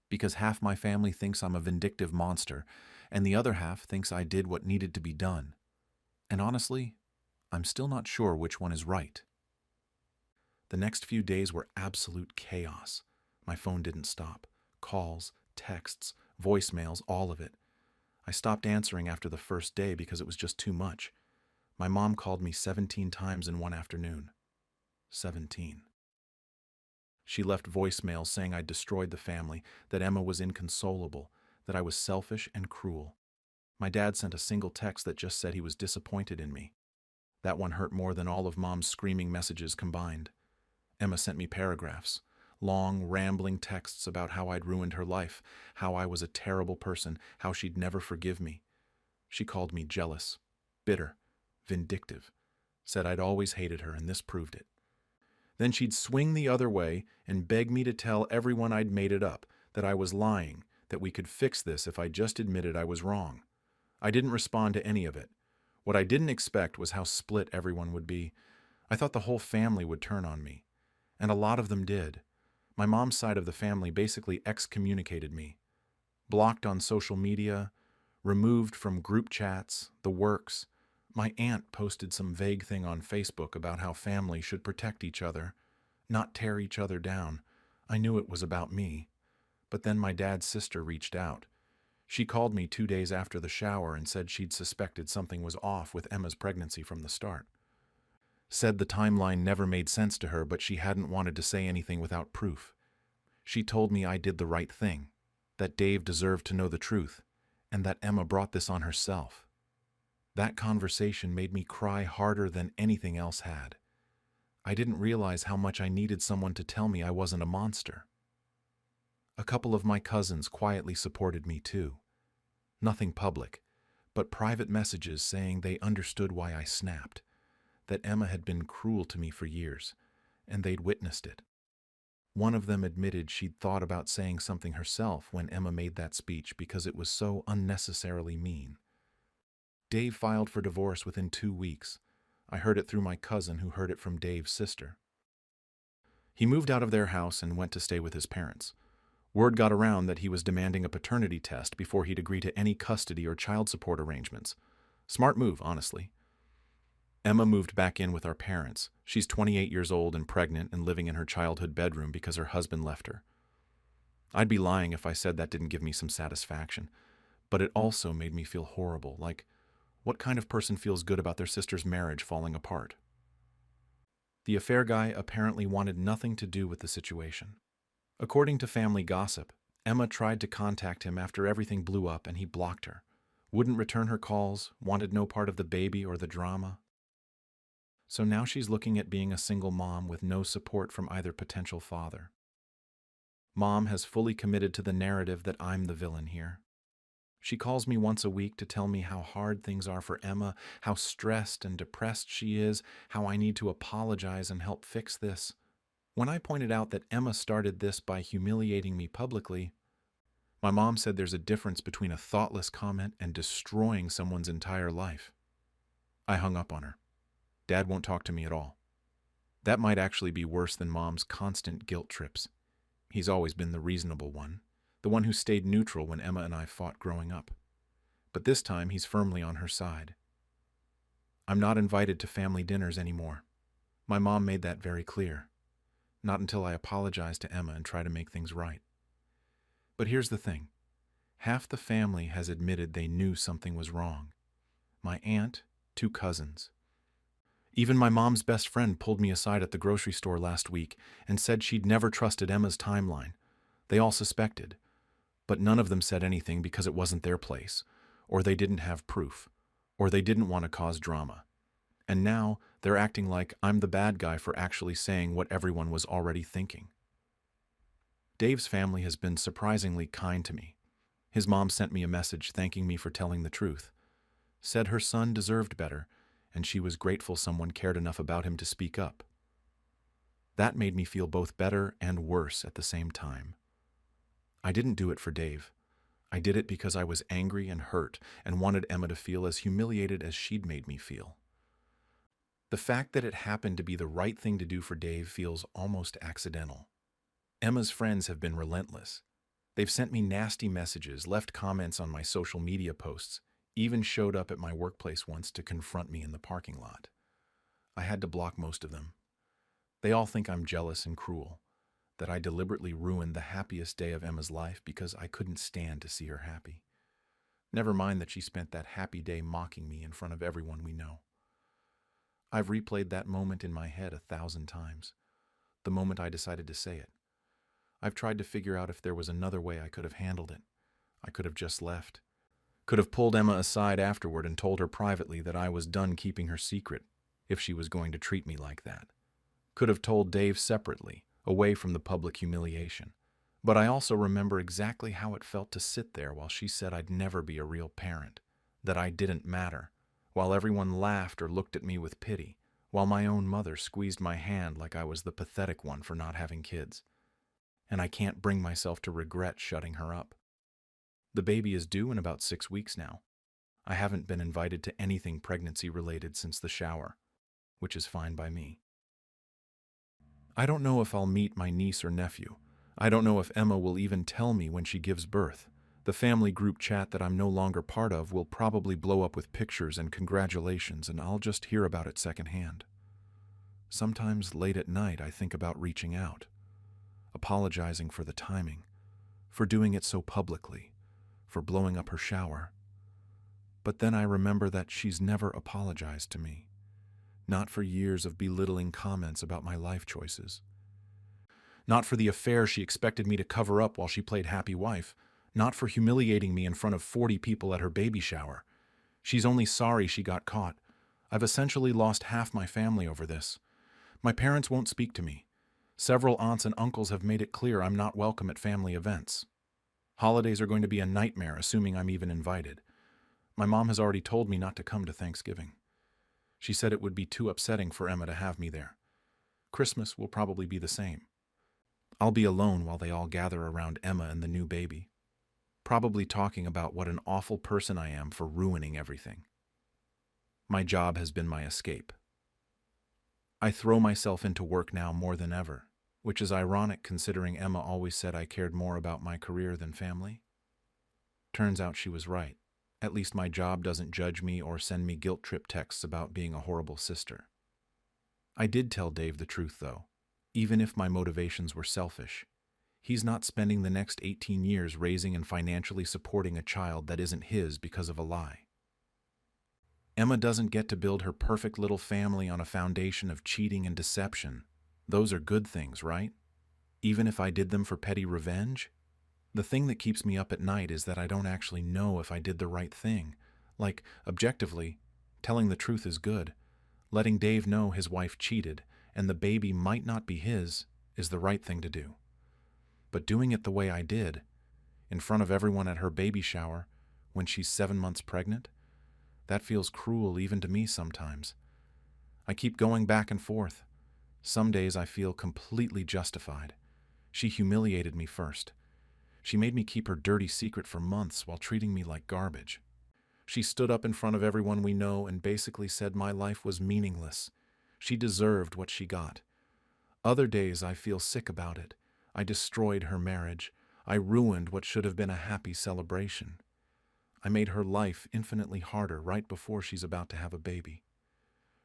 Because half my family thinks I'm a vindictive monster, and the other half thinks I did what needed to be done. And honestly, I'm still not sure which one is right. The next few days were absolute chaos. My phone didn't stop. Calls, texts, voicemails, all of it. I stopped answering after the first day because it was just too much. My mom called me 17 times in one afternoon. 17. She left voicemails saying I'd destroyed the family, that Emma was inconsolable, that I was selfish and cruel. My dad sent a single text that just said he was disappointed in me. That one hurt more than all of Mom's screaming messages combined. Emma sent me paragraphs, long, rambling texts about how I'd ruined her life, how I was a terrible person, how she'd never forgive me. She called me jealous, bitter, vindictive, said I'd always hated her, and this proved it. Then she'd swing the other way and beg me to tell everyone I'd made it up, that I was lying, that we could fix this if I just admitted I was wrong. I didn't respond to any of it. What I didn't expect was how split everyone would be. I thought the whole family would turn on me, and a lot of them did. My mom's side of the family basically excommunicated me, blocked on social media, removed from group chats, the works. My aunt posted some vague thing on Facebook about how family should protect each other, not tear each other down. I knew it was about me. But then my dad's sister reached out. She called me 2 days after the shower and said she'd suspected something was off with Emma's pregnancy from the start. Said the timeline never made sense to her, but she hadn't wanted to say anything without proof. She told me I did the right thing, that Dave deserved to know the truth, and that Emma brought this on herself. That conversation made me cry harder than anything else had. I didn't realize how much I needed someone to tell me I wasn't a monster. A couple of my cousins quietly supported me too. Nothing public, but private messages saying they understood why I snapped, that Emma had been cruel to me for years, and they'd witnessed it. One of them admitted she'd thought about saying something herself when Emma made that speech because it was so unnecessarily mean. Dave filed for divorce within 2 weeks. I heard it through my cousin, who heard it from Dave's sister. He moved out of their house and went to stay with his parents. Word got around that he was demanding a paternity test before he'd agree to any custody or child support arrangements. Smart move, honestly. Emma moved back in with our parents. She's 28 years old and pregnant and living in her childhood bedroom because her husband left her. I'd be lying if I said that didn't give me some satisfaction, but it also made me feel horrible, like, what kind of person feels good about their sister's marriage falling apart? The affair guy apparently wanted nothing to do with the situation. According to family gossip, Emma tried to contact him after everything blew up and he blocked her. Wouldn't return her calls, wanted no part of the baby or the drama. So now she's looking at being a single mom with no support from either potential father. Mom has fully committed to the narrative that I'm the villain here. She calls me once a week to tell me how hard things are for Emma, how stressed and depressed she is, how I need to apologize and help fix this. When I pointed out that Emma started this by humiliating me publicly, my mom said there's a difference between a thoughtless comment and destroying someone's entire life. I hung up on her. Dad won't talk to me at all. That might actually be worse than Mom's constant guilt trips. He's always been the reasonable one, the one who stayed neutral when Emma and I fought growing up. But this time he's firmly on her side. I'm not invited to family dinners anymore. My mom made that very clear. Not until I apologize to Emma and try to make things right. But here's the thing. Half the family has admitted they knew something was wrong. My aunt, 2 cousins. Even my mom's best friend pulled me aside at the grocery store last week and said she'd never trusted Emma's timeline. They all suspected, but none of them said anything because it wasn't their place, or they didn't have proof, or they didn't want to cause drama. And now they're acting like I'm the bad guy for actually saying what everyone was already thinking. Dave's family has been surprisingly kind to me. His mom sent me a message thanking me for telling the truth. Said her son deserved better, and she was grateful someone cared enough about him to speak up. That made me feel both better and worse at the same time. I didn't do it for Dave. I did it because I was angry and hurt and wanted Emma to feel as humiliated as she'd made me feel. The fact that it happened to be the right thing to do for Dave feels almost accidental. Emma's friends have been relentless. They've sent me nasty messages, left comments on my social media posts, even showed up at my workplace once to confront me in the parking lot. I had to block most of them. They all think I'm jealous and cruel, that I deliberately ruined the happiest day of Emma's life because I couldn't stand to see her happy. Never mind that she spent that happy day mocking me in front of everyone we know. I've replayed that moment in my head 1,000 times, the moment I decided to say it. I've tried to figure out if there was another way I could have handled it. I could have just left. Could have pulled Emma aside afterward and told her privately that I was done keeping her secret, if she was going to treat me like that. Could have told Dave separately, away from the public humiliation. But I also remember exactly how it felt to sit there while she said I'd never be a real parent, that I didn't matter, while everyone laughed or looked at me with pity, while my own mother squeezed my hand like I was the pathetic one for not having kids. And I can't bring myself to regret shutting her up. The baby is due in about 6 weeks now. I haven't been invited to anything pregnancy-related since the shower, which is fine by me. I don't know if I'll meet my niece or nephew. I don't know if Emma will even tell me when she gives birth. The family group chat that I'm no longer part of will probably blow up with pictures and congratulations, and I'll just hear about it secondhand. Sometimes late at night I think about reaching out, apologizing for the timing, for doing it so publicly, for blowing up her shower. But then I remember that she's never apologized to me. Not for years of belittling comments about my life choices. Not for the affair she expected me to cover up while she played happy wife. Not for humiliating me in front of 40 people at her baby shower. She's only sorry she got caught. I've essentially lost half my family over this. My parents won't speak to me. Several aunts and uncles have made it clear I'm not welcome at family events. Holidays are going to be a nightmare, assuming I'm even invited. My mom has already told me not to come to Thanksgiving. She said it would be too upsetting for Emma to have me there. Christmas will probably be the same. I'll be alone while they all gather around Emma and the new baby, probably talking about what an awful person I am for ruining everything. My job has been my escape. I throw myself into work now more than ever, which is ironic considering Emma always said I cared more about my career than family. Turns out she was right. At least my job doesn't judge me or send me guilt trip texts about being a horrible sister. I did tell Dave the truth, though, even if my motivations were selfish. He's not spending the next 18 years raising and financially supporting a child that isn't his because of a lie. Emma doesn't get to build her perfect little family on a foundation of cheating and deception. Those are good things, right? Even if I did them for petty revenge? The thing that keeps me up at night is that I don't actually know if I did the right thing. Like, objectively, telling the truth is good. Letting Dave know his wife cheated and the baby might not be his is the right thing to do. But doing it the way I did, in front of everyone at her baby shower, when she's 7 months pregnant, that feels cruel even to me sometimes. I keep going back and forth. Some days I feel completely justified. She humiliated me first. She made me keep her dirty secret for months while treating me like garbage. She stood up in front of everyone we know and basically said my life was meaningless. She deserved what she got. Other days I feel sick about it. I destroyed her marriage. I ruined what should have been a happy celebration. I made her life infinitely harder right before she's about to have a baby.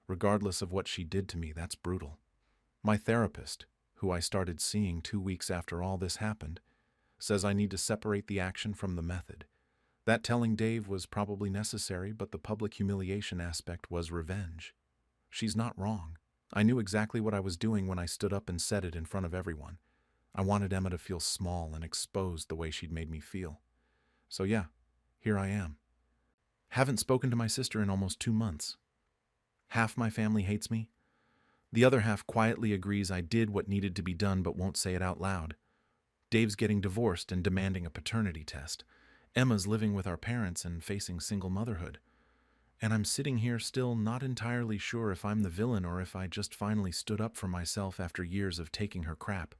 Regardless of what she did to me, that's brutal. My therapist, who I started seeing 2 weeks after all this happened, says I need to separate the action from the method. That telling Dave was probably necessary, but the public humiliation aspect was revenge. She's not wrong. I knew exactly what I was doing when I stood up and said it in front of everyone. I wanted Emma to feel small and exposed the way she'd made me feel. So yeah, here I am. Haven't spoken to my sister in almost 2 months. Half my family hates me. The other half quietly agrees I did what needed to be done but won't say it out loud. Dave's getting divorced and demanding a paternity test. Emma's living with our parents and facing single motherhood. And I'm sitting here still not entirely sure if I'm the villain or if I just finally stood up for myself after years of taking her crap.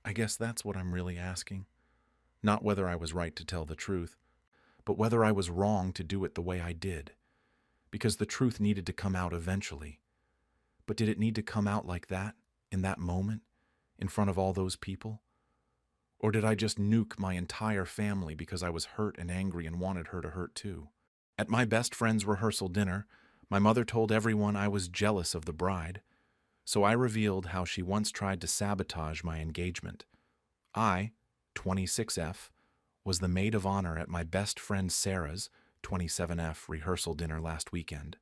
I guess that's what I'm really asking. Not whether I was right to tell the truth, but whether I was wrong to do it the way I did. Because the truth needed to come out eventually. But did it need to come out like that, in that moment, in front of all those people? Or did I just nuke my entire family because I was hurt and angry and wanted her to hurt too? At my best friend's rehearsal dinner, my mother told everyone I was jealous of the bride, so I revealed how she once tried to sabotage my engagement. I, 26F, was the maid of honor at my best friend Sarah's, 27F, rehearsal dinner last weekend.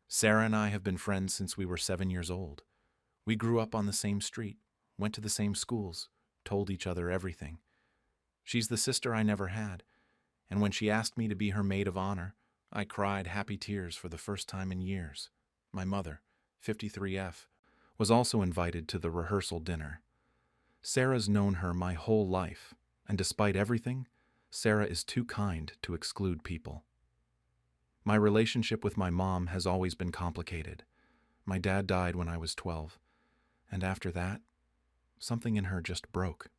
Sarah and I have been friends since we were 7 years old. We grew up on the same street, went to the same schools, told each other everything. She's the sister I never had, and when she asked me to be her maid of honor, I cried happy tears for the first time in years. My mother, 53F, was also invited to the rehearsal dinner. Sarah's known her my whole life, and despite everything, Sarah is too kind to exclude people. My relationship with my mom has always been complicated. My dad died when I was 12, and after that, something in her just broke.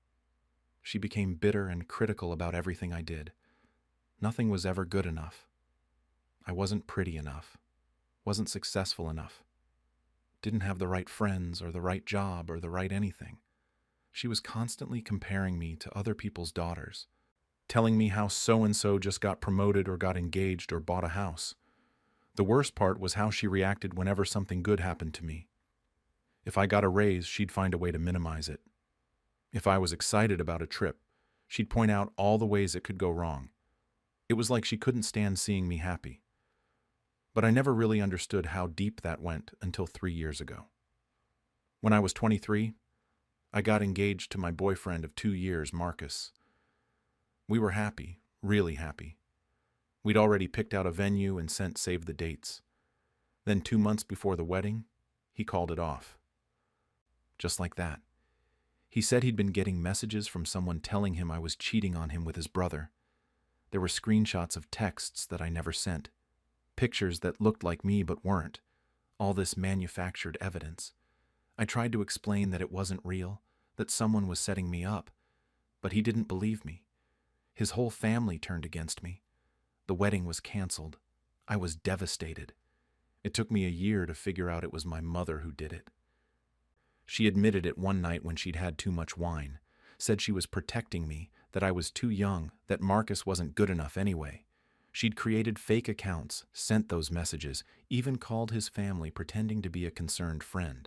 She became bitter and critical about everything I did. Nothing was ever good enough. I wasn't pretty enough, wasn't successful enough, didn't have the right friends or the right job or the right anything. She was constantly comparing me to other people's daughters, telling me how so-and-so just got promoted or got engaged or bought a house. The worst part was how she reacted whenever something good happened to me. If I got a raise, she'd find a way to minimize it. If I was excited about a trip, she'd point out all the ways it could go wrong. It was like she couldn't stand seeing me happy. But I never really understood how deep that went until 3 years ago. When I was 23, I got engaged to my boyfriend of 2 years, Marcus. We were happy, really happy. We'd already picked out a venue and sent save the dates. Then 2 months before the wedding, he called it off. Just like that. He said he'd been getting messages from someone telling him I was cheating on him with his brother. There were screenshots of texts that I never sent, pictures that looked like me but weren't, all this manufactured evidence. I tried to explain that it wasn't real, that someone was setting me up, but he didn't believe me. His whole family turned against me. The wedding was canceled. I was devastated. It took me a year to figure out it was my mother who did it. She admitted it one night when she'd had too much wine, said she was protecting me, that I was too young, that Marcus wasn't good enough anyway. She'd created fake accounts, sent those messages, even called his family pretending to be a concerned friend.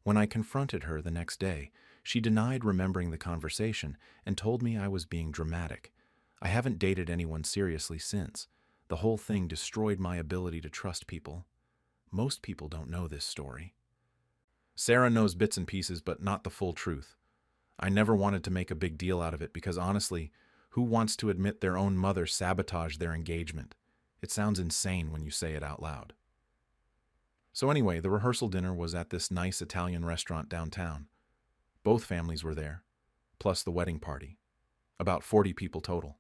When I confronted her the next day, she denied remembering the conversation and told me I was being dramatic. I haven't dated anyone seriously since. The whole thing destroyed my ability to trust people. Most people don't know this story. Sarah knows bits and pieces, but not the full truth. I never wanted to make a big deal out of it because honestly, who wants to admit their own mother sabotaged their engagement? It sounds insane when you say it out loud. So anyway, the rehearsal dinner was at this nice Italian restaurant downtown. Both families were there, plus the wedding party. About 40 people total.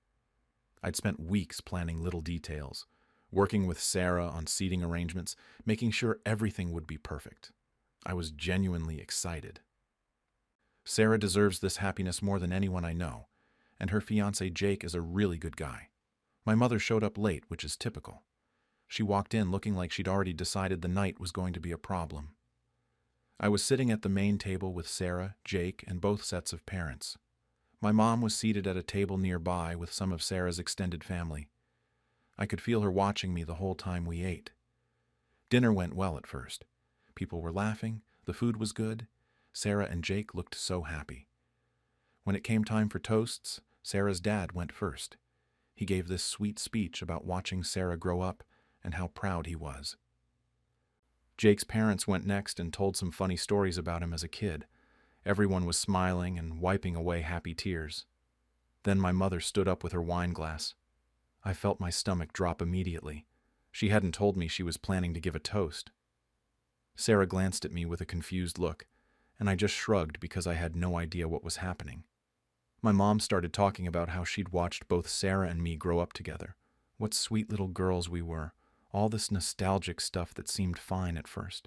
I'd spent weeks planning little details, working with Sarah on seating arrangements, making sure everything would be perfect. I was genuinely excited. Sarah deserves this happiness more than anyone I know, and her fiancé Jake is a really good guy. My mother showed up late, which is typical. She walked in looking like she'd already decided the night was going to be a problem. I was sitting at the main table with Sarah, Jake, and both sets of parents. My mom was seated at a table nearby with some of Sarah's extended family. I could feel her watching me the whole time we ate. Dinner went well at first. People were laughing, the food was good. Sarah and Jake looked so happy. When it came time for toasts, Sarah's dad went first. He gave this sweet speech about watching Sarah grow up and how proud he was. Jake's parents went next and told some funny stories about him as a kid. Everyone was smiling and wiping away happy tears. Then my mother stood up with her wine glass. I felt my stomach drop immediately. She hadn't told me she was planning to give a toast. Sarah glanced at me with a confused look, and I just shrugged because I had no idea what was happening. My mom started talking about how she'd watched both Sarah and me grow up together. What sweet little girls we were, all this nostalgic stuff that seemed fine at first.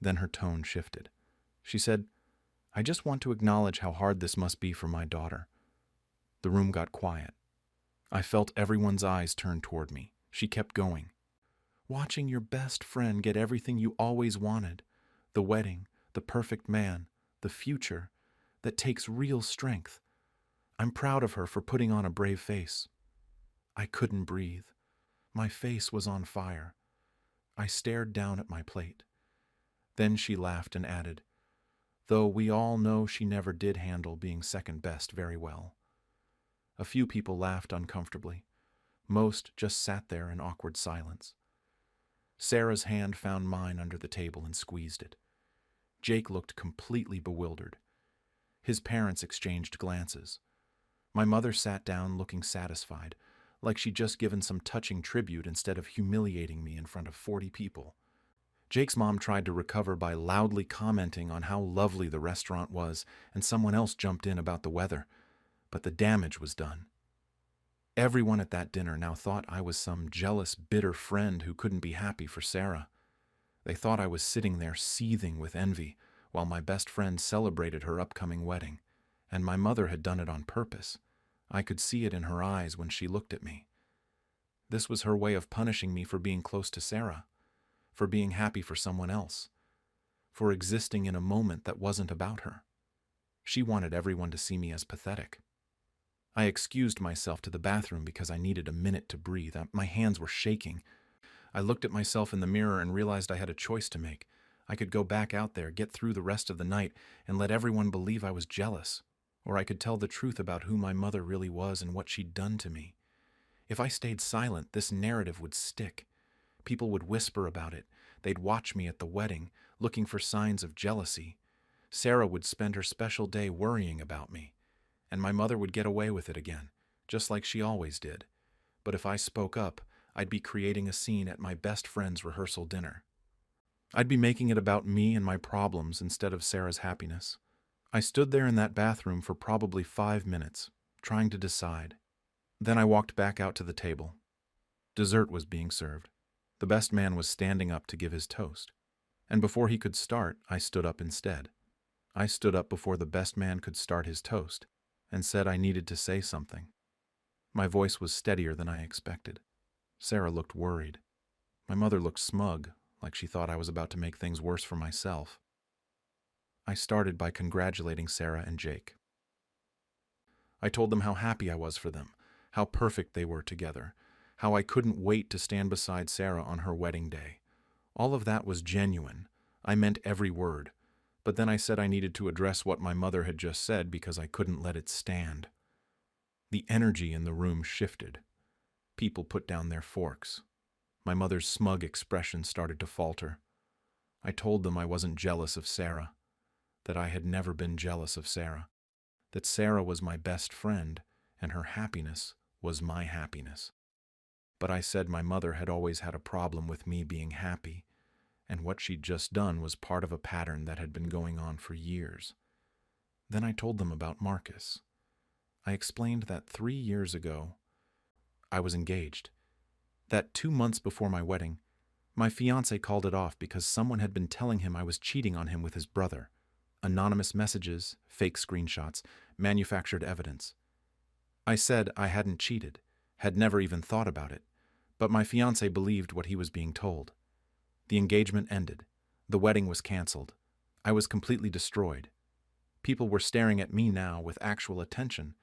Then her tone shifted. She said, "I just want to acknowledge how hard this must be for my daughter." The room got quiet. I felt everyone's eyes turn toward me. She kept going. "Watching your best friend get everything you always wanted, the wedding, the perfect man, the future, that takes real strength. I'm proud of her for putting on a brave face." I couldn't breathe. My face was on fire. I stared down at my plate. Then she laughed and added, "Though we all know she never did handle being second best very well." A few people laughed uncomfortably. Most just sat there in awkward silence. Sarah's hand found mine under the table and squeezed it. Jake looked completely bewildered. His parents exchanged glances. My mother sat down looking satisfied, like she'd just given some touching tribute instead of humiliating me in front of 40 people. Jake's mom tried to recover by loudly commenting on how lovely the restaurant was, and someone else jumped in about the weather, but the damage was done. Everyone at that dinner now thought I was some jealous, bitter friend who couldn't be happy for Sarah. They thought I was sitting there seething with envy while my best friend celebrated her upcoming wedding, and my mother had done it on purpose. I could see it in her eyes when she looked at me. This was her way of punishing me for being close to Sarah, for being happy for someone else, for existing in a moment that wasn't about her. She wanted everyone to see me as pathetic. I excused myself to the bathroom because I needed a minute to breathe. My hands were shaking. I looked at myself in the mirror and realized I had a choice to make. I could go back out there, get through the rest of the night, and let everyone believe I was jealous. Or I could tell the truth about who my mother really was and what she'd done to me. If I stayed silent, this narrative would stick. People would whisper about it. They'd watch me at the wedding, looking for signs of jealousy. Sarah would spend her special day worrying about me. And my mother would get away with it again, just like she always did. But if I spoke up, I'd be creating a scene at my best friend's rehearsal dinner. I'd be making it about me and my problems instead of Sarah's happiness. I stood there in that bathroom for probably 5 minutes, trying to decide. Then I walked back out to the table. Dessert was being served. The best man was standing up to give his toast. And before he could start, I stood up instead. I stood up before the best man could start his toast, and said I needed to say something. My voice was steadier than I expected. Sarah looked worried. My mother looked smug, like she thought I was about to make things worse for myself. I started by congratulating Sarah and Jake. I told them how happy I was for them, how perfect they were together, how I couldn't wait to stand beside Sarah on her wedding day. All of that was genuine. I meant every word. But then I said I needed to address what my mother had just said because I couldn't let it stand. The energy in the room shifted. People put down their forks. My mother's smug expression started to falter. I told them I wasn't jealous of Sarah, that I had never been jealous of Sarah, that Sarah was my best friend and her happiness was my happiness. But I said my mother had always had a problem with me being happy, and what she'd just done was part of a pattern that had been going on for years. Then I told them about Marcus. I explained that 3 years ago, I was engaged. That 2 months before my wedding, my fiancé called it off because someone had been telling him I was cheating on him with his brother. Anonymous messages, fake screenshots, manufactured evidence. I said I hadn't cheated, had never even thought about it, but my fiancé believed what he was being told. The engagement ended. The wedding was canceled. I was completely destroyed. People were staring at me now with actual attention,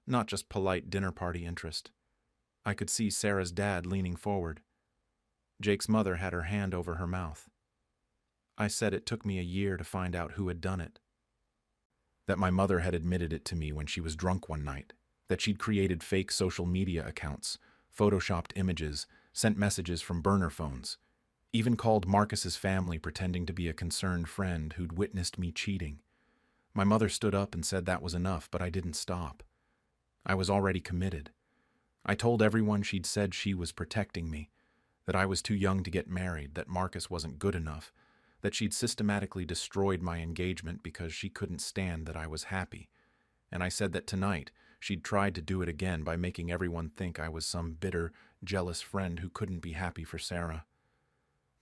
not just polite dinner party interest. I could see Sarah's dad leaning forward. Jake's mother had her hand over her mouth. I said it took me a year to find out who had done it. That my mother had admitted it to me when she was drunk one night. That she'd created fake social media accounts, photoshopped images, sent messages from burner phones, even called Marcus's family pretending to be a concerned friend who'd witnessed me cheating. My mother stood up and said that was enough, but I didn't stop. I was already committed. I told everyone she'd said she was protecting me, that I was too young to get married, that Marcus wasn't good enough, that she'd systematically destroyed my engagement because she couldn't stand that I was happy. And I said that tonight she'd tried to do it again by making everyone think I was some bitter, jealous friend who couldn't be happy for Sarah.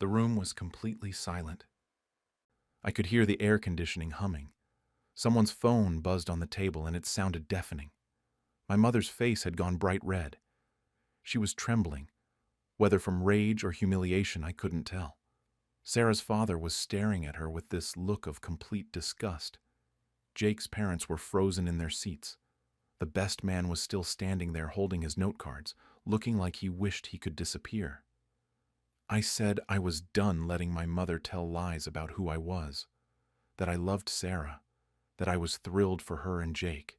The room was completely silent. I could hear the air conditioning humming. Someone's phone buzzed on the table and it sounded deafening. My mother's face had gone bright red. She was trembling. Whether from rage or humiliation, I couldn't tell. Sarah's father was staring at her with this look of complete disgust. Jake's parents were frozen in their seats. The best man was still standing there holding his note cards, looking like he wished he could disappear. I said I was done letting my mother tell lies about who I was, that I loved Sarah, that I was thrilled for her and Jake,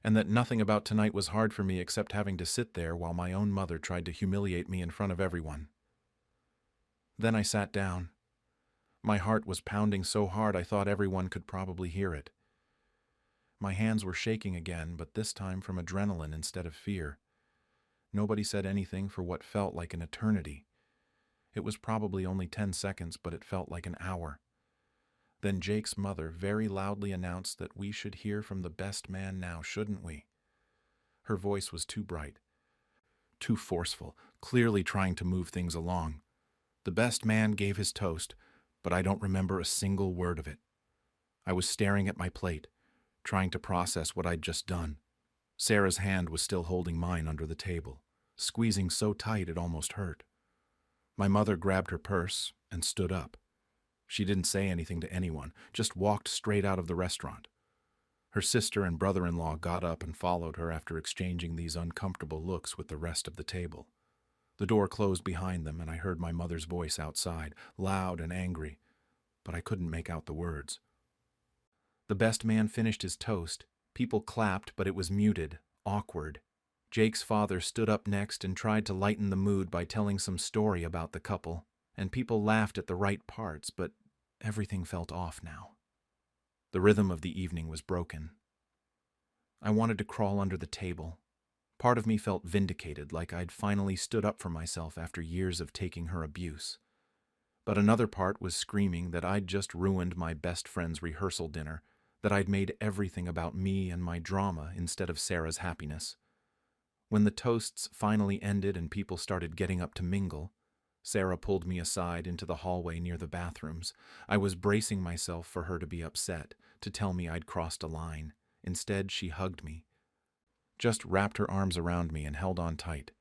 and that nothing about tonight was hard for me except having to sit there while my own mother tried to humiliate me in front of everyone. Then I sat down. My heart was pounding so hard I thought everyone could probably hear it. My hands were shaking again, but this time from adrenaline instead of fear. Nobody said anything for what felt like an eternity. It was probably only 10 seconds, but it felt like an hour. Then Jake's mother very loudly announced that we should hear from the best man now, shouldn't we? Her voice was too bright, too forceful, clearly trying to move things along. The best man gave his toast, but I don't remember a single word of it. I was staring at my plate, trying to process what I'd just done. Sarah's hand was still holding mine under the table, squeezing so tight it almost hurt. My mother grabbed her purse and stood up. She didn't say anything to anyone, just walked straight out of the restaurant. Her sister and brother-in-law got up and followed her after exchanging these uncomfortable looks with the rest of the table. The door closed behind them and I heard my mother's voice outside, loud and angry, but I couldn't make out the words. The best man finished his toast. People clapped, but it was muted, awkward. Jake's father stood up next and tried to lighten the mood by telling some story about the couple, and people laughed at the right parts, but everything felt off now. The rhythm of the evening was broken. I wanted to crawl under the table. Part of me felt vindicated, like I'd finally stood up for myself after years of taking her abuse. But another part was screaming that I'd just ruined my best friend's rehearsal dinner, that I'd made everything about me and my drama instead of Sarah's happiness. When the toasts finally ended and people started getting up to mingle, Sarah pulled me aside into the hallway near the bathrooms. I was bracing myself for her to be upset, to tell me I'd crossed a line. Instead, she hugged me, just wrapped her arms around me and held on tight.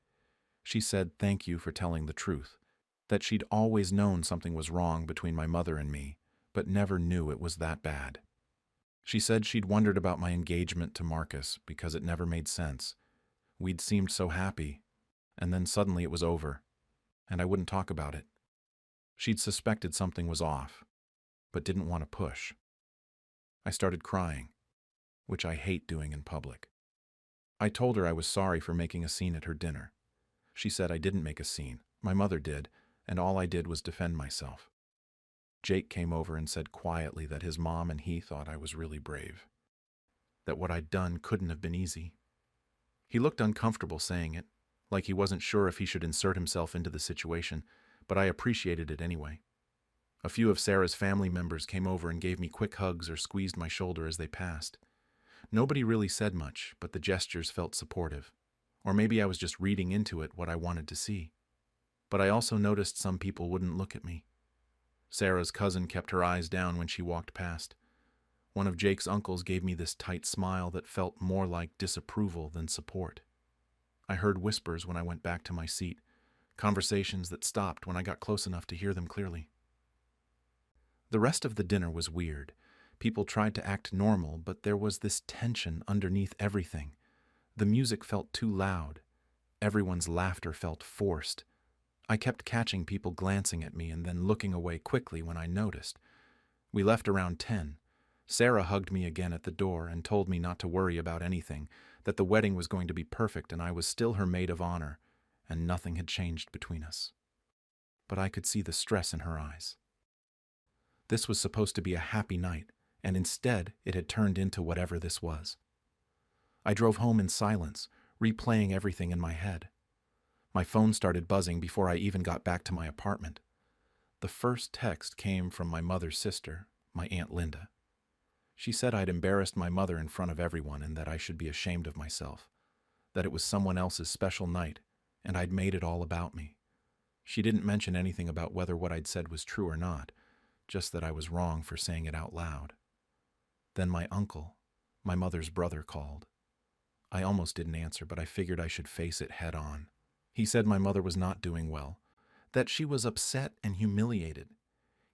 She said thank you for telling the truth, that she'd always known something was wrong between my mother and me, but never knew it was that bad. She said she'd wondered about my engagement to Marcus because it never made sense. We'd seemed so happy, and then suddenly it was over, and I wouldn't talk about it. She'd suspected something was off, but didn't want to push. I started crying, which I hate doing in public. I told her I was sorry for making a scene at her dinner. She said I didn't make a scene. My mother did, and all I did was defend myself. Jake came over and said quietly that his mom and he thought I was really brave, that what I'd done couldn't have been easy. He looked uncomfortable saying it, like he wasn't sure if he should insert himself into the situation, but I appreciated it anyway. A few of Sarah's family members came over and gave me quick hugs or squeezed my shoulder as they passed. Nobody really said much, but the gestures felt supportive. Or maybe I was just reading into it what I wanted to see. But I also noticed some people wouldn't look at me. Sarah's cousin kept her eyes down when she walked past. One of Jake's uncles gave me this tight smile that felt more like disapproval than support. I heard whispers when I went back to my seat, conversations that stopped when I got close enough to hear them clearly. The rest of the dinner was weird. People tried to act normal, but there was this tension underneath everything. The music felt too loud. Everyone's laughter felt forced. I kept catching people glancing at me and then looking away quickly when I noticed. We left around 10. Sarah hugged me again at the door and told me not to worry about anything, that the wedding was going to be perfect and I was still her maid of honor, and nothing had changed between us. But I could see the stress in her eyes. This was supposed to be a happy night, and instead it had turned into whatever this was. I drove home in silence, replaying everything in my head. My phone started buzzing before I even got back to my apartment. The first text came from my mother's sister, my Aunt Linda. She said I'd embarrassed my mother in front of everyone and that I should be ashamed of myself, that it was someone else's special night, and I'd made it all about me. She didn't mention anything about whether what I'd said was true or not, just that I was wrong for saying it out loud. Then my uncle, my mother's brother, called. I almost didn't answer, but I figured I should face it head on. He said my mother was not doing well, that she was upset and humiliated.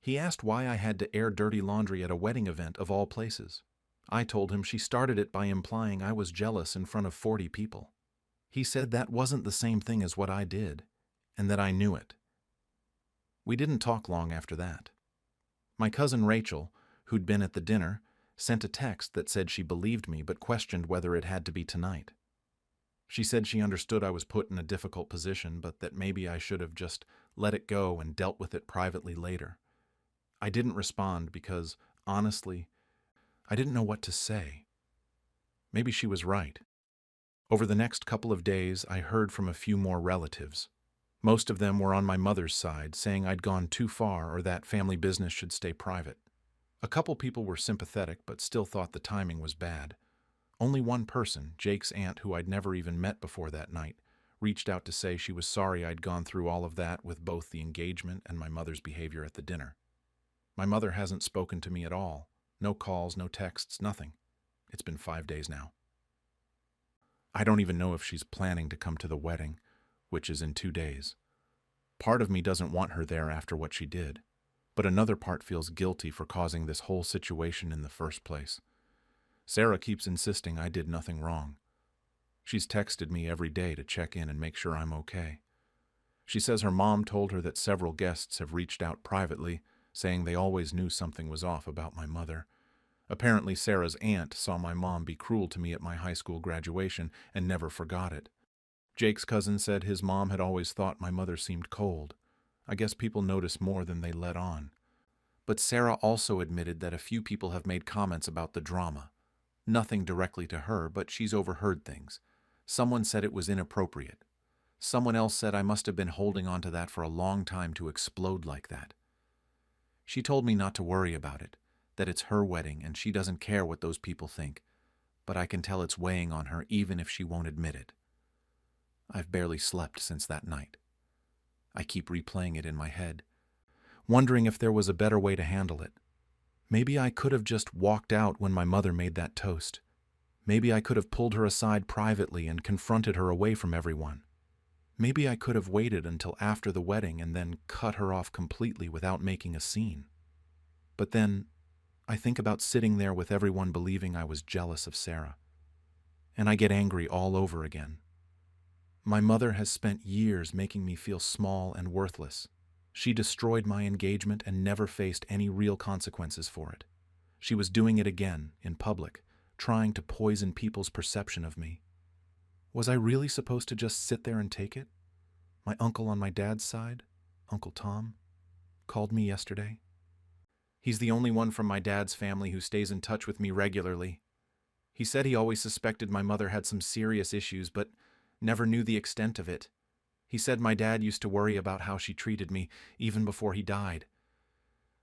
He asked why I had to air dirty laundry at a wedding event of all places. I told him she started it by implying I was jealous in front of 40 people. He said that wasn't the same thing as what I did, and that I knew it. We didn't talk long after that. My cousin Rachel, who'd been at the dinner, sent a text that said she believed me but questioned whether it had to be tonight. She said she understood I was put in a difficult position, but that maybe I should have just let it go and dealt with it privately later. I didn't respond because, honestly, I didn't know what to say. Maybe she was right. Over the next couple of days, I heard from a few more relatives. Most of them were on my mother's side, saying I'd gone too far or that family business should stay private. A couple people were sympathetic, but still thought the timing was bad. Only one person, Jake's aunt, who I'd never even met before that night, reached out to say she was sorry I'd gone through all of that with both the engagement and my mother's behavior at the dinner. My mother hasn't spoken to me at all. No calls, no texts, nothing. It's been 5 days now. I don't even know if she's planning to come to the wedding, which is in 2 days. Part of me doesn't want her there after what she did, but another part feels guilty for causing this whole situation in the first place. Sarah keeps insisting I did nothing wrong. She's texted me every day to check in and make sure I'm okay. She says her mom told her that several guests have reached out privately, saying they always knew something was off about my mother. Apparently Sarah's aunt saw my mom be cruel to me at my high school graduation and never forgot it. Jake's cousin said his mom had always thought my mother seemed cold. I guess people notice more than they let on. But Sarah also admitted that a few people have made comments about the drama. Nothing directly to her, but she's overheard things. Someone said it was inappropriate. Someone else said I must have been holding on to that for a long time to explode like that. She told me not to worry about it, that it's her wedding and she doesn't care what those people think, but I can tell it's weighing on her even if she won't admit it. I've barely slept since that night. I keep replaying it in my head, wondering if there was a better way to handle it. Maybe I could have just walked out when my mother made that toast. Maybe I could have pulled her aside privately and confronted her away from everyone. Maybe I could have waited until after the wedding and then cut her off completely without making a scene. But then I think about sitting there with everyone believing I was jealous of Sarah, and I get angry all over again. My mother has spent years making me feel small and worthless. She destroyed my engagement and never faced any real consequences for it. She was doing it again, in public, trying to poison people's perception of me. Was I really supposed to just sit there and take it? My uncle on my dad's side, Uncle Tom, called me yesterday. He's the only one from my dad's family who stays in touch with me regularly. He said he always suspected my mother had some serious issues, but never knew the extent of it. He said my dad used to worry about how she treated me, even before he died.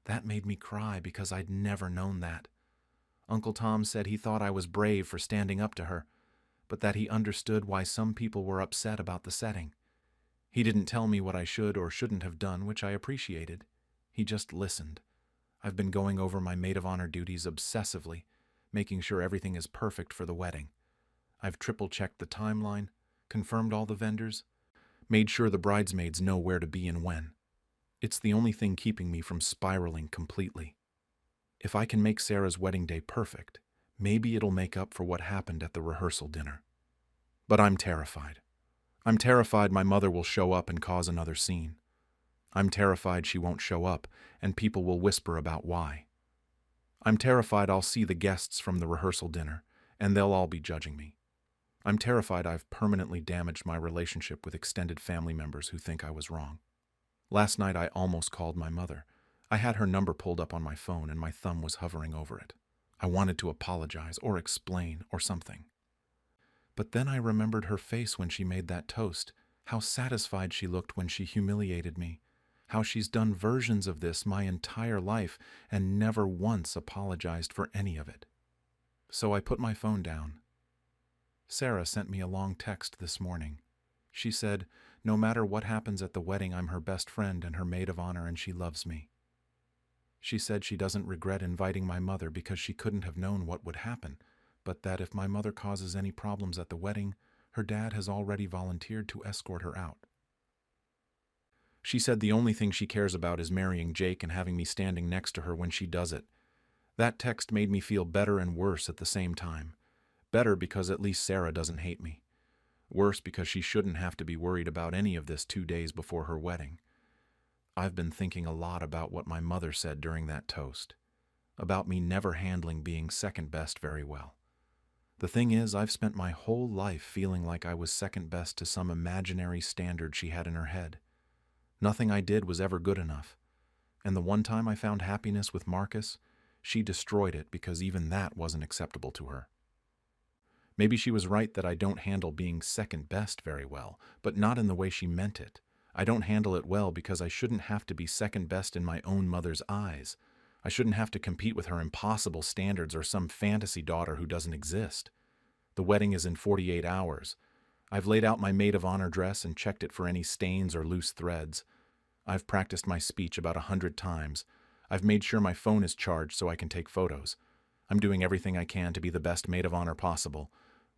That made me cry because I'd never known that. Uncle Tom said he thought I was brave for standing up to her, but that he understood why some people were upset about the setting. He didn't tell me what I should or shouldn't have done, which I appreciated. He just listened. I've been going over my maid of honor duties obsessively, making sure everything is perfect for the wedding. I've triple-checked the timeline, confirmed all the vendors, made sure the bridesmaids know where to be and when. It's the only thing keeping me from spiraling completely. If I can make Sarah's wedding day perfect, maybe it'll make up for what happened at the rehearsal dinner. But I'm terrified. I'm terrified my mother will show up and cause another scene. I'm terrified she won't show up and people will whisper about why. I'm terrified I'll see the guests from the rehearsal dinner and they'll all be judging me. I'm terrified I've permanently damaged my relationship with extended family members who think I was wrong. Last night I almost called my mother. I had her number pulled up on my phone and my thumb was hovering over it. I wanted to apologize or explain or something. But then I remembered her face when she made that toast, how satisfied she looked when she humiliated me, how she's done versions of this my entire life and never once apologized for any of it. So I put my phone down. Sarah sent me a long text this morning. She said, no matter what happens at the wedding, I'm her best friend and her maid of honor and she loves me. She said she doesn't regret inviting my mother because she couldn't have known what would happen, but that if my mother causes any problems at the wedding, her dad has already volunteered to escort her out. She said the only thing she cares about is marrying Jake and having me standing next to her when she does it. That text made me feel better and worse at the same time. Better because at least Sarah doesn't hate me. Worse because she shouldn't have to be worried about any of this 2 days before her wedding. I've been thinking a lot about what my mother said during that toast, about me never handling being second best very well. The thing is, I've spent my whole life feeling like I was second best to some imaginary standard she had in her head. Nothing I did was ever good enough, and the one time I found happiness with Marcus, she destroyed it because even that wasn't acceptable to her. Maybe she was right that I don't handle being second best very well, but not in the way she meant it. I don't handle it well because I shouldn't have to be second best in my own mother's eyes. I shouldn't have to compete with her impossible standards or some fantasy daughter who doesn't exist. The wedding is in 48 hours. I've laid out my maid of honor dress and checked it for any stains or loose threads. I've practiced my speech about 100 times. I've made sure my phone is charged so I can take photos. I'm doing everything I can to be the best maid of honor possible,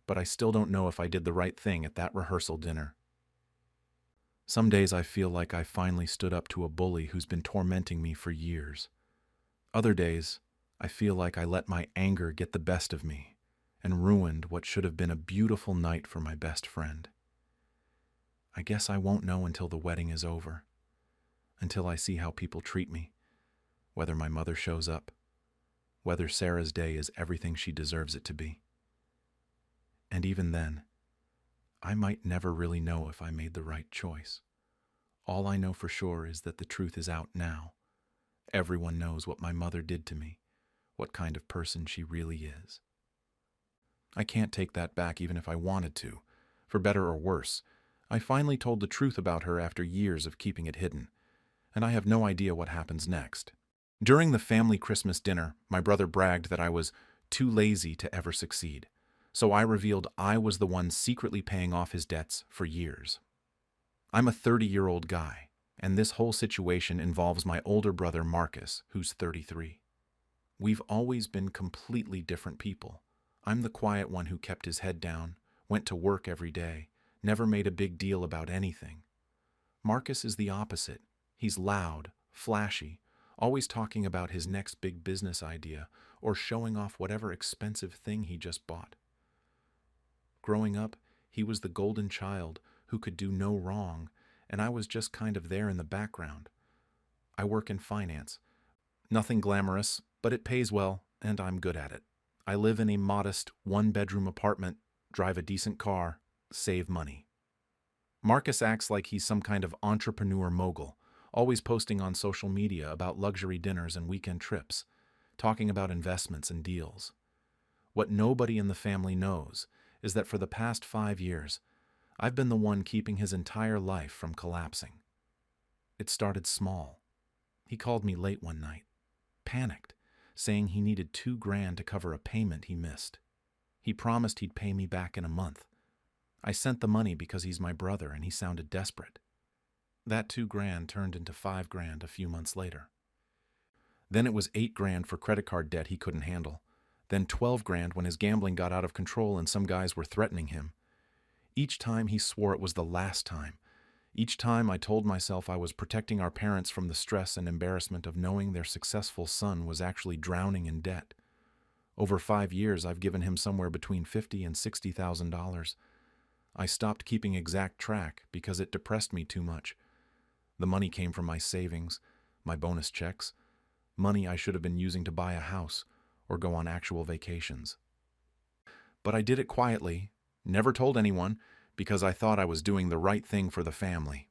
but I still don't know if I did the right thing at that rehearsal dinner. Some days I feel like I finally stood up to a bully who's been tormenting me for years. Other days, I feel like I let my anger get the best of me and ruined what should have been a beautiful night for my best friend. I guess I won't know until the wedding is over, until I see how people treat me, whether my mother shows up, whether Sarah's day is everything she deserves it to be. And even then, I might never really know if I made the right choice. All I know for sure is that the truth is out now. Everyone knows what my mother did to me, what kind of person she really is. I can't take that back even if I wanted to. For better or worse, I finally told the truth about her after years of keeping it hidden, and I have no idea what happens next. During the family Christmas dinner, my brother bragged that I was too lazy to ever succeed, so I revealed I was the one secretly paying off his debts for years. I'm a 30-year-old guy, and this whole situation involves my older brother Marcus, who's 33. We've always been completely different people. I'm the quiet one who kept his head down, went to work every day, never made a big deal about anything. Marcus is the opposite. He's loud, flashy, always talking about his next big business idea or showing off whatever expensive thing he just bought. Growing up, he was the golden child who could do no wrong, and I was just kind of there in the background. I work in finance. Nothing glamorous, but it pays well, and I'm good at it. I live in a modest one-bedroom apartment, drive a decent car, save money. Marcus acts like he's some kind of entrepreneur mogul, always posting on social media about luxury dinners and weekend trips, talking about investments and deals. What nobody in the family knows is that for the past 5 years, I've been the one keeping his entire life from collapsing. It started small. He called me late one night, panicked, saying he needed $2,000 to cover a payment he missed. He promised he'd pay me back in a month. I sent the money because he's my brother and he sounded desperate. That $2,000 turned into $5,000 a few months later. Then it was $8,000 for credit card debt he couldn't handle. Then $12,000 when his gambling got out of control and some guys were threatening him. Each time he swore it was the last time. Each time I told myself I was protecting our parents from the stress and embarrassment of knowing their successful son was actually drowning in debt. Over 5 years, I've given him somewhere between $50,000 and $60,000. I stopped keeping exact track because it depressed me too much. The money came from my savings, my bonus checks, money I should have been using to buy a house or go on actual vacations. But I did it quietly, never told anyone, because I thought I was doing the right thing for the family.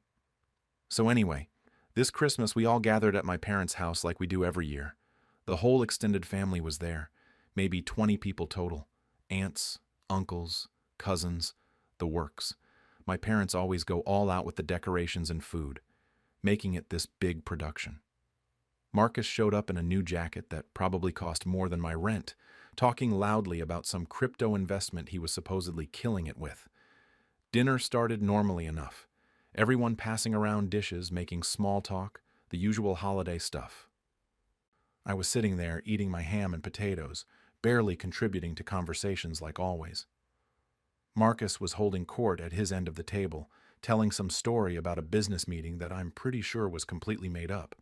So anyway, this Christmas we all gathered at my parents' house like we do every year. The whole extended family was there, maybe 20 people total. Aunts, uncles, cousins, the works. My parents always go all out with the decorations and food, making it this big production. Marcus showed up in a new jacket that probably cost more than my rent, talking loudly about some crypto investment he was supposedly killing it with. Dinner started normally enough, everyone passing around dishes, making small talk, the usual holiday stuff. I was sitting there eating my ham and potatoes, barely contributing to conversations like always. Marcus was holding court at his end of the table, telling some story about a business meeting that I'm pretty sure was completely made up.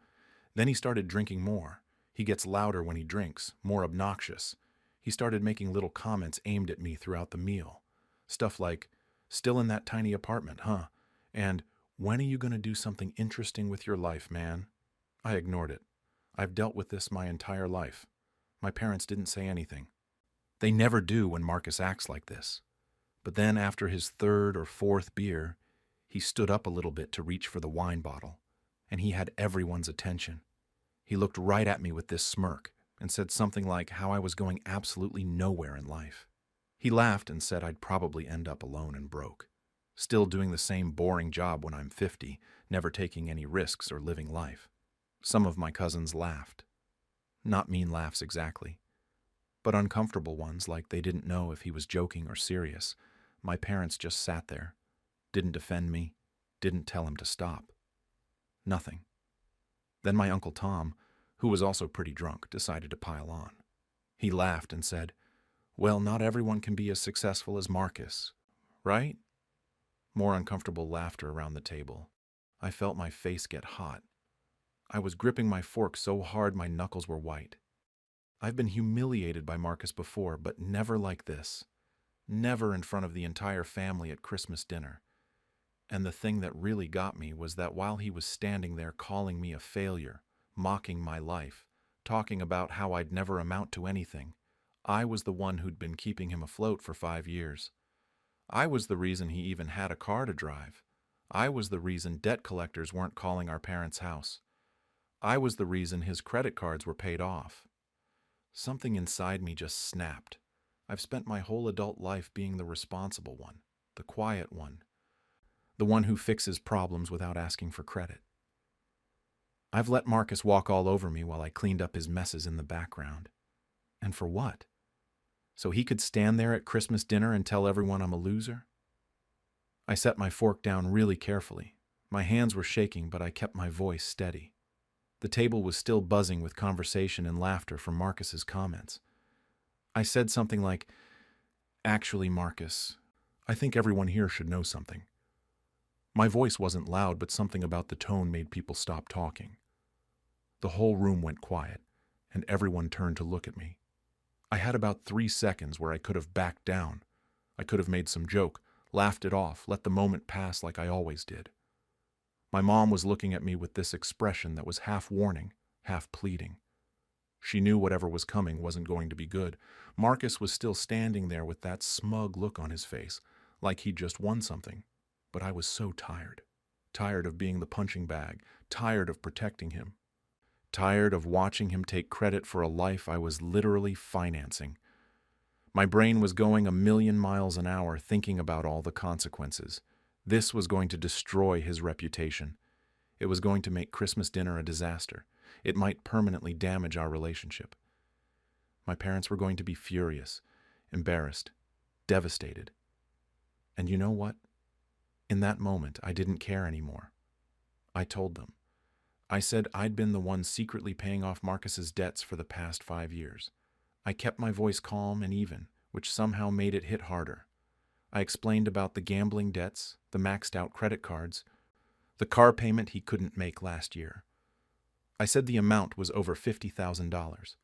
Then he started drinking more. He gets louder when he drinks, more obnoxious. He started making little comments aimed at me throughout the meal. Stuff like, "Still in that tiny apartment, huh?" And, "When are you going to do something interesting with your life, man?" I ignored it. I've dealt with this my entire life. My parents didn't say anything. They never do when Marcus acts like this. But then after his third or fourth beer, he stood up a little bit to reach for the wine bottle, and he had everyone's attention. He looked right at me with this smirk and said something like how I was going absolutely nowhere in life. He laughed and said I'd probably end up alone and broke, still doing the same boring job when I'm 50, never taking any risks or living life. Some of my cousins laughed. Not mean laughs exactly, but uncomfortable ones like they didn't know if he was joking or serious. My parents just sat there, didn't defend me, didn't tell him to stop. Nothing. Then my Uncle Tom, who was also pretty drunk, decided to pile on. He laughed and said, "Well, not everyone can be as successful as Marcus, right?" More uncomfortable laughter around the table. I felt my face get hot. I was gripping my fork so hard my knuckles were white. I've been humiliated by Marcus before, but never like this. Never in front of the entire family at Christmas dinner. And the thing that really got me was that while he was standing there calling me a failure, mocking my life, talking about how I'd never amount to anything, I was the one who'd been keeping him afloat for 5 years. I was the reason he even had a car to drive. I was the reason debt collectors weren't calling our parents' house. I was the reason his credit cards were paid off. Something inside me just snapped. I've spent my whole adult life being the responsible one, the quiet one, the one who fixes problems without asking for credit. I've let Marcus walk all over me while I cleaned up his messes in the background. And for what? So he could stand there at Christmas dinner and tell everyone I'm a loser? I set my fork down really carefully. My hands were shaking, but I kept my voice steady. The table was still buzzing with conversation and laughter from Marcus's comments. I said something like, "Actually, Marcus, I think everyone here should know something." My voice wasn't loud, but something about the tone made people stop talking. The whole room went quiet, and everyone turned to look at me. I had about 3 seconds where I could have backed down. I could have made some joke, laughed it off, let the moment pass like I always did. My mom was looking at me with this expression that was half warning, half pleading. She knew whatever was coming wasn't going to be good. Marcus was still standing there with that smug look on his face, like he'd just won something. But I was so tired. Tired of being the punching bag, tired of protecting him. Tired of watching him take credit for a life I was literally financing. My brain was going a million miles an hour thinking about all the consequences. This was going to destroy his reputation. It was going to make Christmas dinner a disaster. It might permanently damage our relationship. My parents were going to be furious, embarrassed, devastated. And you know what? In that moment, I didn't care anymore. I told them. I said I'd been the one secretly paying off Marcus's debts for the past 5 years. I kept my voice calm and even, which somehow made it hit harder. I explained about the gambling debts, the maxed-out credit cards, the car payment he couldn't make last year. I said the amount was over $50,000.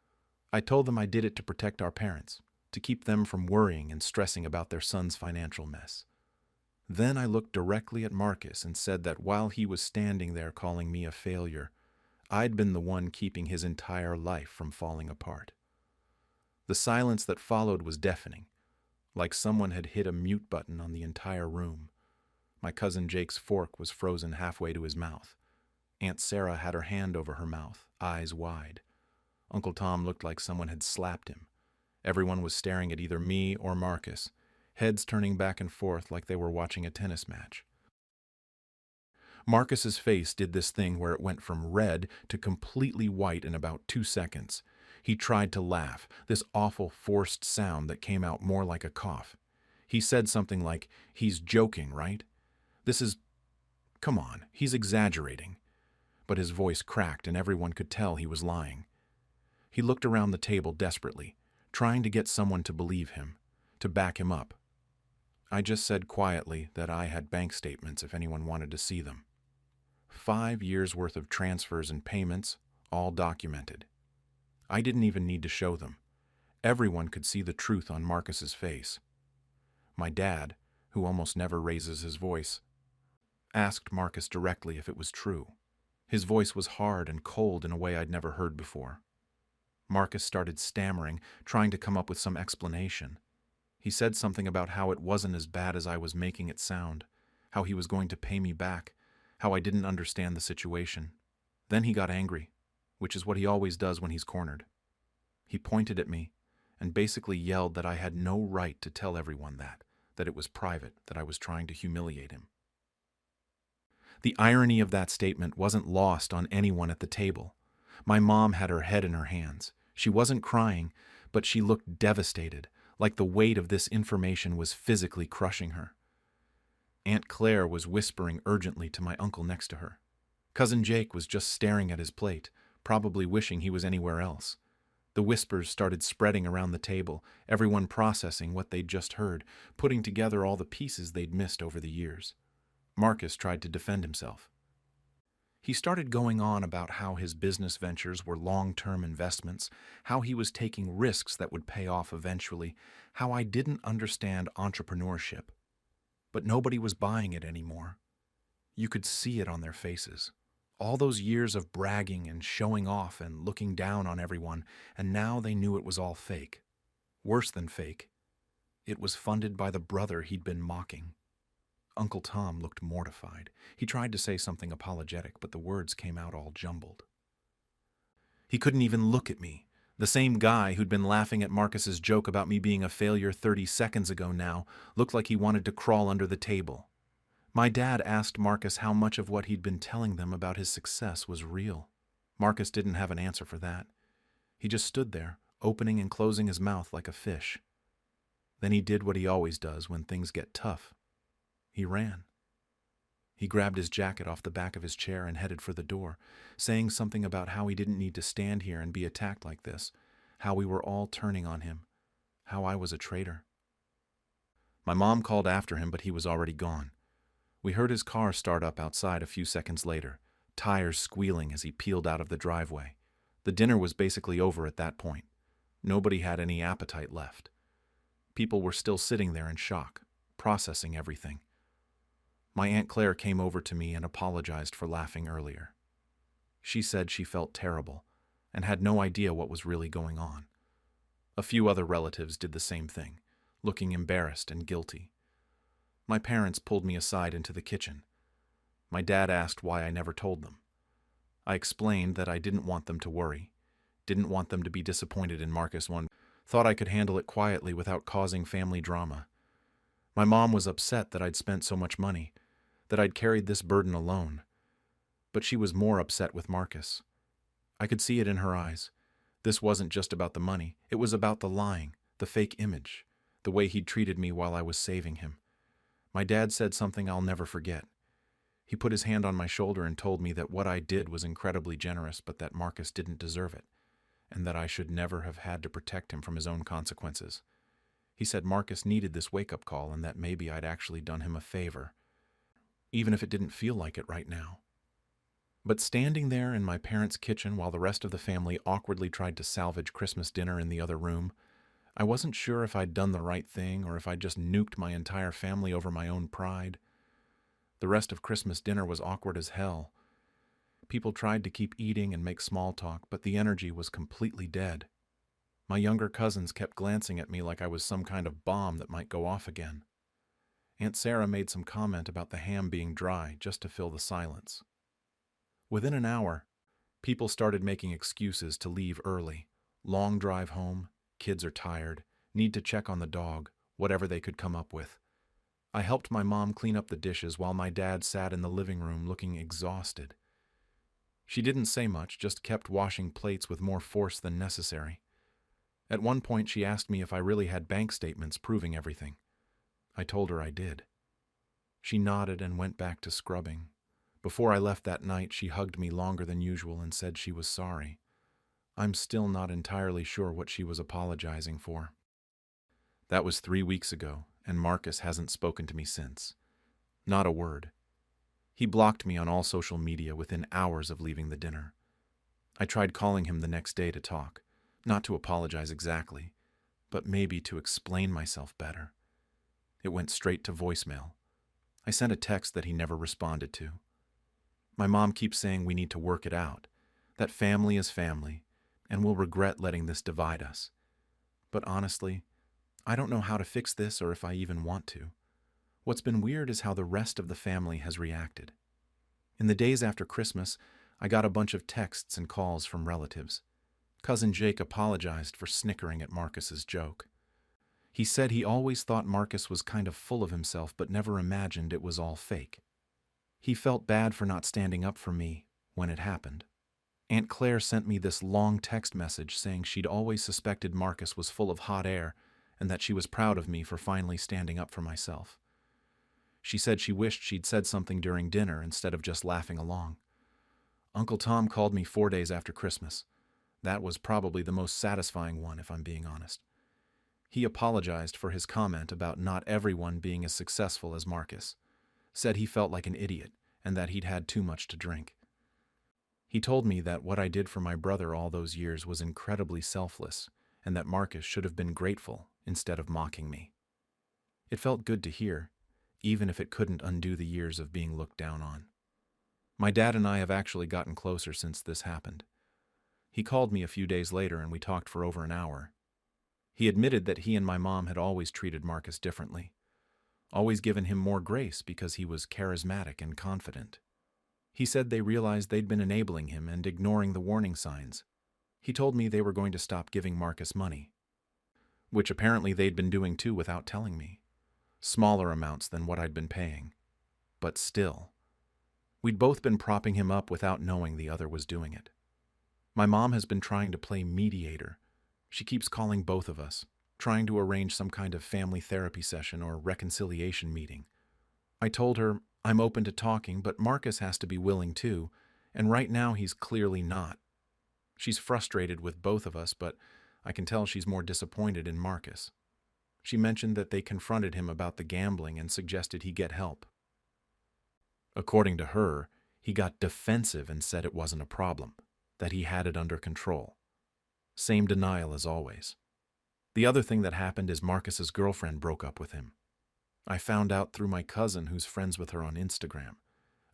I told them I did it to protect our parents, to keep them from worrying and stressing about their son's financial mess. Then I looked directly at Marcus and said that while he was standing there calling me a failure, I'd been the one keeping his entire life from falling apart. The silence that followed was deafening, like someone had hit a mute button on the entire room. My cousin Jake's fork was frozen halfway to his mouth. Aunt Sarah had her hand over her mouth, eyes wide. Uncle Tom looked like someone had slapped him. Everyone was staring at either me or Marcus, heads turning back and forth like they were watching a tennis match. Marcus's face did this thing where it went from red to completely white in about 2 seconds. He tried to laugh, this awful forced sound that came out more like a cough. He said something like, "He's joking, right? Come on, he's exaggerating." But his voice cracked and everyone could tell he was lying. He looked around the table desperately, trying to get someone to believe him, to back him up. I just said quietly that I had bank statements if anyone wanted to see them. 5 years' worth of transfers and payments, all documented. I didn't even need to show them. Everyone could see the truth on Marcus's face. My dad, who almost never raises his voice, asked Marcus directly if it was true. His voice was hard and cold in a way I'd never heard before. Marcus started stammering, trying to come up with some explanation. He said something about how it wasn't as bad as I was making it sound, how he was going to pay me back, how I didn't understand the situation. Then he got angry, which is what he always does when he's cornered. He pointed at me and basically yelled that I had no right to tell everyone that it was private, that I was trying to humiliate him. The irony of that statement wasn't lost on anyone at the table. My mom had her head in her hands. She wasn't crying, but she looked devastated, like the weight of this information was physically crushing her. Aunt Claire was whispering urgently to my uncle next to her. Cousin Jake was just staring at his plate, probably wishing he was anywhere else. The whispers started spreading around the table, everyone processing what they'd just heard, putting together all the pieces they'd missed over the years. Marcus tried to defend himself. He started going on about how his business ventures were long-term investments, how he was taking risks that would pay off eventually, how I didn't understand entrepreneurship. But nobody was buying it anymore. You could see it on their faces. All those years of bragging and showing off and looking down on everyone, and now they knew it was all fake. Worse than fake. It was funded by the brother he'd been mocking. Uncle Tom looked mortified. He tried to say something apologetic, but the words came out all jumbled. He couldn't even look at me. The same guy who'd been laughing at Marcus's joke about me being a failure 30 seconds ago now looked like he wanted to crawl under the table. My dad asked Marcus how much of what he'd been telling them about his success was real. Marcus didn't have an answer for that. He just stood there, opening and closing his mouth like a fish. Then he did what he always does when things get tough. He ran. He grabbed his jacket off the back of his chair and headed for the door, saying something about how he didn't need to stand here and be attacked like this, how we were all turning on him, how I was a traitor. My mom called after him, but he was already gone. We heard his car start up outside a few seconds later, tires squealing as he peeled out of the driveway. The dinner was basically over at that point. Nobody had any appetite left. People were still sitting there in shock, processing everything. My Aunt Claire came over to me and apologized for laughing earlier. She said she felt terrible and had no idea what was really going on. A few other relatives did the same thing, looking embarrassed and guilty. My parents pulled me aside into the kitchen. My dad asked why I never told them. I explained that I didn't want them to worry, didn't want them to be disappointed in Marcus one, thought I could handle it quietly without causing family drama. My mom was upset that I'd spent so much money, that I'd carried this burden alone. But she was more upset with Marcus. I could see it in her eyes. This wasn't just about the money, it was about the lying, the fake image, the way he'd treated me while I was saving him. My dad said something I'll never forget. He put his hand on my shoulder and told me that what I did was incredibly generous, but that Marcus didn't deserve it, and that I should never have had to protect him from his own consequences. He said Marcus needed this wake-up call and that maybe I'd actually done him a favor, even if it didn't feel like it right now. But standing there in my parents' kitchen while the rest of the family awkwardly tried to salvage Christmas dinner in the other room, I wasn't sure if I'd done the right thing or if I'd just nuked my entire family over my own pride. The rest of Christmas dinner was awkward as hell. People tried to keep eating and make small talk, but the energy was completely dead. My younger cousins kept glancing at me like I was some kind of bomb that might go off again. Aunt Sarah made some comment about the ham being dry just to fill the silence. Within an hour, people started making excuses to leave early. Long drive home, kids are tired, need to check on the dog, whatever they could come up with. I helped my mom clean up the dishes while my dad sat in the living room looking exhausted. She didn't say much, just kept washing plates with more force than necessary. At one point, she asked me if I really had bank statements proving everything. I told her I did. She nodded and went back to scrubbing. Before I left that night, she hugged me longer than usual and said she was sorry. I'm still not entirely sure what she was apologizing for. That was 3 weeks ago, and Marcus hasn't spoken to me since. Not a word. He blocked me on all social media within hours of leaving the dinner. I tried calling him the next day to talk, not to apologize exactly, but maybe to explain myself better. It went straight to voicemail. I sent a text that he never responded to. My mom keeps saying we need to work it out, that family is family, and we'll regret letting this divide us. But honestly, I don't know how to fix this or if I even want to. What's been weird is how the rest of the family has reacted. In the days after Christmas, I got a bunch of texts and calls from relatives. Cousin Jake apologized for snickering at Marcus's joke. He said he always thought Marcus was kind of full of himself but never imagined it was all fake. He felt bad for not standing up for me when it happened. Aunt Claire sent me this long text message saying she'd always suspected Marcus was full of hot air and that she was proud of me for finally standing up for myself. She said she wished she'd said something during dinner instead of just laughing along. Uncle Tom called me 4 days after Christmas. That was probably the most satisfying one, if I'm being honest. He apologized for his comment about not everyone being as successful as Marcus, said he felt like an idiot and that he'd had too much to drink. He told me that what I did for my brother all those years was incredibly selfless and that Marcus should have been grateful instead of mocking me. It felt good to hear, even if it couldn't undo the years of being looked down on. My dad and I have actually gotten closer since this happened. He called me a few days later and we talked for over an hour. He admitted that he and my mom had always treated Marcus differently, always given him more grace because he was charismatic and confident. He said they realized they'd been enabling him and ignoring the warning signs. He told me they were going to stop giving Marcus money, which apparently they'd been doing too without telling me. Smaller amounts than what I'd been paying. But still. We'd both been propping him up without knowing the other was doing it. My mom has been trying to play mediator. She keeps calling both of us, trying to arrange some kind of family therapy session or reconciliation meeting. I told her I'm open to talking, but Marcus has to be willing too, and right now he's clearly not. She's frustrated with both of us, but I can tell she's more disappointed in Marcus. She mentioned that they confronted him about the gambling and suggested he get help. According to her, He got defensive and said it wasn't a problem, that he had it under control. Same denial as always. The other thing that happened is Marcus's girlfriend broke up with him. I found out through my cousin who's friends with her on Instagram.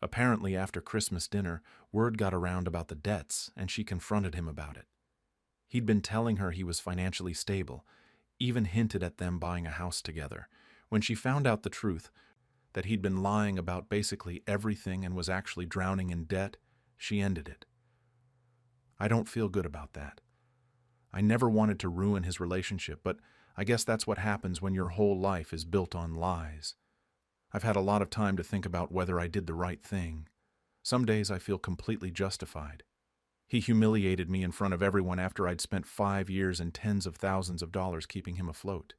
Apparently, after Christmas dinner, word got around about the debts, and she confronted him about it. He'd been telling her he was financially stable, even hinted at them buying a house together. When she found out the truth, that he'd been lying about basically everything and was actually drowning in debt, she ended it. I don't feel good about that. I never wanted to ruin his relationship, but I guess that's what happens when your whole life is built on lies. I've had a lot of time to think about whether I did the right thing. Some days I feel completely justified. He humiliated me in front of everyone after I'd spent 5 years and tens of thousands of dollars keeping him afloat.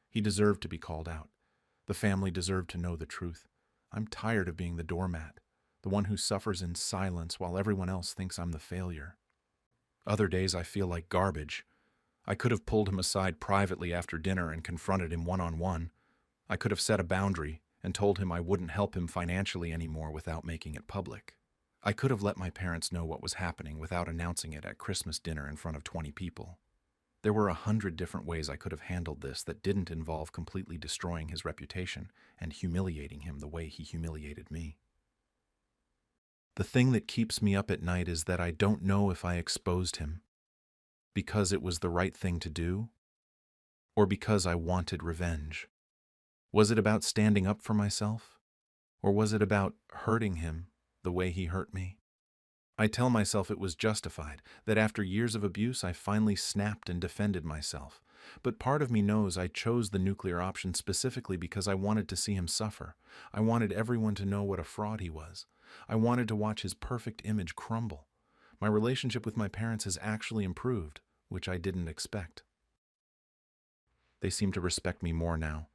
He deserved to be called out. The family deserved to know the truth. I'm tired of being the doormat, the one who suffers in silence while everyone else thinks I'm the failure. Other days I feel like garbage. I could have pulled him aside privately after dinner and confronted him one-on-one. I could have set a boundary and told him I wouldn't help him financially anymore without making it public. I could have let my parents know what was happening without announcing it at Christmas dinner in front of 20 people. There were 100 different ways I could have handled this that didn't involve completely destroying his reputation and humiliating him the way he humiliated me. The thing that keeps me up at night is that I don't know if I exposed him because it was the right thing to do or because I wanted revenge. Was it about standing up for myself, or was it about hurting him the way he hurt me? I tell myself it was justified, that after years of abuse I finally snapped and defended myself. But part of me knows I chose the nuclear option specifically because I wanted to see him suffer. I wanted everyone to know what a fraud he was. I wanted to watch his perfect image crumble. My relationship with my parents has actually improved, which I didn't expect. They seem to respect me more now.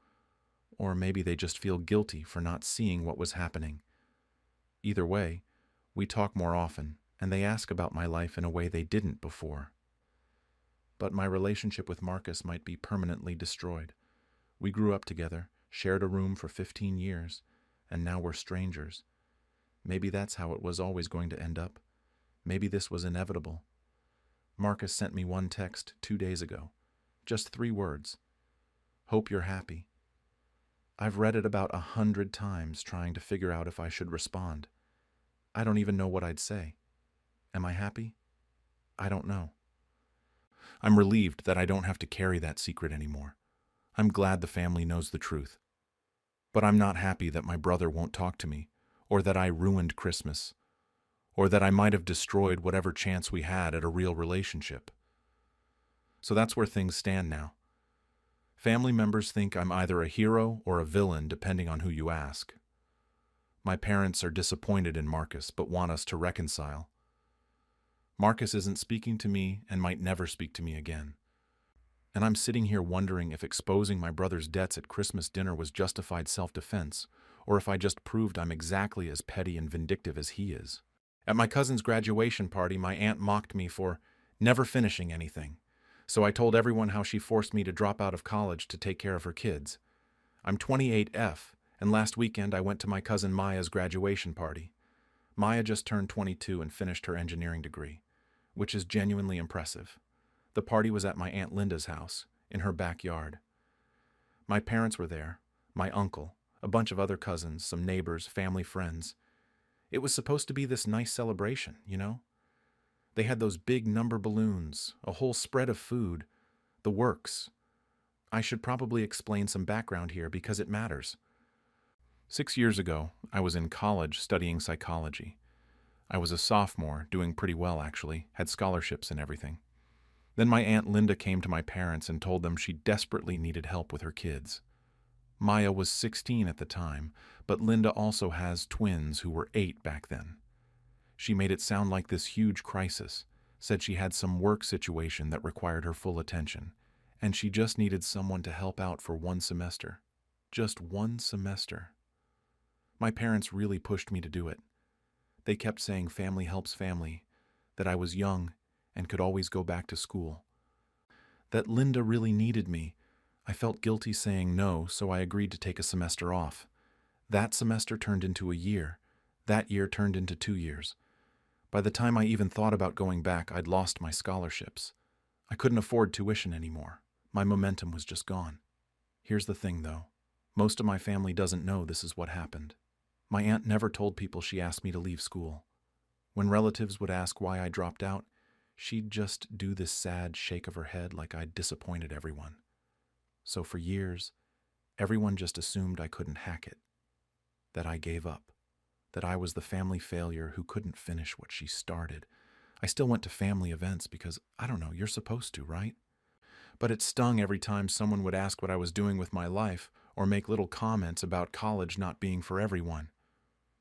Or maybe they just feel guilty for not seeing what was happening. Either way, we talk more often, and they ask about my life in a way they didn't before. But my relationship with Marcus might be permanently destroyed. We grew up together, shared a room for 15 years, and now we're strangers. Maybe that's how it was always going to end up. Maybe this was inevitable. Marcus sent me one text 2 days ago. Just 3 words. Hope you're happy. I've read it about 100 times trying to figure out if I should respond. I don't even know what I'd say. Am I happy? I don't know. I'm relieved that I don't have to carry that secret anymore. I'm glad the family knows the truth. But I'm not happy that my brother won't talk to me, or that I ruined Christmas, or that I might have destroyed whatever chance we had at a real relationship. So that's where things stand now. Family members think I'm either a hero or a villain, depending on who you ask. My parents are disappointed in Marcus, but want us to reconcile. Marcus isn't speaking to me and might never speak to me again. And I'm sitting here wondering if exposing my brother's debts at Christmas dinner was justified self-defense, or if I just proved I'm exactly as petty and vindictive as he is. At my cousin's graduation party, my aunt mocked me for never finishing anything. So I told everyone how she forced me to drop out of college to take care of her kids. I'm 28F, and last weekend I went to my cousin Maya's graduation party. Maya just turned 22 and finished her engineering degree, which is genuinely impressive. The party was at my Aunt Linda's house, in her backyard. My parents were there, my uncle, a bunch of other cousins, some neighbors, family friends. It was supposed to be this nice celebration, you know? They had those big number balloons, a whole spread of food, the works. I should probably explain some background here because it matters. 6 years ago, I was in college studying psychology. I was a sophomore, doing pretty well actually, had scholarships and everything. Then my Aunt Linda came to my parents and told them she desperately needed help with her kids. Maya was 16 at the time, but Linda also has twins who were 8 back then. She made it sound like this huge crisis, said she had some work situation that required her full attention, and she just needed someone to help out for 1 semester. Just 1 semester. My parents really pushed me to do it. They kept saying family helps family, that I was young and could always go back to school. That Linda really needed me. I felt guilty saying no, so I agreed to take a semester off. That semester turned into a year, That year turned into 2 years. By the time I even thought about going back, I'd lost my scholarships. I couldn't afford tuition anymore. My momentum was just gone. Here's the thing, though. Most of my family doesn't know this is what happened. My aunt never told people she asked me to leave school. When relatives would ask why I dropped out, she'd just do this sad shake of her head like I'd disappointed everyone. So for years, everyone just assumed I couldn't hack it, that I gave up, that I was the family failure who couldn't finish what she started. I still went to family events because, I don't know, you're supposed to, right? But it stung every time someone would ask what I was doing with my life or make little comments about college not being for everyone.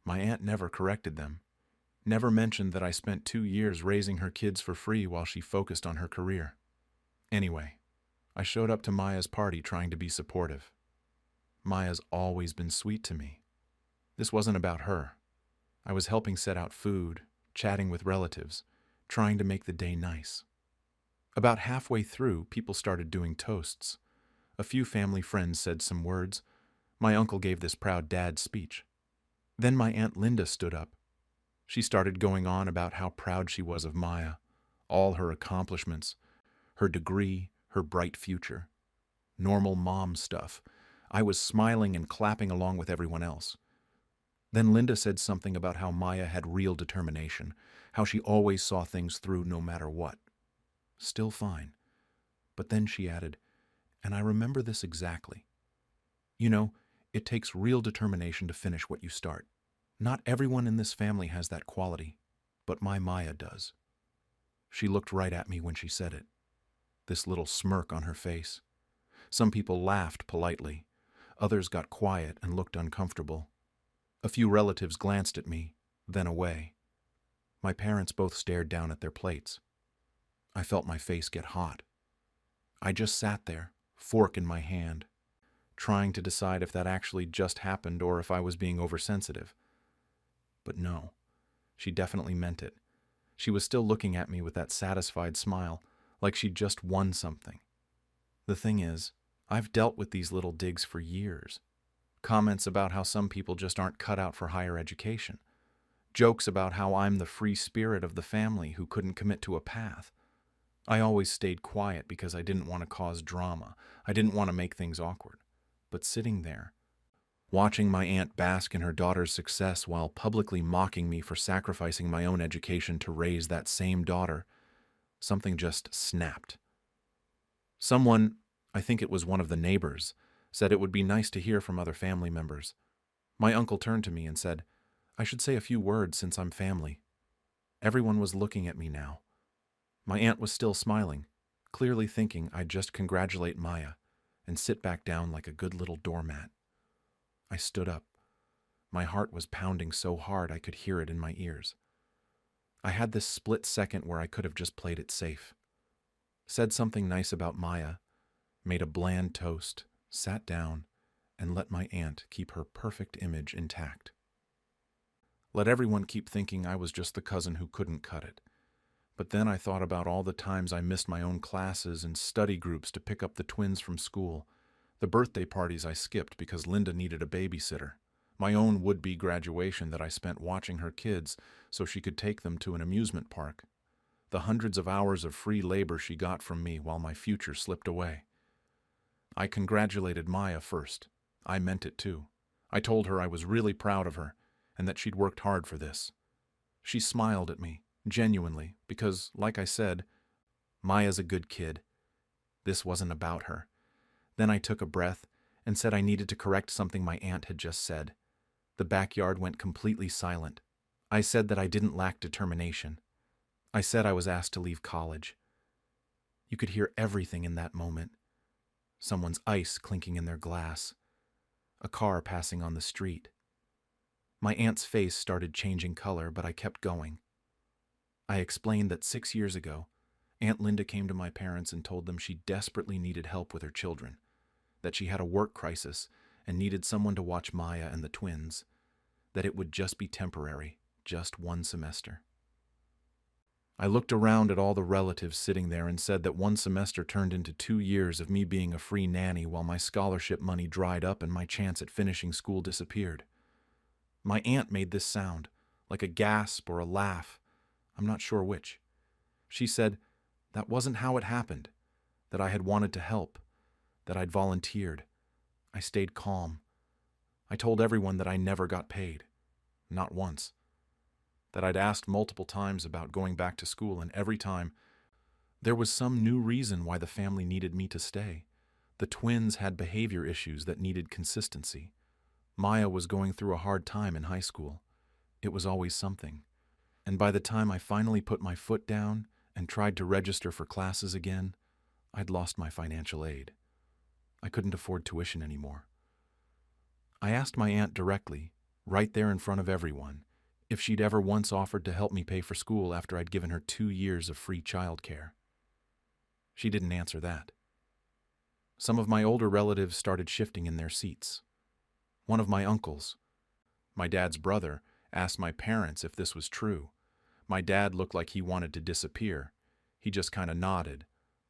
My aunt never corrected them, never mentioned that I spent 2 years raising her kids for free while she focused on her career. Anyway, I showed up to Maya's party trying to be supportive. Maya's always been sweet to me. This wasn't about her. I was helping set out food, chatting with relatives, trying to make the day nice. About halfway through, people started doing toasts. A few family friends said some words. My uncle gave this proud dad speech. Then my Aunt Linda stood up. She started going on about how proud she was of Maya, all her accomplishments, her degree, her bright future. Normal mom stuff. I was smiling and clapping along with everyone else. Then Linda said something about how Maya had real determination, how she always saw things through no matter what. Still fine. But then she added, and I remember this exactly. You know, it takes real determination to finish what you start. Not everyone in this family has that quality, but my Maya does. She looked right at me when she said it, this little smirk on her face. Some people laughed politely. Others got quiet and looked uncomfortable. A few relatives glanced at me, then away. My parents both stared down at their plates. I felt my face get hot. I just sat there, fork in my hand, trying to decide if that actually just happened or if I was being oversensitive. But no, she definitely meant it. She was still looking at me with that satisfied smile, like she'd just won something. The thing is, I've dealt with these little digs for years. Comments about how some people just aren't cut out for higher education. Jokes about how I'm the free spirit of the family who couldn't commit to a path. I always stayed quiet because I didn't want to cause drama. I didn't want to make things awkward. But sitting there, watching my aunt bask in her daughter's success while publicly mocking me for sacrificing my own education to raise that same daughter, something just snapped. Someone, I think it was one of the neighbors, said it would be nice to hear from other family members. My uncle turned to me and said, I should say a few words since I'm family. Everyone was looking at me now. My aunt was still smiling, clearly thinking I'd just congratulate Maya and sit back down like a good little doormat. I stood up. My heart was pounding so hard I could hear it in my ears. I had this split second where I could have just played it safe. Said something nice about Maya, made a bland toast, sat down, and let my aunt keep her perfect image intact. Let everyone keep thinking I was just the cousin who couldn't cut it. But then I thought about all the times I missed my own classes and study groups to pick up the twins from school, the birthday parties I skipped because Linda needed a babysitter, my own would-be graduation that I spent watching her kids so she could take them to an amusement park, the hundreds of hours of free labor she got from me while my future slipped away. I congratulated Maya first. I meant it too. I told her I was really proud of her and that she'd worked hard for this. She smiled at me, genuinely, because, like I said, Maya's a good kid. This wasn't about her. Then I took a breath and said I needed to correct something my aunt had just said. The backyard went completely silent. I said that I didn't lack determination. I said I was asked to leave college. You could hear everything in that moment. Someone's ice clinking in their glass. A car passing on the street. My aunt's face started changing color, but I kept going. I explained that 6 years ago, Aunt Linda came to my parents and told them she desperately needed help with her children, that she had a work crisis and needed someone to watch Maya and the twins, that it would just be temporary, just one semester. I looked around at all the relatives sitting there and said that one semester turned into 2 years of me being a free nanny while my scholarship money dried up and my chance at finishing school disappeared. My aunt made this sound, like a gasp or a laugh. I'm not sure which. She said, that wasn't how it happened, that I had wanted to help, that I'd volunteered. I stayed calm. I told everyone that I never got paid. Not once. That I'd asked multiple times about going back to school, and every time, there was some new reason why the family needed me to stay. The twins had behavior issues that needed consistency. Maya was going through a hard time in high school. It was always something. And by the time I finally put my foot down and tried to register for classes again, I'd lost my financial aid. I couldn't afford tuition anymore. I asked my aunt directly, right there in front of everyone, if she'd ever once offered to help me pay for school after I'd given her 2 years of free childcare. She didn't answer that. Some of my older relatives started shifting in their seats. One of my uncles, my dad's brother, asked my parents if this was true. My dad looked like he wanted to disappear. He just kind of nodded.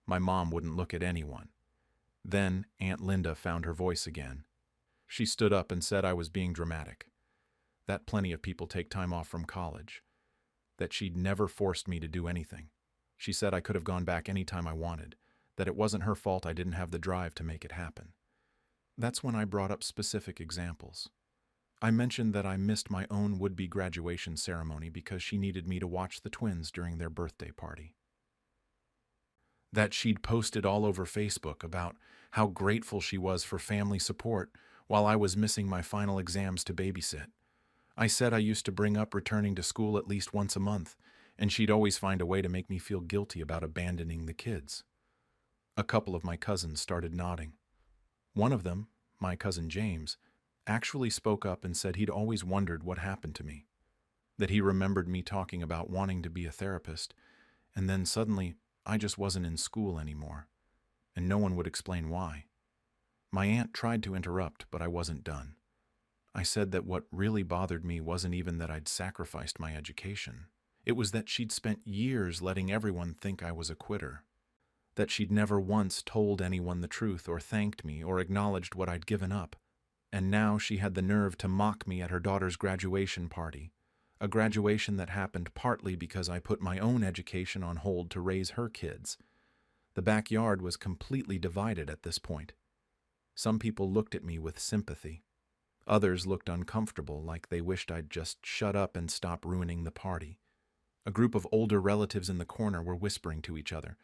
My mom wouldn't look at anyone. Then Aunt Linda found her voice again. She stood up and said I was being dramatic, that plenty of people take time off from college, that she'd never forced me to do anything. She said I could have gone back any time I wanted, that it wasn't her fault I didn't have the drive to make it happen. That's when I brought up specific examples. I mentioned that I missed my own would-be graduation ceremony because she needed me to watch the twins during their birthday party. That she'd posted all over Facebook about how grateful she was for family support while I was missing my final exams to babysit. I said I used to bring up returning to school at least once a month, and she'd always find a way to make me feel guilty about abandoning the kids. A couple of my cousins started nodding. One of them, my cousin James, actually spoke up and said he'd always wondered what happened to me, that he remembered me talking about wanting to be a therapist, and then suddenly I just wasn't in school anymore, and no one would explain why. My aunt tried to interrupt, but I wasn't done. I said that what really bothered me wasn't even that I'd sacrificed my education. It was that she'd spent years letting everyone think I was a quitter, that she'd never once told anyone the truth or thanked me or acknowledged what I'd given up. And now she had the nerve to mock me at her daughter's graduation party, a graduation that happened partly because I put my own education on hold to raise her kids. The backyard was completely divided at this point. Some people looked at me with sympathy. Others looked uncomfortable, like they wished I'd just shut up and stop ruining the party. A group of older relatives in the corner were whispering to each other.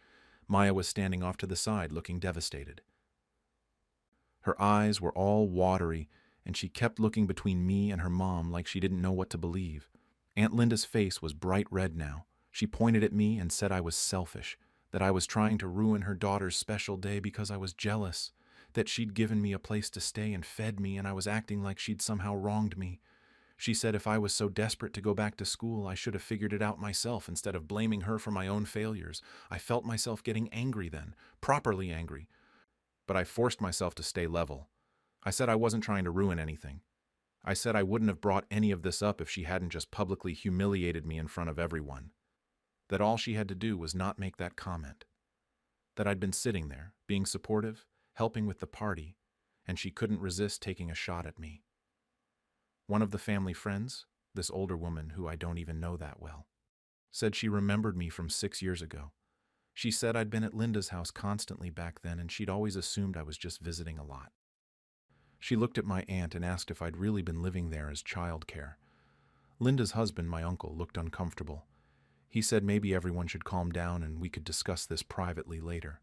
Maya was standing off to the side, looking devastated. Her eyes were all watery, and she kept looking between me and her mom like she didn't know what to believe. Aunt Linda's face was bright red now. She pointed at me and said I was selfish, that I was trying to ruin her daughter's special day because I was jealous, that she'd given me a place to stay and fed me, and I was acting like she'd somehow wronged me. She said if I was so desperate to go back to school, I should have figured it out myself instead of blaming her for my own failures. I felt myself getting angry then, properly angry. But I forced myself to stay level. I said I wasn't trying to ruin anything. I said I wouldn't have brought any of this up if she hadn't just publicly humiliated me in front of everyone. That all she had to do was not make that comment. That I'd been sitting there, being supportive, helping with the party, and she couldn't resist taking a shot at me. One of the family friends, this older woman who I don't even know that well, said she remembered me from 6 years ago. She said I'd been at Linda's house constantly back then, and she'd always assumed I was just visiting a lot. She looked at my aunt and asked if I'd really been living there as childcare. Linda's husband, my uncle, looked uncomfortable. He said maybe everyone should calm down and we could discuss this privately later.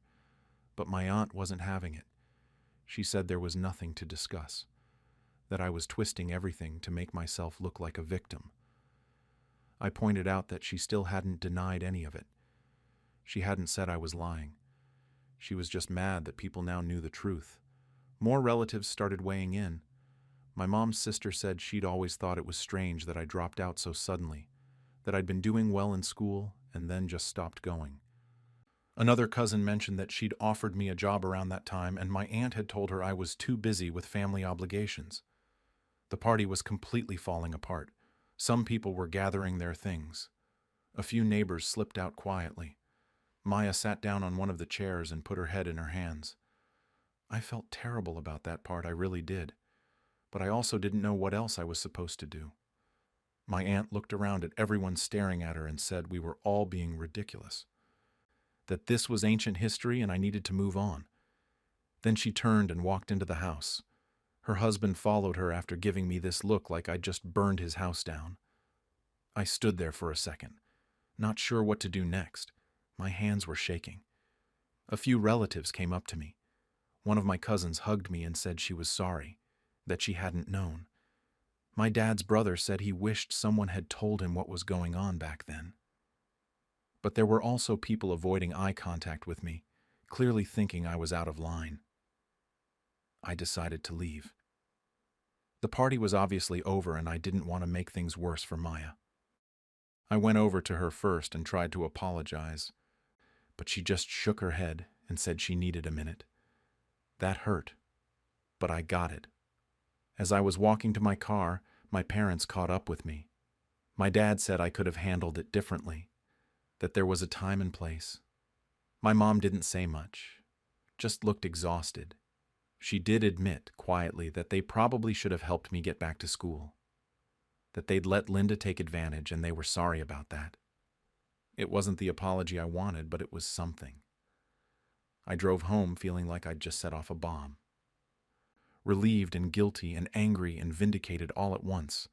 But my aunt wasn't having it. She said there was nothing to discuss, that I was twisting everything to make myself look like a victim. I pointed out that she still hadn't denied any of it. She hadn't said I was lying. She was just mad that people now knew the truth. More relatives started weighing in. My mom's sister said she'd always thought it was strange that I dropped out so suddenly, that I'd been doing well in school and then just stopped going. Another cousin mentioned that she'd offered me a job around that time, and my aunt had told her I was too busy with family obligations. The party was completely falling apart. Some people were gathering their things. A few neighbors slipped out quietly. Maya sat down on one of the chairs and put her head in her hands. I felt terrible about that part, I really did. But I also didn't know what else I was supposed to do. My aunt looked around at everyone staring at her and said we were all being ridiculous, that this was ancient history and I needed to move on. Then she turned and walked into the house. Her husband followed her after giving me this look like I'd just burned his house down. I stood there for a second, not sure what to do next. My hands were shaking. A few relatives came up to me. One of my cousins hugged me and said she was sorry, that she hadn't known. My dad's brother said he wished someone had told him what was going on back then. But there were also people avoiding eye contact with me, clearly thinking I was out of line. I decided to leave. The party was obviously over and I didn't want to make things worse for Maya. I went over to her first and tried to apologize, but she just shook her head and said she needed a minute. That hurt, but I got it. As I was walking to my car, my parents caught up with me. My dad said I could have handled it differently, that there was a time and place. My mom didn't say much, just looked exhausted. She did admit, quietly, that they probably should have helped me get back to school, that they'd let Linda take advantage and they were sorry about that. It wasn't the apology I wanted, but it was something. I drove home feeling like I'd just set off a bomb. Relieved and guilty and angry and vindicated all at once.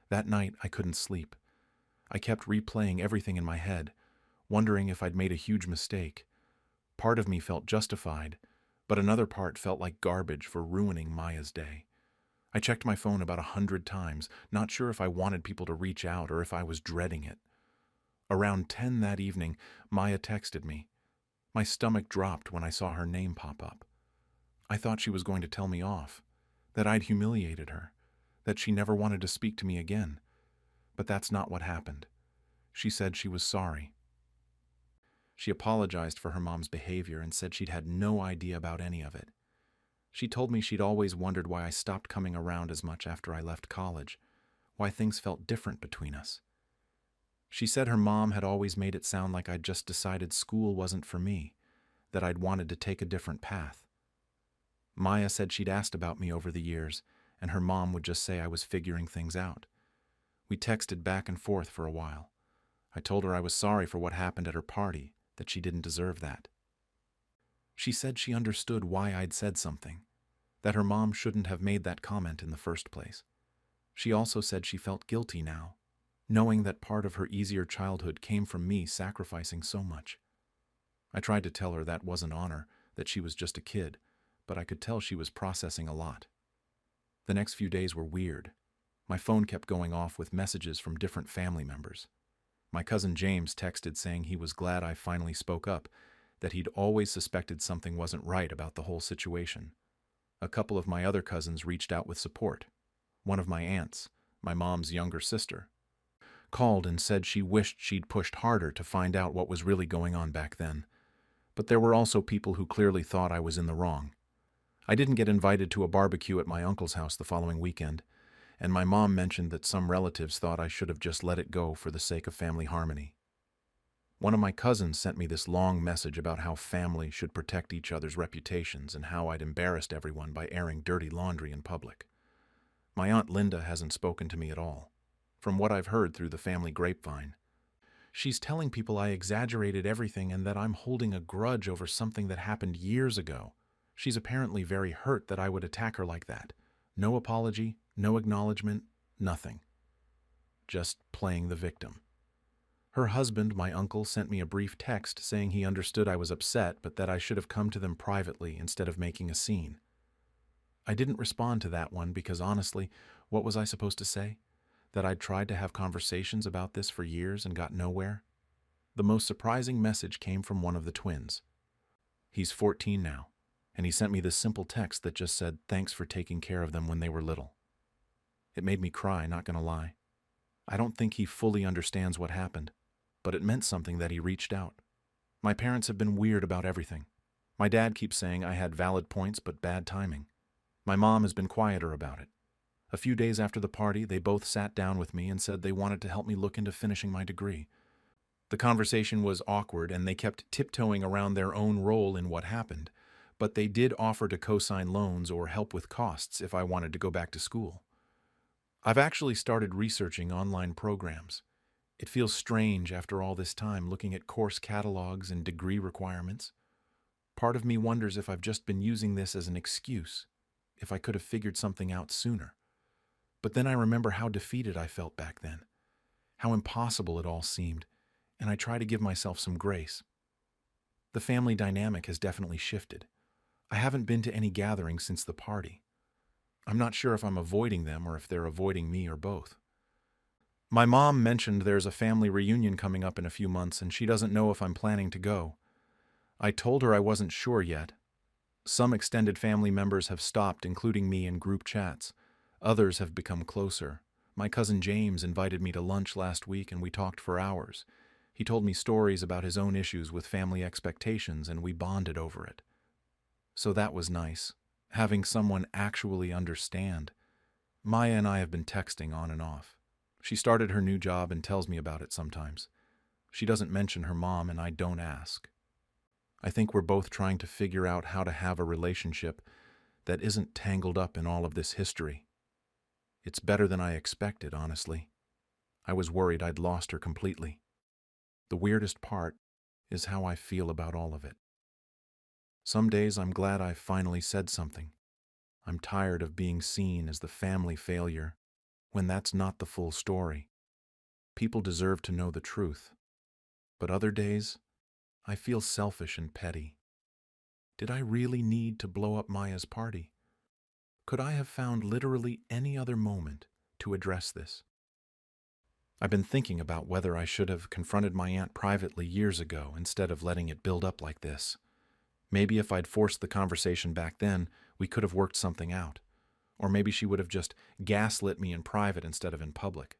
That night, I couldn't sleep. I kept replaying everything in my head, wondering if I'd made a huge mistake. Part of me felt justified, but another part felt like garbage for ruining Maya's day. I checked my phone about 100 times, not sure if I wanted people to reach out or if I was dreading it. Around 10 that evening, Maya texted me. My stomach dropped when I saw her name pop up. I thought she was going to tell me off, that I'd humiliated her, that she never wanted to speak to me again. But that's not what happened. She said she was sorry. She apologized for her mom's behavior and said she'd had no idea about any of it. She told me she'd always wondered why I stopped coming around as much after I left college, why things felt different between us. She said her mom had always made it sound like I'd just decided school wasn't for me, that I'd wanted to take a different path. Maya said she'd asked about me over the years, and her mom would just say I was figuring things out. We texted back and forth for a while. I told her I was sorry for what happened at her party, that she didn't deserve that. She said she understood why I'd said something, that her mom shouldn't have made that comment in the first place. She also said she felt guilty now, knowing that part of her easier childhood came from me sacrificing so much. I tried to tell her that wasn't on her, that she was just a kid, but I could tell she was processing a lot. The next few days were weird. My phone kept going off with messages from different family members. My cousin James texted saying he was glad I finally spoke up, that he'd always suspected something wasn't right about the whole situation. A couple of my other cousins reached out with support. One of my aunts, my mom's younger sister, called and said she wished she'd pushed harder to find out what was really going on back then. But there were also people who clearly thought I was in the wrong. I didn't get invited to a barbecue at my uncle's house the following weekend, and my mom mentioned that some relatives thought I should have just let it go for the sake of family harmony. One of my cousins sent me this long message about how family should protect each other's reputations and how I'd embarrassed everyone by airing dirty laundry in public. My Aunt Linda hasn't spoken to me at all, from what I've heard through the family grapevine. She's telling people I exaggerated everything and that I'm holding a grudge over something that happened years ago. She's apparently very hurt that I would attack her like that. No apology, no acknowledgement, nothing. Just playing the victim. Her husband, my uncle, sent me a brief text saying he understood I was upset, but that I should have come to them privately instead of making a scene. I didn't respond to that one because honestly, what was I supposed to say? That I'd tried to have conversations about this for years and got nowhere? The most surprising message came from one of the twins. He's 14 now, and he sent me this simple text that just said, "Thanks for taking care of them when they were little." It made me cry, not gonna lie. I don't think he fully understands what happened, but it meant something that he reached out. My parents have been weird about everything. My dad keeps saying I had valid points but bad timing. My mom has been quieter about it. A few days after the party, they both sat down with me and said they wanted to help me look into finishing my degree. The conversation was awkward and they kept tiptoeing around their own role in what happened, but they did offer to co-sign loans or help with costs if I wanted to go back to school. I've actually started researching online programs. It feels strange after all this time looking at course catalogs and degree requirements. Part of me wonders if I've just been using this as an excuse, if I could have figured something out sooner. But then I remember how defeated I felt back then, how impossible it all seemed, and I try to give myself some grace. The family dynamic has definitely shifted. I haven't been to any gatherings since the party. I'm not sure if I'm avoiding them or if they're avoiding me or both. My mom mentioned there's a family reunion coming up in a few months and she doesn't know if I'm planning to go. I told her I wasn't sure yet. Some extended family members have stopped including me in group chats. Others have become closer. My cousin James invited me to lunch last week and we talked for hours. He told me stories about his own issues with family expectations and we bonded over it. So that was nice, having someone actually understand. Maya and I have been texting on and off. She started her new job and tells me about it sometimes. She doesn't mention her mom and I don't ask. I think we're both trying to figure out how to have a relationship that isn't tangled up in all of this history. It's better than I expected, honestly. I was worried I'd lost her completely. The weirdest part is how I feel about all of it. Some days I'm glad I finally said something. I'm tired of being seen as the family failure when that's not the full story. People deserve to know the truth. But other days, I feel selfish and petty. Did I really need to blow up Maya's party? Could I have found literally any other moment to address this? I've been thinking about whether I should have confronted my aunt privately years ago instead of letting it build up like this. Maybe if I'd forced the conversation back then, we could have worked something out. Or maybe she would have just gaslit me in private instead of in public.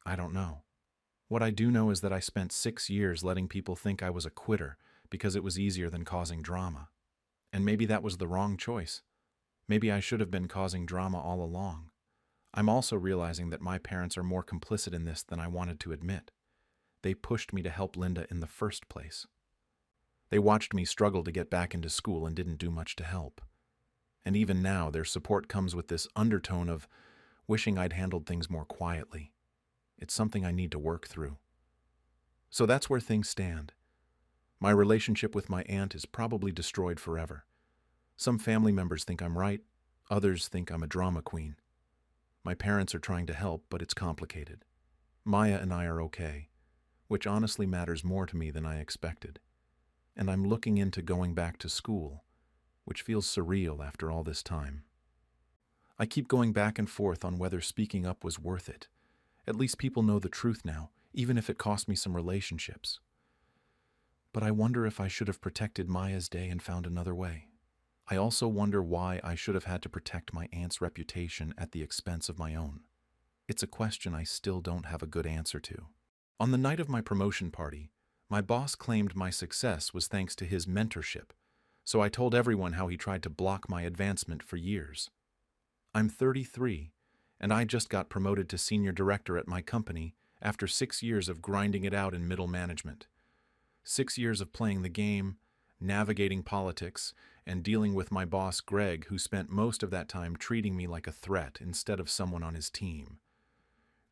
I don't know. What I do know is that I spent 6 years letting people think I was a quitter because it was easier than causing drama. And maybe that was the wrong choice. Maybe I should have been causing drama all along. I'm also realizing that my parents are more complicit in this than I wanted to admit. They pushed me to help Linda in the first place. They watched me struggle to get back into school and didn't do much to help. And even now, their support comes with this undertone of wishing I'd handled things more quietly. It's something I need to work through. So that's where things stand. My relationship with my aunt is probably destroyed forever. Some family members think I'm right, others think I'm a drama queen. My parents are trying to help, but it's complicated. Maya and I are okay, which honestly matters more to me than I expected. And I'm looking into going back to school, which feels surreal after all this time. I keep going back and forth on whether speaking up was worth it. At least people know the truth now, even if it cost me some relationships. But I wonder if I should have protected Maya's day and found another way. I also wonder why I should have had to protect my aunt's reputation at the expense of my own. It's a question I still don't have a good answer to. On the night of my promotion party, my boss claimed my success was thanks to his mentorship, so I told everyone how he tried to block my advancement for years. I'm 33, and I just got promoted to senior director at my company after 6 years of grinding it out in middle management. 6 years of playing the game, navigating politics, and dealing with my boss Greg, who spent most of that time treating me like a threat instead of someone on his team.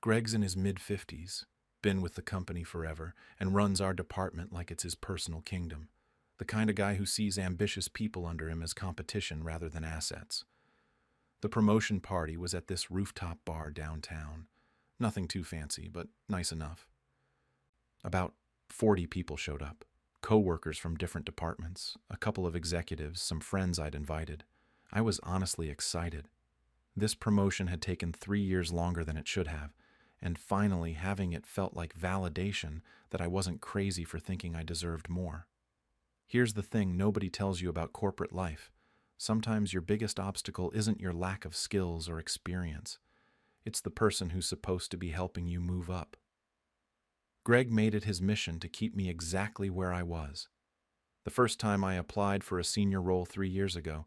Greg's in his mid-50s, been with the company forever, and runs our department like it's his personal kingdom. The kind of guy who sees ambitious people under him as competition rather than assets. The promotion party was at this rooftop bar downtown. Nothing too fancy, but nice enough. About 40 people showed up. Co-workers from different departments, a couple of executives, some friends I'd invited. I was honestly excited. This promotion had taken 3 years longer than it should have, and finally having it felt like validation that I wasn't crazy for thinking I deserved more. Here's the thing nobody tells you about corporate life. Sometimes your biggest obstacle isn't your lack of skills or experience. It's the person who's supposed to be helping you move up. Greg made it his mission to keep me exactly where I was. The first time I applied for a senior role 3 years ago,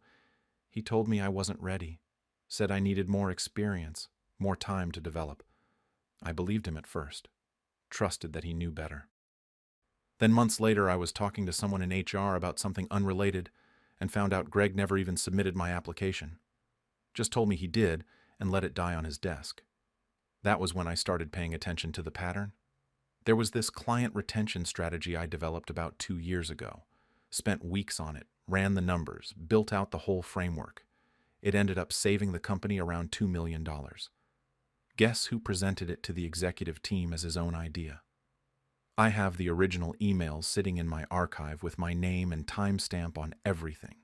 he told me I wasn't ready, said I needed more experience, more time to develop. I believed him at first, trusted that he knew better. Then months later, I was talking to someone in HR about something unrelated and found out Greg never even submitted my application. Just told me he did and let it die on his desk. That was when I started paying attention to the pattern. There was this client retention strategy I developed about 2 years ago. Spent weeks on it, ran the numbers, built out the whole framework. It ended up saving the company around $2 million. Guess who presented it to the executive team as his own idea? I have the original emails sitting in my archive with my name and timestamp on everything.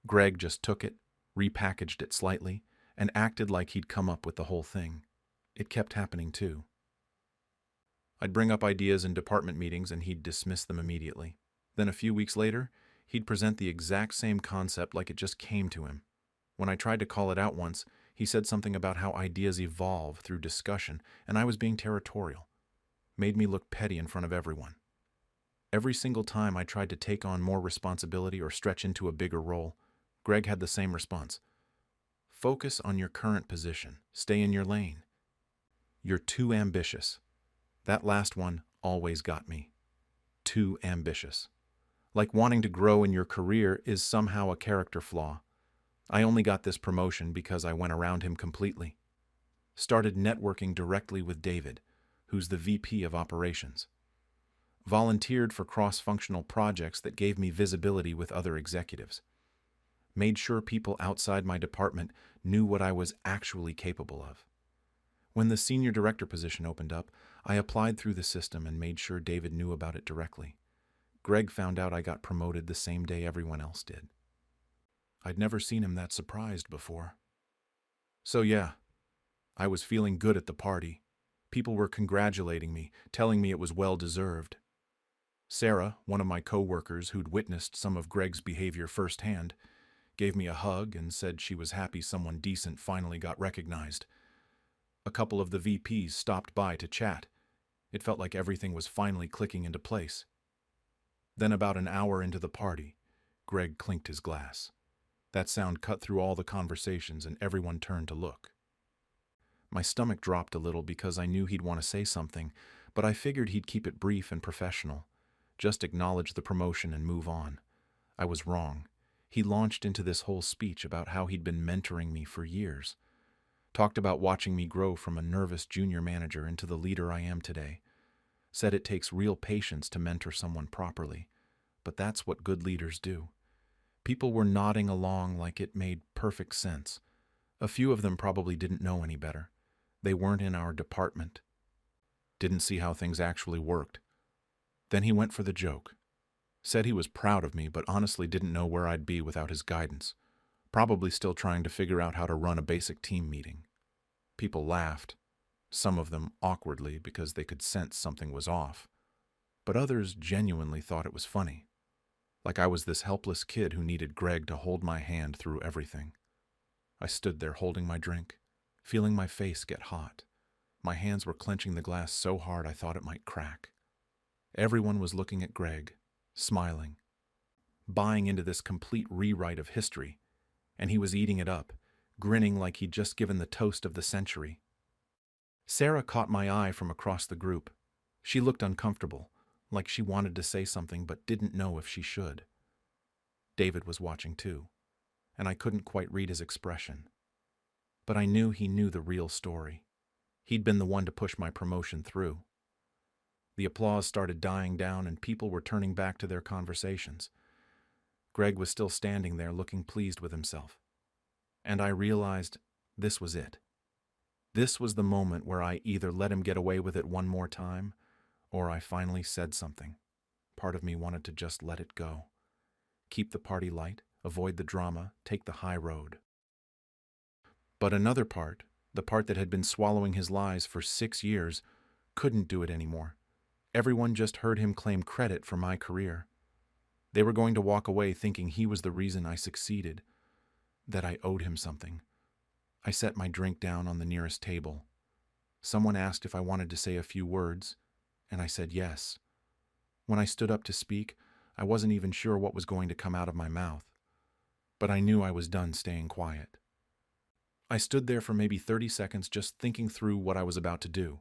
Greg just took it, repackaged it slightly, and acted like he'd come up with the whole thing. It kept happening too. I'd bring up ideas in department meetings and he'd dismiss them immediately. Then a few weeks later, he'd present the exact same concept like it just came to him. When I tried to call it out once, he said something about how ideas evolve through discussion, and I was being territorial. Made me look petty in front of everyone. Every single time I tried to take on more responsibility or stretch into a bigger role, Greg had the same response. Focus on your current position. Stay in your lane. You're too ambitious. That last one always got me. Too ambitious. Like wanting to grow in your career is somehow a character flaw. I only got this promotion because I went around him completely. Started networking directly with David, who's the VP of operations. Volunteered for cross-functional projects that gave me visibility with other executives. Made sure people outside my department knew what I was actually capable of. When the senior director position opened up, I applied through the system and made sure David knew about it directly. Greg found out I got promoted the same day everyone else did. I'd never seen him that surprised before. So yeah, I was feeling good at the party. People were congratulating me, telling me it was well-deserved. Sarah, one of my co-workers who'd witnessed some of Greg's behavior firsthand, gave me a hug and said she was happy someone decent finally got recognized. A couple of the VPs stopped by to chat. It felt like everything was finally clicking into place. Then about an hour into the party, Greg clinked his glass. That sound cut through all the conversations and everyone turned to look. My stomach dropped a little because I knew he'd want to say something, but I figured he'd keep it brief and professional. Just acknowledge the promotion and move on. I was wrong. He launched into this whole speech about how he'd been mentoring me for years. Talked about watching me grow from a nervous junior manager into the leader I am today. Said it takes real patience to mentor someone properly, but that's what good leaders do. People were nodding along like it made perfect sense. A few of them probably didn't know any better. They weren't in our department. Didn't see how things actually worked. Then he went for the joke. Said he was proud of me, but honestly didn't know where I'd be without his guidance. Probably still trying to figure out how to run a basic team meeting. People laughed, some of them awkwardly because they could sense something was off, but others genuinely thought it was funny. Like I was this helpless kid who needed Greg to hold my hand through everything. I stood there holding my drink, feeling my face get hot. My hands were clenching the glass so hard I thought it might crack. Everyone was looking at Greg, smiling, buying into this complete rewrite of history, and he was eating it up, grinning like he'd just given the toast of the century. Sarah caught my eye from across the group. She looked uncomfortable, like she wanted to say something but didn't know if she should. David was watching too, and I couldn't quite read his expression. But I knew he knew the real story. He'd been the one to push my promotion through. The applause started dying down and people were turning back to their conversations. Greg was still standing there looking pleased with himself. And I realized this was it. This was the moment where I either let him get away with it one more time, or I finally said something. Part of me wanted to just let it go. Keep the party light, avoid the drama, take the high road. But another part, the part that had been swallowing his lies for 6 years, couldn't do it anymore. Everyone just heard him claim credit for my career. They were going to walk away thinking he was the reason I succeeded, that I owed him something. I set my drink down on the nearest table. Someone asked if I wanted to say a few words, and I said yes. When I stood up to speak, I wasn't even sure what was going to come out of my mouth, but I knew I was done staying quiet. I stood there for maybe 30 seconds just thinking through what I was about to do.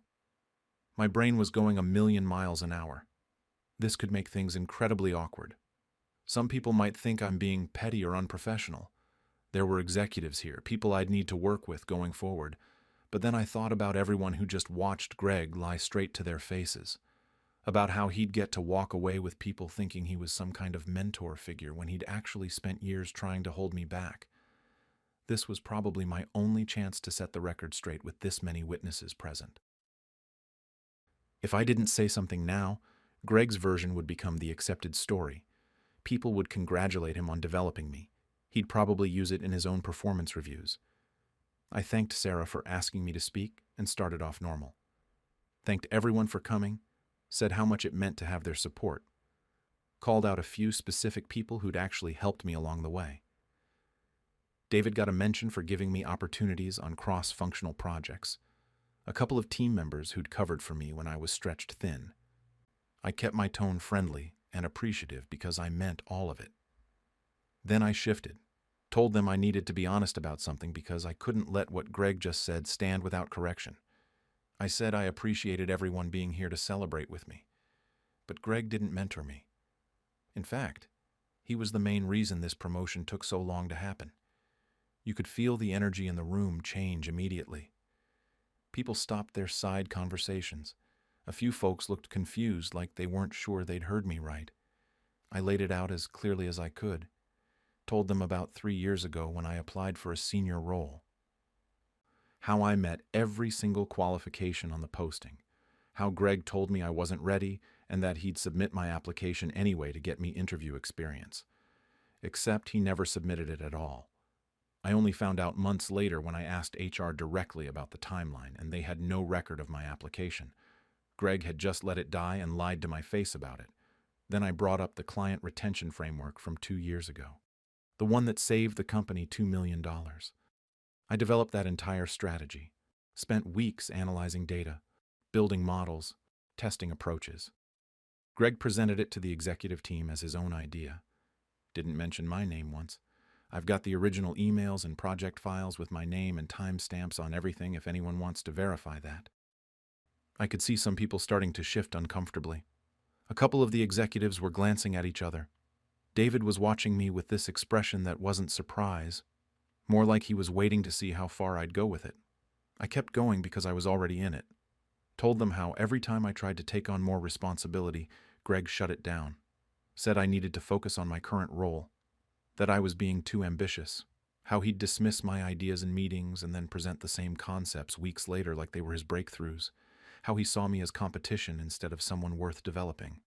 My brain was going 1,000,000 miles an hour. This could make things incredibly awkward. Some people might think I'm being petty or unprofessional. There were executives here, people I'd need to work with going forward, But then I thought about everyone who just watched Greg lie straight to their faces, about how he'd get to walk away with people thinking he was some kind of mentor figure when he'd actually spent years trying to hold me back. This was probably my only chance to set the record straight with this many witnesses present. If I didn't say something now, Greg's version would become the accepted story. People would congratulate him on developing me. He'd probably use it in his own performance reviews. I thanked Sarah for asking me to speak and started off normal. Thanked everyone for coming, said how much it meant to have their support. Called out a few specific people who'd actually helped me along the way. David got a mention for giving me opportunities on cross-functional projects. A couple of team members who'd covered for me when I was stretched thin. I kept my tone friendly and appreciative because I meant all of it. Then I shifted, told them I needed to be honest about something because I couldn't let what Greg just said stand without correction. I said I appreciated everyone being here to celebrate with me, but Greg didn't mentor me. In fact, he was the main reason this promotion took so long to happen. You could feel the energy in the room change immediately. People stopped their side conversations. A few folks looked confused, like they weren't sure they'd heard me right. I laid it out as clearly as I could. Told them about 3 years ago when I applied for a senior role. How I met every single qualification on the posting. How Greg told me I wasn't ready and that he'd submit my application anyway to get me interview experience. Except he never submitted it at all. I only found out months later when I asked HR directly about the timeline, and they had no record of my application. Greg had just let it die and lied to my face about it. Then I brought up the client retention framework from 2 years ago, the one that saved the company $2 million. I developed that entire strategy, spent weeks analyzing data, building models, testing approaches. Greg presented it to the executive team as his own idea. Didn't mention my name once. I've got the original emails and project files with my name and timestamps on everything if anyone wants to verify that. I could see some people starting to shift uncomfortably. A couple of the executives were glancing at each other. David was watching me with this expression that wasn't surprise, more like he was waiting to see how far I'd go with it. I kept going because I was already in it. Told them how every time I tried to take on more responsibility, Greg shut it down. Said I needed to focus on my current role. That I was being too ambitious. How he'd dismiss my ideas in meetings and then present the same concepts weeks later like they were his breakthroughs. How he saw me as competition instead of someone worth developing.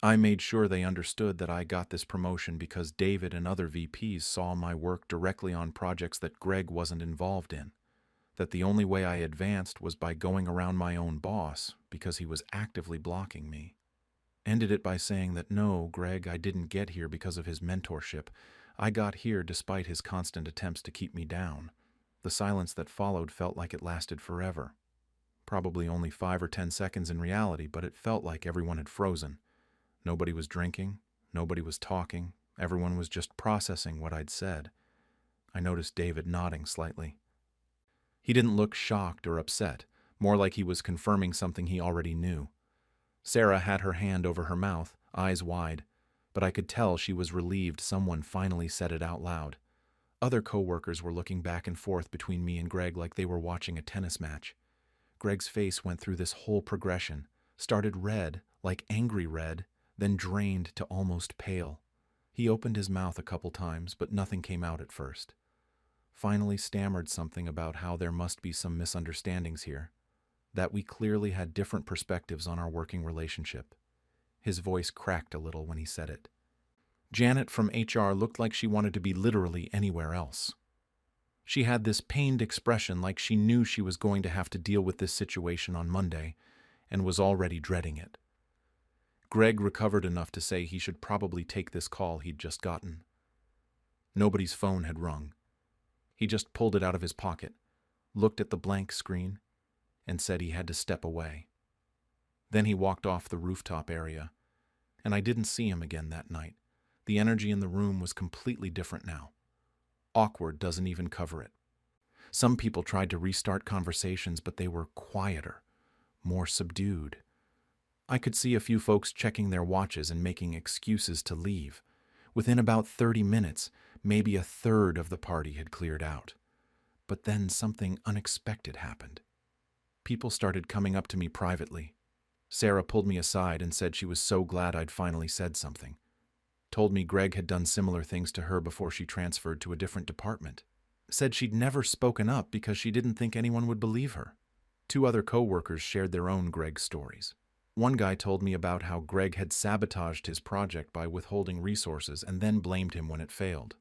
I made sure they understood that I got this promotion because David and other VPs saw my work directly on projects that Greg wasn't involved in. That the only way I advanced was by going around my own boss because he was actively blocking me. Ended it by saying that no, Greg, I didn't get here because of his mentorship. I got here despite his constant attempts to keep me down. The silence that followed felt like it lasted forever. Probably only 5 or 10 seconds in reality, but it felt like everyone had frozen. Nobody was drinking, nobody was talking, everyone was just processing what I'd said. I noticed David nodding slightly. He didn't look shocked or upset, more like he was confirming something he already knew. Sarah had her hand over her mouth, eyes wide, but I could tell she was relieved someone finally said it out loud. Other co-workers were looking back and forth between me and Greg like they were watching a tennis match. Greg's face went through this whole progression, started red, like angry red, then drained to almost pale. He opened his mouth a couple times, but nothing came out at first. Finally stammered something about how there must be some misunderstandings here, that we clearly had different perspectives on our working relationship. His voice cracked a little when he said it. Janet from HR looked like she wanted to be literally anywhere else. She had this pained expression like she knew she was going to have to deal with this situation on Monday and was already dreading it. Greg recovered enough to say he should probably take this call he'd just gotten. Nobody's phone had rung. He just pulled it out of his pocket, looked at the blank screen, and said he had to step away. Then he walked off the rooftop area, and I didn't see him again that night. The energy in the room was completely different now. Awkward doesn't even cover it. Some people tried to restart conversations, but they were quieter, more subdued. I could see a few folks checking their watches and making excuses to leave. Within about 30 minutes, maybe a third of the party had cleared out. But then something unexpected happened. People started coming up to me privately. Sarah pulled me aside and said she was so glad I'd finally said something. Told me Greg had done similar things to her before she transferred to a different department. Said she'd never spoken up because she didn't think anyone would believe her. 2 other co-workers shared their own Greg stories. One guy told me about how Greg had sabotaged his project by withholding resources and then blamed him when it failed.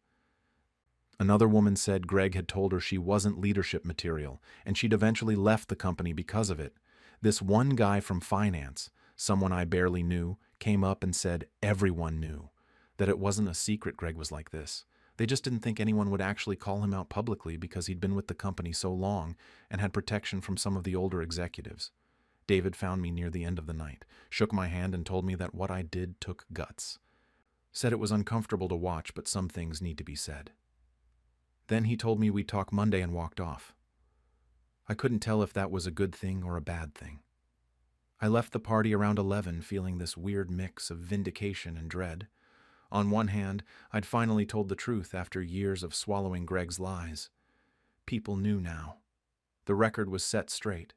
Another woman said Greg had told her she wasn't leadership material, and she'd eventually left the company because of it. This one guy from finance, someone I barely knew, came up and said everyone knew, that it wasn't a secret Greg was like this. They just didn't think anyone would actually call him out publicly because he'd been with the company so long and had protection from some of the older executives. David found me near the end of the night, shook my hand and told me that what I did took guts. Said it was uncomfortable to watch, but some things need to be said. Then he told me we'd talk Monday and walked off. I couldn't tell if that was a good thing or a bad thing. I left the party around 11 feeling this weird mix of vindication and dread. On one hand, I'd finally told the truth after years of swallowing Greg's lies. People knew now. The record was set straight.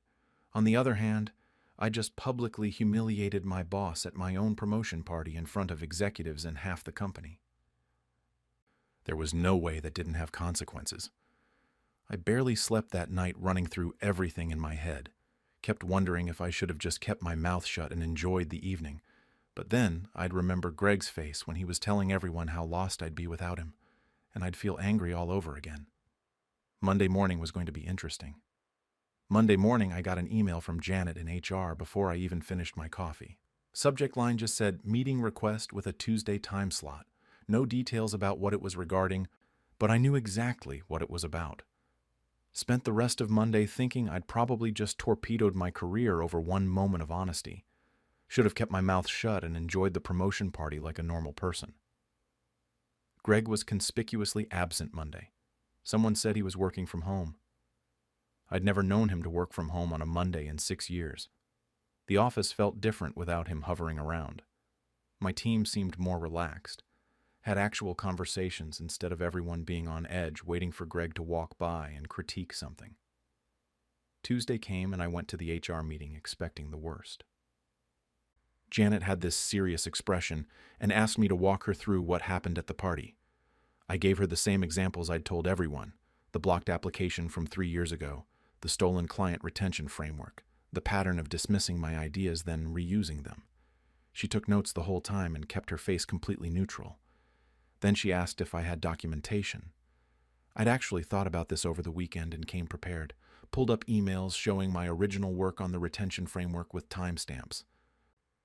On the other hand, I just publicly humiliated my boss at my own promotion party in front of executives and half the company. There was no way that didn't have consequences. I barely slept that night running through everything in my head. Kept wondering if I should have just kept my mouth shut and enjoyed the evening. But then I'd remember Greg's face when he was telling everyone how lost I'd be without him, and I'd feel angry all over again. Monday morning was going to be interesting. Monday morning, I got an email from Janet in HR before I even finished my coffee. Subject line just said, "Meeting request with a Tuesday time slot." No details about what it was regarding, but I knew exactly what it was about. Spent the rest of Monday thinking I'd probably just torpedoed my career over one moment of honesty. Should have kept my mouth shut and enjoyed the promotion party like a normal person. Greg was conspicuously absent Monday. Someone said he was working from home. I'd never known him to work from home on a Monday in 6 years. The office felt different without him hovering around. My team seemed more relaxed, had actual conversations instead of everyone being on edge waiting for Greg to walk by and critique something. Tuesday came and I went to the HR meeting expecting the worst. Janet had this serious expression and asked me to walk her through what happened at the party. I gave her the same examples I'd told everyone: the blocked application from 3 years ago, the stolen client retention framework, the pattern of dismissing my ideas then reusing them. She took notes the whole time and kept her face completely neutral. Then she asked if I had documentation. I'd actually thought about this over the weekend and came prepared, pulled up emails showing my original work on the retention framework with timestamps.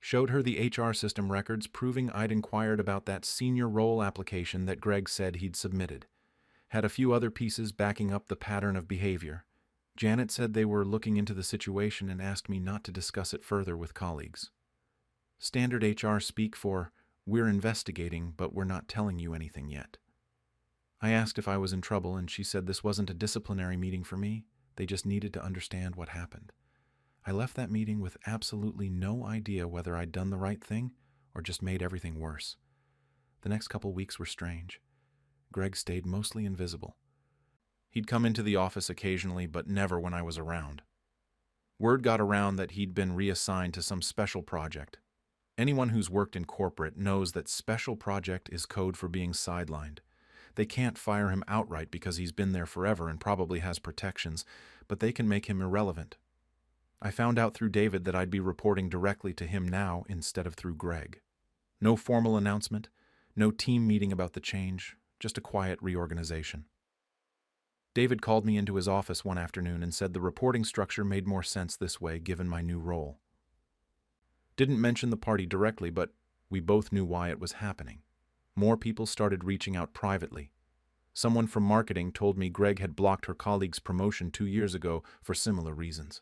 Showed her the HR system records proving I'd inquired about that senior role application that Greg said he'd submitted. Had a few other pieces backing up the pattern of behavior. Janet said they were looking into the situation and asked me not to discuss it further with colleagues. Standard HR speak for, "We're investigating, but we're not telling you anything yet." I asked if I was in trouble, and she said this wasn't a disciplinary meeting for me. They just needed to understand what happened. I left that meeting with absolutely no idea whether I'd done the right thing or just made everything worse. The next couple weeks were strange. Greg stayed mostly invisible. He'd come into the office occasionally, but never when I was around. Word got around that he'd been reassigned to some special project. Anyone who's worked in corporate knows that special project is code for being sidelined. They can't fire him outright because he's been there forever and probably has protections, but they can make him irrelevant. I found out through David that I'd be reporting directly to him now instead of through Greg. No formal announcement, no team meeting about the change, just a quiet reorganization. David called me into his office one afternoon and said the reporting structure made more sense this way given my new role. Didn't mention the party directly, but we both knew why it was happening. More people started reaching out privately. Someone from marketing told me Greg had blocked her colleague's promotion 2 years ago for similar reasons.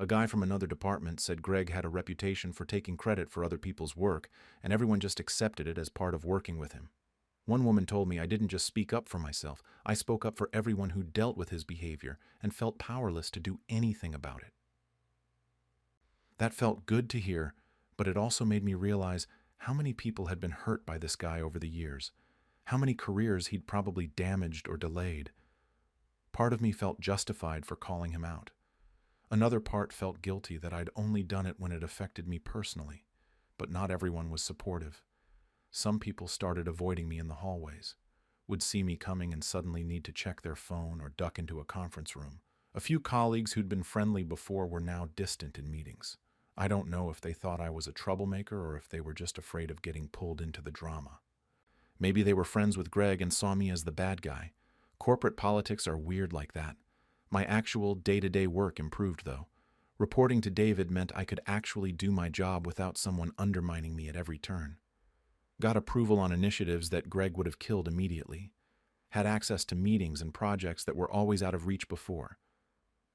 A guy from another department said Greg had a reputation for taking credit for other people's work, and everyone just accepted it as part of working with him. One woman told me I didn't just speak up for myself, I spoke up for everyone who dealt with his behavior and felt powerless to do anything about it. That felt good to hear, but it also made me realize how many people had been hurt by this guy over the years, how many careers he'd probably damaged or delayed. Part of me felt justified for calling him out. Another part felt guilty that I'd only done it when it affected me personally, but not everyone was supportive. Some people started avoiding me in the hallways, would see me coming and suddenly need to check their phone or duck into a conference room. A few colleagues who'd been friendly before were now distant in meetings. I don't know if they thought I was a troublemaker or if they were just afraid of getting pulled into the drama. Maybe they were friends with Greg and saw me as the bad guy. Corporate politics are weird like that. My actual day-to-day work improved, though. Reporting to David meant I could actually do my job without someone undermining me at every turn. Got approval on initiatives that Greg would have killed immediately. Had access to meetings and projects that were always out of reach before.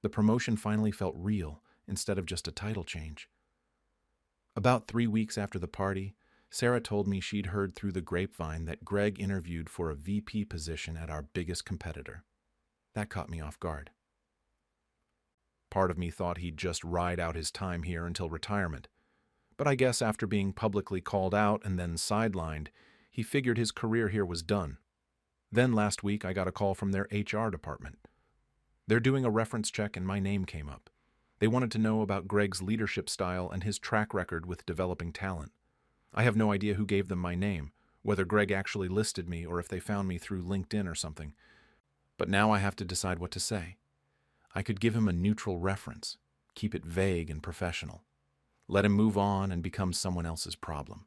The promotion finally felt real instead of just a title change. About 3 weeks after the party, Sarah told me she'd heard through the grapevine that Greg interviewed for a VP position at our biggest competitor. That caught me off guard. Part of me thought he'd just ride out his time here until retirement. But I guess after being publicly called out and then sidelined, he figured his career here was done. Then last week I got a call from their HR department. They're doing a reference check and my name came up. They wanted to know about Greg's leadership style and his track record with developing talent. I have no idea who gave them my name, whether Greg actually listed me or if they found me through LinkedIn or something. But now I have to decide what to say. I could give him a neutral reference, keep it vague and professional. Let him move on and become someone else's problem.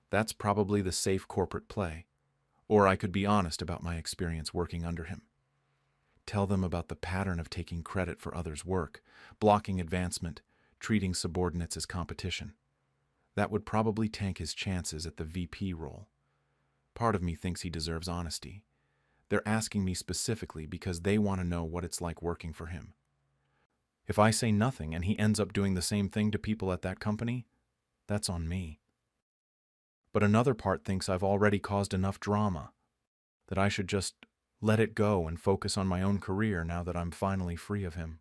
That's probably the safe corporate play. Or I could be honest about my experience working under him. Tell them about the pattern of taking credit for others' work, blocking advancement, treating subordinates as competition. That would probably tank his chances at the VP role. Part of me thinks he deserves honesty. They're asking me specifically because they want to know what it's like working for him. If I say nothing and he ends up doing the same thing to people at that company, that's on me. But another part thinks I've already caused enough drama, that I should just let it go and focus on my own career now that I'm finally free of him.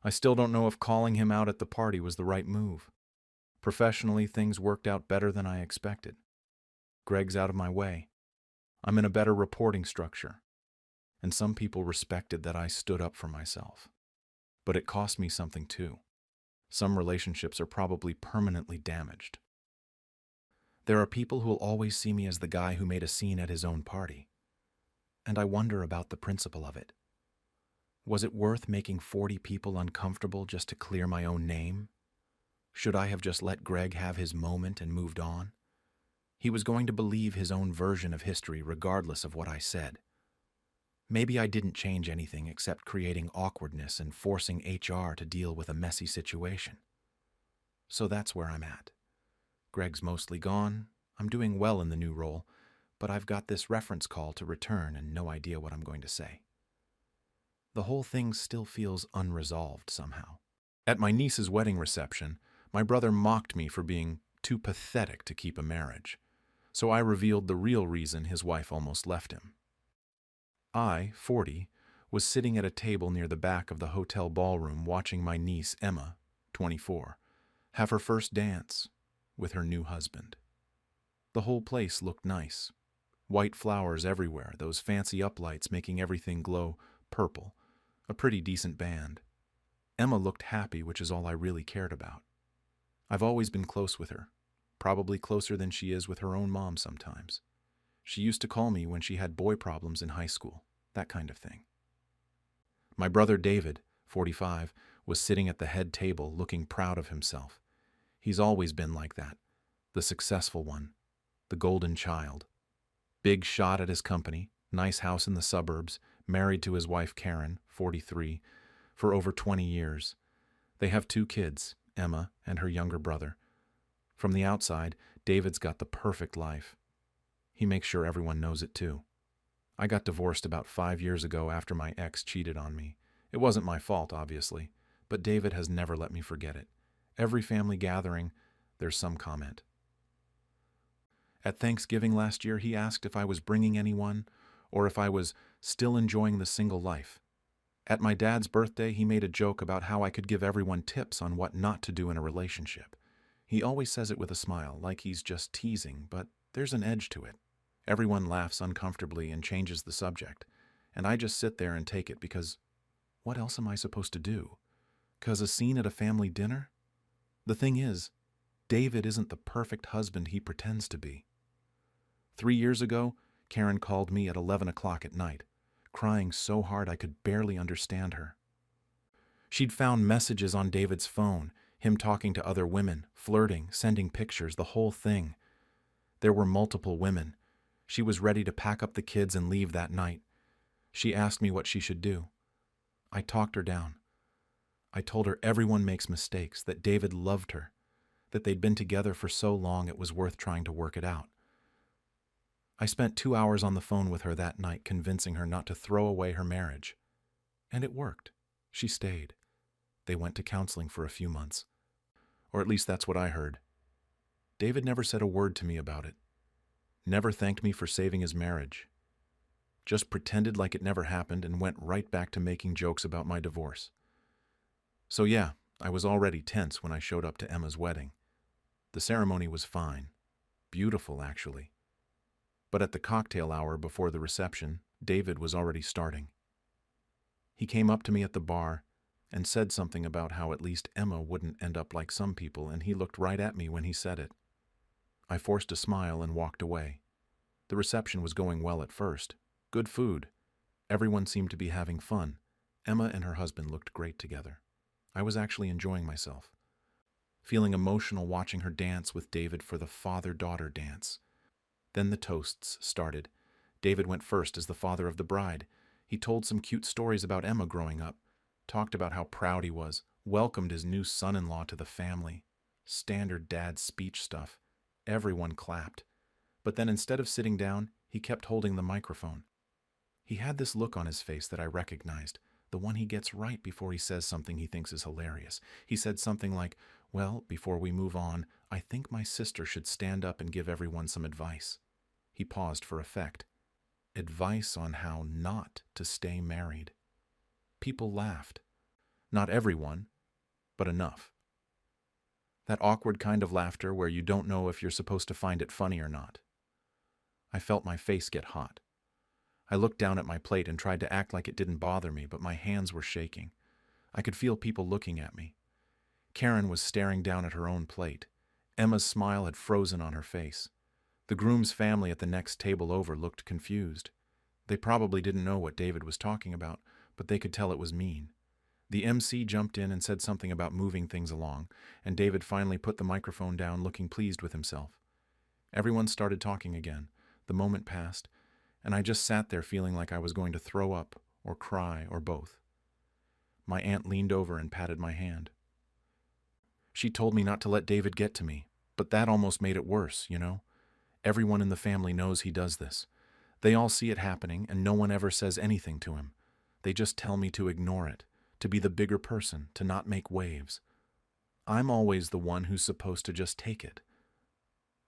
I still don't know if calling him out at the party was the right move. Professionally, things worked out better than I expected. Greg's out of my way. I'm in a better reporting structure. And some people respected that I stood up for myself. But it cost me something too. Some relationships are probably permanently damaged. There are people who will always see me as the guy who made a scene at his own party. And I wonder about the principle of it. Was it worth making 40 people uncomfortable just to clear my own name? Should I have just let Greg have his moment and moved on? He was going to believe his own version of history regardless of what I said. Maybe I didn't change anything except creating awkwardness and forcing HR to deal with a messy situation. So that's where I'm at. Greg's mostly gone. I'm doing well in the new role, but I've got this reference call to return and no idea what I'm going to say. The whole thing still feels unresolved somehow. At my niece's wedding reception, my brother mocked me for being too pathetic to keep a marriage, so I revealed the real reason his wife almost left him. I, 40, was sitting at a table near the back of the hotel ballroom watching my niece, Emma, 24, have her first dance with her new husband. The whole place looked nice. White flowers everywhere, those fancy uplights making everything glow purple. A pretty decent band. Emma looked happy, which is all I really cared about. I've always been close with her, probably closer than she is with her own mom sometimes. She used to call me when she had boy problems in high school, that kind of thing. My brother David, 45, was sitting at the head table looking proud of himself. He's always been like that, the successful one, the golden child. Big shot at his company, nice house in the suburbs, married to his wife Karen, 43, for over 20 years. They have 2 kids, Emma and her younger brother. From the outside, David's got the perfect life. He makes sure everyone knows it too. I got divorced about 5 years ago after my ex cheated on me. It wasn't my fault, obviously, but David has never let me forget it. Every family gathering, there's some comment. At Thanksgiving last year, he asked if I was bringing anyone, or if I was still enjoying the single life. At my dad's birthday, he made a joke about how I could give everyone tips on what not to do in a relationship. He always says it with a smile, like he's just teasing, but there's an edge to it. Everyone laughs uncomfortably and changes the subject. and I just sit there and take it because what else am I supposed to do? 'Cause a scene at a family dinner? The thing is, David isn't the perfect husband he pretends to be. 3 years ago, Karen called me at 11 o'clock at night, crying so hard I could barely understand her. She'd found messages on David's phone, him talking to other women, flirting, sending pictures, the whole thing. There were multiple women. She was ready to pack up the kids and leave that night. She asked me what she should do. I talked her down. I told her everyone makes mistakes, that David loved her, that they'd been together for so long it was worth trying to work it out. I spent 2 hours on the phone with her that night convincing her not to throw away her marriage. And it worked. She stayed. They went to counseling for a few months. Or at least that's what I heard. David never said a word to me about it. Never thanked me for saving his marriage. Just pretended like it never happened and went right back to making jokes about my divorce. So yeah, I was already tense when I showed up to Emma's wedding. The ceremony was fine. Beautiful, actually. But at the cocktail hour before the reception, David was already starting. He came up to me at the bar and said something about how at least Emma wouldn't end up like some people, and he looked right at me when he said it. I forced a smile and walked away. The reception was going well at first. Good food. Everyone seemed to be having fun. Emma and her husband looked great together. I was actually enjoying myself, feeling emotional watching her dance with David for the father-daughter dance. Then the toasts started. David went first as the father of the bride. He told some cute stories about Emma growing up, talked about how proud he was, welcomed his new son-in-law to the family. Standard dad speech stuff. Everyone clapped. But then instead of sitting down, he kept holding the microphone. He had this look on his face that I recognized, the one he gets right before he says something he thinks is hilarious. He said something like, "Well, before we move on, I think my sister should stand up and give everyone some advice." He paused for effect. Advice on how not to stay married. People laughed. Not everyone, but enough. That awkward kind of laughter where you don't know if you're supposed to find it funny or not. I felt my face get hot. I looked down at my plate and tried to act like it didn't bother me, but my hands were shaking. I could feel people looking at me. Karen was staring down at her own plate. Emma's smile had frozen on her face. The groom's family at the next table over looked confused. They probably didn't know what David was talking about, but they could tell it was mean. The MC jumped in and said something about moving things along, and David finally put the microphone down, looking pleased with himself. Everyone started talking again. The moment passed, and I just sat there feeling like I was going to throw up or cry or both. My aunt leaned over and patted my hand. She told me not to let David get to me, but that almost made it worse, you know? Everyone in the family knows he does this. They all see it happening, and no one ever says anything to him. They just tell me to ignore it, to be the bigger person, to not make waves. I'm always the one who's supposed to just take it.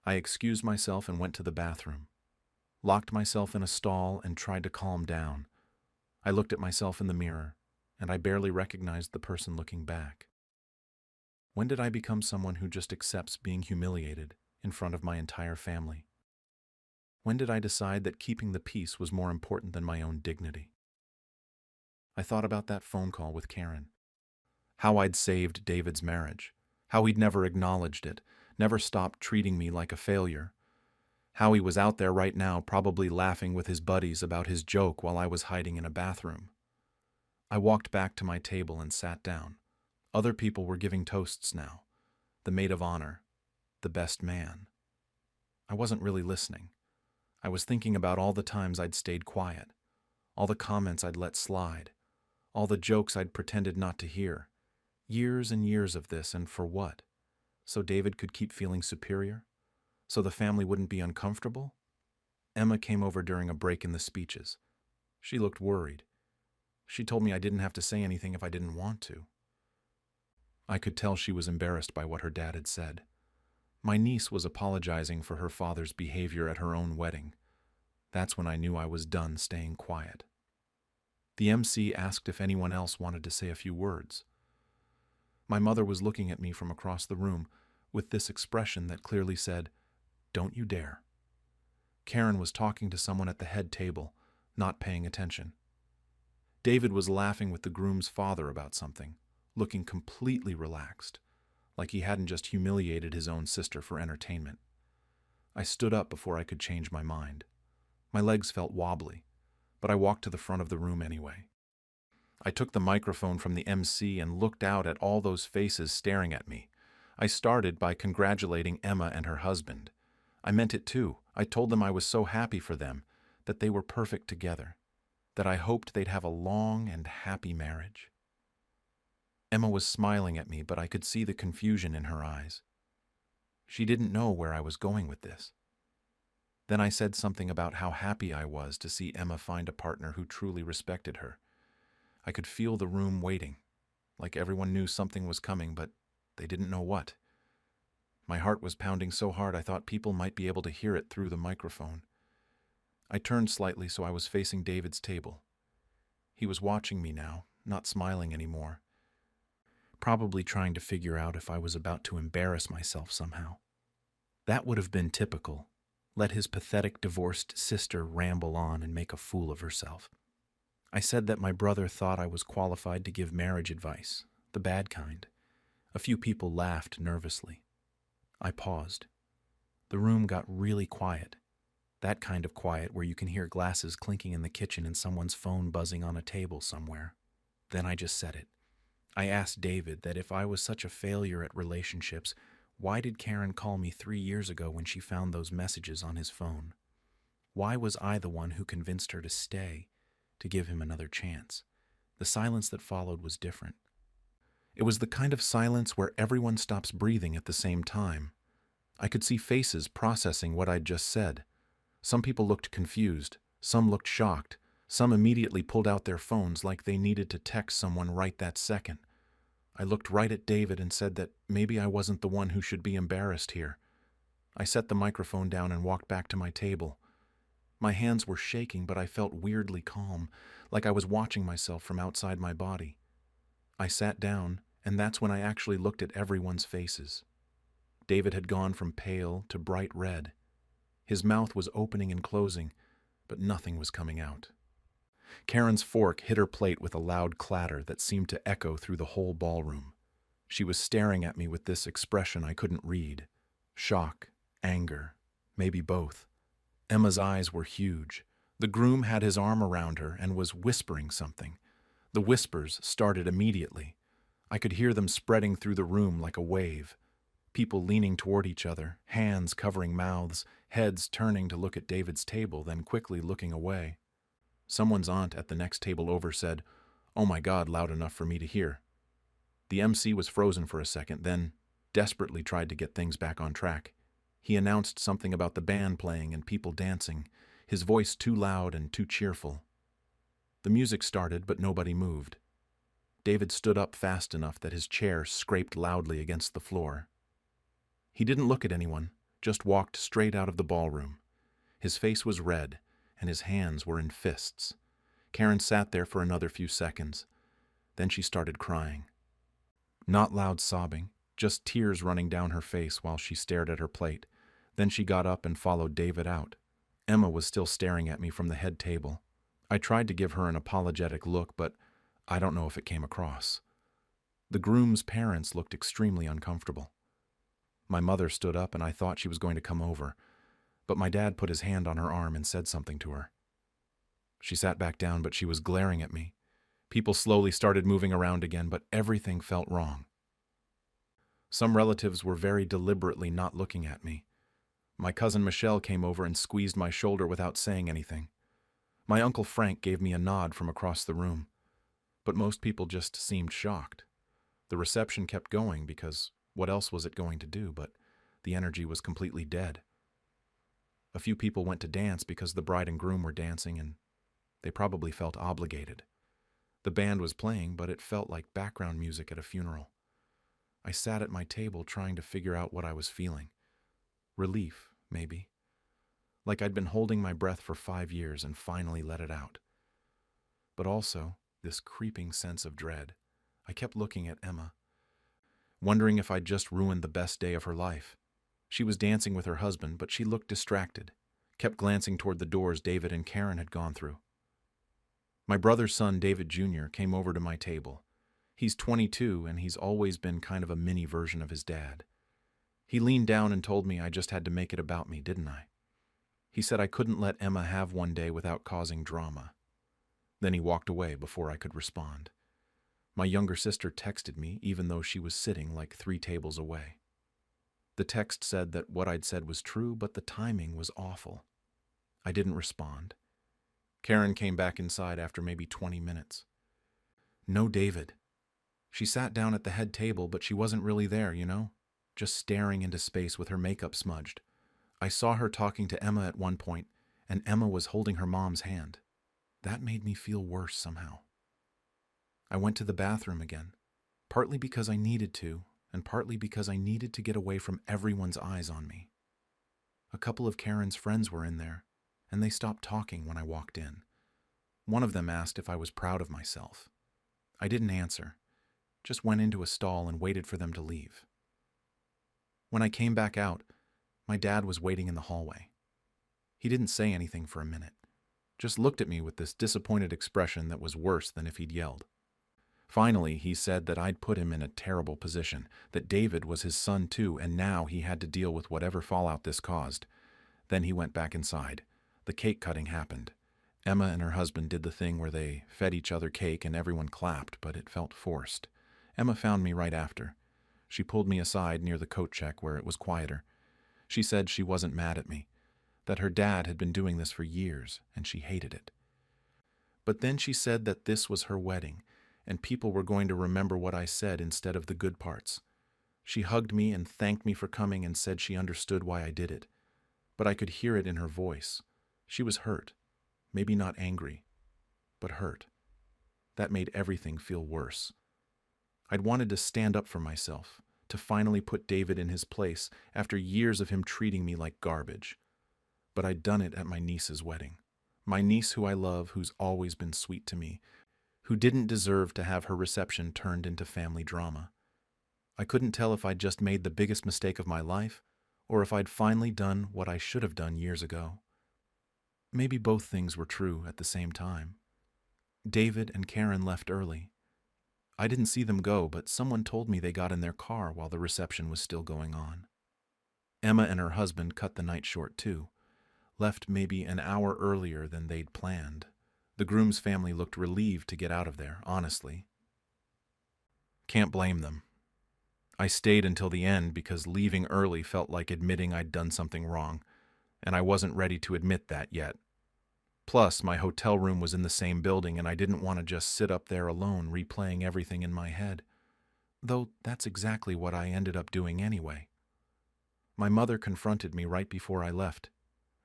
I excused myself and went to the bathroom, locked myself in a stall and tried to calm down. I looked at myself in the mirror, and I barely recognized the person looking back. When did I become someone who just accepts being humiliated in front of my entire family? When did I decide that keeping the peace was more important than my own dignity? I thought about that phone call with Karen. How I'd saved David's marriage. How he'd never acknowledged it, never stopped treating me like a failure. How he was out there right now probably laughing with his buddies about his joke while I was hiding in a bathroom. I walked back to my table and sat down. Other people were giving toasts now. The maid of honor. The best man. I wasn't really listening. I was thinking about all the times I'd stayed quiet, all the comments I'd let slide, all the jokes I'd pretended not to hear. Years and years of this, and for what? So David could keep feeling superior? So the family wouldn't be uncomfortable? Emma came over during a break in the speeches. She looked worried. She told me I didn't have to say anything if I didn't want to. I could tell she was embarrassed by what her dad had said. My niece was apologizing for her father's behavior at her own wedding. That's when I knew I was done staying quiet. The MC asked if anyone else wanted to say a few words. My mother was looking at me from across the room with this expression that clearly said, "Don't you dare." Karen was talking to someone at the head table, not paying attention. David was laughing with the groom's father about something, looking completely relaxed, like he hadn't just humiliated his own sister for entertainment. I stood up before I could change my mind. My legs felt wobbly, but I walked to the front of the room anyway. I took the microphone from the MC and looked out at all those faces staring at me. I started by congratulating Emma and her husband. I meant it too. I told them I was so happy for them, that they were perfect together, that I hoped they'd have a long and happy marriage. Emma was smiling at me, but I could see the confusion in her eyes. She didn't know where I was going with this. Then I said something about how happy I was to see Emma find a partner who truly respected her. I could feel the room waiting, like everyone knew something was coming, but they didn't know what. My heart was pounding so hard I thought people might be able to hear it through the microphone. I turned slightly so I was facing David's table. He was watching me now, not smiling anymore, probably trying to figure out if I was about to embarrass myself somehow. That would have been typical. Let his pathetic divorced sister ramble on and make a fool of herself. I said that my brother thought I was qualified to give marriage advice, the bad kind. A few people laughed nervously. I paused. The room got really quiet. That kind of quiet where you can hear glasses clinking in the kitchen and someone's phone buzzing on a table somewhere. Then I just said it. I asked David that if I was such a failure at relationships, why did Karen call me 3 years ago when she found those messages on his phone? Why was I the one who convinced her to stay, to give him another chance? The silence that followed was different. It was the kind of silence where everyone stops breathing at the same time. I could see faces processing what I'd just said. Some people looked confused, some looked shocked, some immediately pulled out their phones like they needed to text someone right that second. I looked right at David and said that maybe I wasn't the one who should be embarrassed here. I set the microphone down and walked back to my table. My hands were shaking, but I felt weirdly calm, like I was watching myself from outside my body. I sat down, and that's when I actually looked at everyone's faces. David had gone from pale to bright red. His mouth was opening and closing, but nothing was coming out. Karen's fork hit her plate with a loud clatter that seemed to echo through the whole ballroom. She was staring at me with this expression I couldn't read. Shock, anger, maybe both. Emma's eyes were huge. The groom had his arm around her and was whispering something. The whispers started immediately. I could hear them spreading through the room like a wave. People leaning toward each other, hands covering mouths, heads turning to look at David's table, then quickly looking away. Someone's aunt at the next table over said, "Oh my God," loud enough for me to hear. The MC was frozen for a second, then desperately tried to get things back on track. He announced something about the band playing and people dancing, his voice too loud and too cheerful. The music started, but nobody moved. David stood up fast enough that his chair scraped loudly against the floor. He didn't look at anyone, just walked straight out of the ballroom. His face was red, and his hands were in fists. Karen sat there for another few seconds. Then she started crying. Not loud sobbing, just tears running down her face while she stared at her plate. Then she got up and followed David out. Emma was still staring at me from the head table. I tried to give her an apologetic look, but I don't know if it came across. The groom's parents looked extremely uncomfortable. My mother stood up and I thought she was going to come over, but my dad put his hand on her arm and said something to her. She sat back down, but she was glaring at me. People slowly started moving around again, but everything felt wrong. Some relatives were very deliberately not looking at me. My cousin Michelle came over and squeezed my shoulder without saying anything. My Uncle Frank gave me a nod from across the room, but most people just seemed shocked. The reception kept going because what else was it going to do, but the energy was completely dead. A few people went to dance because the bride and groom were dancing, and they probably felt obligated. The band was playing, but it felt like background music at a funeral. I sat at my table trying to figure out what I was feeling. Relief, maybe. Like I'd been holding my breath for 5 years and finally let it out. But also, this creeping sense of dread. I kept looking at Emma, wondering if I'd just ruined the best day of her life. She was dancing with her husband, but she looked distracted, kept glancing toward the doors David and Karen had gone through. My brother's son, David Jr., came over to my table. He's 22 and he's always been kind of a mini version of his dad. He leaned down and told me I just had to make it about me, didn't I? He said I couldn't let Emma have one day without causing drama. Then he walked away before I could respond. My younger sister texted me, even though she was sitting like 3 tables away. The text said that what I'd said was true, but the timing was awful. I didn't respond. Karen came back inside after maybe 20 minutes. No David. She sat down at the head table, but she wasn't really there, just staring into space with her makeup smudged. I saw her talking to Emma at one point, and Emma was holding her mom's hand. That made me feel worse somehow. I went to the bathroom again, partly because I needed to, and partly because I needed to get away from everyone's eyes on me. A couple of Karen's friends were in there, and they stopped talking when I walked in. One of them asked if I was proud of myself. I didn't answer, just went into a stall and waited for them to leave. When I came back out, my dad was waiting in the hallway. He didn't say anything for a minute, just looked at me with this disappointed expression that was worse than if he'd yelled. Finally, he said that I'd put him in a terrible position, that David was his son too, and now he had to deal with whatever fallout this caused. Then he went back inside. The cake cutting happened. Emma and her husband did the thing where they fed each other cake and everyone clapped, but it felt forced. Emma found me right after. She pulled me aside near the coat check where it was quieter. She said she wasn't mad at me, that her dad had been doing this for years and she hated it. But then she said that this was her wedding, and people were going to remember what I said instead of the good parts. She hugged me and thanked me for coming and said she understood why I did it. But I could hear it in her voice. She was hurt. Maybe not angry, but hurt. That made everything feel worse. I'd wanted to stand up for myself, to finally put David in his place after years of him treating me like garbage. But I'd done it at my niece's wedding. My niece who I love, who's always been sweet to me, who didn't deserve to have her reception turned into family drama. I couldn't tell if I'd just made the biggest mistake of my life, or if I'd finally done what I should have done years ago. Maybe both things were true at the same time. David and Karen left early. I didn't see them go, but someone told me they got in their car while the reception was still going on. Emma and her husband cut the night short too, left maybe an hour earlier than they'd planned. The groom's family looked relieved to get out of there, honestly. Can't blame them. I stayed until the end because leaving early felt like admitting I'd done something wrong, and I wasn't ready to admit that yet. Plus, my hotel room was in the same building, and I didn't want to just sit up there alone replaying everything in my head. Though that's exactly what I ended up doing anyway. My mother confronted me right before I left.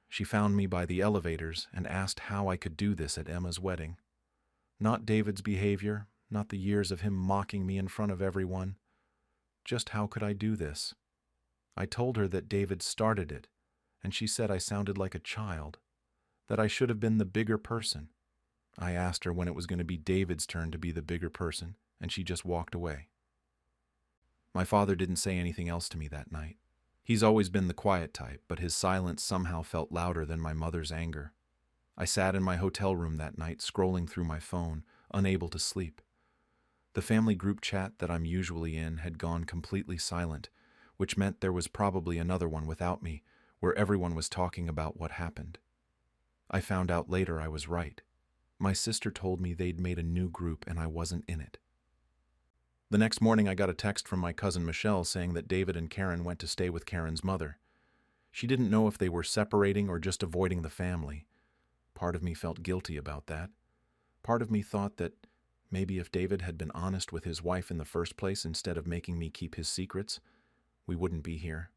She found me by the elevators and asked how I could do this at Emma's wedding. Not David's behavior, not the years of him mocking me in front of everyone. Just how could I do this? I told her that David started it, and she said I sounded like a child, that I should have been the bigger person. I asked her when it was going to be David's turn to be the bigger person, and she just walked away. My father didn't say anything else to me that night. He's always been the quiet type, but his silence somehow felt louder than my mother's anger. I sat in my hotel room that night, scrolling through my phone, unable to sleep. The family group chat that I'm usually in had gone completely silent, which meant there was probably another one without me, where everyone was talking about what happened. I found out later I was right. My sister told me they'd made a new group and I wasn't in it. The next morning I got a text from my cousin Michelle saying that David and Karen went to stay with Karen's mother. She didn't know if they were separating or just avoiding the family. Part of me felt guilty about that. Part of me thought that maybe if David had been honest with his wife in the first place instead of making me keep his secrets, we wouldn't be here.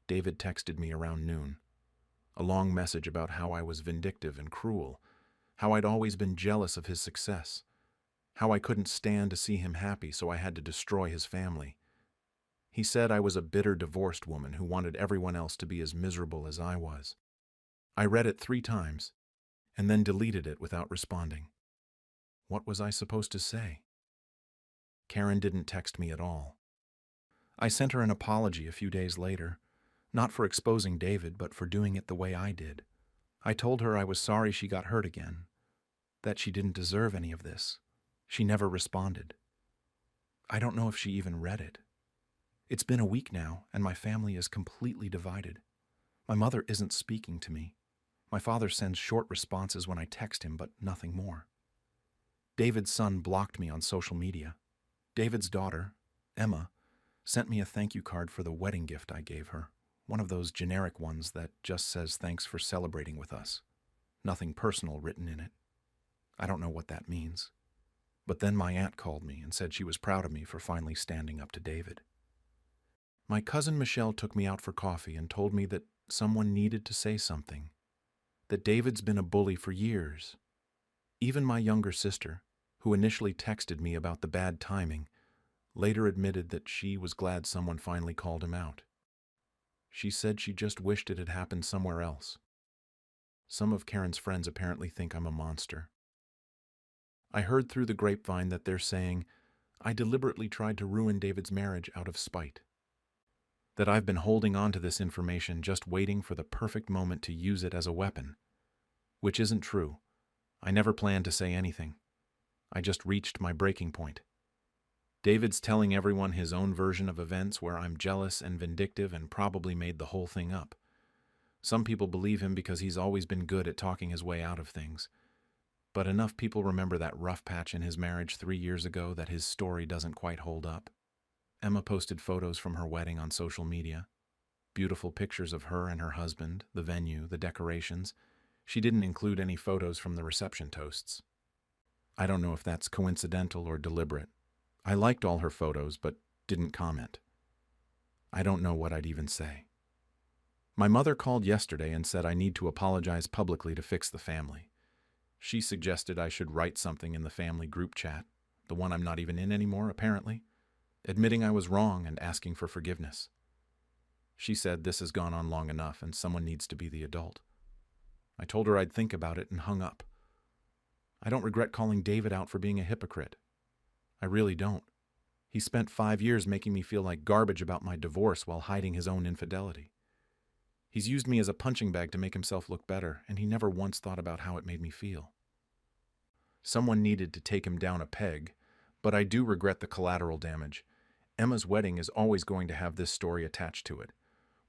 David texted me around noon. A long message about how I was vindictive and cruel, how I'd always been jealous of his success, how I couldn't stand to see him happy, so I had to destroy his family. He said I was a bitter divorced woman who wanted everyone else to be as miserable as I was. I read it 3 times, and then deleted it without responding. What was I supposed to say? Karen didn't text me at all. I sent her an apology a few days later, not for exposing David, but for doing it the way I did. I told her I was sorry she got hurt again, that she didn't deserve any of this. She never responded. I don't know if she even read it. It's been a week now, and my family is completely divided. My mother isn't speaking to me. My father sends short responses when I text him, but nothing more. David's son blocked me on social media. David's daughter, Emma, sent me a thank you card for the wedding gift I gave her, one of those generic ones that just says thanks for celebrating with us. Nothing personal written in it. I don't know what that means. But then my aunt called me and said she was proud of me for finally standing up to David. My cousin Michelle took me out for coffee and told me that someone needed to say something, that David's been a bully for years. Even my younger sister, who initially texted me about the bad timing, later admitted that she was glad someone finally called him out. She said she just wished it had happened somewhere else. Some of Karen's friends apparently think I'm a monster. I heard through the grapevine that they're saying I deliberately tried to ruin David's marriage out of spite. That I've been holding on to this information just waiting for the perfect moment to use it as a weapon. Which isn't true. I never planned to say anything. I just reached my breaking point. David's telling everyone his own version of events where I'm jealous and vindictive and probably made the whole thing up. Some people believe him because he's always been good at talking his way out of things. But enough people remember that rough patch in his marriage 3 years ago that his story doesn't quite hold up. Emma posted photos from her wedding on social media. Beautiful pictures of her and her husband, the venue, the decorations. She didn't include any photos from the reception toasts. I don't know if that's coincidental or deliberate. I liked all her photos, but didn't comment. I don't know what I'd even say. My mother called yesterday and said I need to apologize publicly to fix the family. She suggested I should write something in the family group chat, the one I'm not even in anymore, apparently, admitting I was wrong and asking for forgiveness. She said this has gone on long enough and someone needs to be the adult. I told her I'd think about it and hung up. I don't regret calling David out for being a hypocrite. I really don't. He spent 5 years making me feel like garbage about my divorce while hiding his own infidelity. He's used me as a punching bag to make himself look better, and he never once thought about how it made me feel. Someone needed to take him down a peg, but I do regret the collateral damage. Emma's wedding is always going to have this story attached to it.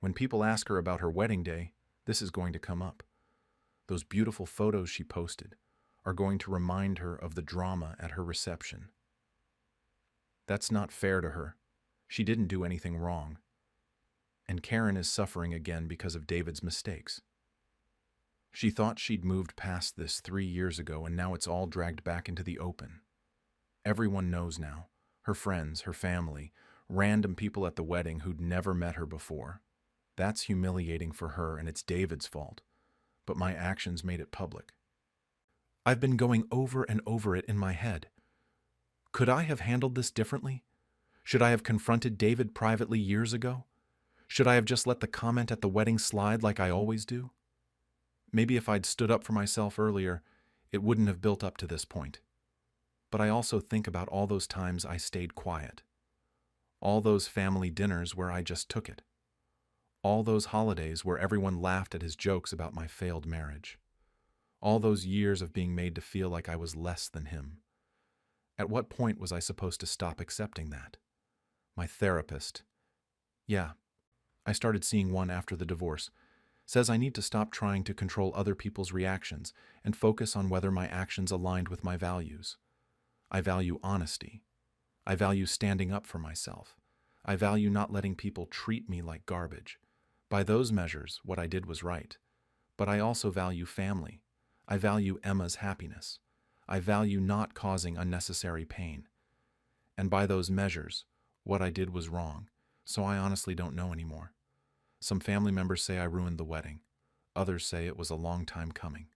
When people ask her about her wedding day, this is going to come up. Those beautiful photos she posted are going to remind her of the drama at her reception. That's not fair to her. She didn't do anything wrong. And Karen is suffering again because of David's mistakes. She thought she'd moved past this 3 years ago, and now it's all dragged back into the open. Everyone knows now. Her friends, her family, random people at the wedding who'd never met her before. That's humiliating for her, and it's David's fault. But my actions made it public. I've been going over and over it in my head. Could I have handled this differently? Should I have confronted David privately years ago? Should I have just let the comment at the wedding slide like I always do? Maybe if I'd stood up for myself earlier, it wouldn't have built up to this point. But I also think about all those times I stayed quiet. All those family dinners where I just took it. All those holidays where everyone laughed at his jokes about my failed marriage. All those years of being made to feel like I was less than him. At what point was I supposed to stop accepting that? My therapist. Yeah, I started seeing one after the divorce. Says I need to stop trying to control other people's reactions and focus on whether my actions aligned with my values. I value honesty. I value standing up for myself. I value not letting people treat me like garbage. By those measures, what I did was right. But I also value family. I value Emma's happiness. I value not causing unnecessary pain. And by those measures, what I did was wrong, so I honestly don't know anymore. Some family members say I ruined the wedding. Others say it was a long time coming.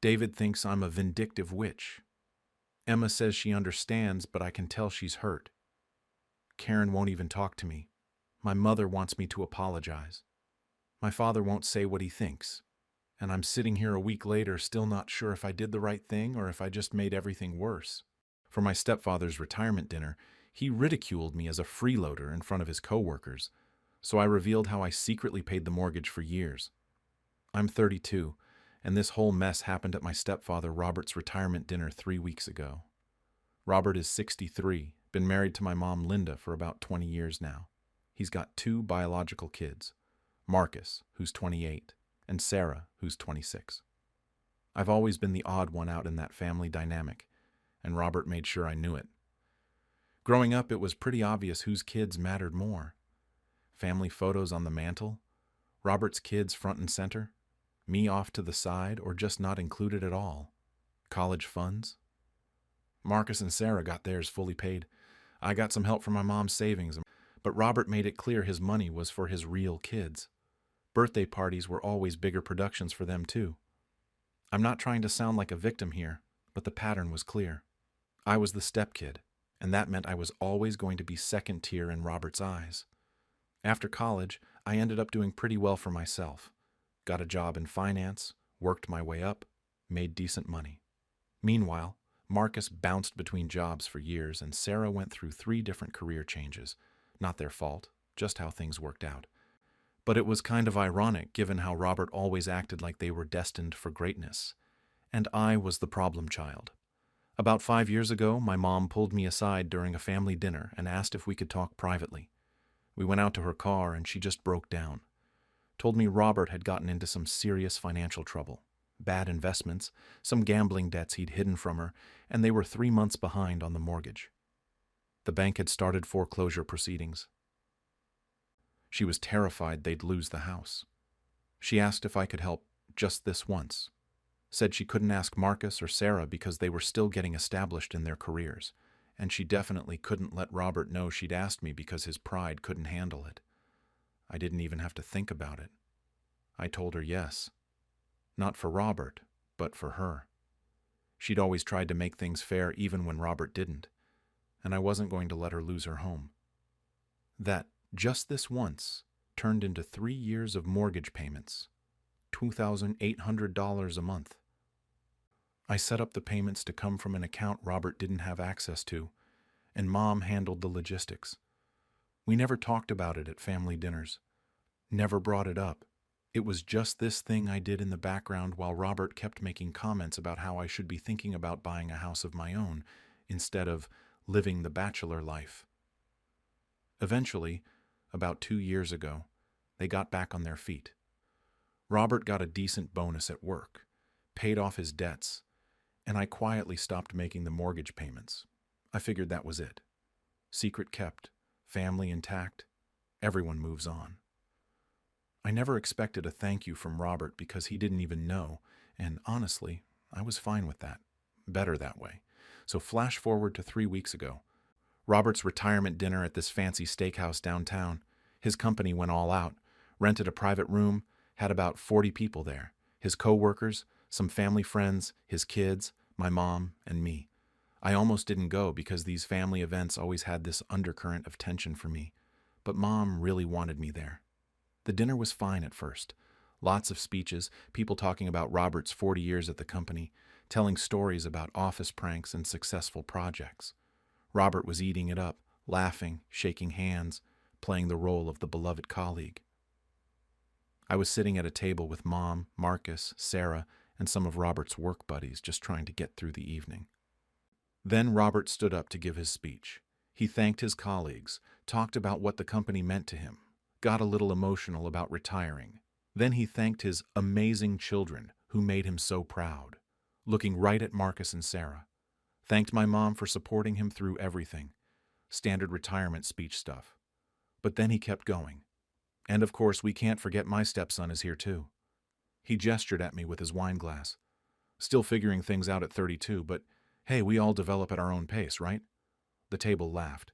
David thinks I'm a vindictive witch. Emma says she understands, but I can tell she's hurt. Karen won't even talk to me. My mother wants me to apologize. My father won't say what he thinks. And I'm sitting here a week later still not sure if I did the right thing or if I just made everything worse. For my stepfather's retirement dinner, he ridiculed me as a freeloader in front of his coworkers, so I revealed how I secretly paid the mortgage for years. I'm 32, And this whole mess happened at my stepfather Robert's retirement dinner 3 weeks ago. Robert is 63, been married to my mom Linda for about 20 years now. He's got 2 biological kids, Marcus, who's 28, and Sarah, who's 26. I've always been the odd one out in that family dynamic, and Robert made sure I knew it. Growing up, it was pretty obvious whose kids mattered more. Family photos on the mantle, Robert's kids front and center, me off to the side or just not included at all. College funds. Marcus and Sarah got theirs fully paid. I got some help from my mom's savings, but Robert made it clear his money was for his real kids. Birthday parties were always bigger productions for them too. I'm not trying to sound like a victim here, but the pattern was clear. I was the stepkid, and that meant I was always going to be second tier in Robert's eyes. After college, I ended up doing pretty well for myself. Got a job in finance, worked my way up, made decent money. Meanwhile, Marcus bounced between jobs for years, and Sarah went through 3 different career changes. Not their fault, just how things worked out. But it was kind of ironic given how Robert always acted like they were destined for greatness. And I was the problem child. About 5 years ago, my mom pulled me aside during a family dinner and asked if we could talk privately. We went out to her car and she just broke down. Told me Robert had gotten into some serious financial trouble, bad investments, some gambling debts he'd hidden from her, and they were 3 months behind on the mortgage. The bank had started foreclosure proceedings. She was terrified they'd lose the house. She asked if I could help just this once. Said she couldn't ask Marcus or Sarah because they were still getting established in their careers, and she definitely couldn't let Robert know she'd asked me because his pride couldn't handle it. I didn't even have to think about it. I told her yes. Not for Robert, but for her. She'd always tried to make things fair even when Robert didn't, and I wasn't going to let her lose her home. That, just this once, turned into 3 years of mortgage payments, $2,800 a month. I set up the payments to come from an account Robert didn't have access to, and Mom handled the logistics. We never talked about it at family dinners. Never brought it up. It was just this thing I did in the background while Robert kept making comments about how I should be thinking about buying a house of my own instead of living the bachelor life. Eventually, about 2 years ago, they got back on their feet. Robert got a decent bonus at work, paid off his debts, and I quietly stopped making the mortgage payments. I figured that was it. Secret kept, family intact, everyone moves on. I never expected a thank you from Robert because he didn't even know, and honestly, I was fine with that. Better that way. So flash forward to 3 weeks ago. Robert's retirement dinner at this fancy steakhouse downtown. His company went all out, rented a private room, had about 40 people there. His co-workers, some family friends, his kids, my mom, and me. I almost didn't go because these family events always had this undercurrent of tension for me, but Mom really wanted me there. The dinner was fine at first. Lots of speeches, people talking about Robert's 40 years at the company, telling stories about office pranks and successful projects. Robert was eating it up, laughing, shaking hands, playing the role of the beloved colleague. I was sitting at a table with Mom, Marcus, Sarah, and some of Robert's work buddies just trying to get through the evening. Then Robert stood up to give his speech. He thanked his colleagues, talked about what the company meant to him, got a little emotional about retiring. Then he thanked his amazing children who made him so proud, looking right at Marcus and Sarah. Thanked my mom for supporting him through everything. Standard retirement speech stuff. But then he kept going. And of course, we can't forget my stepson is here too. He gestured at me with his wine glass. Still figuring things out at 32, but hey, we all develop at our own pace, right? The table laughed.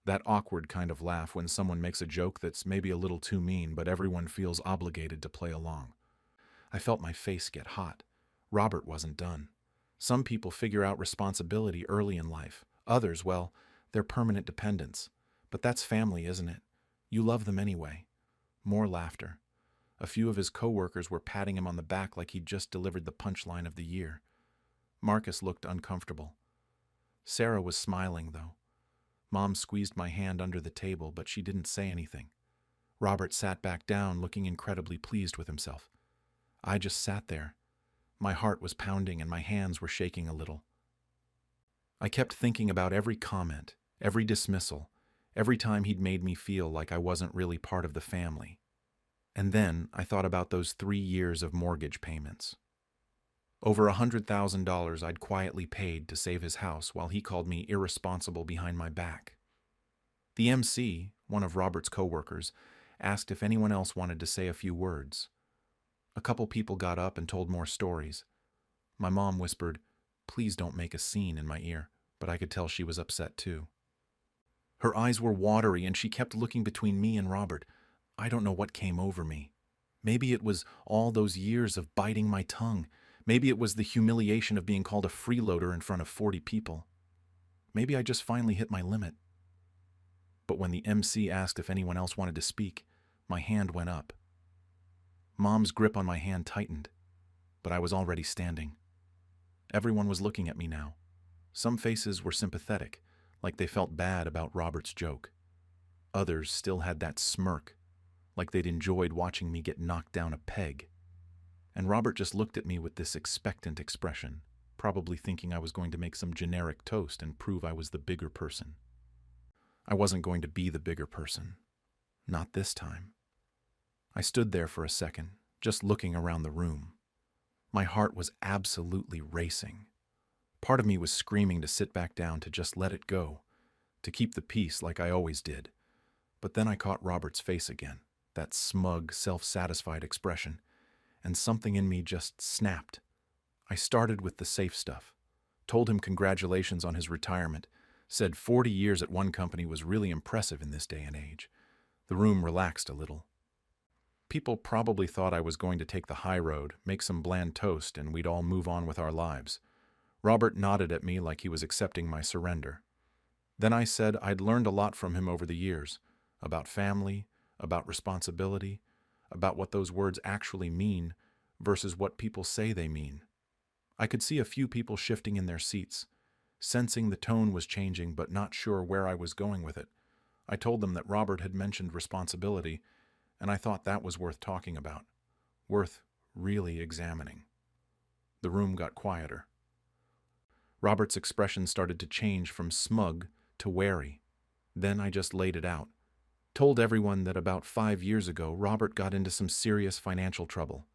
That awkward kind of laugh when someone makes a joke that's maybe a little too mean, but everyone feels obligated to play along. I felt my face get hot. Robert wasn't done. Some people figure out responsibility early in life. Others, well, they're permanent dependents. But that's family, isn't it? You love them anyway. More laughter. A few of his co-workers were patting him on the back like he'd just delivered the punchline of the year. Marcus looked uncomfortable. Sarah was smiling, though. Mom squeezed my hand under the table, but she didn't say anything. Robert sat back down, looking incredibly pleased with himself. I just sat there, My heart was pounding and my hands were shaking a little. I kept thinking about every comment, every dismissal, every time he'd made me feel like I wasn't really part of the family. And then I thought about those 3 years of mortgage payments. Over $100,000 I'd quietly paid to save his house while he called me irresponsible behind my back. The MC, one of Robert's coworkers, asked if anyone else wanted to say a few words. A couple people got up and told more stories. My mom whispered, "Please don't make a scene," in my ear, but I could tell she was upset too. Her eyes were watery and she kept looking between me and Robert. I don't know what came over me. Maybe it was all those years of biting my tongue. Maybe it was the humiliation of being called a freeloader in front of 40 people. Maybe I just finally hit my limit. But when the MC asked if anyone else wanted to speak, my hand went up. Mom's grip on my hand tightened, but I was already standing. Everyone was looking at me now. Some faces were sympathetic, like they felt bad about Robert's joke. Others still had that smirk, like they'd enjoyed watching me get knocked down a peg. And Robert just looked at me with this expectant expression, probably thinking I was going to make some generic toast and prove I was the bigger person. I wasn't going to be the bigger person. Not this time. I stood there for a second, just looking around the room. My heart was absolutely racing. Part of me was screaming to sit back down, to just let it go, to keep the peace like I always did. But then I caught Robert's face again, that smug, self-satisfied expression, and something in me just snapped. I started with the safe stuff, told him congratulations on his retirement, said 40 years at one company was really impressive in this day and age. The room relaxed a little. People probably thought I was going to take the high road, make some bland toast, and we'd all move on with our lives. Robert nodded at me like he was accepting my surrender. Then I said I'd learned a lot from him over the years, about family, about responsibility, about what those words actually mean versus what people say they mean. I could see a few people shifting in their seats, sensing the tone was changing but not sure where I was going with it. I told them that Robert had mentioned responsibility, and I thought that was worth talking about, worth really examining. The room got quieter. Robert's expression started to change from smug to wary. Then I just laid it out. Told everyone that about 5 years ago, Robert got into some serious financial trouble.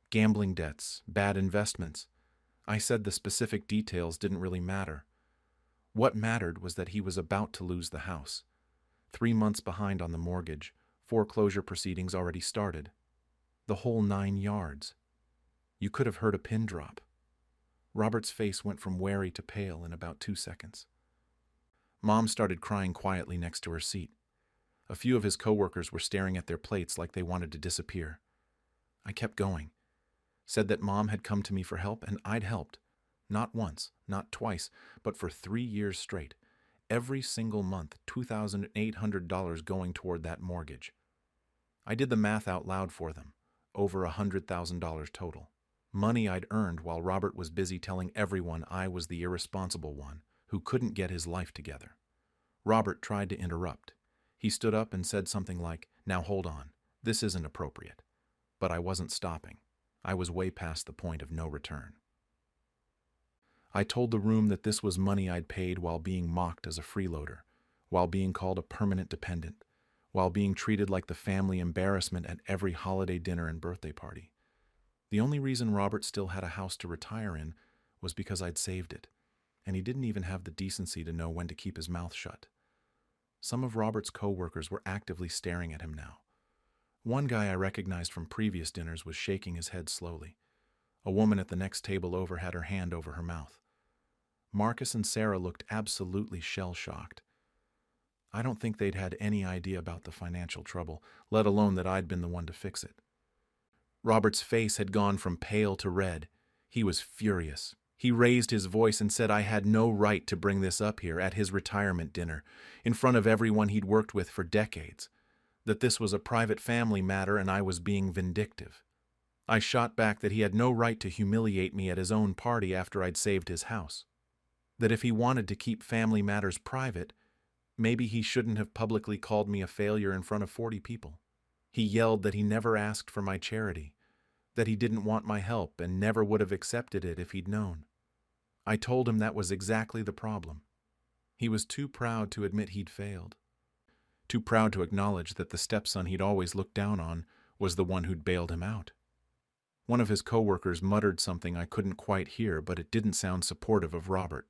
Gambling debts, bad investments. I said the specific details didn't really matter. What mattered was that he was about to lose the house. 3 months behind on the mortgage, foreclosure proceedings already started. The whole 9 yards. You could have heard a pin drop. Robert's face went from wary to pale in about 2 seconds. Mom started crying quietly next to her seat. A few of his coworkers were staring at their plates like they wanted to disappear. I kept going. Said that Mom had come to me for help, and I'd helped. Not once, not twice, but for 3 years straight. Every single month, $2,800 going toward that mortgage. I did the math out loud for them. Over $100,000 total. Money I'd earned while Robert was busy telling everyone I was the irresponsible one who couldn't get his life together. Robert tried to interrupt. He stood up and said something like, "Now hold on, this isn't appropriate." But I wasn't stopping. I was way past the point of no return. I told the room that this was money I'd paid while being mocked as a freeloader, while being called a permanent dependent, while being treated like the family embarrassment at every holiday dinner and birthday party. The only reason Robert still had a house to retire in was because I'd saved it, and he didn't even have the decency to know when to keep his mouth shut. Some of Robert's co-workers were actively staring at him now. One guy I recognized from previous dinners was shaking his head slowly. A woman at the next table over had her hand over her mouth. Marcus and Sarah looked absolutely shell-shocked. I don't think they'd had any idea about the financial trouble, let alone that I'd been the one to fix it. Robert's face had gone from pale to red. He was furious. He raised his voice and said I had no right to bring this up here at his retirement dinner, in front of everyone he'd worked with for decades, that this was a private family matter and I was being vindictive. I shot back that he had no right to humiliate me at his own party after I'd saved his house. That if he wanted to keep family matters private, maybe he shouldn't have publicly called me a failure in front of 40 people. He yelled that he never asked for my charity, that he didn't want my help and never would have accepted it if he'd known. I told him that was exactly the problem. He was too proud to admit he'd failed. Too proud to acknowledge that the stepson he'd always looked down on was the one who'd bailed him out. One of his coworkers muttered something I couldn't quite hear, but it didn't sound supportive of Robert.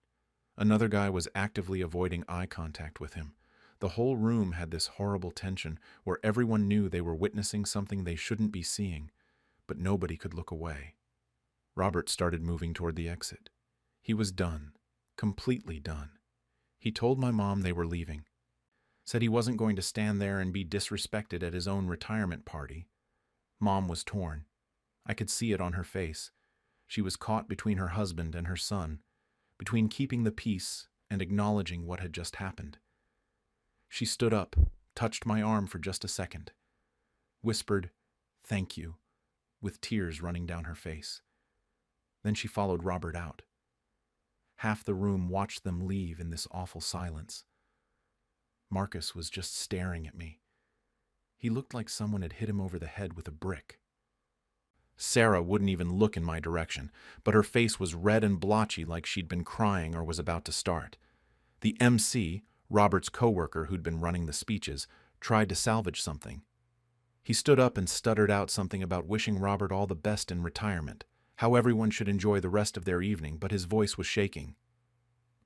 Another guy was actively avoiding eye contact with him. The whole room had this horrible tension where everyone knew they were witnessing something they shouldn't be seeing, but nobody could look away. Robert started moving toward the exit. He was done, completely done. He told my mom they were leaving. Said he wasn't going to stand there and be disrespected at his own retirement party. Mom was torn. I could see it on her face. She was caught between her husband and her son, between keeping the peace and acknowledging what had just happened. She stood up, touched my arm for just a second, whispered, "Thank you," with tears running down her face. Then she followed Robert out. Half the room watched them leave in this awful silence. Marcus was just staring at me. He looked like someone had hit him over the head with a brick. Sarah wouldn't even look in my direction, but her face was red and blotchy like she'd been crying or was about to start. The MC, Robert's coworker who'd been running the speeches, tried to salvage something. He stood up and stuttered out something about wishing Robert all the best in retirement, how everyone should enjoy the rest of their evening, but his voice was shaking.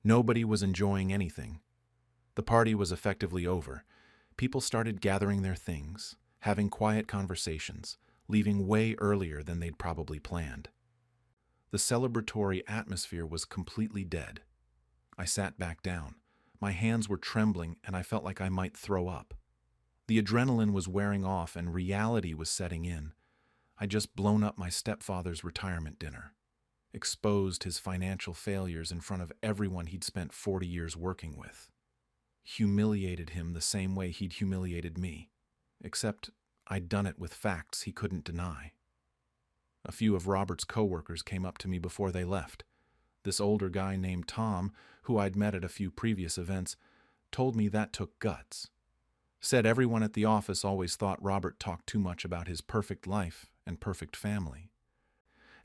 Nobody was enjoying anything. The party was effectively over. People started gathering their things, having quiet conversations, leaving way earlier than they'd probably planned. The celebratory atmosphere was completely dead. I sat back down. My hands were trembling and I felt like I might throw up. The adrenaline was wearing off and reality was setting in. I'd just blown up my stepfather's retirement dinner, exposed his financial failures in front of everyone he'd spent 40 years working with, humiliated him the same way he'd humiliated me, except I'd done it with facts he couldn't deny. A few of Robert's coworkers came up to me before they left. This older guy named Tom, who I'd met at a few previous events, told me that took guts. Said everyone at the office always thought Robert talked too much about his perfect life and perfect family.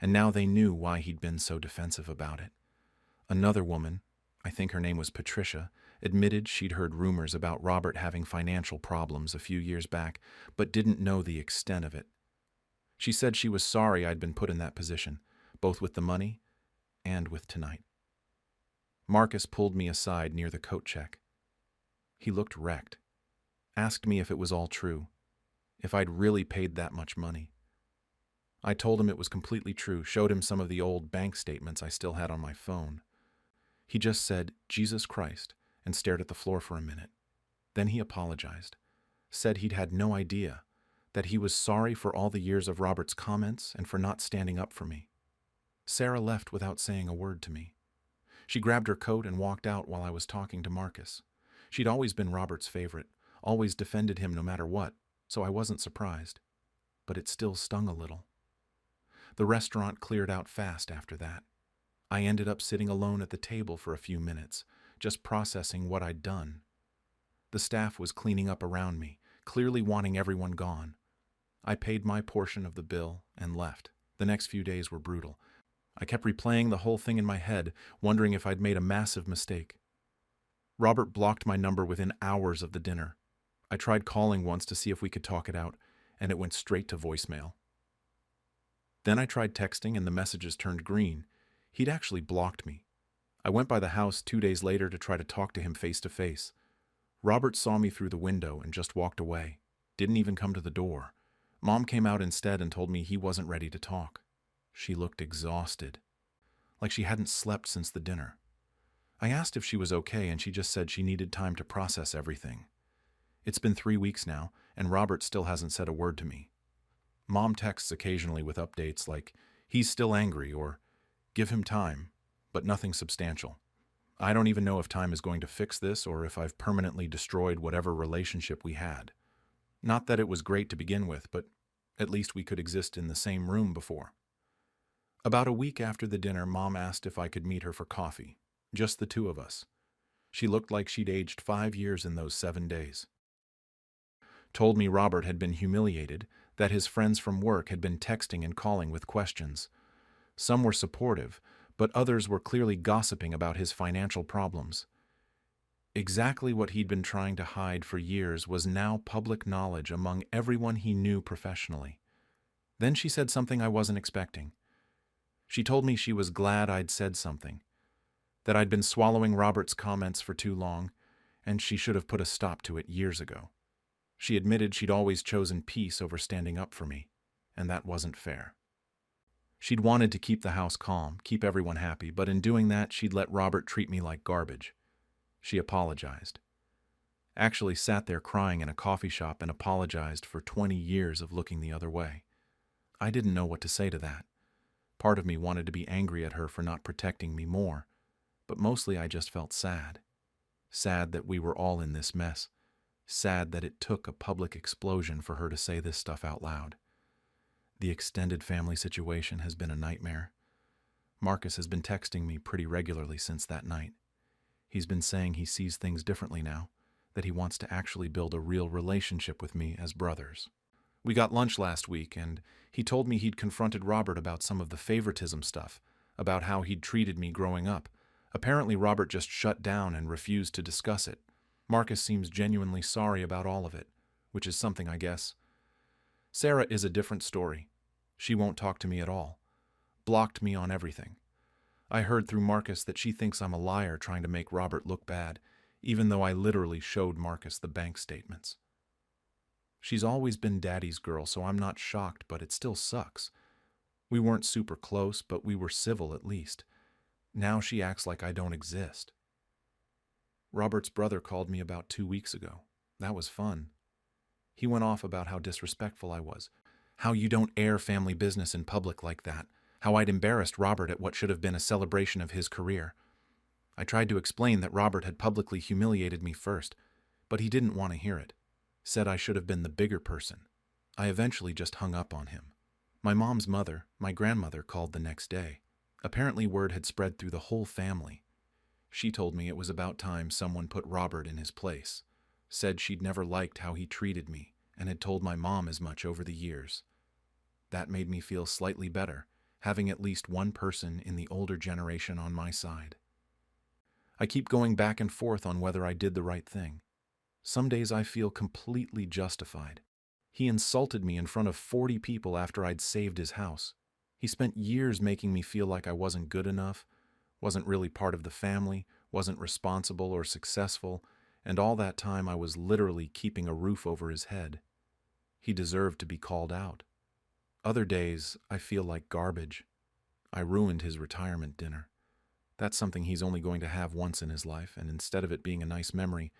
And now they knew why he'd been so defensive about it. Another woman, I think her name was Patricia, admitted she'd heard rumors about Robert having financial problems a few years back, but didn't know the extent of it. She said she was sorry I'd been put in that position, both with the money and with tonight. Marcus pulled me aside near the coat check. He looked wrecked, asked me if it was all true, if I'd really paid that much money. I told him it was completely true, showed him some of the old bank statements I still had on my phone. He just said, "Jesus Christ," and stared at the floor for a minute. Then he apologized, said he'd had no idea, that he was sorry for all the years of Robert's comments and for not standing up for me. Sarah left without saying a word to me. She grabbed her coat and walked out while I was talking to Marcus. She'd always been Robert's favorite, always defended him no matter what, so I wasn't surprised. But it still stung a little. The restaurant cleared out fast after that. I ended up sitting alone at the table for a few minutes, just processing what I'd done. The staff was cleaning up around me, clearly wanting everyone gone. I paid my portion of the bill and left. The next few days were brutal. I kept replaying the whole thing in my head, wondering if I'd made a massive mistake. Robert blocked my number within hours of the dinner. I tried calling once to see if we could talk it out, and it went straight to voicemail. Then I tried texting and the messages turned green. He'd actually blocked me. I went by the house 2 days later to try to talk to him face to face. Robert saw me through the window and just walked away. Didn't even come to the door. Mom came out instead and told me he wasn't ready to talk. She looked exhausted, like she hadn't slept since the dinner. I asked if she was okay and she just said she needed time to process everything. It's been 3 weeks now, and Robert still hasn't said a word to me. Mom texts occasionally with updates like, "He's still angry," or "Give him time," but nothing substantial. I don't even know if time is going to fix this or if I've permanently destroyed whatever relationship we had. Not that it was great to begin with, but at least we could exist in the same room before. About a week after the dinner, Mom asked if I could meet her for coffee, just the two of us. She looked like she'd aged 5 years in those 7 days. Told me Robert had been humiliated, that his friends from work had been texting and calling with questions. Some were supportive, but others were clearly gossiping about his financial problems. Exactly what he'd been trying to hide for years was now public knowledge among everyone he knew professionally. Then she said something I wasn't expecting. She told me she was glad I'd said something, that I'd been swallowing Robert's comments for too long, and she should have put a stop to it years ago. She admitted she'd always chosen peace over standing up for me, and that wasn't fair. She'd wanted to keep the house calm, keep everyone happy, but in doing that, she'd let Robert treat me like garbage. She apologized. Actually sat there crying in a coffee shop and apologized for 20 years of looking the other way. I didn't know what to say to that. Part of me wanted to be angry at her for not protecting me more, but mostly I just felt sad. Sad that we were all in this mess. Sad that it took a public explosion for her to say this stuff out loud. The extended family situation has been a nightmare. Marcus has been texting me pretty regularly since that night. He's been saying he sees things differently now, that he wants to actually build a real relationship with me as brothers. We got lunch last week, and he told me he'd confronted Robert about some of the favoritism stuff, about how he'd treated me growing up. Apparently Robert just shut down and refused to discuss it. Marcus seems genuinely sorry about all of it, which is something, I guess. Sarah is a different story. She won't talk to me at all. Blocked me on everything. I heard through Marcus that she thinks I'm a liar trying to make Robert look bad, even though I literally showed Marcus the bank statements. She's always been Daddy's girl, so I'm not shocked, but it still sucks. We weren't super close, but we were civil at least. Now she acts like I don't exist. Robert's brother called me about 2 weeks ago. That was fun. He went off about how disrespectful I was, how you don't air family business in public like that, how I'd embarrassed Robert at what should have been a celebration of his career. I tried to explain that Robert had publicly humiliated me first, but he didn't want to hear it. Said I should have been the bigger person. I eventually just hung up on him. My mom's mother, my grandmother, called the next day. Apparently word had spread through the whole family. She told me it was about time someone put Robert in his place. Said she'd never liked how he treated me and had told my mom as much over the years. That made me feel slightly better, having at least one person in the older generation on my side. I keep going back and forth on whether I did the right thing. Some days I feel completely justified. He insulted me in front of 40 people after I'd saved his house. He spent years making me feel like I wasn't good enough, wasn't really part of the family, wasn't responsible or successful, and all that time I was literally keeping a roof over his head. He deserved to be called out. Other days, I feel like garbage. I ruined his retirement dinner. That's something he's only going to have once in his life, and instead of it being a nice memory,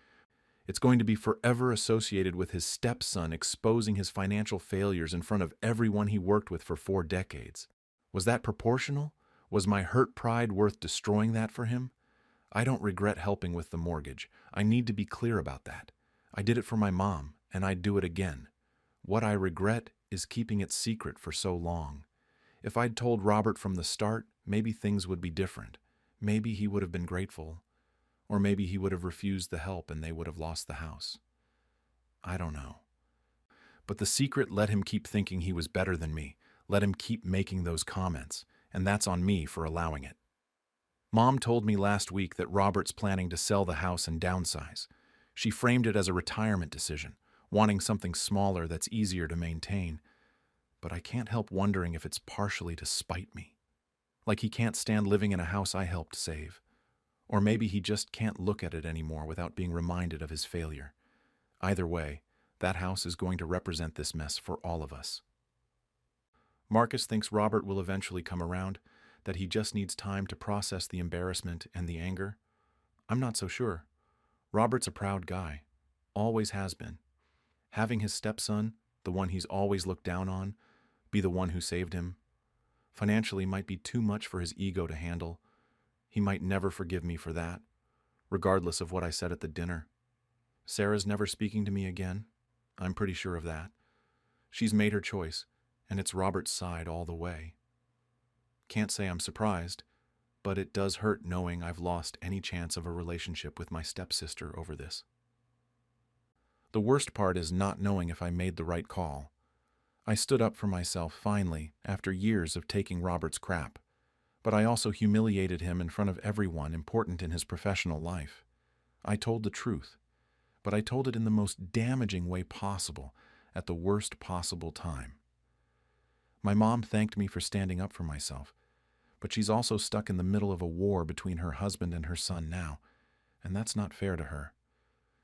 it's going to be forever associated with his stepson exposing his financial failures in front of everyone he worked with for 4 decades. Was that proportional? Was my hurt pride worth destroying that for him? I don't regret helping with the mortgage. I need to be clear about that. I did it for my mom, and I'd do it again. What I regret is keeping it secret for so long. If I'd told Robert from the start, maybe things would be different. Maybe he would have been grateful. Or maybe he would have refused the help and they would have lost the house. I don't know. But the secret let him keep thinking he was better than me, let him keep making those comments, and that's on me for allowing it. Mom told me last week that Robert's planning to sell the house and downsize. She framed it as a retirement decision, wanting something smaller that's easier to maintain. But I can't help wondering if it's partially to spite me. Like he can't stand living in a house I helped save. Or maybe he just can't look at it anymore without being reminded of his failure. Either way, that house is going to represent this mess for all of us. Marcus thinks Robert will eventually come around, that he just needs time to process the embarrassment and the anger. I'm not so sure. Robert's a proud guy. Always has been. Having his stepson, the one he's always looked down on, be the one who saved him, financially might be too much for his ego to handle. He might never forgive me for that, regardless of what I said at the dinner. Sarah's never speaking to me again. I'm pretty sure of that. She's made her choice, and it's Robert's side all the way. Can't say I'm surprised, but it does hurt knowing I've lost any chance of a relationship with my stepsister over this. The worst part is not knowing if I made the right call. I stood up for myself finally, after years of taking Robert's crap. But I also humiliated him in front of everyone important in his professional life. I told the truth, but I told it in the most damaging way possible, at the worst possible time. My mom thanked me for standing up for myself, but she's also stuck in the middle of a war between her husband and her son now, and that's not fair to her.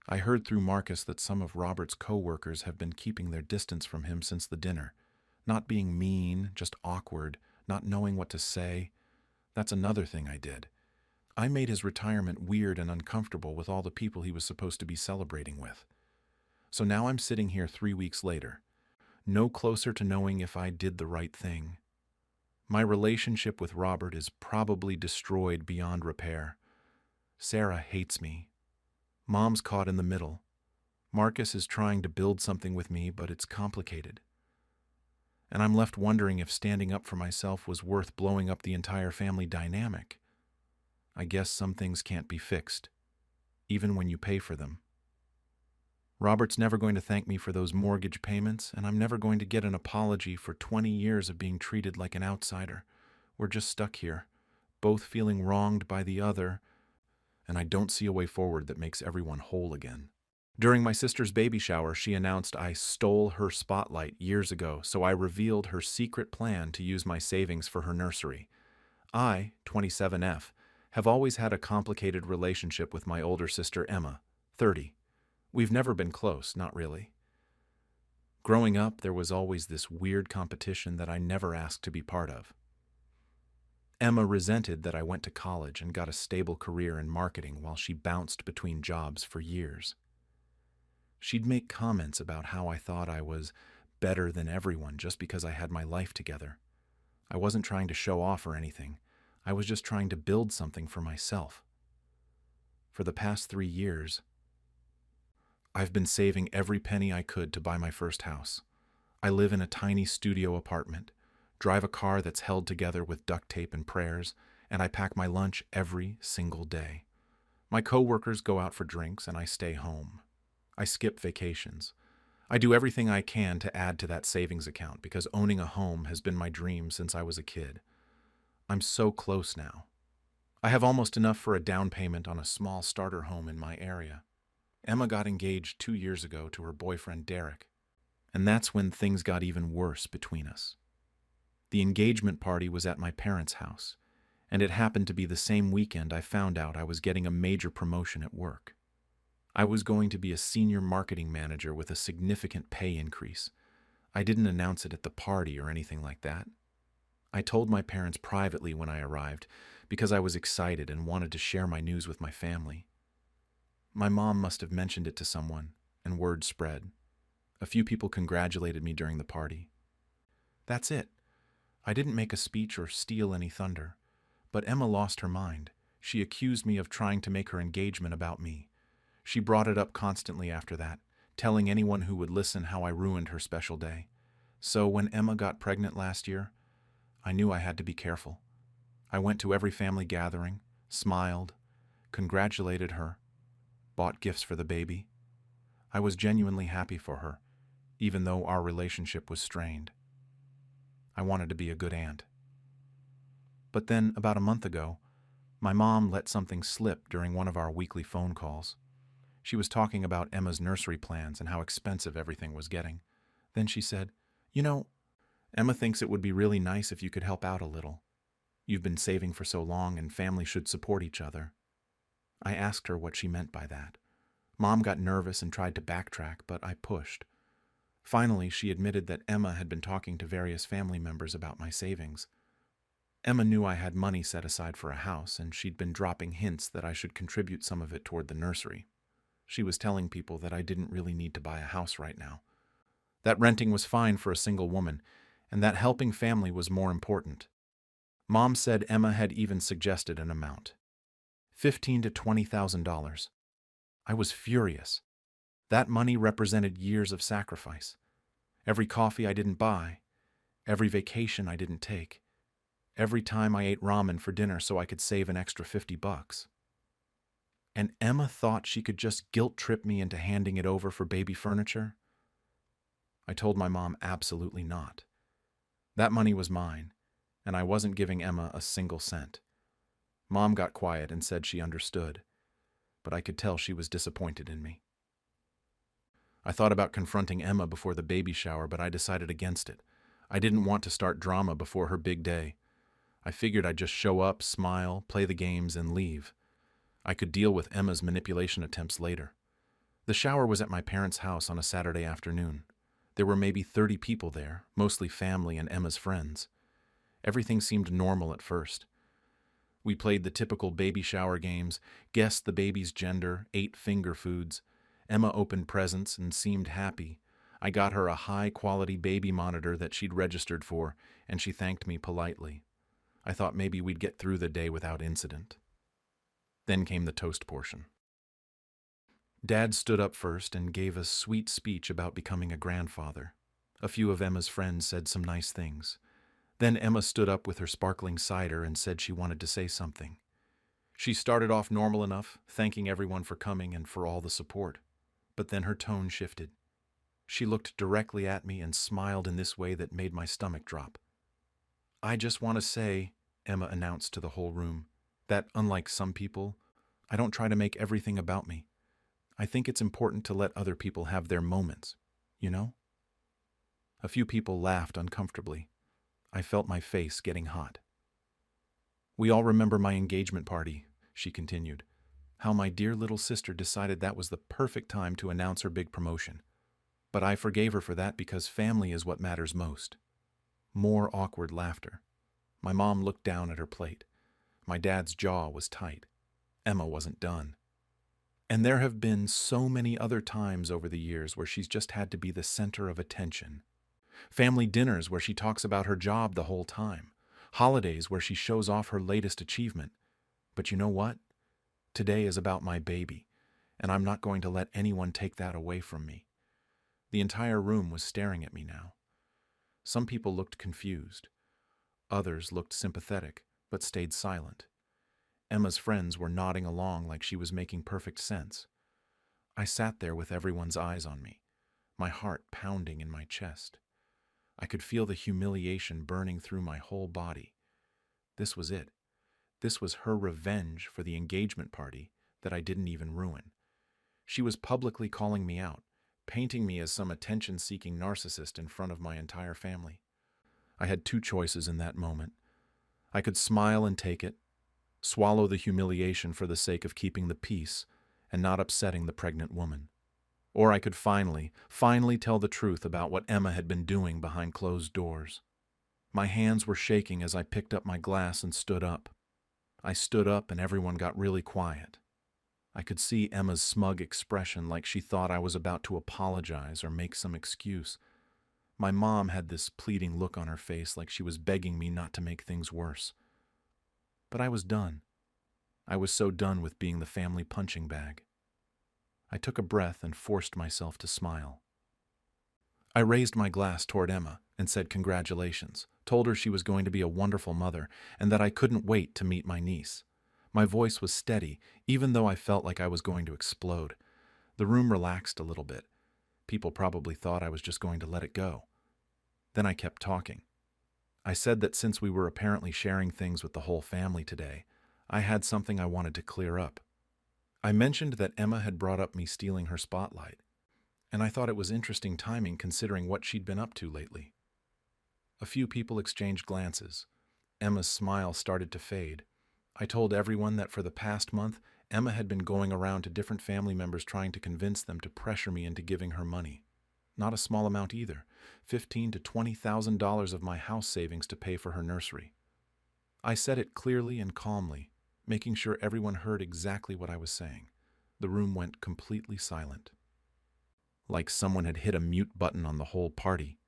I heard through Marcus that some of Robert's co-workers have been keeping their distance from him since the dinner. Not being mean, just awkward, not knowing what to say. That's another thing I did. I made his retirement weird and uncomfortable with all the people he was supposed to be celebrating with. So now I'm sitting here 3 weeks later, no closer to knowing if I did the right thing. My relationship with Robert is probably destroyed beyond repair. Sarah hates me. Mom's caught in the middle. Marcus is trying to build something with me, but it's complicated. And I'm left wondering if standing up for myself was worth blowing up the entire family dynamic. I guess some things can't be fixed, even when you pay for them. Robert's never going to thank me for those mortgage payments, and I'm never going to get an apology for 20 years of being treated like an outsider. We're just stuck here, both feeling wronged by the other, and I don't see a way forward that makes everyone whole again. During my sister's baby shower, she announced I stole her spotlight years ago, so I revealed her secret plan to use my savings for her nursery. I, 27F, have always had a complicated relationship with my older sister Emma, 30. We've never been close, not really. Growing up, there was always this weird competition that I never asked to be part of. Emma resented that I went to college and got a stable career in marketing while she bounced between jobs for years. She'd make comments about how I thought I was better than everyone just because I had my life together. I wasn't trying to show off or anything. I was just trying to build something for myself. For the past 3 years, I've been saving every penny I could to buy my first house. I live in a tiny studio apartment, drive a car that's held together with duct tape and prayers, and I pack my lunch every single day. My coworkers go out for drinks and I stay home. I skip vacations. I do everything I can to add to that savings account because owning a home has been my dream since I was a kid. I'm so close now. I have almost enough for a down payment on a small starter home in my area. Emma got engaged 2 years ago to her boyfriend Derek, and that's when things got even worse between us. The engagement party was at my parents' house, and it happened to be the same weekend I found out I was getting a major promotion at work. I was going to be a senior marketing manager with a significant pay increase. I didn't announce it at the party or anything like that. I told my parents privately when I arrived because I was excited and wanted to share my news with my family. My mom must have mentioned it to someone, and word spread. A few people congratulated me during the party. That's it. I didn't make a speech or steal any thunder. But Emma lost her mind. She accused me of trying to make her engagement about me. She brought it up constantly after that, telling anyone who would listen how I ruined her special day. So when Emma got pregnant last year, I knew I had to be careful. I went to every family gathering, smiled, congratulated her, bought gifts for the baby. I was genuinely happy for her, even though our relationship was strained. I wanted to be a good aunt. But then, about a month ago, my mom let something slip during one of our weekly phone calls. She was talking about Emma's nursery plans and how expensive everything was getting. Then she said, "You know, Emma thinks it would be really nice if you could help out a little. You've been saving for so long and families should support each other." I asked her what she meant by that. Mom got nervous and tried to backtrack, but I pushed. Finally, she admitted that Emma had been talking to various family members about my savings. Emma knew I had money set aside for a house, and she'd been dropping hints that I should contribute some of it toward the nursery. She was telling people that I didn't really need to buy a house right now. That renting was fine for a single woman, and that helping family was more important. Mom said Emma had even suggested an amount. $15,000 to $20,000. I was furious. That money represented years of sacrifice. Every coffee I didn't buy, every vacation I didn't take, every time I ate ramen for dinner so I could save an extra $50. And Emma thought she could just guilt trip me into handing it over for baby furniture? I told my mom absolutely not. That money was mine, and I wasn't giving Emma a single cent. Mom got quiet and said she understood, but I could tell she was disappointed in me. I thought about confronting Emma before the baby shower, but I decided against it. I didn't want to start drama before her big day. I figured I'd just show up, smile, play the games, and leave. I could deal with Emma's manipulation attempts later. The shower was at my parents' house on a Saturday afternoon. There were maybe 30 people there, mostly family and Emma's friends. Everything seemed normal at first. We played the typical baby shower games, guessed the baby's gender, ate finger foods. Emma opened presents and seemed happy. I got her a high-quality baby monitor that she'd registered for, and she thanked me politely. I thought maybe we'd get through the day without incident. Then came the toast portion. Dad stood up first and gave a sweet speech about becoming a grandfather. A few of Emma's friends said some nice things. Then Emma stood up with her sparkling cider and said she wanted to say something. She started off normal enough, thanking everyone for coming and for all the support. But then her tone shifted. She looked directly at me and smiled in this way that made my stomach drop. "I just want to say," Emma announced to the whole room, "that unlike some people, I don't try to make everything about me. I think it's important to let other people have their moments, you know?" A few people laughed uncomfortably. I felt my face getting hot. "We all remember my engagement party," she continued. "How my dear little sister decided that was the perfect time to announce her big promotion. But I forgave her for that because family is what matters most." More awkward laughter. My mom looked down at her plate. My dad's jaw was tight. Emma wasn't done. And there have been so many other times over the years where she's just had to be the center of attention. Family dinners where she talks about her job the whole time. Holidays where she shows off her latest achievement. But you know what? Today is about my baby, and I'm not going to let anyone take that away from me. The entire room was staring at me now. Some people looked confused. Others looked sympathetic, but stayed silent. Emma's friends were nodding along like she was making perfect sense. I sat there with everyone's eyes on me, my heart pounding in my chest. I could feel the humiliation burning through my whole body. This was it. This was her revenge for the engagement party that I didn't even ruin. She was publicly calling me out, painting me as some attention-seeking narcissist in front of my entire family. I had two choices in that moment. I could smile and take it, swallow the humiliation for the sake of keeping the peace and not upsetting the pregnant woman. Or I could finally tell the truth about what Emma had been doing behind closed doors. My hands were shaking as I picked up my glass and stood up. I stood up and everyone got really quiet. I could see Emma's smug expression like she thought I was about to apologize or make some excuse. My mom had this pleading look on her face like she was begging me not to make things worse. But I was done. I was so done with being the family punching bag. I took a breath and forced myself to smile. I raised my glass toward Emma and said congratulations, told her she was going to be a wonderful mother and that I couldn't wait to meet my niece. My voice was steady, even though I felt like I was going to explode. The room relaxed a little bit. People probably thought I was just going to let it go. Then I kept talking. I said that since we were apparently sharing things with the whole family today, I had something I wanted to clear up. I mentioned that Emma had brought up me stealing her spotlight, and I thought it was interesting timing considering what she'd been up to lately. A few people exchanged glances. Emma's smile started to fade. I told everyone that for the past month, Emma had been going around to different family members trying to convince them to pressure me into giving her money. Not a small amount either, $15,000 to $20,000 of my house savings to pay for her nursery. I said it clearly and calmly, making sure everyone heard exactly what I was saying. The room went completely silent. Like someone had hit a mute button on the whole party.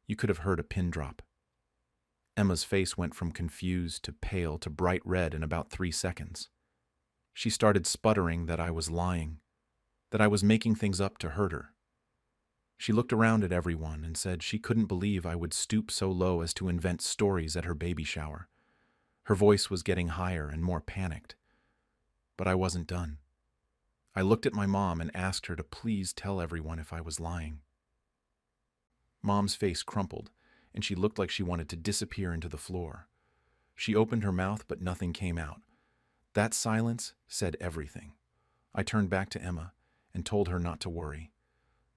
You could have heard a pin drop. Emma's face went from confused to pale to bright red in about 3 seconds. She started sputtering that I was lying, that I was making things up to hurt her. She looked around at everyone and said she couldn't believe I would stoop so low as to invent stories at her baby shower. Her voice was getting higher and more panicked. But I wasn't done. I looked at my mom and asked her to please tell everyone if I was lying. Mom's face crumpled, and she looked like she wanted to disappear into the floor. She opened her mouth, but nothing came out. That silence said everything. I turned back to Emma and told her not to worry.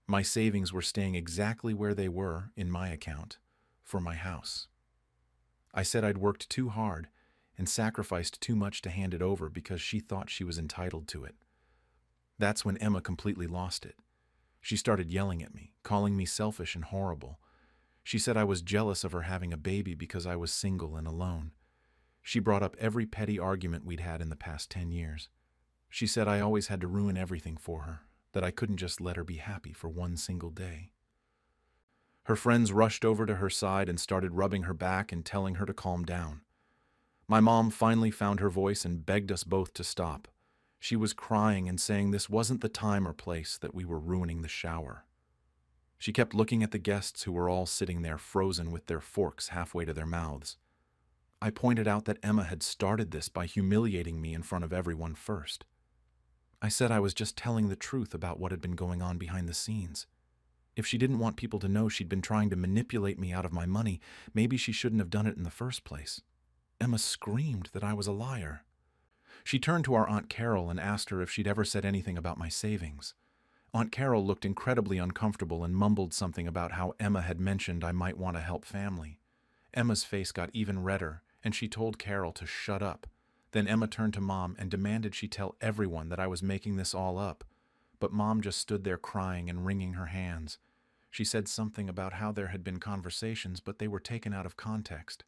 My savings were staying exactly where they were in my account for my house. I said I'd worked too hard and sacrificed too much to hand it over because she thought she was entitled to it. That's when Emma completely lost it. She started yelling at me, calling me selfish and horrible. She said I was jealous of her having a baby because I was single and alone. She brought up every petty argument we'd had in the past 10 years. She said I always had to ruin everything for her, that I couldn't just let her be happy for one single day. Her friends rushed over to her side and started rubbing her back and telling her to calm down. My mom finally found her voice and begged us both to stop. She was crying and saying this wasn't the time or place that we were ruining the shower. She kept looking at the guests who were all sitting there frozen with their forks halfway to their mouths. I pointed out that Emma had started this by humiliating me in front of everyone first. I said I was just telling the truth about what had been going on behind the scenes. If she didn't want people to know she'd been trying to manipulate me out of my money, maybe she shouldn't have done it in the first place. Emma screamed that I was a liar. She turned to our Aunt Carol and asked her if she'd ever said anything about my savings. Aunt Carol looked incredibly uncomfortable and mumbled something about how Emma had mentioned I might want to help family. Emma's face got even redder, and she told Carol to shut up. Then Emma turned to Mom and demanded she tell everyone that I was making this all up. But Mom just stood there crying and wringing her hands. She said something about how there had been conversations, but they were taken out of context.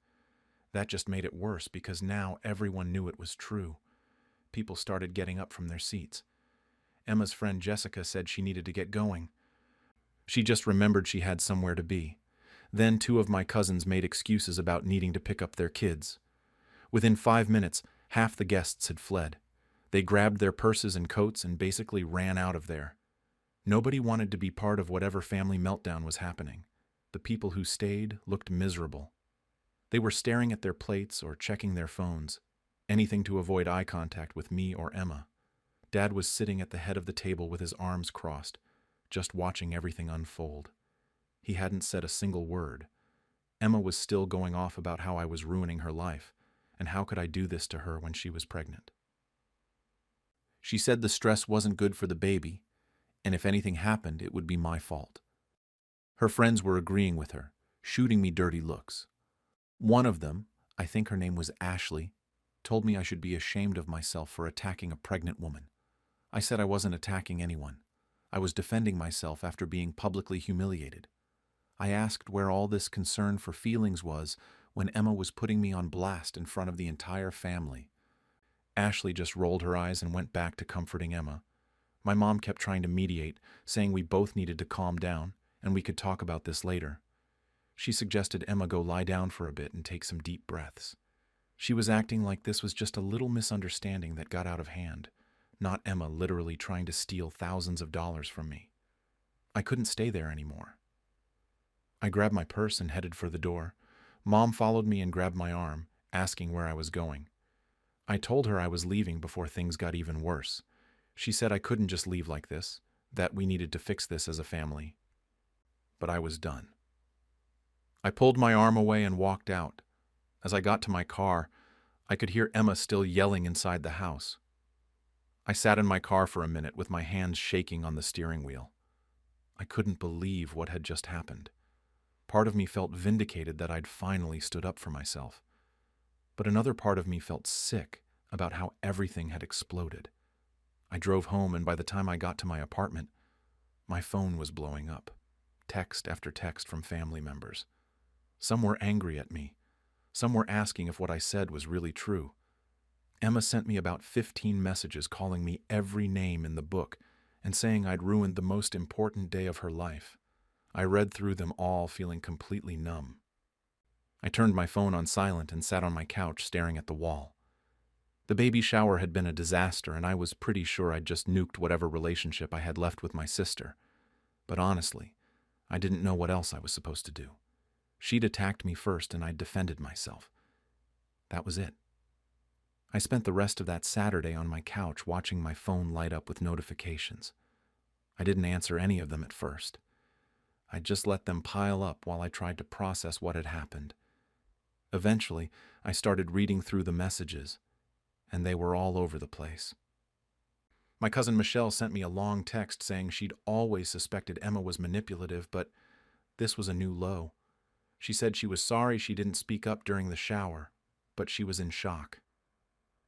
That just made it worse because now everyone knew it was true. People started getting up from their seats. Emma's friend Jessica said she needed to get going. She just remembered she had somewhere to be. Then 2 of my cousins made excuses about needing to pick up their kids. Within 5 minutes, half the guests had fled. They grabbed their purses and coats and basically ran out of there. Nobody wanted to be part of whatever family meltdown was happening. The people who stayed looked miserable. They were staring at their plates or checking their phones, anything to avoid eye contact with me or Emma. Dad was sitting at the head of the table with his arms crossed, just watching everything unfold. He hadn't said a single word. Emma was still going off about how I was ruining her life, and how could I do this to her when she was pregnant. She said the stress wasn't good for the baby, and if anything happened, it would be my fault. Her friends were agreeing with her, shooting me dirty looks. One of them, I think her name was Ashley, told me I should be ashamed of myself for attacking a pregnant woman. I said I wasn't attacking anyone. I was defending myself after being publicly humiliated. I asked where all this concern for feelings was when Emma was putting me on blast in front of the entire family. Ashley just rolled her eyes and went back to comforting Emma. My mom kept trying to mediate, saying we both needed to calm down and we could talk about this later. She suggested Emma go lie down for a bit and take some deep breaths. She was acting like this was just a little misunderstanding that got out of hand, not Emma literally trying to steal thousands of dollars from me. I couldn't stay there anymore. I grabbed my purse and headed for the door. Mom followed me and grabbed my arm, asking where I was going. I told her I was leaving before things got even worse. She said I couldn't just leave like this, that we needed to fix this as a family. But I was done. I pulled my arm away and walked out. As I got to my car, I could hear Emma still yelling inside the house. I sat in my car for a minute with my hands shaking on the steering wheel. I couldn't believe what had just happened. Part of me felt vindicated that I'd finally stood up for myself. But another part of me felt sick about how everything had exploded. I drove home, and by the time I got to my apartment, my phone was blowing up. Text after text from family members. Some were angry at me. Some were asking if what I said was really true. Emma sent me about 15 messages calling me every name in the book and saying I'd ruined the most important day of her life. I read through them all feeling completely numb. I turned my phone on silent and sat on my couch staring at the wall. The baby shower had been a disaster, and I was pretty sure I'd just nuked whatever relationship I had left with my sister. But honestly, I didn't know what else I was supposed to do. She'd attacked me first, and I'd defended myself. That was it. I spent the rest of that Saturday on my couch watching my phone light up with notifications. I didn't answer any of them at first. I just let them pile up while I tried to process what had happened. Eventually, I started reading through the messages, and they were all over the place. My cousin Michelle sent me a long text saying she'd always suspected Emma was manipulative, but this was a new low. She said she was sorry she didn't speak up during the shower, but she was in shock.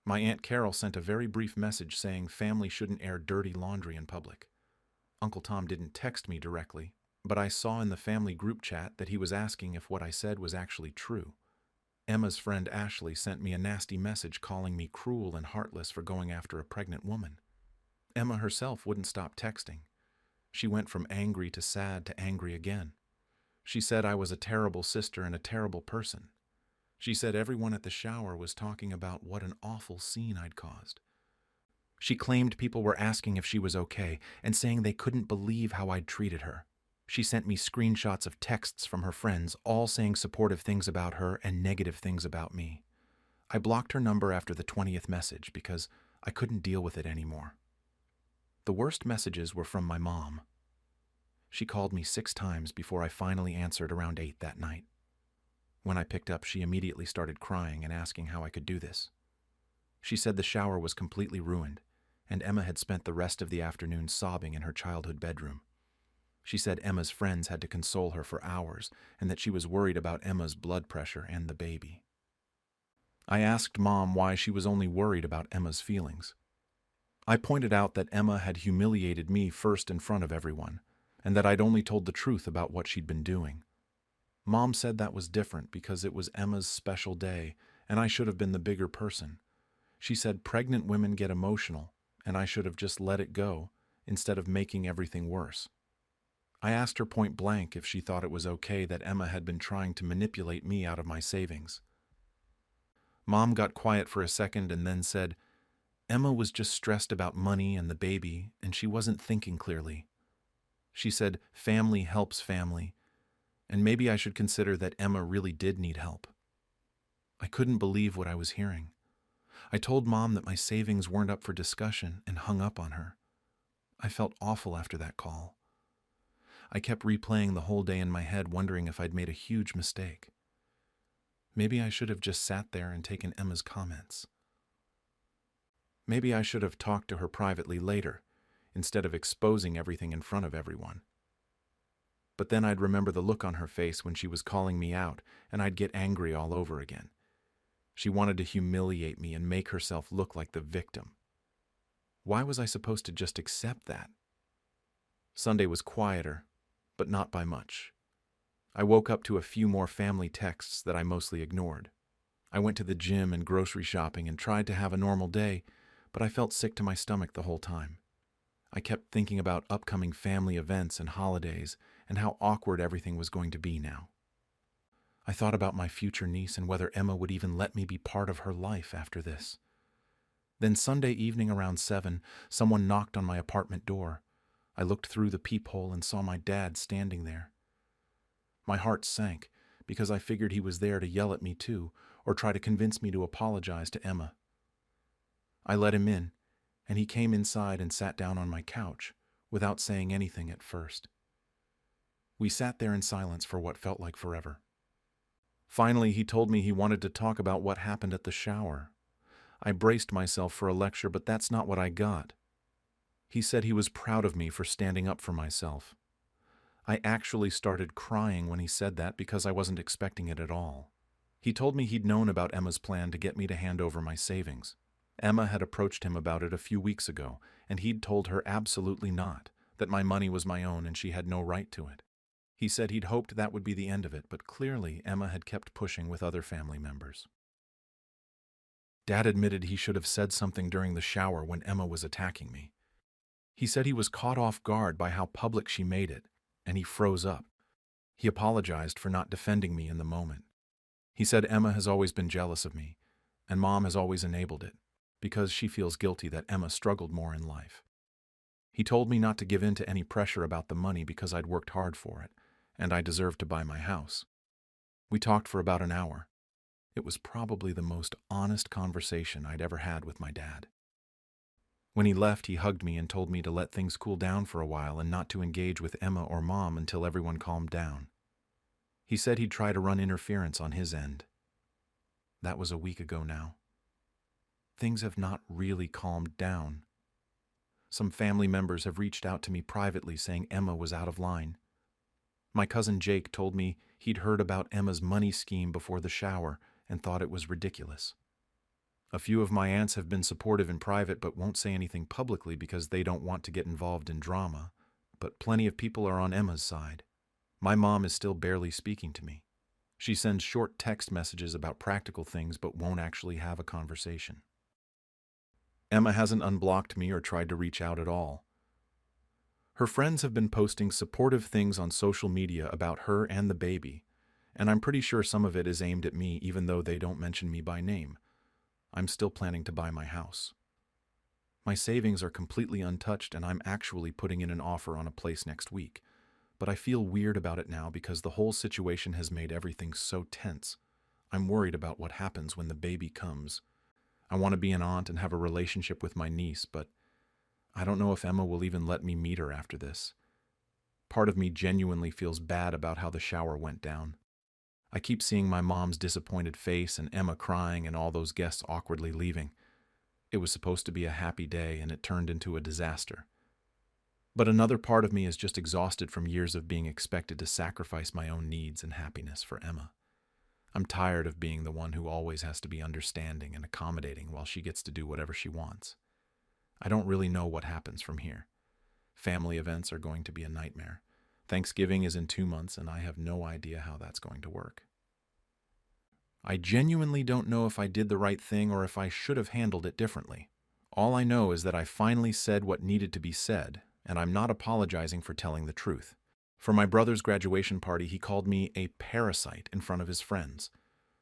My Aunt Carol sent a very brief message saying family shouldn't air dirty laundry in public. Uncle Tom didn't text me directly, but I saw in the family group chat that he was asking if what I said was actually true. Emma's friend Ashley sent me a nasty message calling me cruel and heartless for going after a pregnant woman. Emma herself wouldn't stop texting. She went from angry to sad to angry again. She said I was a terrible sister and a terrible person. She said everyone at the shower was talking about what an awful scene I'd caused. She claimed people were asking if she was okay and saying they couldn't believe how I'd treated her. She sent me screenshots of texts from her friends, all saying supportive things about her and negative things about me. I blocked her number after the 20th message because I couldn't deal with it anymore. The worst messages were from my mom. She called me 6 times before I finally answered around 8 that night. When I picked up, she immediately started crying and asking how I could do this. She said the shower was completely ruined, and Emma had spent the rest of the afternoon sobbing in her childhood bedroom. She said Emma's friends had to console her for hours and that she was worried about Emma's blood pressure and the baby. I asked Mom why she was only worried about Emma's feelings. I pointed out that Emma had humiliated me first in front of everyone, and that I'd only told the truth about what she'd been doing. Mom said that was different because it was Emma's special day, and I should have been the bigger person. She said pregnant women get emotional, and I should have just let it go, instead of making everything worse. I asked her point blank if she thought it was okay that Emma had been trying to manipulate me out of my savings. Mom got quiet for a second and then said, Emma was just stressed about money and the baby, and she wasn't thinking clearly. She said family helps family, and maybe I should consider that Emma really did need help. I couldn't believe what I was hearing. I told Mom that my savings weren't up for discussion and hung up on her. I felt awful after that call. I kept replaying the whole day in my head, wondering if I'd made a huge mistake. Maybe I should have just sat there and taken Emma's comments. Maybe I should have talked to her privately later, instead of exposing everything in front of everyone. But then I'd remember the look on her face when she was calling me out, and I'd get angry all over again. She wanted to humiliate me and make herself look like the victim. Why was I supposed to just accept that? Sunday was quieter, but not by much. I woke up to a few more family texts that I mostly ignored. I went to the gym and grocery shopping and tried to have a normal day, but I felt sick to my stomach the whole time. I kept thinking about upcoming family events and holidays and how awkward everything was going to be now. I thought about my future niece and whether Emma would even let me be part of her life after this. Then Sunday evening around 7, someone knocked on my apartment door. I looked through the peephole and saw my dad standing there. My heart sank because I figured he was there to yell at me too, or try to convince me to apologize to Emma. I let him in, and he came inside and sat down on my couch, without saying anything at first. We sat there in silence for what felt like forever. Finally, he told me he wanted to talk about what happened at the shower. I braced myself for a lecture, but that's not what I got. He said he was proud of me for standing up for myself. I actually started crying when he said that because I wasn't expecting it at all. He told me he'd known about Emma's plan to get me to hand over my savings. Emma had approached him about it a few weeks ago, and he'd told her absolutely not, that my money was my own and she had no right to it. He said he'd hoped that would be the end of it, but clearly Emma had kept pushing with other family members. Dad admitted he should have said something during the shower when Emma was attacking me. He said he was caught off guard by how public she made it, and he froze up. He apologized for not defending me in the moment. He said Emma has always been jealous of me, and Mom has always enabled it, because she feels guilty that Emma struggled more in life. He told me not to give in to any pressure about the money because I'd worked hard for it, and I deserved to buy my house. We talked for about an hour. It was probably the most honest conversation I'd ever had with my dad. When he left, he hugged me and told me to let things cool down for a while and not to engage with Emma or Mom until everyone calmed down. He said he'd try to run interference on his end. That was a week ago now. Things have not really calmed down. Some family members have reached out to me privately saying Emma was out of line. My cousin Jake told me he'd heard about Emma's money scheme before the shower and thought it was ridiculous. A few of my aunts have been supportive in private but won't say anything publicly because they don't want to get involved in drama, but plenty of people are on Emma's side. My mom is still barely speaking to me. She sends short text messages about practical things but won't actually have a conversation. Emma hasn't unblocked me or tried to reach out at all. Her friends have been posting supportive things on social media about her and the baby, and I'm pretty sure some of it is aimed at me even though they don't mention me by name. I'm still planning to buy my house. My savings are completely untouched and I'm actually putting in an offer on a place next week, but I feel weird about it now because the whole situation has made everything so tense. I'm worried about what happens when the baby comes. I want to be an aunt and have a relationship with my niece, but I don't know if Emma will even let me meet her after this. Part of me genuinely feels bad about how the shower went down. I keep seeing my mom's disappointed face and Emma crying and all those guests awkwardly leaving. It was supposed to be a happy day and it turned into a disaster. But another part of me is just exhausted from years of being expected to sacrifice my own needs and happiness for Emma. I'm tired of being the one who always has to be understanding and accommodating while she gets to do whatever she wants. I don't really know what happens from here. Family events are going to be a nightmare. Thanksgiving is in 2 months, and I have no idea how that's going to work. I genuinely don't know if I did the right thing or if I should have handled it differently. All I know is that I finally said what needed to be said, and I'm not apologizing for telling the truth. For my brother's graduation party, he called me a parasite in front of his friends.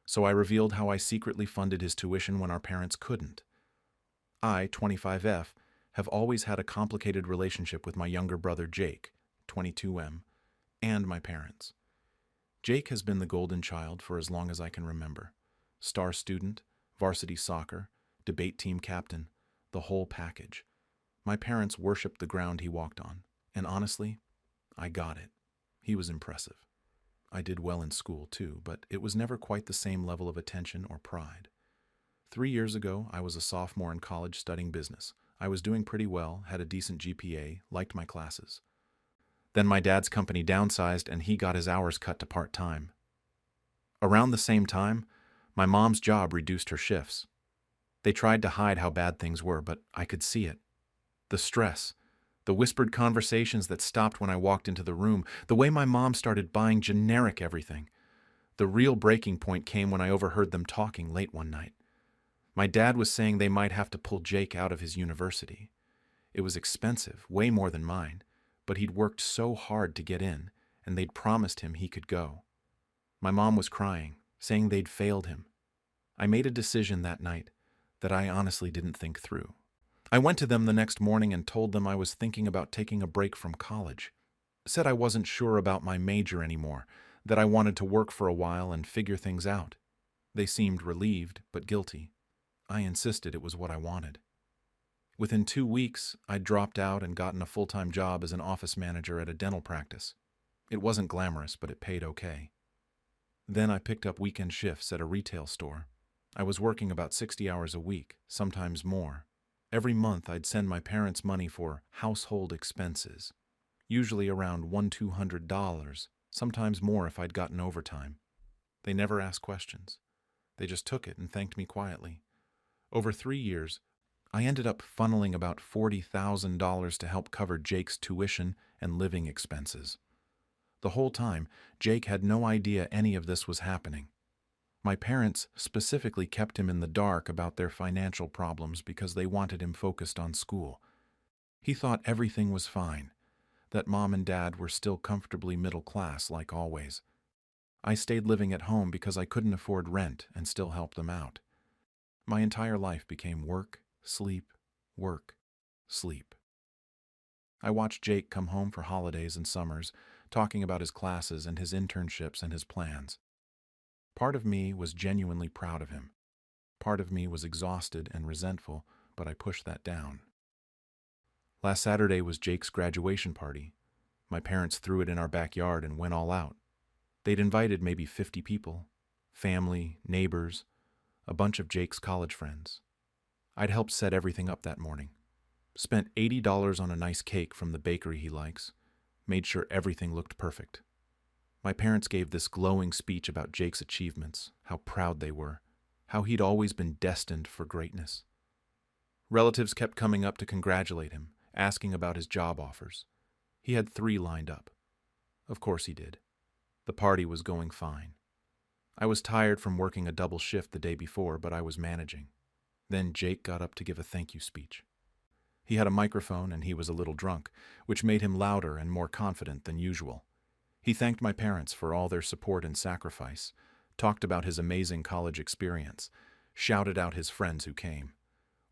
So I revealed how I secretly funded his tuition when our parents couldn't. I, 25F, have always had a complicated relationship with my younger brother Jake, 22M, and my parents. Jake has been the golden child for as long as I can remember. Star student, varsity soccer, debate team captain, the whole package. My parents worshipped the ground he walked on, and honestly, I got it. He was impressive. I did well in school too, but it was never quite the same level of attention or pride. 3 years ago, I was a sophomore in college studying business. I was doing pretty well, had a decent GPA, liked my classes. Then my dad's company downsized and he got his hours cut to part-time. Around the same time, my mom's job reduced her shifts. They tried to hide how bad things were, but I could see it. The stress, the whispered conversations that stopped when I walked into the room, the way my mom started buying generic everything. The real breaking point came when I overheard them talking late one night. My dad was saying they might have to pull Jake out of his university. It was expensive, way more than mine, but he'd worked so hard to get in, and they'd promised him he could go. My mom was crying, saying they'd failed him. I made a decision that night that I honestly didn't think through. I went to them the next morning and told them I was thinking about taking a break from college. Said I wasn't sure about my major anymore, that I wanted to work for a while and figure things out. They seemed relieved, but guilty. I insisted it was what I wanted. Within 2 weeks, I'd dropped out and gotten a full-time job as an office manager at a dental practice. It wasn't glamorous, but it paid okay. Then I picked up weekend shifts at a retail store. I was working about 60 hours a week, sometimes more. Every month, I'd send my parents money for household expenses, usually around $100-200, sometimes more if I'd gotten overtime. They never asked questions. They just took it and thanked me quietly. Over 3 years, I ended up funneling about $40,000 to help cover Jake's tuition and living expenses. The whole time, Jake had no idea any of this was happening. My parents specifically kept him in the dark about their financial problems because they wanted him focused on school. He thought everything was fine, that Mom and Dad were still comfortably middle class like always. I stayed living at home because I couldn't afford rent and still help them out. My entire life became work, sleep, work, sleep. I watched Jake come home for holidays and summers, talking about his classes and his internships and his plans. Part of me was genuinely proud of him. Part of me was exhausted and resentful, but I pushed that down. Last Saturday was Jake's graduation party. My parents threw it in our backyard and went all out. They'd invited maybe 50 people, family, neighbors, a bunch of Jake's college friends. I'd helped set everything up that morning. Spent $80 on a nice cake from the bakery he likes. Made sure everything looked perfect. My parents gave this glowing speech about Jake's achievements, how proud they were, how he'd always been destined for greatness. Relatives kept coming up to congratulate him, asking about his job offers. He had 3 lined up. Of course he did. The party was going fine. I was tired from working a double shift the day before, but I was managing. Then Jake got up to give a thank you speech. He had a microphone and he was a little drunk, which made him louder and more confident than usual. He thanked my parents for all their support and sacrifice, talked about his amazing college experience, shouted out his friends who came.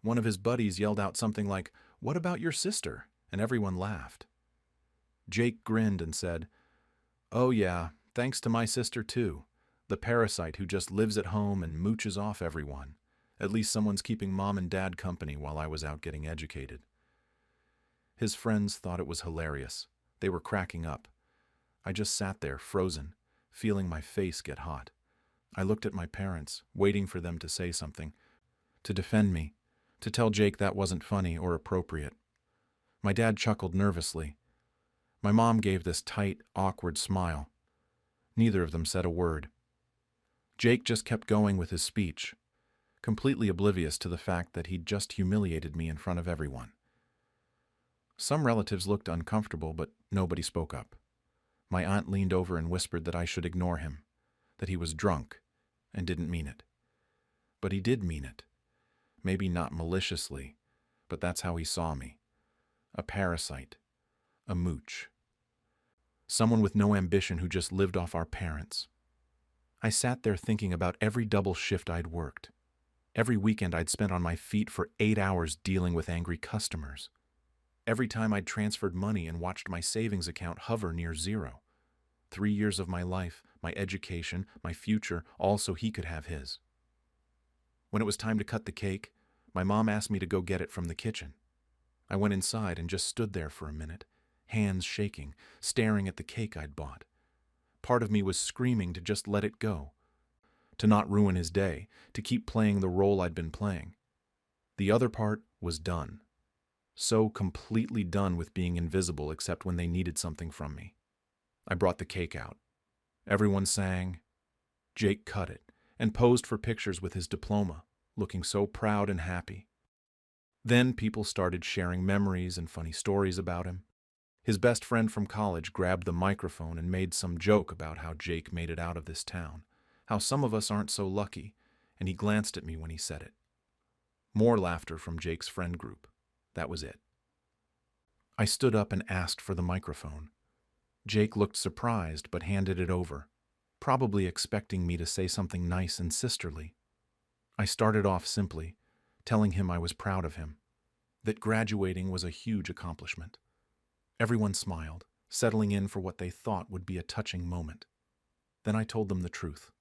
One of his buddies yelled out something like, "What about your sister?" and everyone laughed. Jake grinned and said, "Oh yeah, thanks to my sister too, the parasite who just lives at home and mooches off everyone. At least someone's keeping mom and dad company while I was out getting educated." His friends thought it was hilarious. They were cracking up. I just sat there, frozen, feeling my face get hot. I looked at my parents, waiting for them to say something, to defend me, to tell Jake that wasn't funny or appropriate. My dad chuckled nervously. My mom gave this tight, awkward smile. Neither of them said a word. Jake just kept going with his speech, completely oblivious to the fact that he'd just humiliated me in front of everyone. Some relatives looked uncomfortable, but nobody spoke up. My aunt leaned over and whispered that I should ignore him, that he was drunk and didn't mean it. But he did mean it. Maybe not maliciously, but that's how he saw me. A parasite. A mooch. Someone with no ambition who just lived off our parents. I sat there thinking about every double shift I'd worked. Every weekend I'd spent on my feet for 8 hours dealing with angry customers. Every time I'd transferred money and watched my savings account hover near zero. 3 years of my life, my education, my future, all so he could have his. When it was time to cut the cake, my mom asked me to go get it from the kitchen. I went inside and just stood there for a minute, hands shaking, staring at the cake I'd bought. Part of me was screaming to just let it go, to not ruin his day, to keep playing the role I'd been playing. The other part was done. So completely done with being invisible except when they needed something from me. I brought the cake out. Everyone sang. Jake cut it and posed for pictures with his diploma, looking so proud and happy. Then people started sharing memories and funny stories about him. His best friend from college grabbed the microphone and made some joke about how Jake made it out of this town, how some of us aren't so lucky, and he glanced at me when he said it. More laughter from Jake's friend group. That was it. I stood up and asked for the microphone. Jake looked surprised but handed it over, probably expecting me to say something nice and sisterly. I started off simply, telling him I was proud of him, that graduating was a huge accomplishment. Everyone smiled, settling in for what they thought would be a touching moment. Then I told them the truth,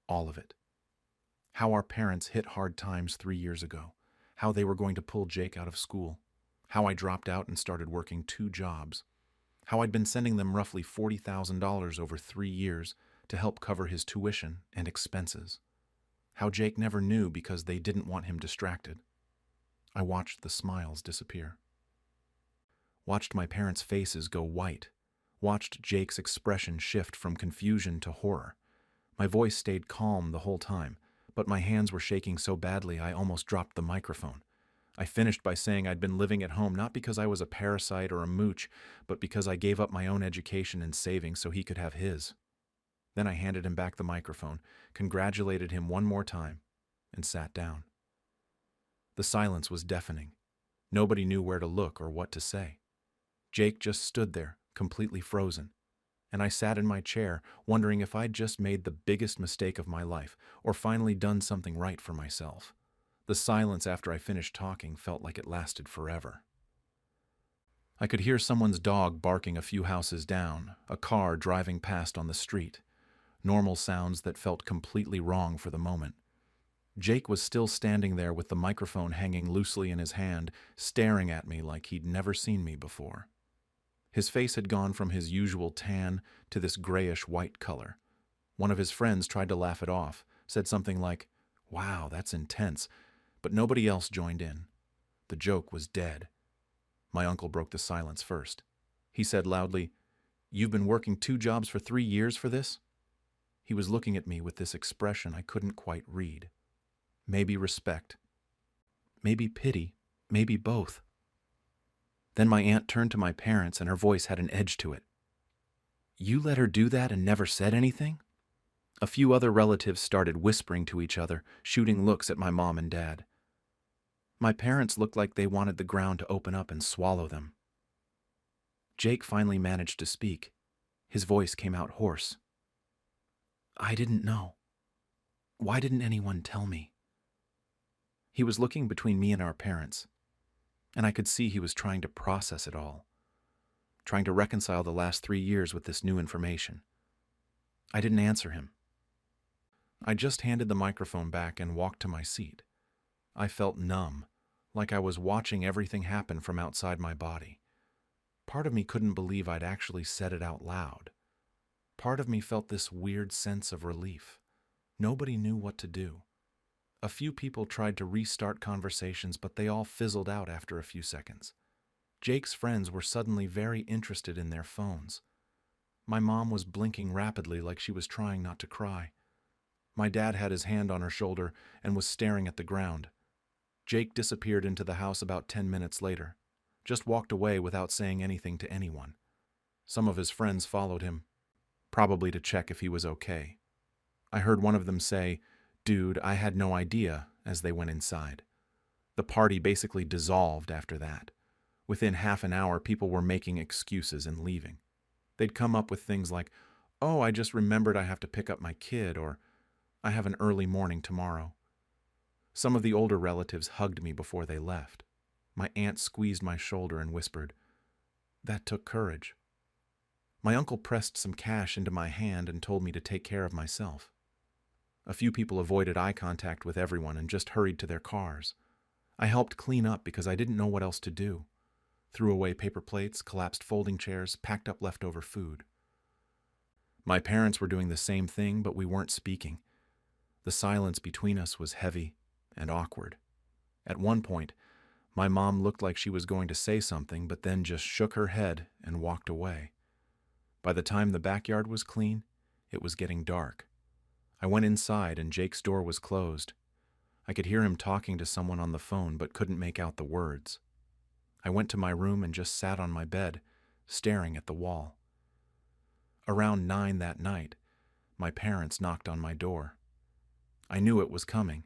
all of it. How our parents hit hard times 3 years ago, how they were going to pull Jake out of school, how I dropped out and started working 2 jobs, how I'd been sending them roughly $40,000 over 3 years to help cover his tuition and expenses, how Jake never knew because they didn't want him distracted. I watched the smiles disappear. Watched my parents' faces go white, watched Jake's expression shift from confusion to horror. My voice stayed calm the whole time, but my hands were shaking so badly I almost dropped the microphone. I finished by saying I'd been living at home not because I was a parasite or a mooch, but because I gave up my own education and savings so he could have his. Then I handed him back the microphone, congratulated him one more time, and sat down. The silence was deafening. Nobody knew where to look or what to say. Jake just stood there, completely frozen, and I sat in my chair, wondering if I'd just made the biggest mistake of my life, or finally done something right for myself. The silence after I finished talking felt like it lasted forever. I could hear someone's dog barking a few houses down, a car driving past on the street. Normal sounds that felt completely wrong for the moment. Jake was still standing there with the microphone hanging loosely in his hand, staring at me like he'd never seen me before. His face had gone from his usual tan to this grayish-white color. One of his friends tried to laugh it off, said something like, "Wow, that's intense," but nobody else joined in. The joke was dead. My uncle broke the silence first. He said loudly, "You've been working 2 jobs for 3 years for this?" He was looking at me with this expression I couldn't quite read. Maybe respect. Maybe pity. Maybe both. Then my aunt turned to my parents and her voice had an edge to it. "You let her do that and never said anything?" A few other relatives started whispering to each other, shooting looks at my mom and dad. My parents looked like they wanted the ground to open up and swallow them. Jake finally managed to speak. His voice came out hoarse. "I didn't know. Why didn't anyone tell me?" He was looking between me and our parents, and I could see he was trying to process it all, trying to reconcile the last 3 years with this new information. I didn't answer him. I just handed the microphone back and walked to my seat. I felt numb, like I was watching everything happen from outside my body. Part of me couldn't believe I'd actually said it out loud. Part of me felt this weird sense of relief. Nobody knew what to do. A few people tried to restart conversations, but they all fizzled out after a few seconds. Jake's friends were suddenly very interested in their phones. My mom was blinking rapidly like she was trying not to cry. My dad had his hand on her shoulder and was staring at the ground. Jake disappeared into the house about 10 minutes later, just walked away without saying anything to anyone. Some of his friends followed him, probably to check if he was okay. I heard one of them say, "Dude, I had no idea," as they went inside. The party basically dissolved after that. Within half an hour, people were making excuses and leaving. They'd come up with things like, "Oh, I just remembered I have to pick up my kid," or "I have an early morning tomorrow." Some of the older relatives hugged me before they left. My aunt squeezed my shoulder and whispered, "That took courage." My uncle pressed some cash into my hand and told me to take care of myself. A few people avoided eye contact with everyone and just hurried to their cars. I helped clean up because I didn't know what else to do. Threw away paper plates, collapsed folding chairs, packed up leftover food. My parents were doing the same thing, but we weren't speaking. The silence between us was heavy and awkward. At one point, my mom looked like she was going to say something, but then just shook her head and walked away. By the time the backyard was clean, it was getting dark. I went inside and Jake's door was closed. I could hear him talking to someone on the phone, but couldn't make out the words. I went to my room and just sat on my bed, staring at the wall. Around 9 that night, my parents knocked on my door. I knew it was coming.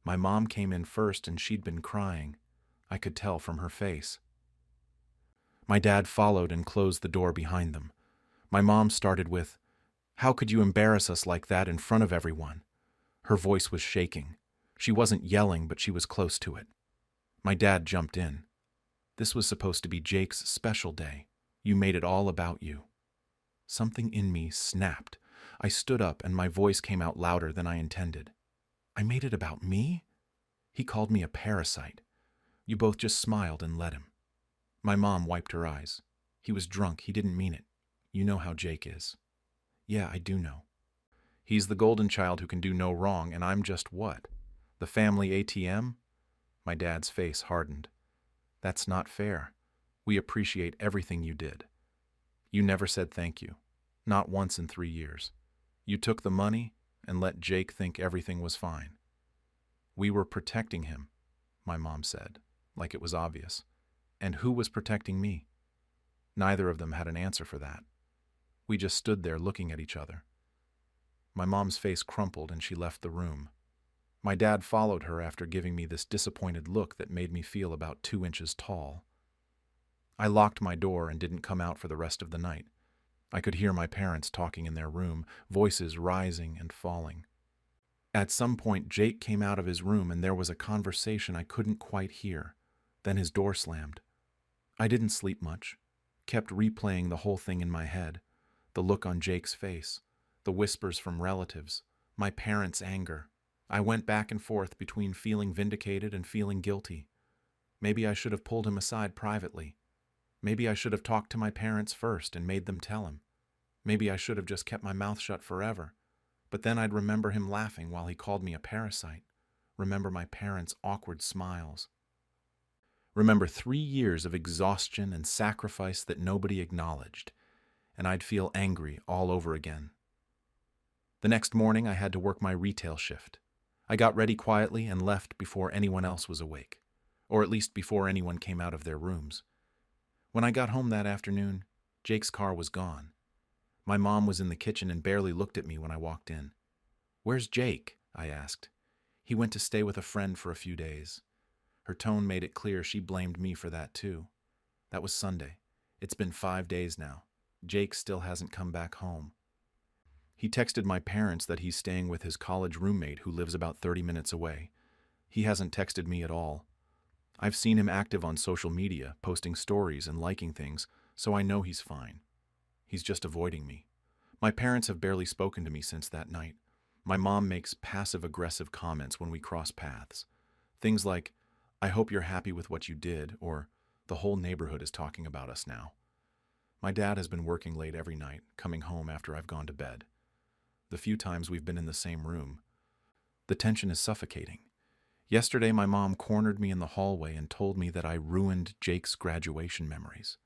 My mom came in first and she'd been crying. I could tell from her face. My dad followed and closed the door behind them. My mom started with, "How could you embarrass us like that in front of everyone?" Her voice was shaking. She wasn't yelling, but she was close to it. My dad jumped in. "This was supposed to be Jake's special day. You made it all about you." Something in me snapped. I stood up and my voice came out louder than I intended. "I made it about me?" He called me a parasite. You both just smiled and let him. My mom wiped her eyes. "He was drunk. He didn't mean it. You know how Jake is." "Yeah, I do know. He's the golden child who can do no wrong, and I'm just what? The family ATM?" My dad's face hardened. "That's not fair. We appreciate everything you did. You never said thank you. Not once in 3 years. You took the money and let Jake think everything was fine." "We were protecting him," my mom said, like it was obvious. "And who was protecting me?" Neither of them had an answer for that. We just stood there looking at each other. My mom's face crumpled and she left the room. My dad followed her after giving me this disappointed look that made me feel about 2 inches tall. I locked my door and didn't come out for the rest of the night. I could hear my parents talking in their room, voices rising and falling. At some point, Jake came out of his room and there was a conversation I couldn't quite hear. Then his door slammed. I didn't sleep much, kept replaying the whole thing in my head. The look on Jake's face, the whispers from relatives, my parents' anger. I went back and forth between feeling vindicated and feeling guilty. Maybe I should have pulled him aside privately. Maybe I should have talked to my parents first and made them tell him. Maybe I should have just kept my mouth shut forever. But then I'd remember him laughing while he called me a parasite. Remember my parents' awkward smiles. Remember 3 years of exhaustion and sacrifice that nobody acknowledged, and I'd feel angry all over again. The next morning I had to work my retail shift. I got ready quietly and left before anyone else was awake, or at least before anyone came out of their rooms. When I got home that afternoon, Jake's car was gone. My mom was in the kitchen and barely looked at me when I walked in. "Where's Jake?" I asked. "He went to stay with a friend for a few days." Her tone made it clear she blamed me for that too. That was Sunday. It's been 5 days now. Jake still hasn't come back home. He texted my parents that he's staying with his college roommate who lives about 30 minutes away. He hasn't texted me at all. I've seen him active on social media, posting stories and liking things, so I know he's fine. He's just avoiding me. My parents have barely spoken to me since that night. My mom makes passive-aggressive comments when we cross paths. Things like, "I hope you're happy with what you did," or "The whole neighborhood is talking about us now." My dad has been working late every night, coming home after I've gone to bed. The few times we've been in the same room, the tension is suffocating. Yesterday, my mom cornered me in the hallway and told me that I ruined Jake's graduation memories,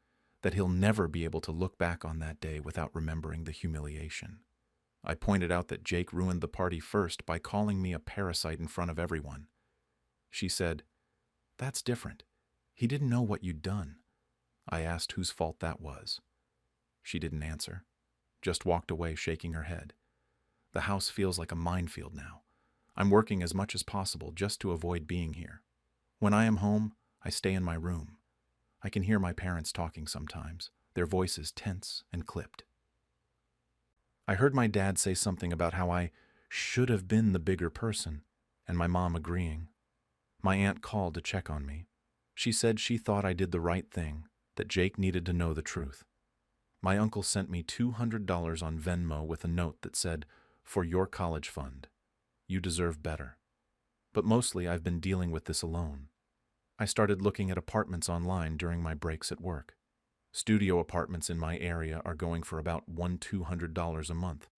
that he'll never be able to look back on that day without remembering the humiliation. I pointed out that Jake ruined the party first by calling me a parasite in front of everyone. She said, "That's different. He didn't know what you'd done." I asked whose fault that was. She didn't answer, just walked away shaking her head. The house feels like a minefield now. I'm working as much as possible just to avoid being here. When I am home, I stay in my room. I can hear my parents talking sometimes, their voices tense and clipped. I heard my dad say something about how I should have been the bigger person, and my mom agreeing. My aunt called to check on me. She said she thought I did the right thing, that Jake needed to know the truth. My uncle sent me $200 on Venmo with a note that said, "For your college fund. You deserve better." But mostly I've been dealing with this alone. I started looking at apartments online during my breaks at work. Studio apartments in my area are going for about $100-200 a month,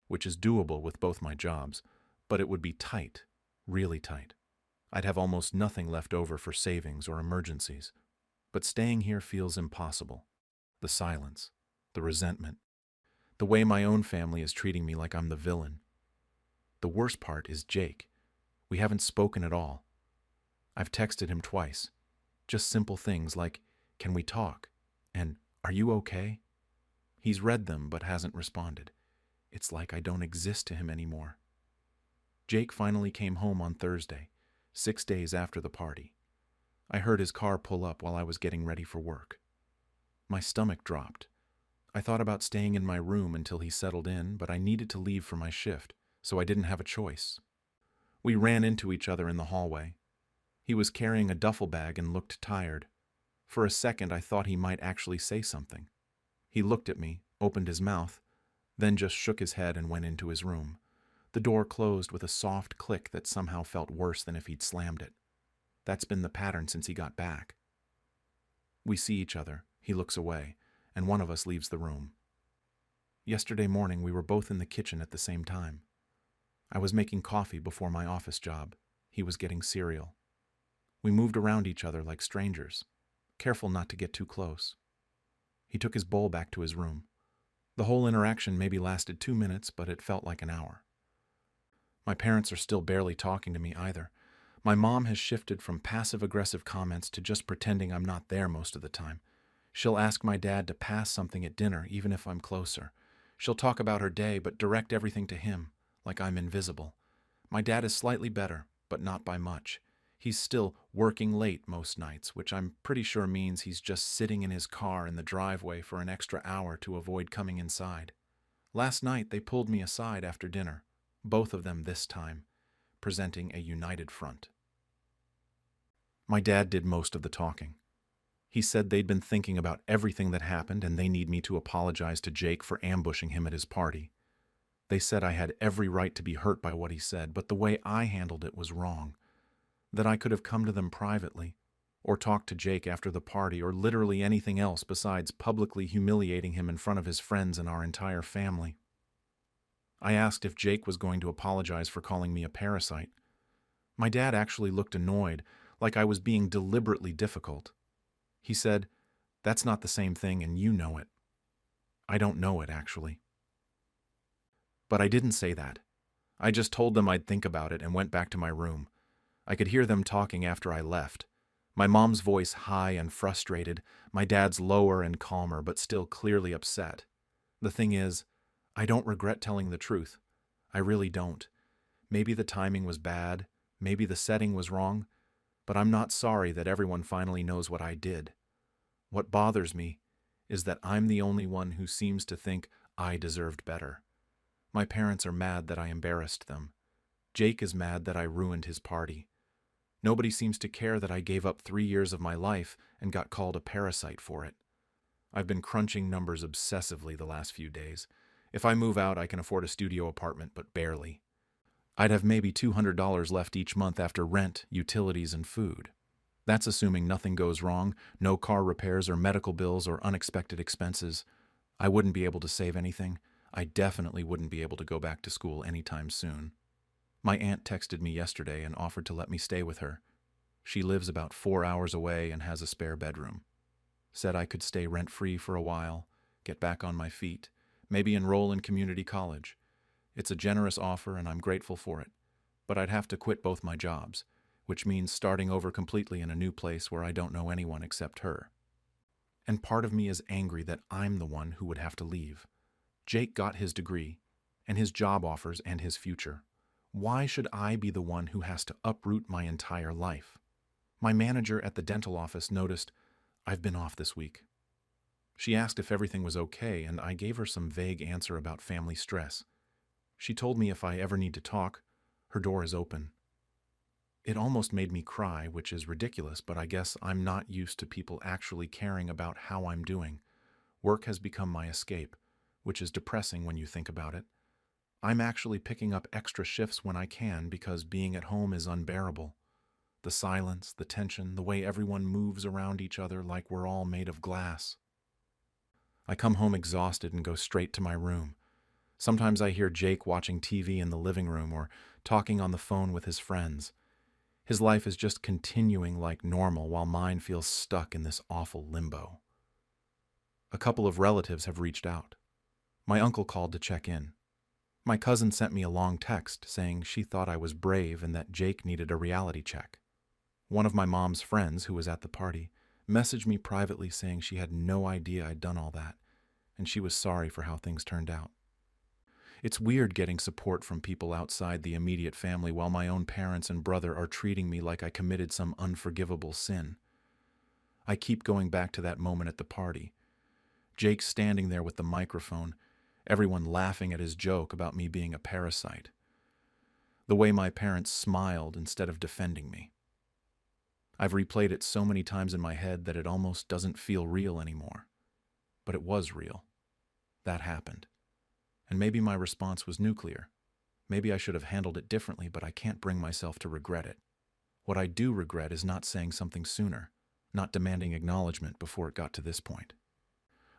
which is doable with both my jobs, but it would be tight, really tight. I'd have almost nothing left over for savings or emergencies. But staying here feels impossible. The silence, the resentment, the way my own family is treating me like I'm the villain. The worst part is Jake. We haven't spoken at all. I've texted him twice. Just simple things like, "Can we talk?" and "Are you okay?" He's read them but hasn't responded. It's like I don't exist to him anymore. Jake finally came home on Thursday, 6 days after the party. I heard his car pull up while I was getting ready for work. My stomach dropped. I thought about staying in my room until he settled in, but I needed to leave for my shift, so I didn't have a choice. We ran into each other in the hallway. He was carrying a duffel bag and looked tired. For a second, I thought he might actually say something. He looked at me, opened his mouth, then just shook his head and went into his room. The door closed with a soft click that somehow felt worse than if he'd slammed it. That's been the pattern since he got back. We see each other, he looks away, and one of us leaves the room. Yesterday morning, we were both in the kitchen at the same time. I was making coffee before my office job. He was getting cereal. We moved around each other like strangers, careful not to get too close. He took his bowl back to his room. The whole interaction maybe lasted 2 minutes, but it felt like an hour. My parents are still barely talking to me either. My mom has shifted from passive-aggressive comments to just pretending I'm not there most of the time. She'll ask my dad to pass something at dinner, even if I'm closer. She'll talk about her day, but direct everything to him, like I'm invisible. My dad is slightly better, but not by much. He's still working late most nights, which I'm pretty sure means he's just sitting in his car in the driveway for an extra hour to avoid coming inside. Last night, they pulled me aside after dinner, both of them this time, presenting a united front. My dad did most of the talking. He said they'd been thinking about everything that happened and they need me to apologize to Jake for ambushing him at his party. They said I had every right to be hurt by what he said, but the way I handled it was wrong. That I could have come to them privately, or talked to Jake after the party, or literally anything else besides publicly humiliating him in front of his friends and our entire family. I asked if Jake was going to apologize for calling me a parasite. My dad actually looked annoyed, like I was being deliberately difficult. He said, "That's not the same thing and you know it." I don't know it, actually. But I didn't say that. I just told them I'd think about it and went back to my room. I could hear them talking after I left. My mom's voice high and frustrated, my dad's lower and calmer, but still clearly upset. The thing is, I don't regret telling the truth. I really don't. Maybe the timing was bad, maybe the setting was wrong, but I'm not sorry that everyone finally knows what I did. What bothers me is that I'm the only one who seems to think I deserved better. My parents are mad that I embarrassed them. Jake is mad that I ruined his party. Nobody seems to care that I gave up 3 years of my life and got called a parasite for it. I've been crunching numbers obsessively the last few days. If I move out, I can afford a studio apartment, but barely. I'd have maybe $200 left each month after rent, utilities, and food. That's assuming nothing goes wrong, no car repairs or medical bills or unexpected expenses. I wouldn't be able to save anything. I definitely wouldn't be able to go back to school anytime soon. My aunt texted me yesterday and offered to let me stay with her. She lives about 4 hours away and has a spare bedroom. Said I could stay rent-free for a while, get back on my feet, maybe enroll in community college. It's a generous offer and I'm grateful for it, but I'd have to quit both my jobs, which means starting over completely in a new place where I don't know anyone except her. And part of me is angry that I'm the one who would have to leave. Jake got his degree, and his job offers and his future. Why should I be the one who has to uproot my entire life? My manager at the dental office noticed I've been off this week. She asked if everything was okay, and I gave her some vague answer about family stress. She told me if I ever need to talk, her door is open. It almost made me cry, which is ridiculous, but I guess I'm not used to people actually caring about how I'm doing. Work has become my escape, which is depressing when you think about it. I'm actually picking up extra shifts when I can because being at home is unbearable. The silence, the tension, the way everyone moves around each other like we're all made of glass. I come home exhausted and go straight to my room. Sometimes I hear Jake watching TV in the living room or talking on the phone with his friends. His life is just continuing like normal while mine feels stuck in this awful limbo. A couple of relatives have reached out. My uncle called to check in. My cousin sent me a long text saying she thought I was brave and that Jake needed a reality check. One of my mom's friends, who was at the party, messaged me privately saying she had no idea I'd done all that, and she was sorry for how things turned out. It's weird getting support from people outside the immediate family while my own parents and brother are treating me like I committed some unforgivable sin. I keep going back to that moment at the party. Jake standing there with the microphone, everyone laughing at his joke about me being a parasite. The way my parents smiled instead of defending me. I've replayed it so many times in my head that it almost doesn't feel real anymore. But it was real. That happened. And maybe my response was nuclear. Maybe I should have handled it differently, but I can't bring myself to regret it. What I do regret is not saying something sooner, not demanding acknowledgement before it got to this point.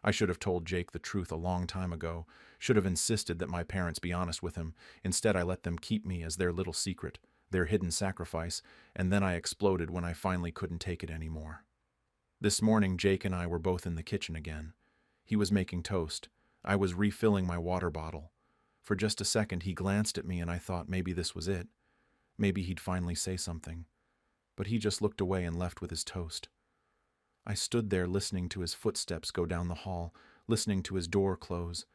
I should have told Jake the truth a long time ago, should have insisted that my parents be honest with him. Instead, I let them keep me as their little secret, their hidden sacrifice, and then I exploded when I finally couldn't take it anymore. This morning, Jake and I were both in the kitchen again. He was making toast. I was refilling my water bottle. For just a second, he glanced at me and I thought maybe this was it. Maybe he'd finally say something. But he just looked away and left with his toast. I stood there listening to his footsteps go down the hall, listening to his door close,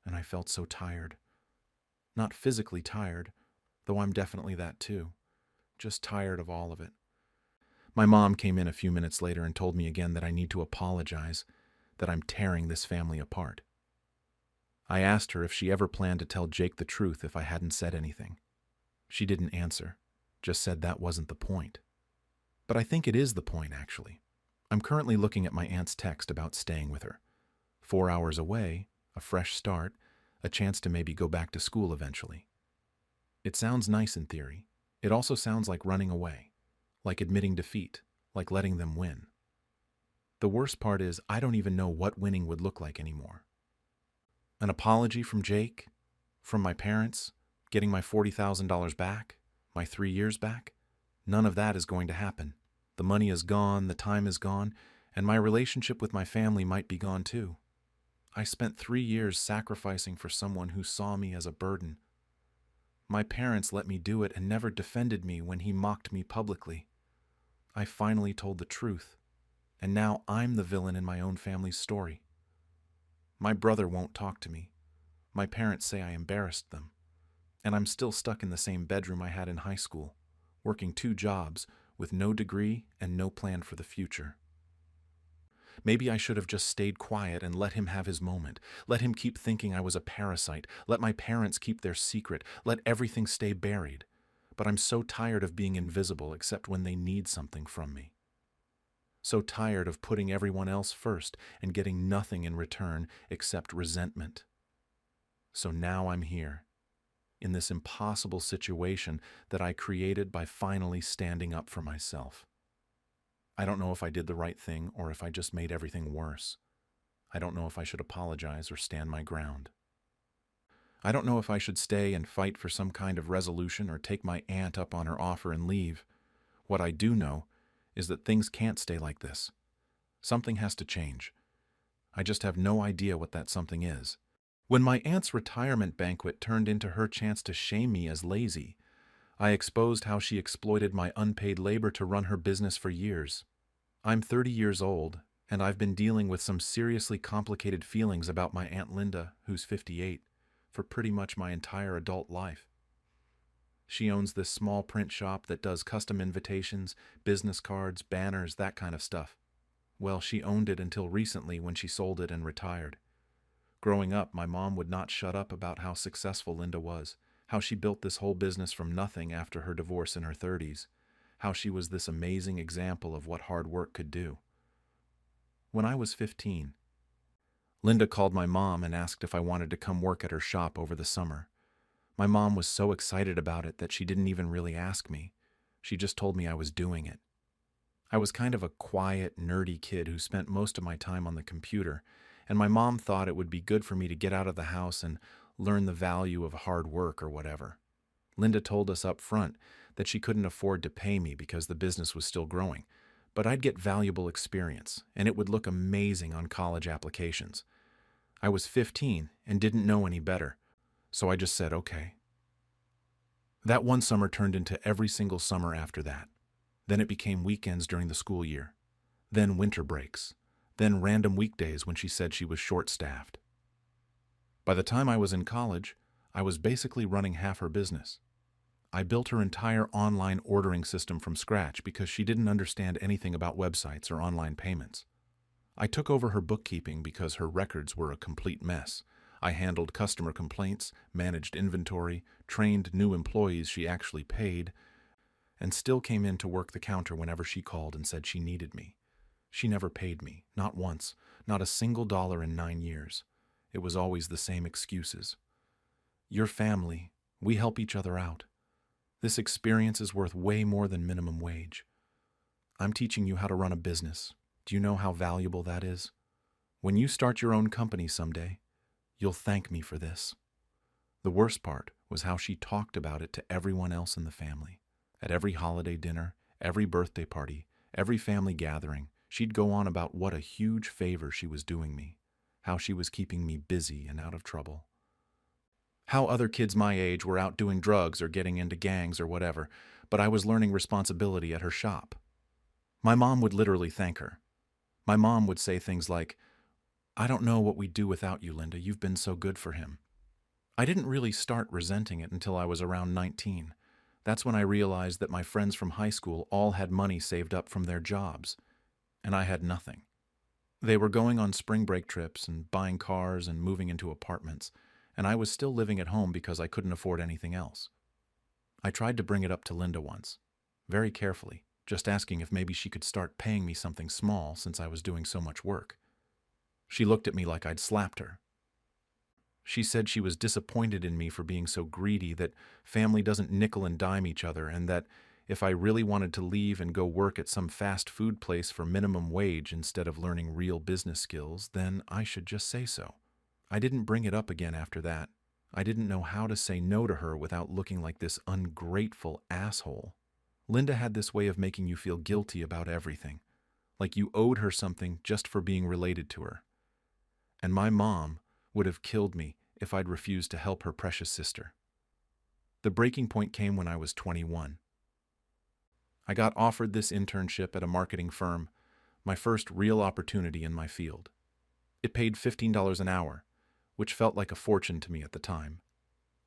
and I felt so tired. Not physically tired, though I'm definitely that too. Just tired of all of it. My mom came in a few minutes later and told me again that I need to apologize, that I'm tearing this family apart. I asked her if she ever planned to tell Jake the truth if I hadn't said anything. She didn't answer, just said that wasn't the point. But I think it is the point, actually. I'm currently looking at my aunt's text about staying with her. 4 hours away, a fresh start, a chance to maybe go back to school eventually. It sounds nice in theory. It also sounds like running away, like admitting defeat, like letting them win. The worst part is I don't even know what winning would look like anymore. An apology from Jake? From my parents? Getting my $40,000 back? My 3 years back? None of that is going to happen. The money is gone, the time is gone, and my relationship with my family might be gone too. I spent 3 years sacrificing for someone who saw me as a burden. My parents let me do it and never defended me when he mocked me publicly. I finally told the truth, and now I'm the villain in my own family's story. My brother won't talk to me. My parents say I embarrassed them. And I'm still stuck in the same bedroom I had in high school, working 2 jobs with no degree and no plan for the future. Maybe I should have just stayed quiet and let him have his moment. Let him keep thinking I was a parasite. Let my parents keep their secret. Let everything stay buried. But I'm so tired of being invisible except when they need something from me. So tired of putting everyone else first and getting nothing in return except resentment. So now I'm here, in this impossible situation that I created by finally standing up for myself. I don't know if I did the right thing or if I just made everything worse. I don't know if I should apologize or stand my ground. I don't know if I should stay and fight for some kind of resolution or take my aunt up on her offer and leave. What I do know is that things can't stay like this. Something has to change. I just have no idea what that something is. When my aunt's retirement banquet turned into her chance to shame me as lazy, I exposed how she exploited my unpaid labor to run her business for years. I'm 30 years old, and I've been dealing with some seriously complicated feelings about my Aunt Linda, who's 58, for pretty much my entire adult life. She owns this small print shop that does custom invitations, business cards, banners, that kind of stuff. Well, she owned it until recently when she sold it and retired. Growing up, my mom would not shut up about how successful Linda was, how she built this whole business from nothing after her divorce in her 30s, how she was this amazing example of what hard work could do. When I was 15, Linda called my mom and asked if I wanted to come work at her shop over the summer. My mom was so excited about it that she didn't even really ask me. She just told me I was doing it. I was kind of a quiet, nerdy kid who spent most of my time on the computer, and my mom thought it would be good for me to get out of the house and learn the value of hard work or whatever. Linda told us up front that she couldn't afford to pay me because the business was still growing, but I'd get valuable experience, and it would look amazing on college applications. I was 15 and didn't know any better, so I just said okay. That one summer turned into every single summer after that. Then it became weekends during the school year. Then winter breaks. Then random weekdays when she said she was short-staffed. By the time I was in college, I was basically running half her business. I built her entire online ordering system from scratch because she didn't understand anything about websites or online payments. I took over her bookkeeping because her records were a complete mess. I handled customer complaints, managed inventory, trained new employees she actually paid, and still came in to work the counter whenever she called and said she needed me. She never paid me, not once, not a single dollar in 9 years. It was always the same excuses. Your family, we help each other out. This experience is worth way more than minimum wage. I'm teaching you how to run a business. Do you know how valuable that is? When you start your own company someday, you'll thank me for this. The worst part was how she talked about it to everyone else in the family. At every holiday dinner, every birthday party, every family gathering, she'd go on about what a huge favor she was doing me, how she was keeping me busy and out of trouble. How other kids my age were out doing drugs or getting into gangs or whatever, but I was learning responsibility at her shop. My mom would literally thank her. My mom would say things like, "I don't know what we'd do without you, Linda. You've been so good for him." I didn't really start resenting it until I was around 19. That's when I realized that my friends from high school all had money saved up from their jobs, and I had nothing. They were going on spring break trips and buying cars and moving into apartments, and I was still living at home because I couldn't afford anything else. I tried to bring it up to Linda once, very carefully, just asking if maybe she could start paying me something small since I was doing so much work. She looked at me like I'd slapped her. She said she was disappointed in me for being so greedy, that family doesn't nickel and dime each other, and that if I really wanted to leave and go work at some fast food place for minimum wage instead of learning real business skills, then I should just say so. I didn't bring it up again after that. I didn't know how to say no to her without looking like this ungrateful asshole. Linda had this way of making you feel guilty about everything, like you owed her something just for being related to her. And my mom would have killed me if I'd refused to help her precious sister. The breaking point came when I was 21. I got offered this internship at a marketing firm, my first real opportunity in my field. It paid $15 an hour, which felt like a fortune to me at the time.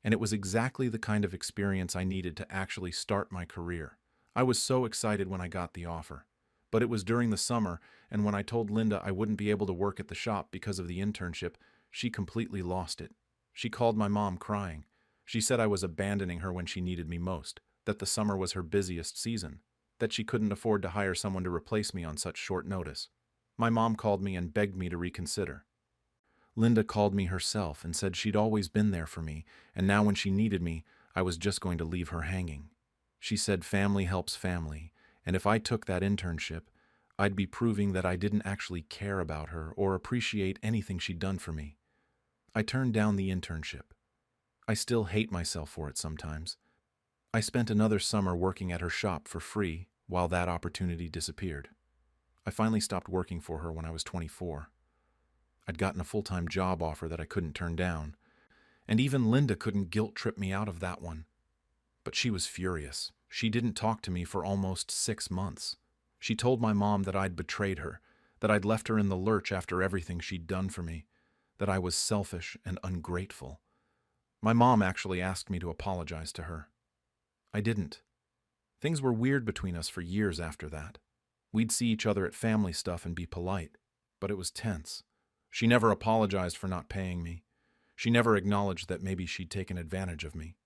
And it was exactly the kind of experience I needed to actually start my career. I was so excited when I got the offer. But it was during the summer, and when I told Linda I wouldn't be able to work at the shop because of the internship, she completely lost it. She called my mom crying. She said I was abandoning her when she needed me most, that the summer was her busiest season, that she couldn't afford to hire someone to replace me on such short notice. My mom called me and begged me to reconsider. Linda called me herself and said she'd always been there for me, and now when she needed me, I was just going to leave her hanging. She said family helps family, and if I took that internship, I'd be proving that I didn't actually care about her or appreciate anything she'd done for me. I turned down the internship. I still hate myself for it sometimes. I spent another summer working at her shop for free while that opportunity disappeared. I finally stopped working for her when I was 24. I'd gotten a full-time job offer that I couldn't turn down, and even Linda couldn't guilt-trip me out of that one. But she was furious. She didn't talk to me for almost 6 months. She told my mom that I'd betrayed her, that I'd left her in the lurch after everything she'd done for me, that I was selfish and ungrateful. My mom actually asked me to apologize to her. I didn't. Things were weird between us for years after that. We'd see each other at family stuff and be polite, but it was tense. She never apologized for not paying me. She never acknowledged that maybe she'd taken advantage of me.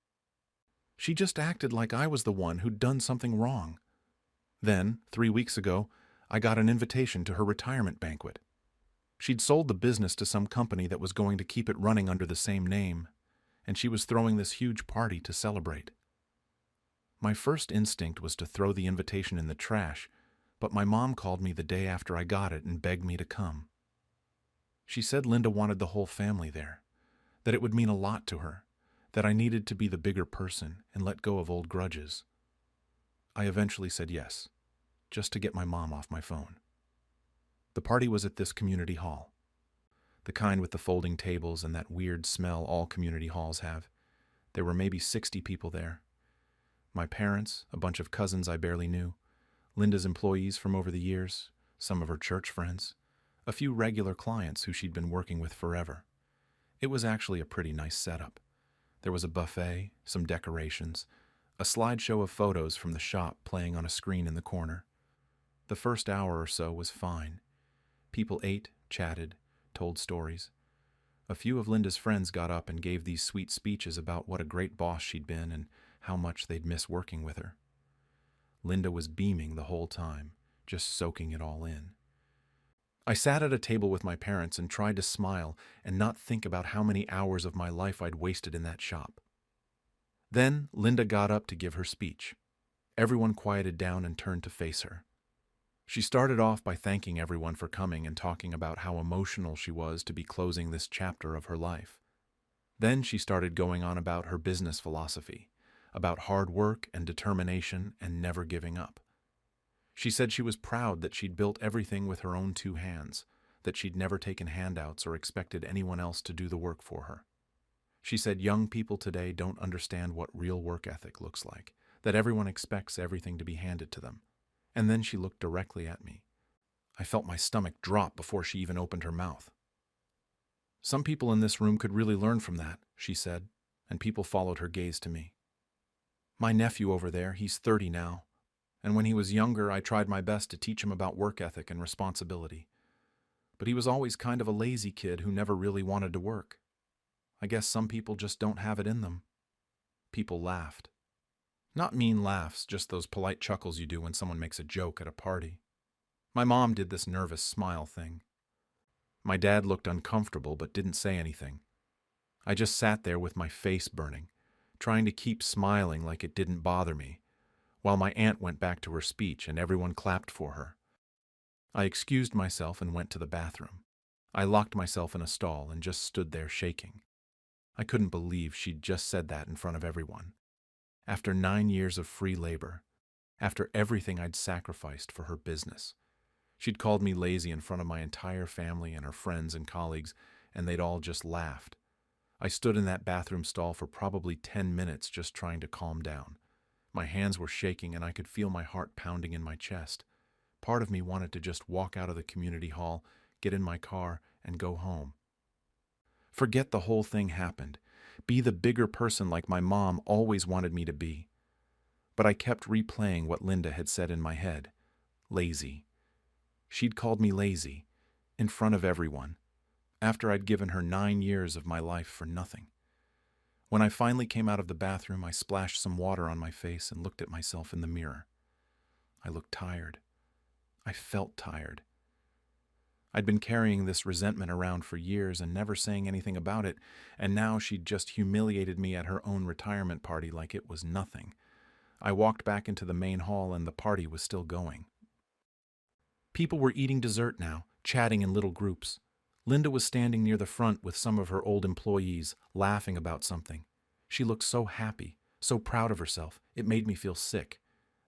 She just acted like I was the one who'd done something wrong. Then, 3 weeks ago, I got an invitation to her retirement banquet. She'd sold the business to some company that was going to keep it running under the same name, and she was throwing this huge party to celebrate. My first instinct was to throw the invitation in the trash, but my mom called me the day after I got it and begged me to come. She said Linda wanted the whole family there, that it would mean a lot to her, that I needed to be the bigger person and let go of old grudges. I eventually said yes, just to get my mom off my phone. The party was at this community hall, the kind with the folding tables and that weird smell all community halls have. There were maybe 60 people there. My parents, a bunch of cousins I barely knew, Linda's employees from over the years, some of her church friends, a few regular clients who she'd been working with forever. It was actually a pretty nice setup. There was a buffet, some decorations, a slideshow of photos from the shop playing on a screen in the corner. The first hour or so was fine. People ate, chatted, told stories. A few of Linda's friends got up and gave these sweet speeches about what a great boss she'd been and how much they'd miss working with her. Linda was beaming the whole time, just soaking it all in. I sat at a table with my parents and tried to smile and not think about how many hours of my life I'd wasted in that shop. Then Linda got up to give her speech. Everyone quieted down and turned to face her. She started off by thanking everyone for coming and talking about how emotional she was to be closing this chapter of her life. Then she started going on about her business philosophy, about hard work and determination and never giving up. She said she was proud that she'd built everything with her own 2 hands, that she'd never taken handouts or expected anyone else to do the work for her. She said young people today don't understand what real work ethic looks like, that everyone expects everything to be handed to them. And then she looked directly at me. I felt my stomach drop before she even opened her mouth. Some people in this room could really learn from that, she said, and people followed her gaze to me. My nephew over there, he's 30 now. And when he was younger, I tried my best to teach him about work ethic and responsibility. But he was always kind of a lazy kid who never really wanted to work. I guess some people just don't have it in them. People laughed. Not mean laughs, just those polite chuckles you do when someone makes a joke at a party. My mom did this nervous smile thing. My dad looked uncomfortable but didn't say anything. I just sat there with my face burning, trying to keep smiling like it didn't bother me, while my aunt went back to her speech and everyone clapped for her. I excused myself and went to the bathroom. I locked myself in a stall and just stood there shaking. I couldn't believe she'd just said that in front of everyone. After 9 years of free labor, after everything I'd sacrificed for her business, she'd called me lazy in front of my entire family and her friends and colleagues, and they'd all just laughed. I stood in that bathroom stall for probably 10 minutes just trying to calm down. My hands were shaking and I could feel my heart pounding in my chest. Part of me wanted to just walk out of the community hall, get in my car, and go home. Forget the whole thing happened. Be the bigger person like my mom always wanted me to be. But I kept replaying what Linda had said in my head. Lazy. She'd called me lazy, in front of everyone, after I'd given her 9 years of my life for nothing. When I finally came out of the bathroom, I splashed some water on my face and looked at myself in the mirror. I looked tired. I felt tired. I'd been carrying this resentment around for years and never saying anything about it, and now she'd just humiliated me at her own retirement party like it was nothing. I walked back into the main hall and the party was still going. People were eating dessert now, chatting in little groups. Linda was standing near the front with some of her old employees, laughing about something. She looked so happy, so proud of herself, it made me feel sick.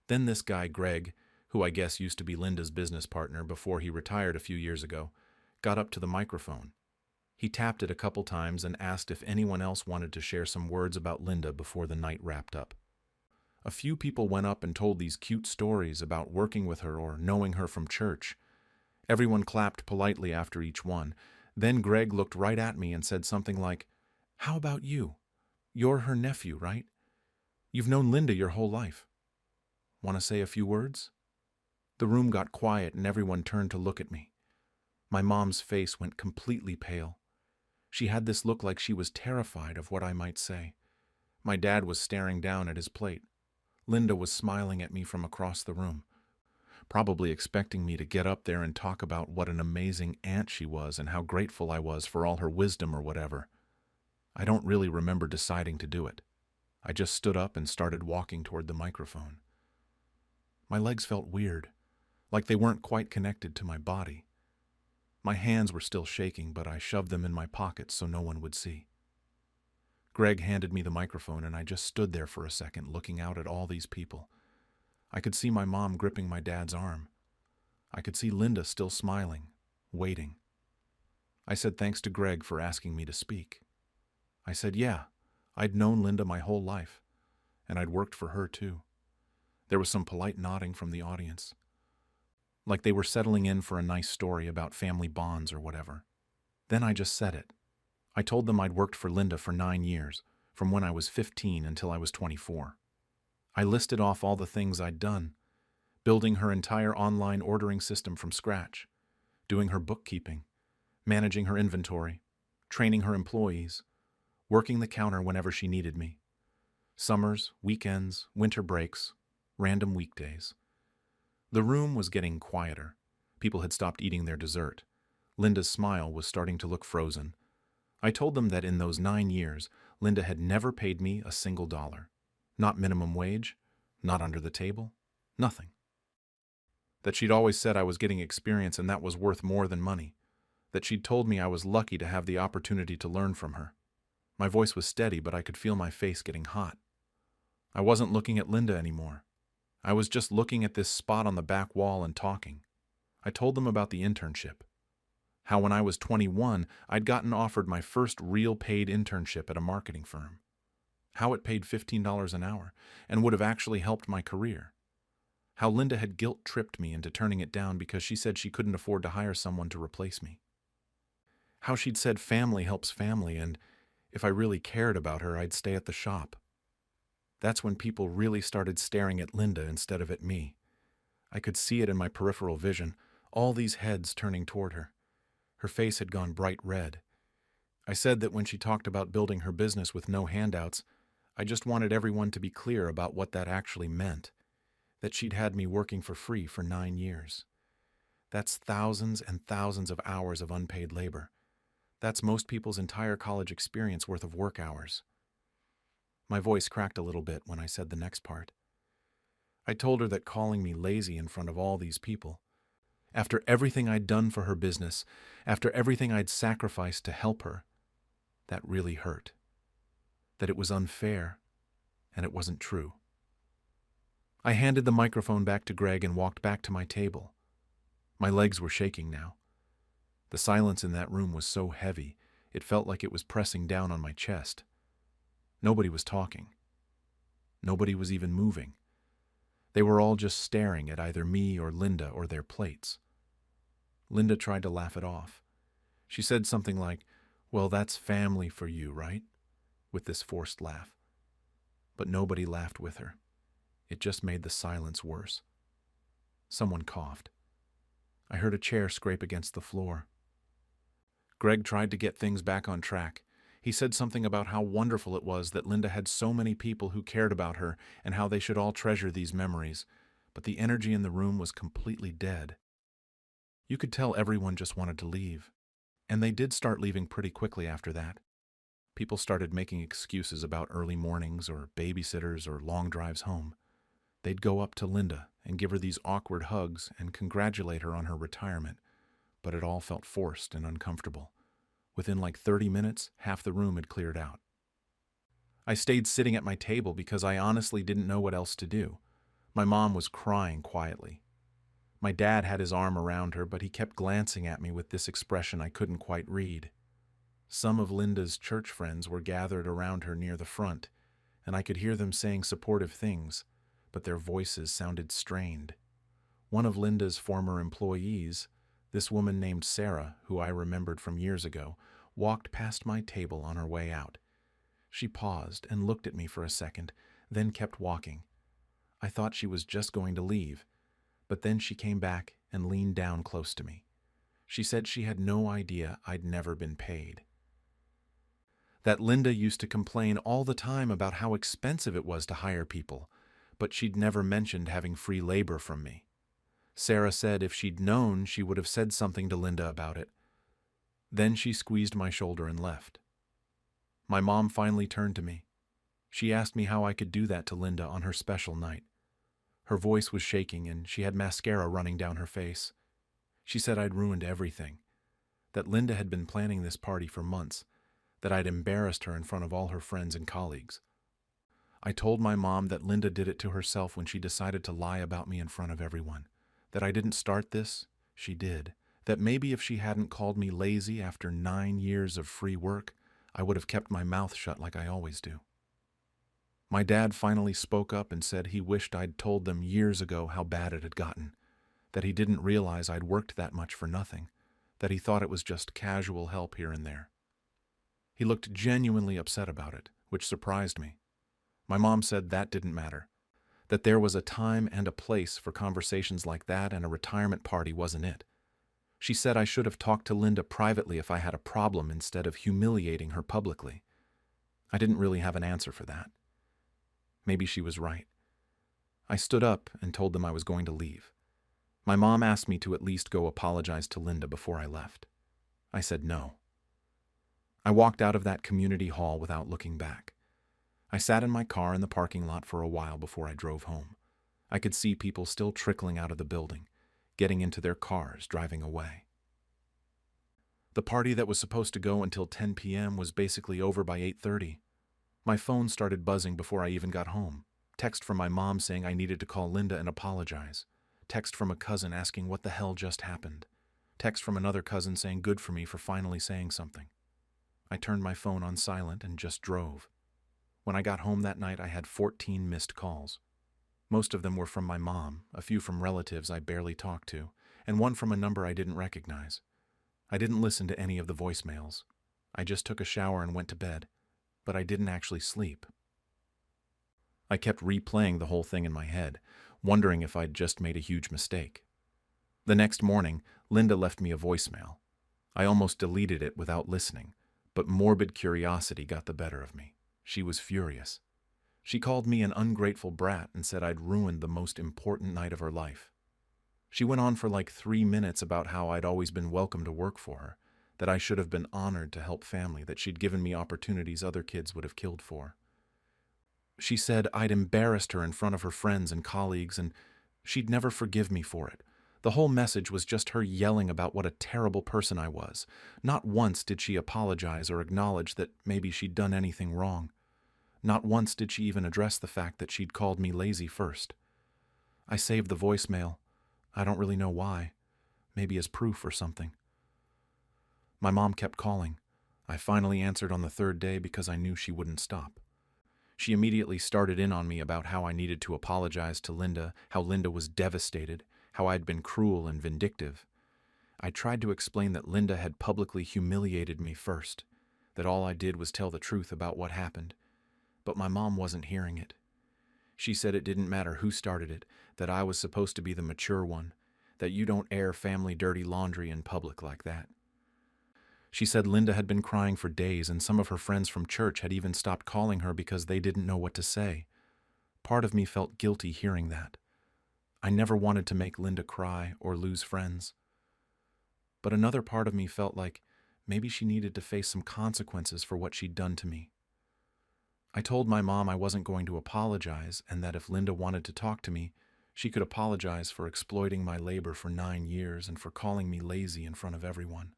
Then this guy, Greg, who I guess used to be Linda's business partner before he retired a few years ago, got up to the microphone. He tapped it a couple times and asked if anyone else wanted to share some words about Linda before the night wrapped up. A few people went up and told these cute stories about working with her or knowing her from church. Everyone clapped politely after each one. Then Greg looked right at me and said something like, "How about you? You're her nephew, right? You've known Linda your whole life. Want to say a few words?" The room got quiet and everyone turned to look at me. My mom's face went completely pale. She had this look like she was terrified of what I might say. My dad was staring down at his plate. Linda was smiling at me from across the room, probably expecting me to get up there and talk about what an amazing aunt she was and how grateful I was for all her wisdom or whatever. I don't really remember deciding to do it. I just stood up and started walking toward the microphone. My legs felt weird, like they weren't quite connected to my body. My hands were still shaking, but I shoved them in my pockets so no one would see. Greg handed me the microphone and I just stood there for a second looking out at all these people. I could see my mom gripping my dad's arm. I could see Linda still smiling, waiting. I said thanks to Greg for asking me to speak. I said, yeah, I'd known Linda my whole life, and I'd worked for her too. There was some polite nodding from the audience, like they were settling in for a nice story about family bonds or whatever. Then I just said it. I told them I'd worked for Linda for 9 years, from when I was 15 until I was 24. I listed off all the things I'd done, building her entire online ordering system from scratch, doing her bookkeeping, managing her inventory, training her employees, working the counter whenever she needed me. Summers, weekends, winter breaks, random weekdays. The room was getting quieter. People had stopped eating their dessert. Linda's smile was starting to look frozen. I told them that in those 9 years, Linda had never paid me a single dollar. Not minimum wage, not under the table, nothing. That she'd always said I was getting experience and that was worth more than money. That she'd told me I was lucky to have the opportunity to learn from her. My voice was steady, but I could feel my face getting hot. I wasn't looking at Linda anymore. I was just looking at this spot on the back wall and talking. I told them about the internship. How when I was 21, I'd gotten offered my first real paid internship at a marketing firm. How it paid $15 an hour and would have actually helped my career. How Linda had guilt-tripped me into turning it down because she said she couldn't afford to hire someone to replace me. How she'd said family helps family and if I really cared about her, I'd stay at the shop. That's when people really started staring at Linda instead of at me. I could see it in my peripheral vision, all these heads turning toward her. Her face had gone bright red. I said that when she talked about building her business with no handouts, I just wanted everyone to be clear about what that actually meant. That she'd had me working for free for 9 years. That's thousands and thousands of hours of unpaid labor. That's most people's entire college experience worth of work hours. My voice cracked a little bit when I said the next part. I told her that calling me lazy in front of all these people, after everything I'd done for her business, after everything I'd sacrificed to help her, that really hurt. That it was unfair, and it wasn't true. I handed the microphone back to Greg and walked back to my table. My legs were shaking now. The silence in that room was so heavy, it felt like it was pressing down on my chest. Nobody was talking. Nobody was even moving. They were all just staring at either me or Linda or their plates. Linda tried to laugh it off. She said something like, "Well, that's family for you, right?" with this forced laugh. But nobody laughed with her. It just made the silence worse. Someone coughed. I heard a chair scrape against the floor. Greg tried to get things back on track. He said something about how wonderful it was that Linda had so many people who cared about her and how they should all treasure these memories, but the energy in the room was completely dead. You could tell everyone just wanted to leave, and they did start leaving pretty quickly after that. People started making excuses about early mornings or babysitters or long drives home. They'd go up to Linda and give her these awkward hugs and congratulate her on her retirement, but it all felt forced and uncomfortable. Within like 30 minutes, half the room had cleared out. I stayed sitting at my table because I honestly didn't know what else to do. My mom was crying quietly. My dad had his arm around her, but he kept glancing at me with this expression I couldn't quite read. Some of Linda's church friends were gathered around her near the front, and I could hear them saying supportive things, but their voices sounded strained. One of Linda's former employees, this woman named Sarah, who I remembered from years ago, walked past my table on her way out. She paused and looked at me for a second, then kept walking. I thought she was just going to leave, but then she came back and leaned down close to me. She said she had no idea I'd never been paid. That Linda used to complain all the time about how expensive it was to hire people, but she'd never mentioned having free labor from me. Sarah said if she'd known, she would have said something to Linda about it. Then she squeezed my shoulder and left. My mom finally turned to me. She asked me how I could do that to Linda on her special night. Her voice was shaking and she had mascara running down her face. She said I'd ruined everything, that Linda had been planning this party for months, that I'd embarrassed her in front of all her friends and colleagues. I told my mom that Linda did it to herself when she decided to lie about me in front of everyone. That I didn't start this, she did. That maybe if she hadn't called me lazy after 9 years of free work, I would have kept my mouth shut like I always do. My dad finally spoke up and said he wished I'd told them years ago how bad it had gotten, that he didn't realize I'd worked that much for nothing, that he thought it was just casual help here and there. He looked genuinely upset about it, which surprised me. My mom said that didn't matter, that there was a time and a place for conversations like that, and a retirement party wasn't it. She said I should have talked to Linda privately if I had a problem instead of humiliating her publicly. I didn't really have an answer for that. Maybe she was right. I stood up and told them I was going to leave. My mom asked me to at least go apologize to Linda before I left. I said no. I walked out of that community hall without looking back. I sat in my car in the parking lot for a while before I drove home. I could see people still trickling out of the building, getting into their cars, driving away. The party that was supposed to go until 10 p.m. was basically over by 8:30. My phone started buzzing before I even got home. Text from my mom saying I needed to call Linda and apologize. Text from a cousin asking what the hell just happened. Text from another cousin saying good for me for finally saying something. I turned my phone on silent and just drove. When I got home that night, I had 14 missed calls. Most of them were from my mom, a few from relatives I barely talked to, and one from a number I didn't recognize. I didn't listen to any of the voicemails. I just took a shower and went to bed, but I didn't actually sleep. I kept replaying the whole thing in my head, wondering if I'd just made a huge mistake. The next morning, Linda left me a voicemail. I almost deleted it without listening, but morbid curiosity got the better of me. She was furious. She called me an ungrateful brat and said I'd ruined the most important night of her life. She went on for like 3 minutes about how I'd always been welcome to work for her, that I should have been honored to help family, that she'd given me opportunities other kids would have killed for. She said I'd embarrassed her in front of her friends and colleagues, and she'd never forgive me for it. The whole message was just her yelling about what a terrible person I was. Not once did she apologize or acknowledge that maybe she'd done anything wrong. Not once did she even address the fact that she'd called me lazy first. I saved the voicemail. I don't really know why. Maybe as proof or something. My mom kept calling. I finally answered on the third day because I knew she wouldn't stop. She immediately started in on me about how I needed to apologize to Linda, how Linda was devastated, how I'd been cruel and vindictive. I tried to explain that Linda had publicly humiliated me first, that all I did was tell the truth about what happened. But my mom wasn't hearing it. She said it didn't matter who started it, that I was supposed to be the mature one, that you don't air family dirty laundry in public like that. She said Linda had been crying for days, and some of her friends from church had even stopped calling her because they didn't know what to say. Part of me felt guilty hearing that. I never wanted to make Linda cry or lose friends. But another part of me felt like maybe she needed to face some consequences for what she'd done to me. I told my mom I wasn't going to apologize, and that if Linda wanted to talk to me, she could apologize for exploiting my labor for 9 years and for calling me lazy in front of everyone.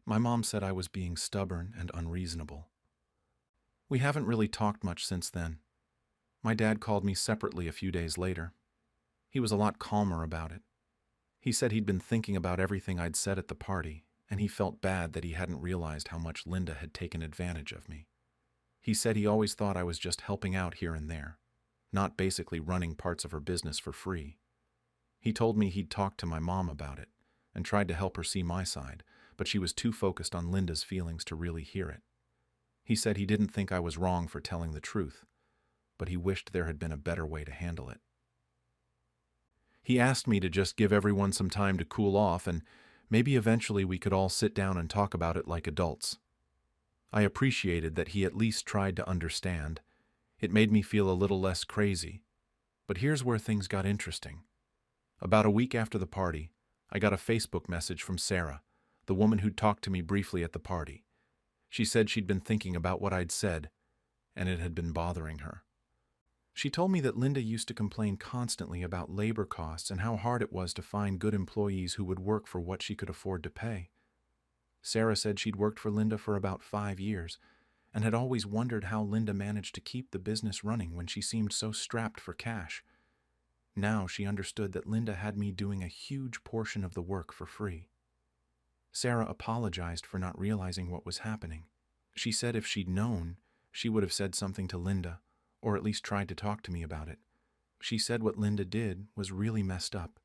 My mom said I was being stubborn and unreasonable. We haven't really talked much since then. My dad called me separately a few days later. He was a lot calmer about it. He said he'd been thinking about everything I'd said at the party, and he felt bad that he hadn't realized how much Linda had taken advantage of me. He said he always thought I was just helping out here and there, not basically running parts of her business for free. He told me he'd talked to my mom about it and tried to help her see my side, but she was too focused on Linda's feelings to really hear it. He said he didn't think I was wrong for telling the truth, but he wished there had been a better way to handle it. He asked me to just give everyone some time to cool off, and maybe eventually we could all sit down and talk about it like adults. I appreciated that he at least tried to understand. It made me feel a little less crazy. But here's where things got interesting. About a week after the party, I got a Facebook message from Sarah, the woman who'd talked to me briefly at the party. She said she'd been thinking about what I'd said, and it had been bothering her. She told me that Linda used to complain constantly about labor costs and how hard it was to find good employees who would work for what she could afford to pay. Sarah said she'd worked for Linda for about 5 years, and had always wondered how Linda managed to keep the business running when she seemed so strapped for cash. Now she understood that Linda had me doing a huge portion of the work for free. Sarah apologized for not realizing what was happening. She said if she'd known, she would have said something to Linda, or at least tried to talk to me about it. She said what Linda did was really messed up,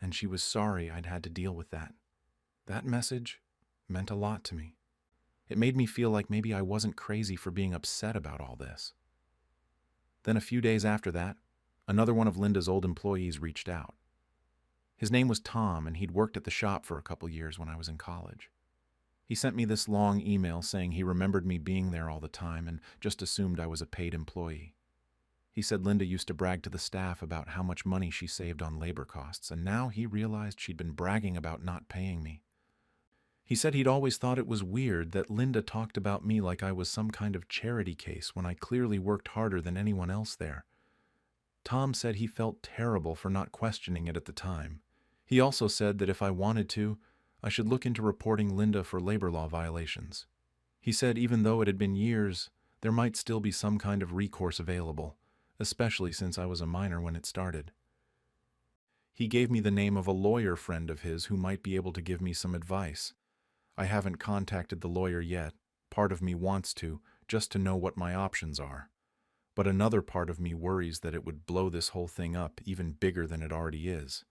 and she was sorry I'd had to deal with that. That message meant a lot to me. It made me feel like maybe I wasn't crazy for being upset about all this. Then a few days after that, another one of Linda's old employees reached out. His name was Tom, and he'd worked at the shop for a couple years when I was in college. He sent me this long email saying he remembered me being there all the time and just assumed I was a paid employee. He said Linda used to brag to the staff about how much money she saved on labor costs, and now he realized she'd been bragging about not paying me. He said he'd always thought it was weird that Linda talked about me like I was some kind of charity case when I clearly worked harder than anyone else there. Tom said he felt terrible for not questioning it at the time. He also said that if I wanted to, I should look into reporting Linda for labor law violations. He said even though it had been years, there might still be some kind of recourse available, especially since I was a minor when it started. He gave me the name of a lawyer friend of his who might be able to give me some advice. I haven't contacted the lawyer yet. Part of me wants to, just to know what my options are. But another part of me worries that it would blow this whole thing up even bigger than it already is.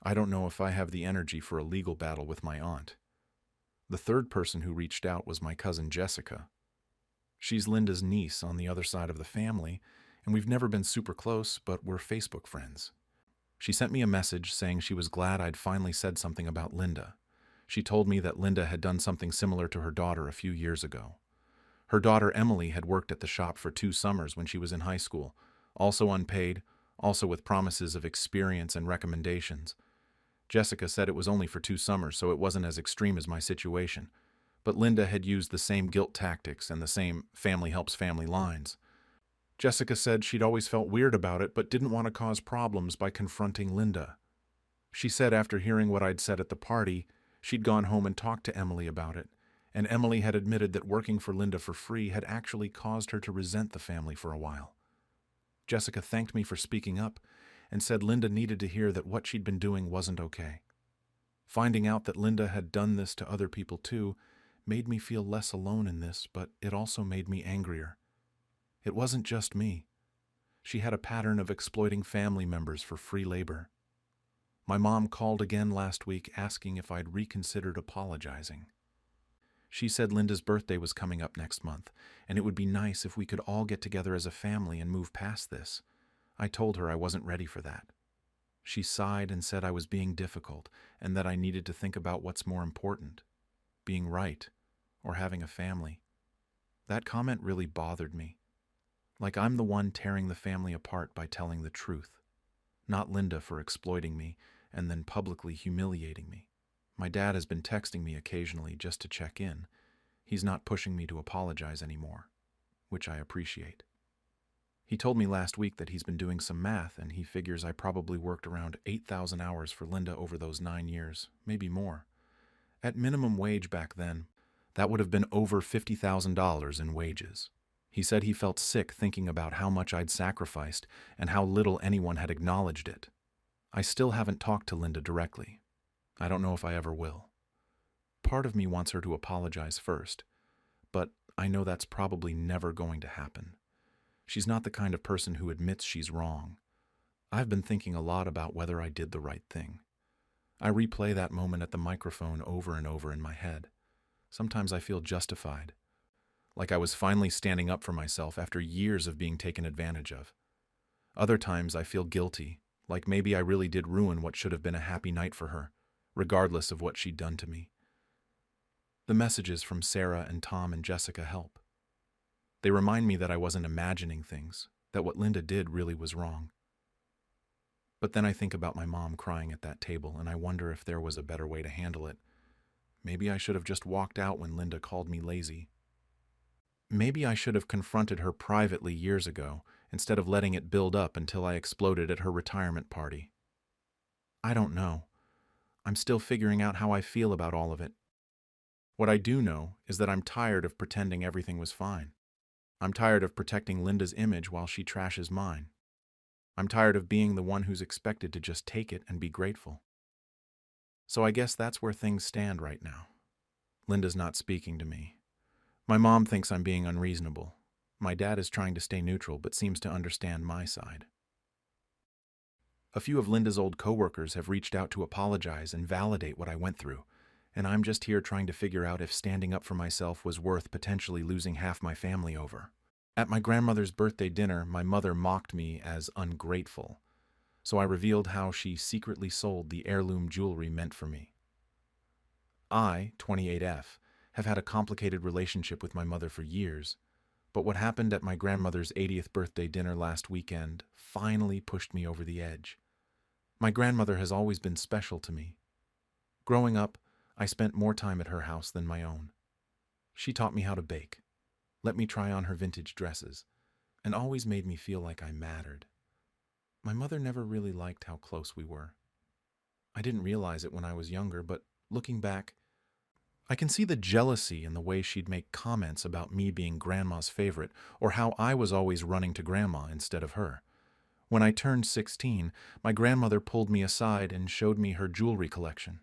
I don't know if I have the energy for a legal battle with my aunt. The third person who reached out was my cousin Jessica. She's Linda's niece on the other side of the family, and we've never been super close, but we're Facebook friends. She sent me a message saying she was glad I'd finally said something about Linda. She told me that Linda had done something similar to her daughter a few years ago. Her daughter Emily had worked at the shop for 2 summers when she was in high school, also unpaid, also with promises of experience and recommendations. Jessica said it was only for 2 summers, so it wasn't as extreme as my situation. But Linda had used the same guilt tactics and the same family helps family lines. Jessica said she'd always felt weird about it, but didn't want to cause problems by confronting Linda. She said after hearing what I'd said at the party, she'd gone home and talked to Emily about it, and Emily had admitted that working for Linda for free had actually caused her to resent the family for a while. Jessica thanked me for speaking up and said Linda needed to hear that what she'd been doing wasn't okay. Finding out that Linda had done this to other people too made me feel less alone in this, but it also made me angrier. It wasn't just me. She had a pattern of exploiting family members for free labor. My mom called again last week asking if I'd reconsidered apologizing. She said Linda's birthday was coming up next month, and it would be nice if we could all get together as a family and move past this. I told her I wasn't ready for that. She sighed and said I was being difficult and that I needed to think about what's more important, being right or having a family. That comment really bothered me. Like I'm the one tearing the family apart by telling the truth, not Linda for exploiting me and then publicly humiliating me. My dad has been texting me occasionally just to check in. He's not pushing me to apologize anymore, which I appreciate. He told me last week that he's been doing some math and he figures I probably worked around 8,000 hours for Linda over those 9 years, maybe more. At minimum wage back then, that would have been over $50,000 in wages. He said he felt sick thinking about how much I'd sacrificed and how little anyone had acknowledged it. I still haven't talked to Linda directly. I don't know if I ever will. Part of me wants her to apologize first, but I know that's probably never going to happen. She's not the kind of person who admits she's wrong. I've been thinking a lot about whether I did the right thing. I replay that moment at the microphone over and over in my head. Sometimes I feel justified, like I was finally standing up for myself after years of being taken advantage of. Other times I feel guilty, like maybe I really did ruin what should have been a happy night for her, regardless of what she'd done to me. The messages from Sarah and Tom and Jessica help. They remind me that I wasn't imagining things, that what Linda did really was wrong. But then I think about my mom crying at that table, and I wonder if there was a better way to handle it. Maybe I should have just walked out when Linda called me lazy. Maybe I should have confronted her privately years ago, instead of letting it build up until I exploded at her retirement party. I don't know. I'm still figuring out how I feel about all of it. What I do know is that I'm tired of pretending everything was fine. I'm tired of protecting Linda's image while she trashes mine. I'm tired of being the one who's expected to just take it and be grateful. So I guess that's where things stand right now. Linda's not speaking to me. My mom thinks I'm being unreasonable. My dad is trying to stay neutral but seems to understand my side. A few of Linda's old coworkers have reached out to apologize and validate what I went through, and I'm just here trying to figure out if standing up for myself was worth potentially losing half my family over. At my grandmother's birthday dinner, my mother mocked me as ungrateful, so I revealed how she secretly sold the heirloom jewelry meant for me. I, 28F, have had a complicated relationship with my mother for years, but what happened at my grandmother's 80th birthday dinner last weekend finally pushed me over the edge. My grandmother has always been special to me. Growing up, I spent more time at her house than my own. She taught me how to bake, let me try on her vintage dresses, and always made me feel like I mattered. My mother never really liked how close we were. I didn't realize it when I was younger, but looking back, I can see the jealousy in the way she'd make comments about me being Grandma's favorite, or how I was always running to Grandma instead of her. When I turned 16, my grandmother pulled me aside and showed me her jewelry collection.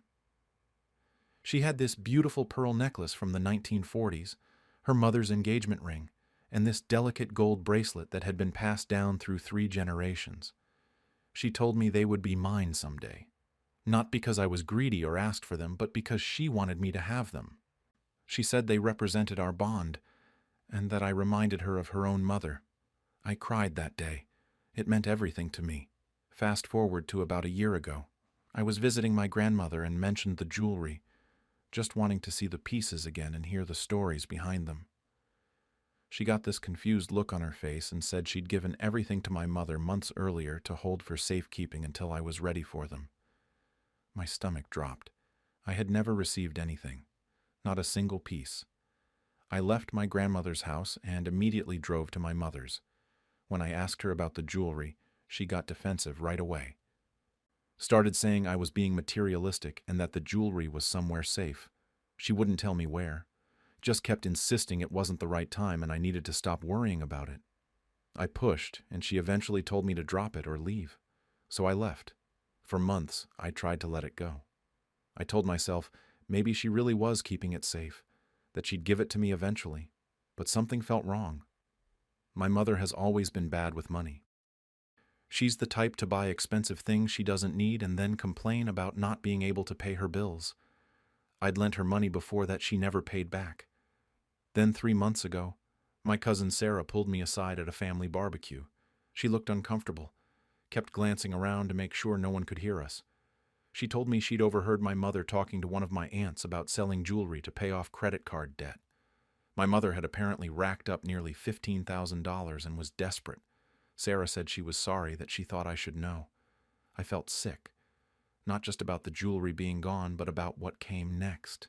She had this beautiful pearl necklace from the 1940s, her mother's engagement ring, and this delicate gold bracelet that had been passed down through 3 generations. She told me they would be mine someday. Not because I was greedy or asked for them, but because she wanted me to have them. She said they represented our bond, and that I reminded her of her own mother. I cried that day. It meant everything to me. Fast forward to about a year ago. I was visiting my grandmother and mentioned the jewelry, just wanting to see the pieces again and hear the stories behind them. She got this confused look on her face and said she'd given everything to my mother months earlier to hold for safekeeping until I was ready for them. My stomach dropped. I had never received anything, not a single piece. I left my grandmother's house and immediately drove to my mother's. When I asked her about the jewelry, she got defensive right away. Started saying I was being materialistic and that the jewelry was somewhere safe. She wouldn't tell me where. Just kept insisting it wasn't the right time and I needed to stop worrying about it. I pushed, and she eventually told me to drop it or leave. So I left. For months, I tried to let it go. I told myself maybe she really was keeping it safe, that she'd give it to me eventually. But something felt wrong. My mother has always been bad with money. She's the type to buy expensive things she doesn't need and then complain about not being able to pay her bills. I'd lent her money before that she never paid back. Then 3 months ago, my cousin Sarah pulled me aside at a family barbecue. She looked uncomfortable, kept glancing around to make sure no one could hear us. She told me she'd overheard my mother talking to one of my aunts about selling jewelry to pay off credit card debt. My mother had apparently racked up nearly $15,000 and was desperate. Sarah said she was sorry, that she thought I should know. I felt sick. Not just about the jewelry being gone, but about what came next.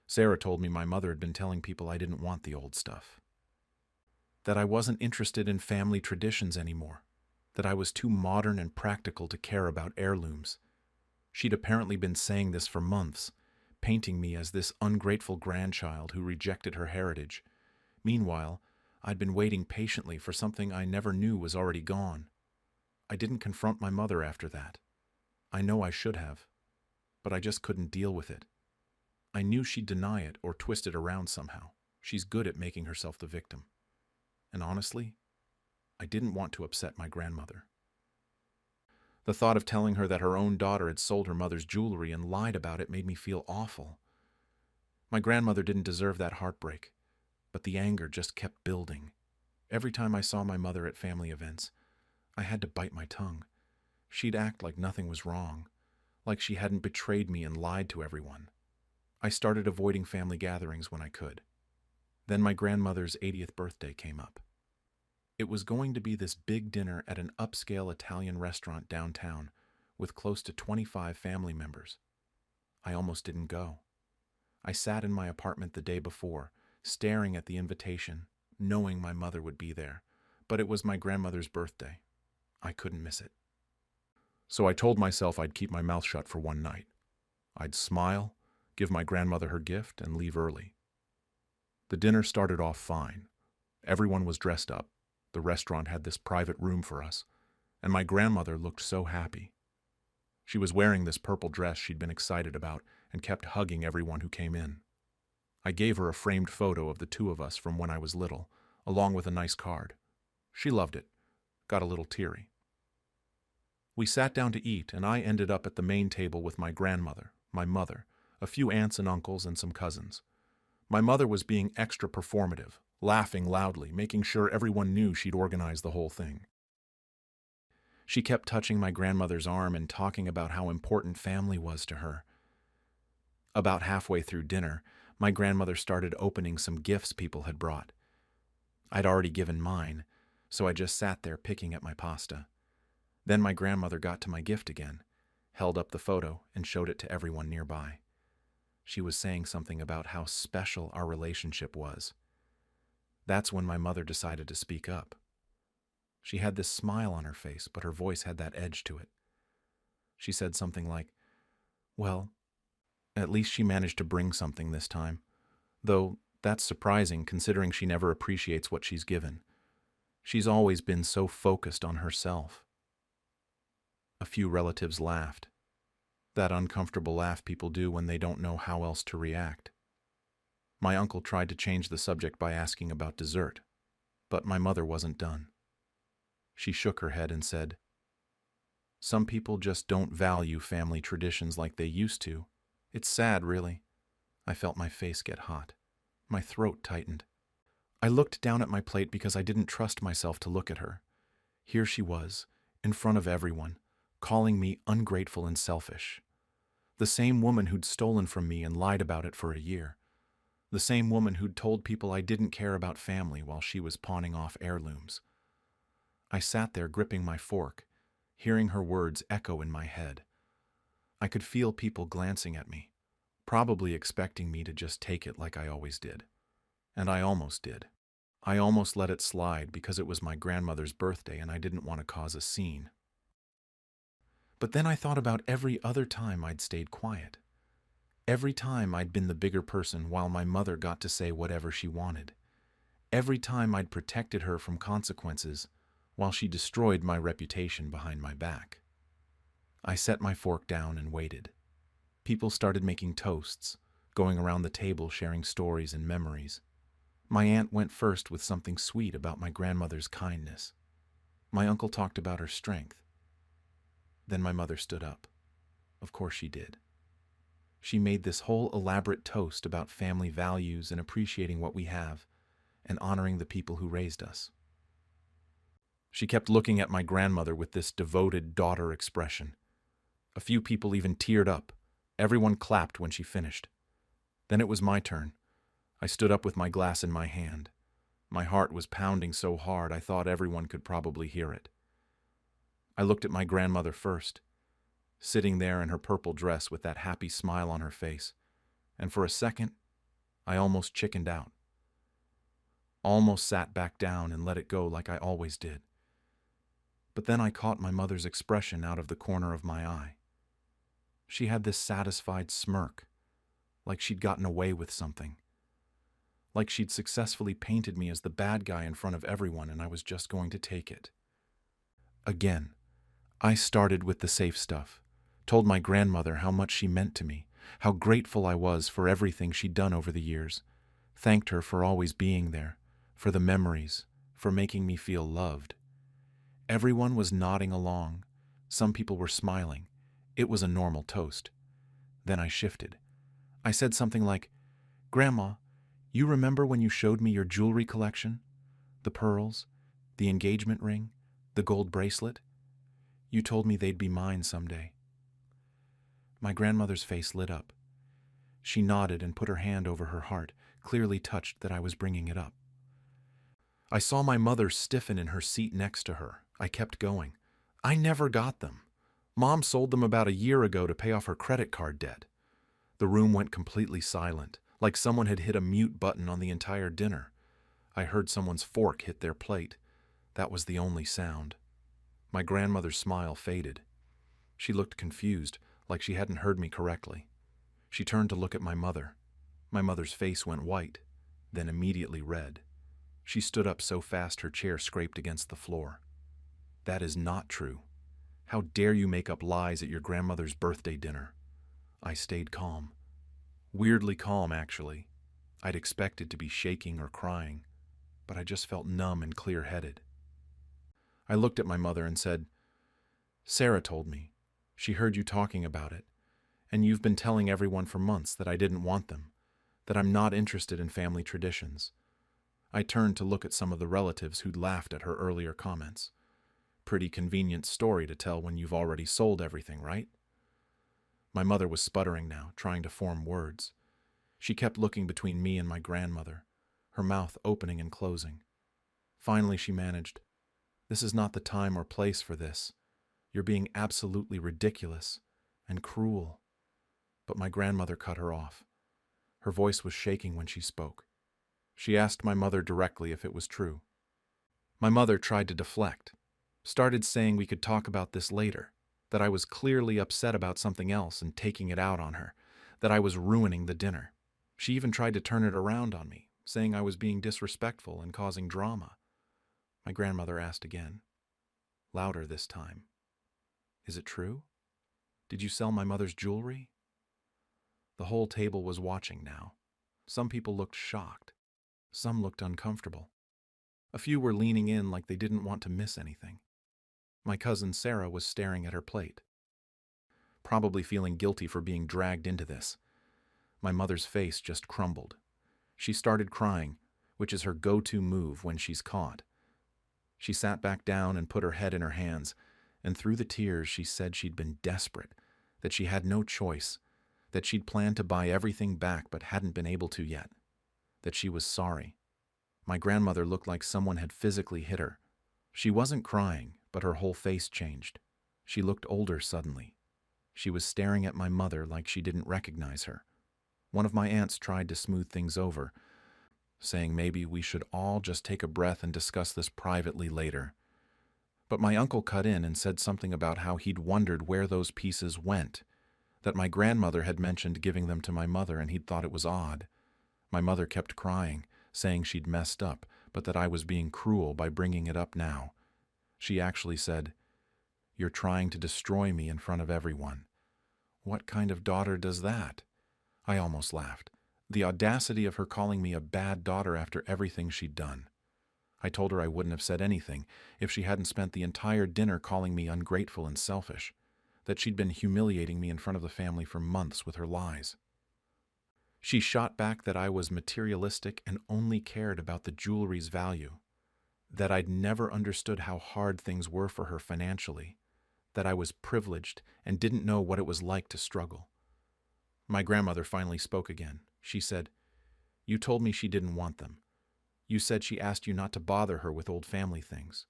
Sarah told me my mother had been telling people I didn't want the old stuff. That I wasn't interested in family traditions anymore. That I was too modern and practical to care about heirlooms. She'd apparently been saying this for months, painting me as this ungrateful grandchild who rejected her heritage. Meanwhile, I'd been waiting patiently for something I never knew was already gone. I didn't confront my mother after that. I know I should have, but I just couldn't deal with it. I knew she'd deny it or twist it around somehow. She's good at making herself the victim. And honestly, I didn't want to upset my grandmother. The thought of telling her that her own daughter had sold her mother's jewelry and lied about it made me feel awful. My grandmother didn't deserve that heartbreak, but the anger just kept building. Every time I saw my mother at family events, I had to bite my tongue. She'd act like nothing was wrong, like she hadn't betrayed me and lied to everyone. I started avoiding family gatherings when I could. Then my grandmother's 80th birthday came up. It was going to be this big dinner at an upscale Italian restaurant downtown with close to 25 family members. I almost didn't go. I sat in my apartment the day before, staring at the invitation, knowing my mother would be there, but it was my grandmother's birthday. I couldn't miss it. So I told myself I'd keep my mouth shut for one night. I'd smile, give my grandmother her gift, and leave early. The dinner started off fine. Everyone was dressed up. The restaurant had this private room for us, and my grandmother looked so happy. She was wearing this purple dress she'd been excited about and kept hugging everyone who came in. I gave her a framed photo of the two of us from when I was little, along with a nice card. She loved it, got a little teary. We sat down to eat, and I ended up at the main table with my grandmother, my mother, a few aunts and uncles, and some cousins. My mother was being extra performative, laughing loudly, making sure everyone knew she'd organized the whole thing. She kept touching my grandmother's arm and talking about how important family was to her. About halfway through dinner, my grandmother started opening some gifts people had brought. I'd already given mine, so I just sat there picking at my pasta. Then my grandmother got to my gift again, held up the photo, and showed it to everyone nearby. She was saying something about how special our relationship was. That's when my mother decided to speak up. She had this smile on her face, but her voice had that edge to it. She said something like, "Well, at least she managed to bring something this time, though that's surprising considering she never appreciates what she's given. She's always been so focused on herself." A few relatives laughed. That uncomfortable laugh people do when they don't know how else to react. My uncle tried to change the subject by asking about dessert, but my mother wasn't done. She shook her head and said, "Some people just don't value family traditions like they used to. It's sad, really." I felt my face get hot. My throat tightened. I looked down at my plate because I didn't trust myself to look at her. Here she was, in front of everyone, calling me ungrateful and selfish. The same woman who'd stolen from me and lied about it for a year. The same woman who'd told people I didn't care about family while she was pawning off heirlooms. I sat there gripping my fork, hearing her words echo in my head. I could feel people glancing at me, probably expecting me to just take it like I always did. And I almost did. I almost let it slide because it was my grandmother's birthday and I didn't want to cause a scene. But then I thought about every other time I'd stayed quiet. Every time I'd been the bigger person while my mother got to say whatever she wanted. Every time I'd protected her from consequences while she destroyed my reputation behind my back. I set my fork down and waited. People started making toasts, going around the table sharing stories and memories. My aunt went first with something sweet about my grandmother's kindness. My uncle talked about her strength. Then my mother stood up. Of course she did. She made this whole elaborate toast about family values and appreciating what we have, and honoring the people who raised us. She kept looking at my grandmother with this devoted daughter expression. A few people even teared up. Everyone clapped when she finished. Then it was my turn. I stood up with my glass in my hand. My heart was pounding so hard I thought everyone could probably hear it. I looked at my grandmother first, sitting there in her purple dress with that happy smile on her face, and for a second, I almost chickened out. Almost sat back down and let it go like I always did. But then I caught my mother's expression out of the corner of my eye. She had this satisfied smirk, like she'd gotten away with something. Like she'd successfully painted me as the bad guy in front of everyone and I was just going to take it. Again, I started with the safe stuff, told my grandmother how much she meant to me, how grateful I was for everything she'd done over the years, thanked her for always being there, for the memories, for making me feel loved. Everyone was nodding along. Some people were smiling. It was a normal toast. Then I shifted. I said something like, "Grandma, you remember when you showed me your jewelry collection? The pearls, the engagement ring, the gold bracelet? You told me they'd be mine someday." My grandmother's face lit up. She nodded and put her hand over her heart, clearly touched that I was bringing it up. I saw my mother stiffen in her seat next to her. I kept going. "I never got them. Mom sold them about a year ago to pay off her credit card debt." The room went completely silent, like someone had hit a mute button on the entire dinner. I heard someone's fork hit their plate. That was the only sound. My grandmother's smile faded. She looked confused, like she hadn't heard me correctly. She turned to look at my mother. My mother's face went white, then immediately red. She stood up so fast her chair scraped against the floor. "That is not true. How dare you make up lies at your grandmother's birthday dinner?" I stayed calm. Weirdly calm, actually. I'd expected to be shaking or crying, but I just felt numb and clear-headed. I looked at my mother and said, "Sarah told me. She heard you talking about it, and you've been telling everyone for months that I didn't want them, that I'm not interested in family traditions." I turned to look at some of the relatives who'd laughed at her earlier comments. Pretty convenient story to tell when you've already sold everything, right? My mother was sputtering now, trying to form words. She kept looking between me and my grandmother, her mouth opening and closing. Finally she managed, "This is not the time or place for this. You're being absolutely ridiculous and cruel." But my grandmother cut her off. Her voice was shaking when she spoke. She asked my mother directly if it was true. My mother tried to deflect, started saying we could talk about this later, that I was clearly upset about something else and taking it out on her, that I was ruining the dinner. She even tried to turn it around on me, saying I was being disrespectful and causing drama. My grandmother asked again, louder this time, "Is it true? Did you sell my mother's jewelry?" The whole table was watching now. Some people looked shocked. Some looked uncomfortable. A few were leaning in like they didn't want to miss anything. My cousin Sarah was staring at her plate, probably feeling guilty for being dragged into this. My mother's face just crumbled. She started crying, which is her go-to move when she's caught. She sat back down and put her head in her hands, and through the tears she said she'd been desperate, that she had no choice, that she'd planned to buy everything back but hadn't been able to yet, that she was sorry. My grandmother looked like someone had physically hit her. She wasn't crying, but her whole face changed. She looked older suddenly. She was staring at my mother like she didn't recognize her. One of my aunts tried to smooth things over, saying maybe we should all just take a breath and discuss this privately later. But my uncle cut in and said something about how he'd wondered where those pieces went, that my grandmother had mentioned giving them to my mother and he'd thought it was odd. My mother kept crying, saying she'd messed up, but that I was being cruel by bringing it up now. She actually said, "You're trying to destroy me in front of everyone." What kind of daughter does that? I almost laughed. The audacity of her calling me a bad daughter after everything she'd done. I told her I wouldn't have said anything if she hadn't spent the entire dinner calling me ungrateful and selfish, that she'd been humiliating me in front of the family for months with her lies. She shot back that I was materialistic and only cared about the jewelry's value, that I'd never understood how hard things were for her financially, that I was privileged and didn't know what it was like to struggle. My grandmother finally spoke again. She said, "You told me she didn't want them. You said she asked you not to bother her with old family things."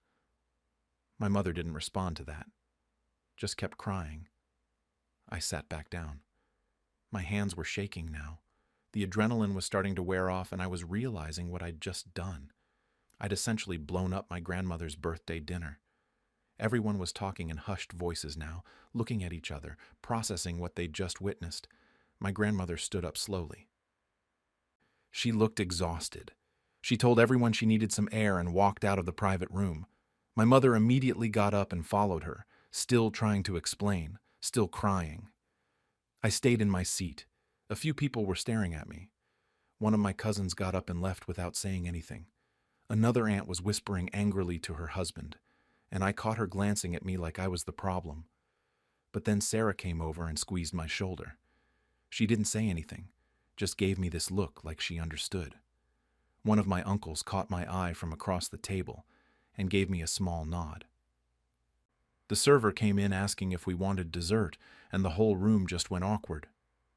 My mother didn't respond to that, just kept crying. I sat back down. My hands were shaking now. The adrenaline was starting to wear off, and I was realizing what I'd just done. I'd essentially blown up my grandmother's birthday dinner. Everyone was talking in hushed voices now, looking at each other, processing what they'd just witnessed. My grandmother stood up slowly. She looked exhausted. She told everyone she needed some air and walked out of the private room. My mother immediately got up and followed her, still trying to explain, still crying. I stayed in my seat. A few people were staring at me. One of my cousins got up and left without saying anything. Another aunt was whispering angrily to her husband, and I caught her glancing at me like I was the problem. But then Sarah came over and squeezed my shoulder. She didn't say anything, just gave me this look like she understood. One of my uncles caught my eye from across the table and gave me a small nod. The server came in asking if we wanted dessert, and the whole room just went awkward.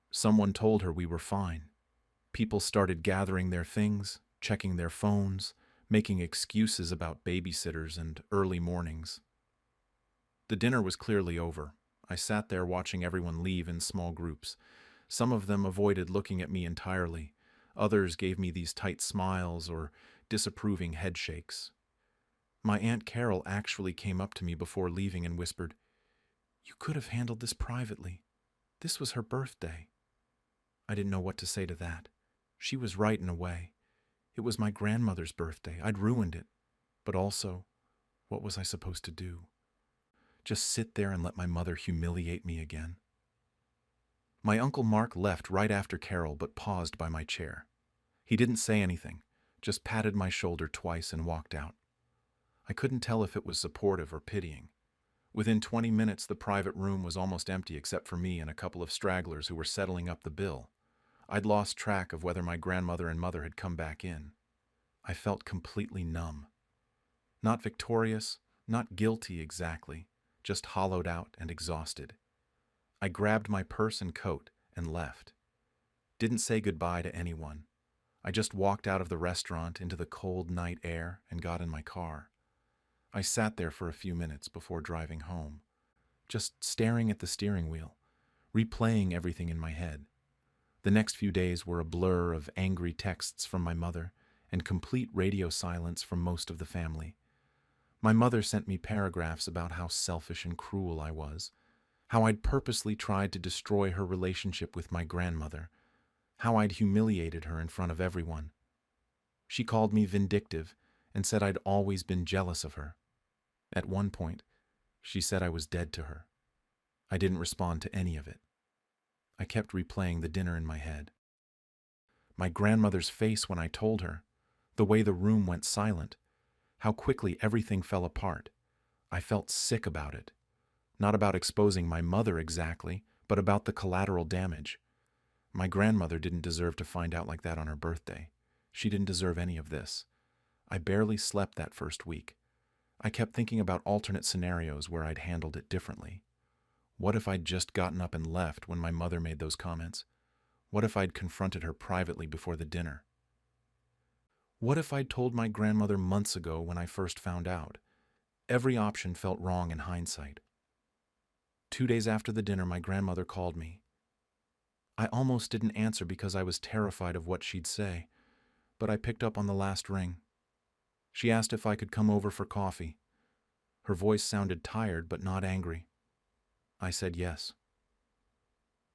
Someone told her we were fine. People started gathering their things, checking their phones, making excuses about babysitters and early mornings. The dinner was clearly over. I sat there watching everyone leave in small groups. Some of them avoided looking at me entirely. Others gave me these tight smiles or disapproving head shakes. My Aunt Carol actually came up to me before leaving and whispered, "You could have handled this privately. This was her birthday." I didn't know what to say to that. She was right in a way. It was my grandmother's birthday. I'd ruined it. But also, what was I supposed to do? Just sit there and let my mother humiliate me again? My Uncle Mark left right after Carol, but paused by my chair. He didn't say anything, just patted my shoulder twice and walked out. I couldn't tell if it was supportive or pitying. Within 20 minutes, the private room was almost empty except for me and a couple of stragglers who were settling up the bill. I'd lost track of whether my grandmother and mother had come back in. I felt completely numb. Not victorious, not guilty exactly, just hollowed out and exhausted. I grabbed my purse and coat and left. Didn't say goodbye to anyone. I just walked out of the restaurant into the cold night air and got in my car. I sat there for a few minutes before driving home, just staring at the steering wheel, replaying everything in my head. The next few days were a blur of angry texts from my mother and complete radio silence from most of the family. My mother sent me paragraphs about how selfish and cruel I was, how I'd purposely tried to destroy her relationship with my grandmother, how I'd humiliated her in front of everyone. She called me vindictive and said I'd always been jealous of her. At one point, she said I was dead to her. I didn't respond to any of it. I kept replaying the dinner in my head. My grandmother's face when I told her, the way the room went silent, how quickly everything fell apart. I felt sick about it. Not about exposing my mother exactly, but about the collateral damage. My grandmother didn't deserve to find out like that on her birthday. She didn't deserve any of this. I barely slept that first week. I kept thinking about alternate scenarios where I'd handled it differently. What if I'd just gotten up and left when my mother made those comments? What if I'd confronted her privately before the dinner? What if I'd told my grandmother months ago when I first found out? Every option felt wrong in hindsight. 2 days after the dinner, my grandmother called me. I almost didn't answer because I was terrified of what she'd say, but I picked up on the last ring. She asked if I could come over for coffee. Her voice sounded tired but not angry. I said yes.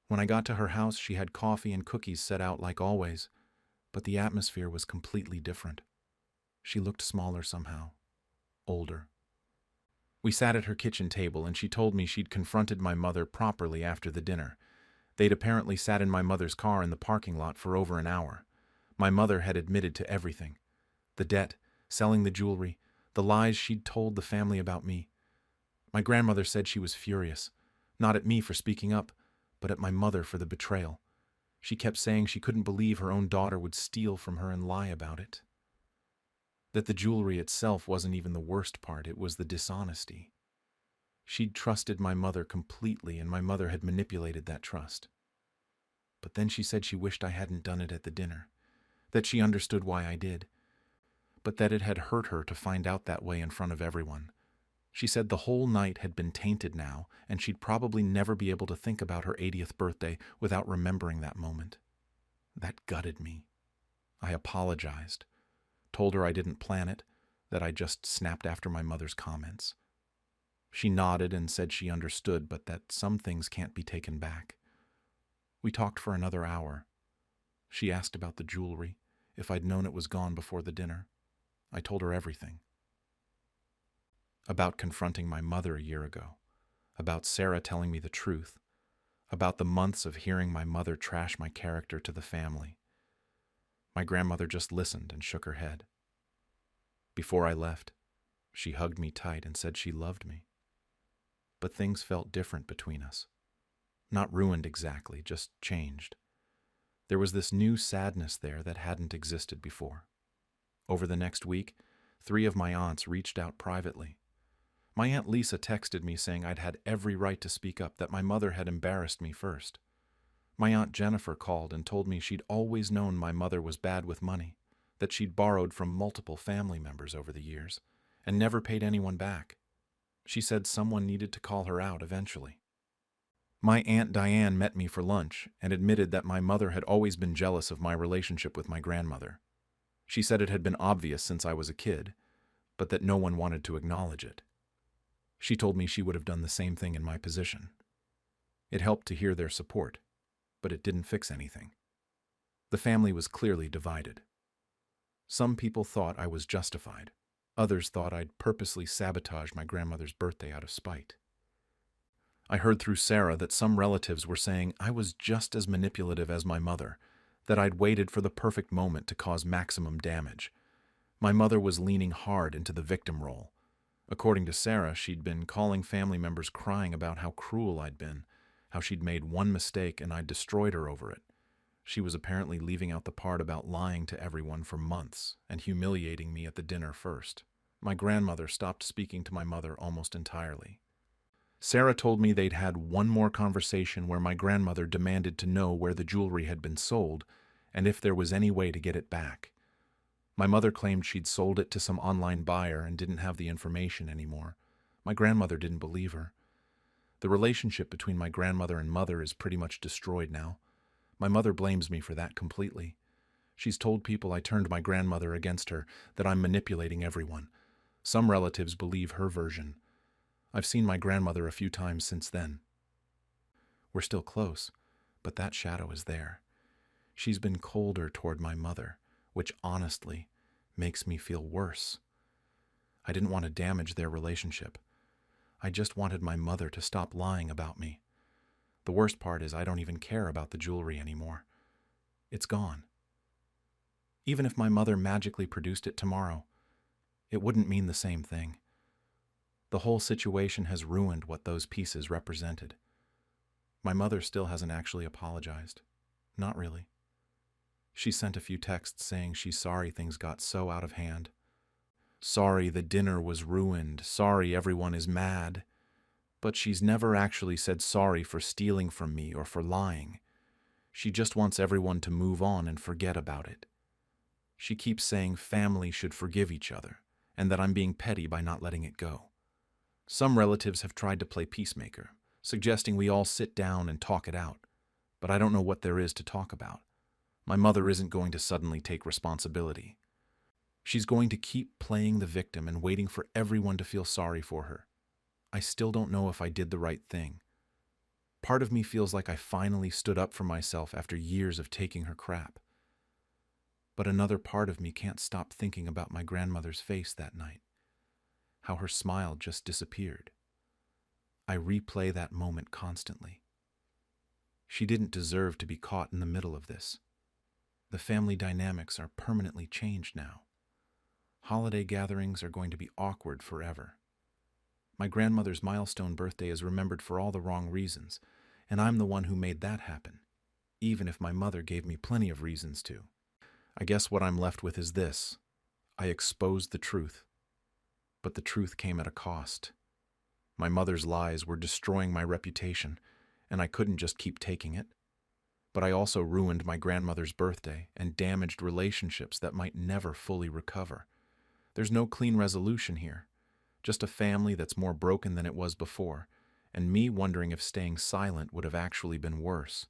When I got to her house, she had coffee and cookies set out like always, but the atmosphere was completely different. She looked smaller somehow, older. We sat at her kitchen table and she told me she'd confronted my mother properly after the dinner. They'd apparently sat in my mother's car in the parking lot for over an hour. My mother had admitted to everything. The debt, selling the jewelry, the lies she'd told the family about me. My grandmother said she was furious, not at me for speaking up, but at my mother for the betrayal. She kept saying she couldn't believe her own daughter would steal from her and lie about it. That the jewelry itself wasn't even the worst part, it was the dishonesty. She'd trusted my mother completely, and my mother had manipulated that trust. But then she said she wished I hadn't done it at the dinner, that she understood why I did, but that it had hurt her to find out that way in front of everyone. She said the whole night had been tainted now, and she'd probably never be able to think about her 80th birthday without remembering that moment. That gutted me. I apologized, told her I didn't plan it, that I just snapped after my mother's comments. She nodded and said she understood, but that some things can't be taken back. We talked for another hour. She asked about the jewelry, if I'd known it was gone before the dinner. I told her everything. About confronting my mother a year ago, about Sarah telling me the truth, about the months of hearing my mother trash my character to the family. My grandmother just listened and shook her head. Before I left, she hugged me tight and said she loved me. But things felt different between us. Not ruined exactly, just changed. There was this new sadness there that hadn't existed before. Over the next week, 3 of my aunts reached out privately. My Aunt Lisa texted me saying I'd had every right to speak up, that my mother had embarrassed me first. My Aunt Jennifer called and told me she'd always known my mother was bad with money, that she'd borrowed from multiple family members over the years, and never paid anyone back. She said someone needed to call her out eventually. My Aunt Diane met me for lunch and admitted that my mother had always been jealous of my relationship with my grandmother. She said it had been obvious since I was a kid, but that no one wanted to acknowledge it. She told me she would have done the same thing in my position. It helped to hear their support, but it didn't fix anything. The family was clearly divided. Some people thought I was justified. Others thought I'd purposely sabotaged my grandmother's birthday out of spite. I heard through Sarah that some relatives were saying I was just as manipulative as my mother, that I'd waited for the perfect moment to cause maximum damage. My mother was leaning hard into the victim role. According to Sarah, she'd been calling family members crying about how cruel I'd been, how she'd made one mistake and I'd destroyed her over it. She was apparently leaving out the part about lying to everyone for months and humiliating me at the dinner first. My grandmother stopped speaking to my mother almost entirely. Sarah told me they'd had one more conversation where my grandmother demanded to know where the jewelry had been sold and if there was any way to get it back. My mother claimed she'd sold it to some online buyer and didn't have the information anymore. My grandmother didn't believe her. The relationship between my grandmother and mother is pretty much destroyed now. My mother blames me for that completely. She's told people I turned my grandmother against her, that I'm manipulating everyone. Some relatives believe her version. I've seen my grandmother a few times since then. We're still close, but that shadow is there. She's been colder toward my mother, which honestly makes me feel worse. I didn't want to damage their relationship. I just wanted my mother to stop lying about me. The worst part is I don't even care about the jewelry anymore. It's gone. Even if my mother magically produced it tomorrow, it wouldn't mean the same thing. The whole situation has ruined what those pieces represented. My mother still hasn't actually apologized. Not really. She sent a few texts saying she's sorry things got so out of hand. Sorry the dinner was ruined. Sorry everyone is mad. But she's never actually said sorry for stealing from me or for lying. She just wants everyone to move on and forget about it. She keeps saying family should forgive each other, and that I'm being petty by not letting it go. Some relatives have tried to play peacemaker, suggesting we all sit down and talk it out. But I don't know what there is to talk about. My mother isn't going to suddenly take responsibility. She's going to keep playing the victim and waiting for everyone to feel sorry for her. I still don't know if I did the right thing. Part of me feels like I finally stood up for myself after years of taking her crap. But another part of me can't stop thinking about my grandmother's face that night, how her smile just disappeared. I replay that moment constantly. She didn't deserve to be caught in the middle of this. The family dynamics are permanently changed now. Holiday gatherings are going to be awkward forever. My grandmother's milestone birthday is remembered for all the wrong reasons, and I'm the one who made that happen, even if my mother gave me plenty of reasons to. I guess what I'm left with is this. I exposed the truth, but the truth came at a cost. My mother's lies were destroying my reputation, and I couldn't just keep taking it. But I also ruined my grandmother's birthday and damaged relationships that might never fully recover. There's no clean resolution here, just a family that's more broken than it was before, and me wondering if staying silent would have actually been worse.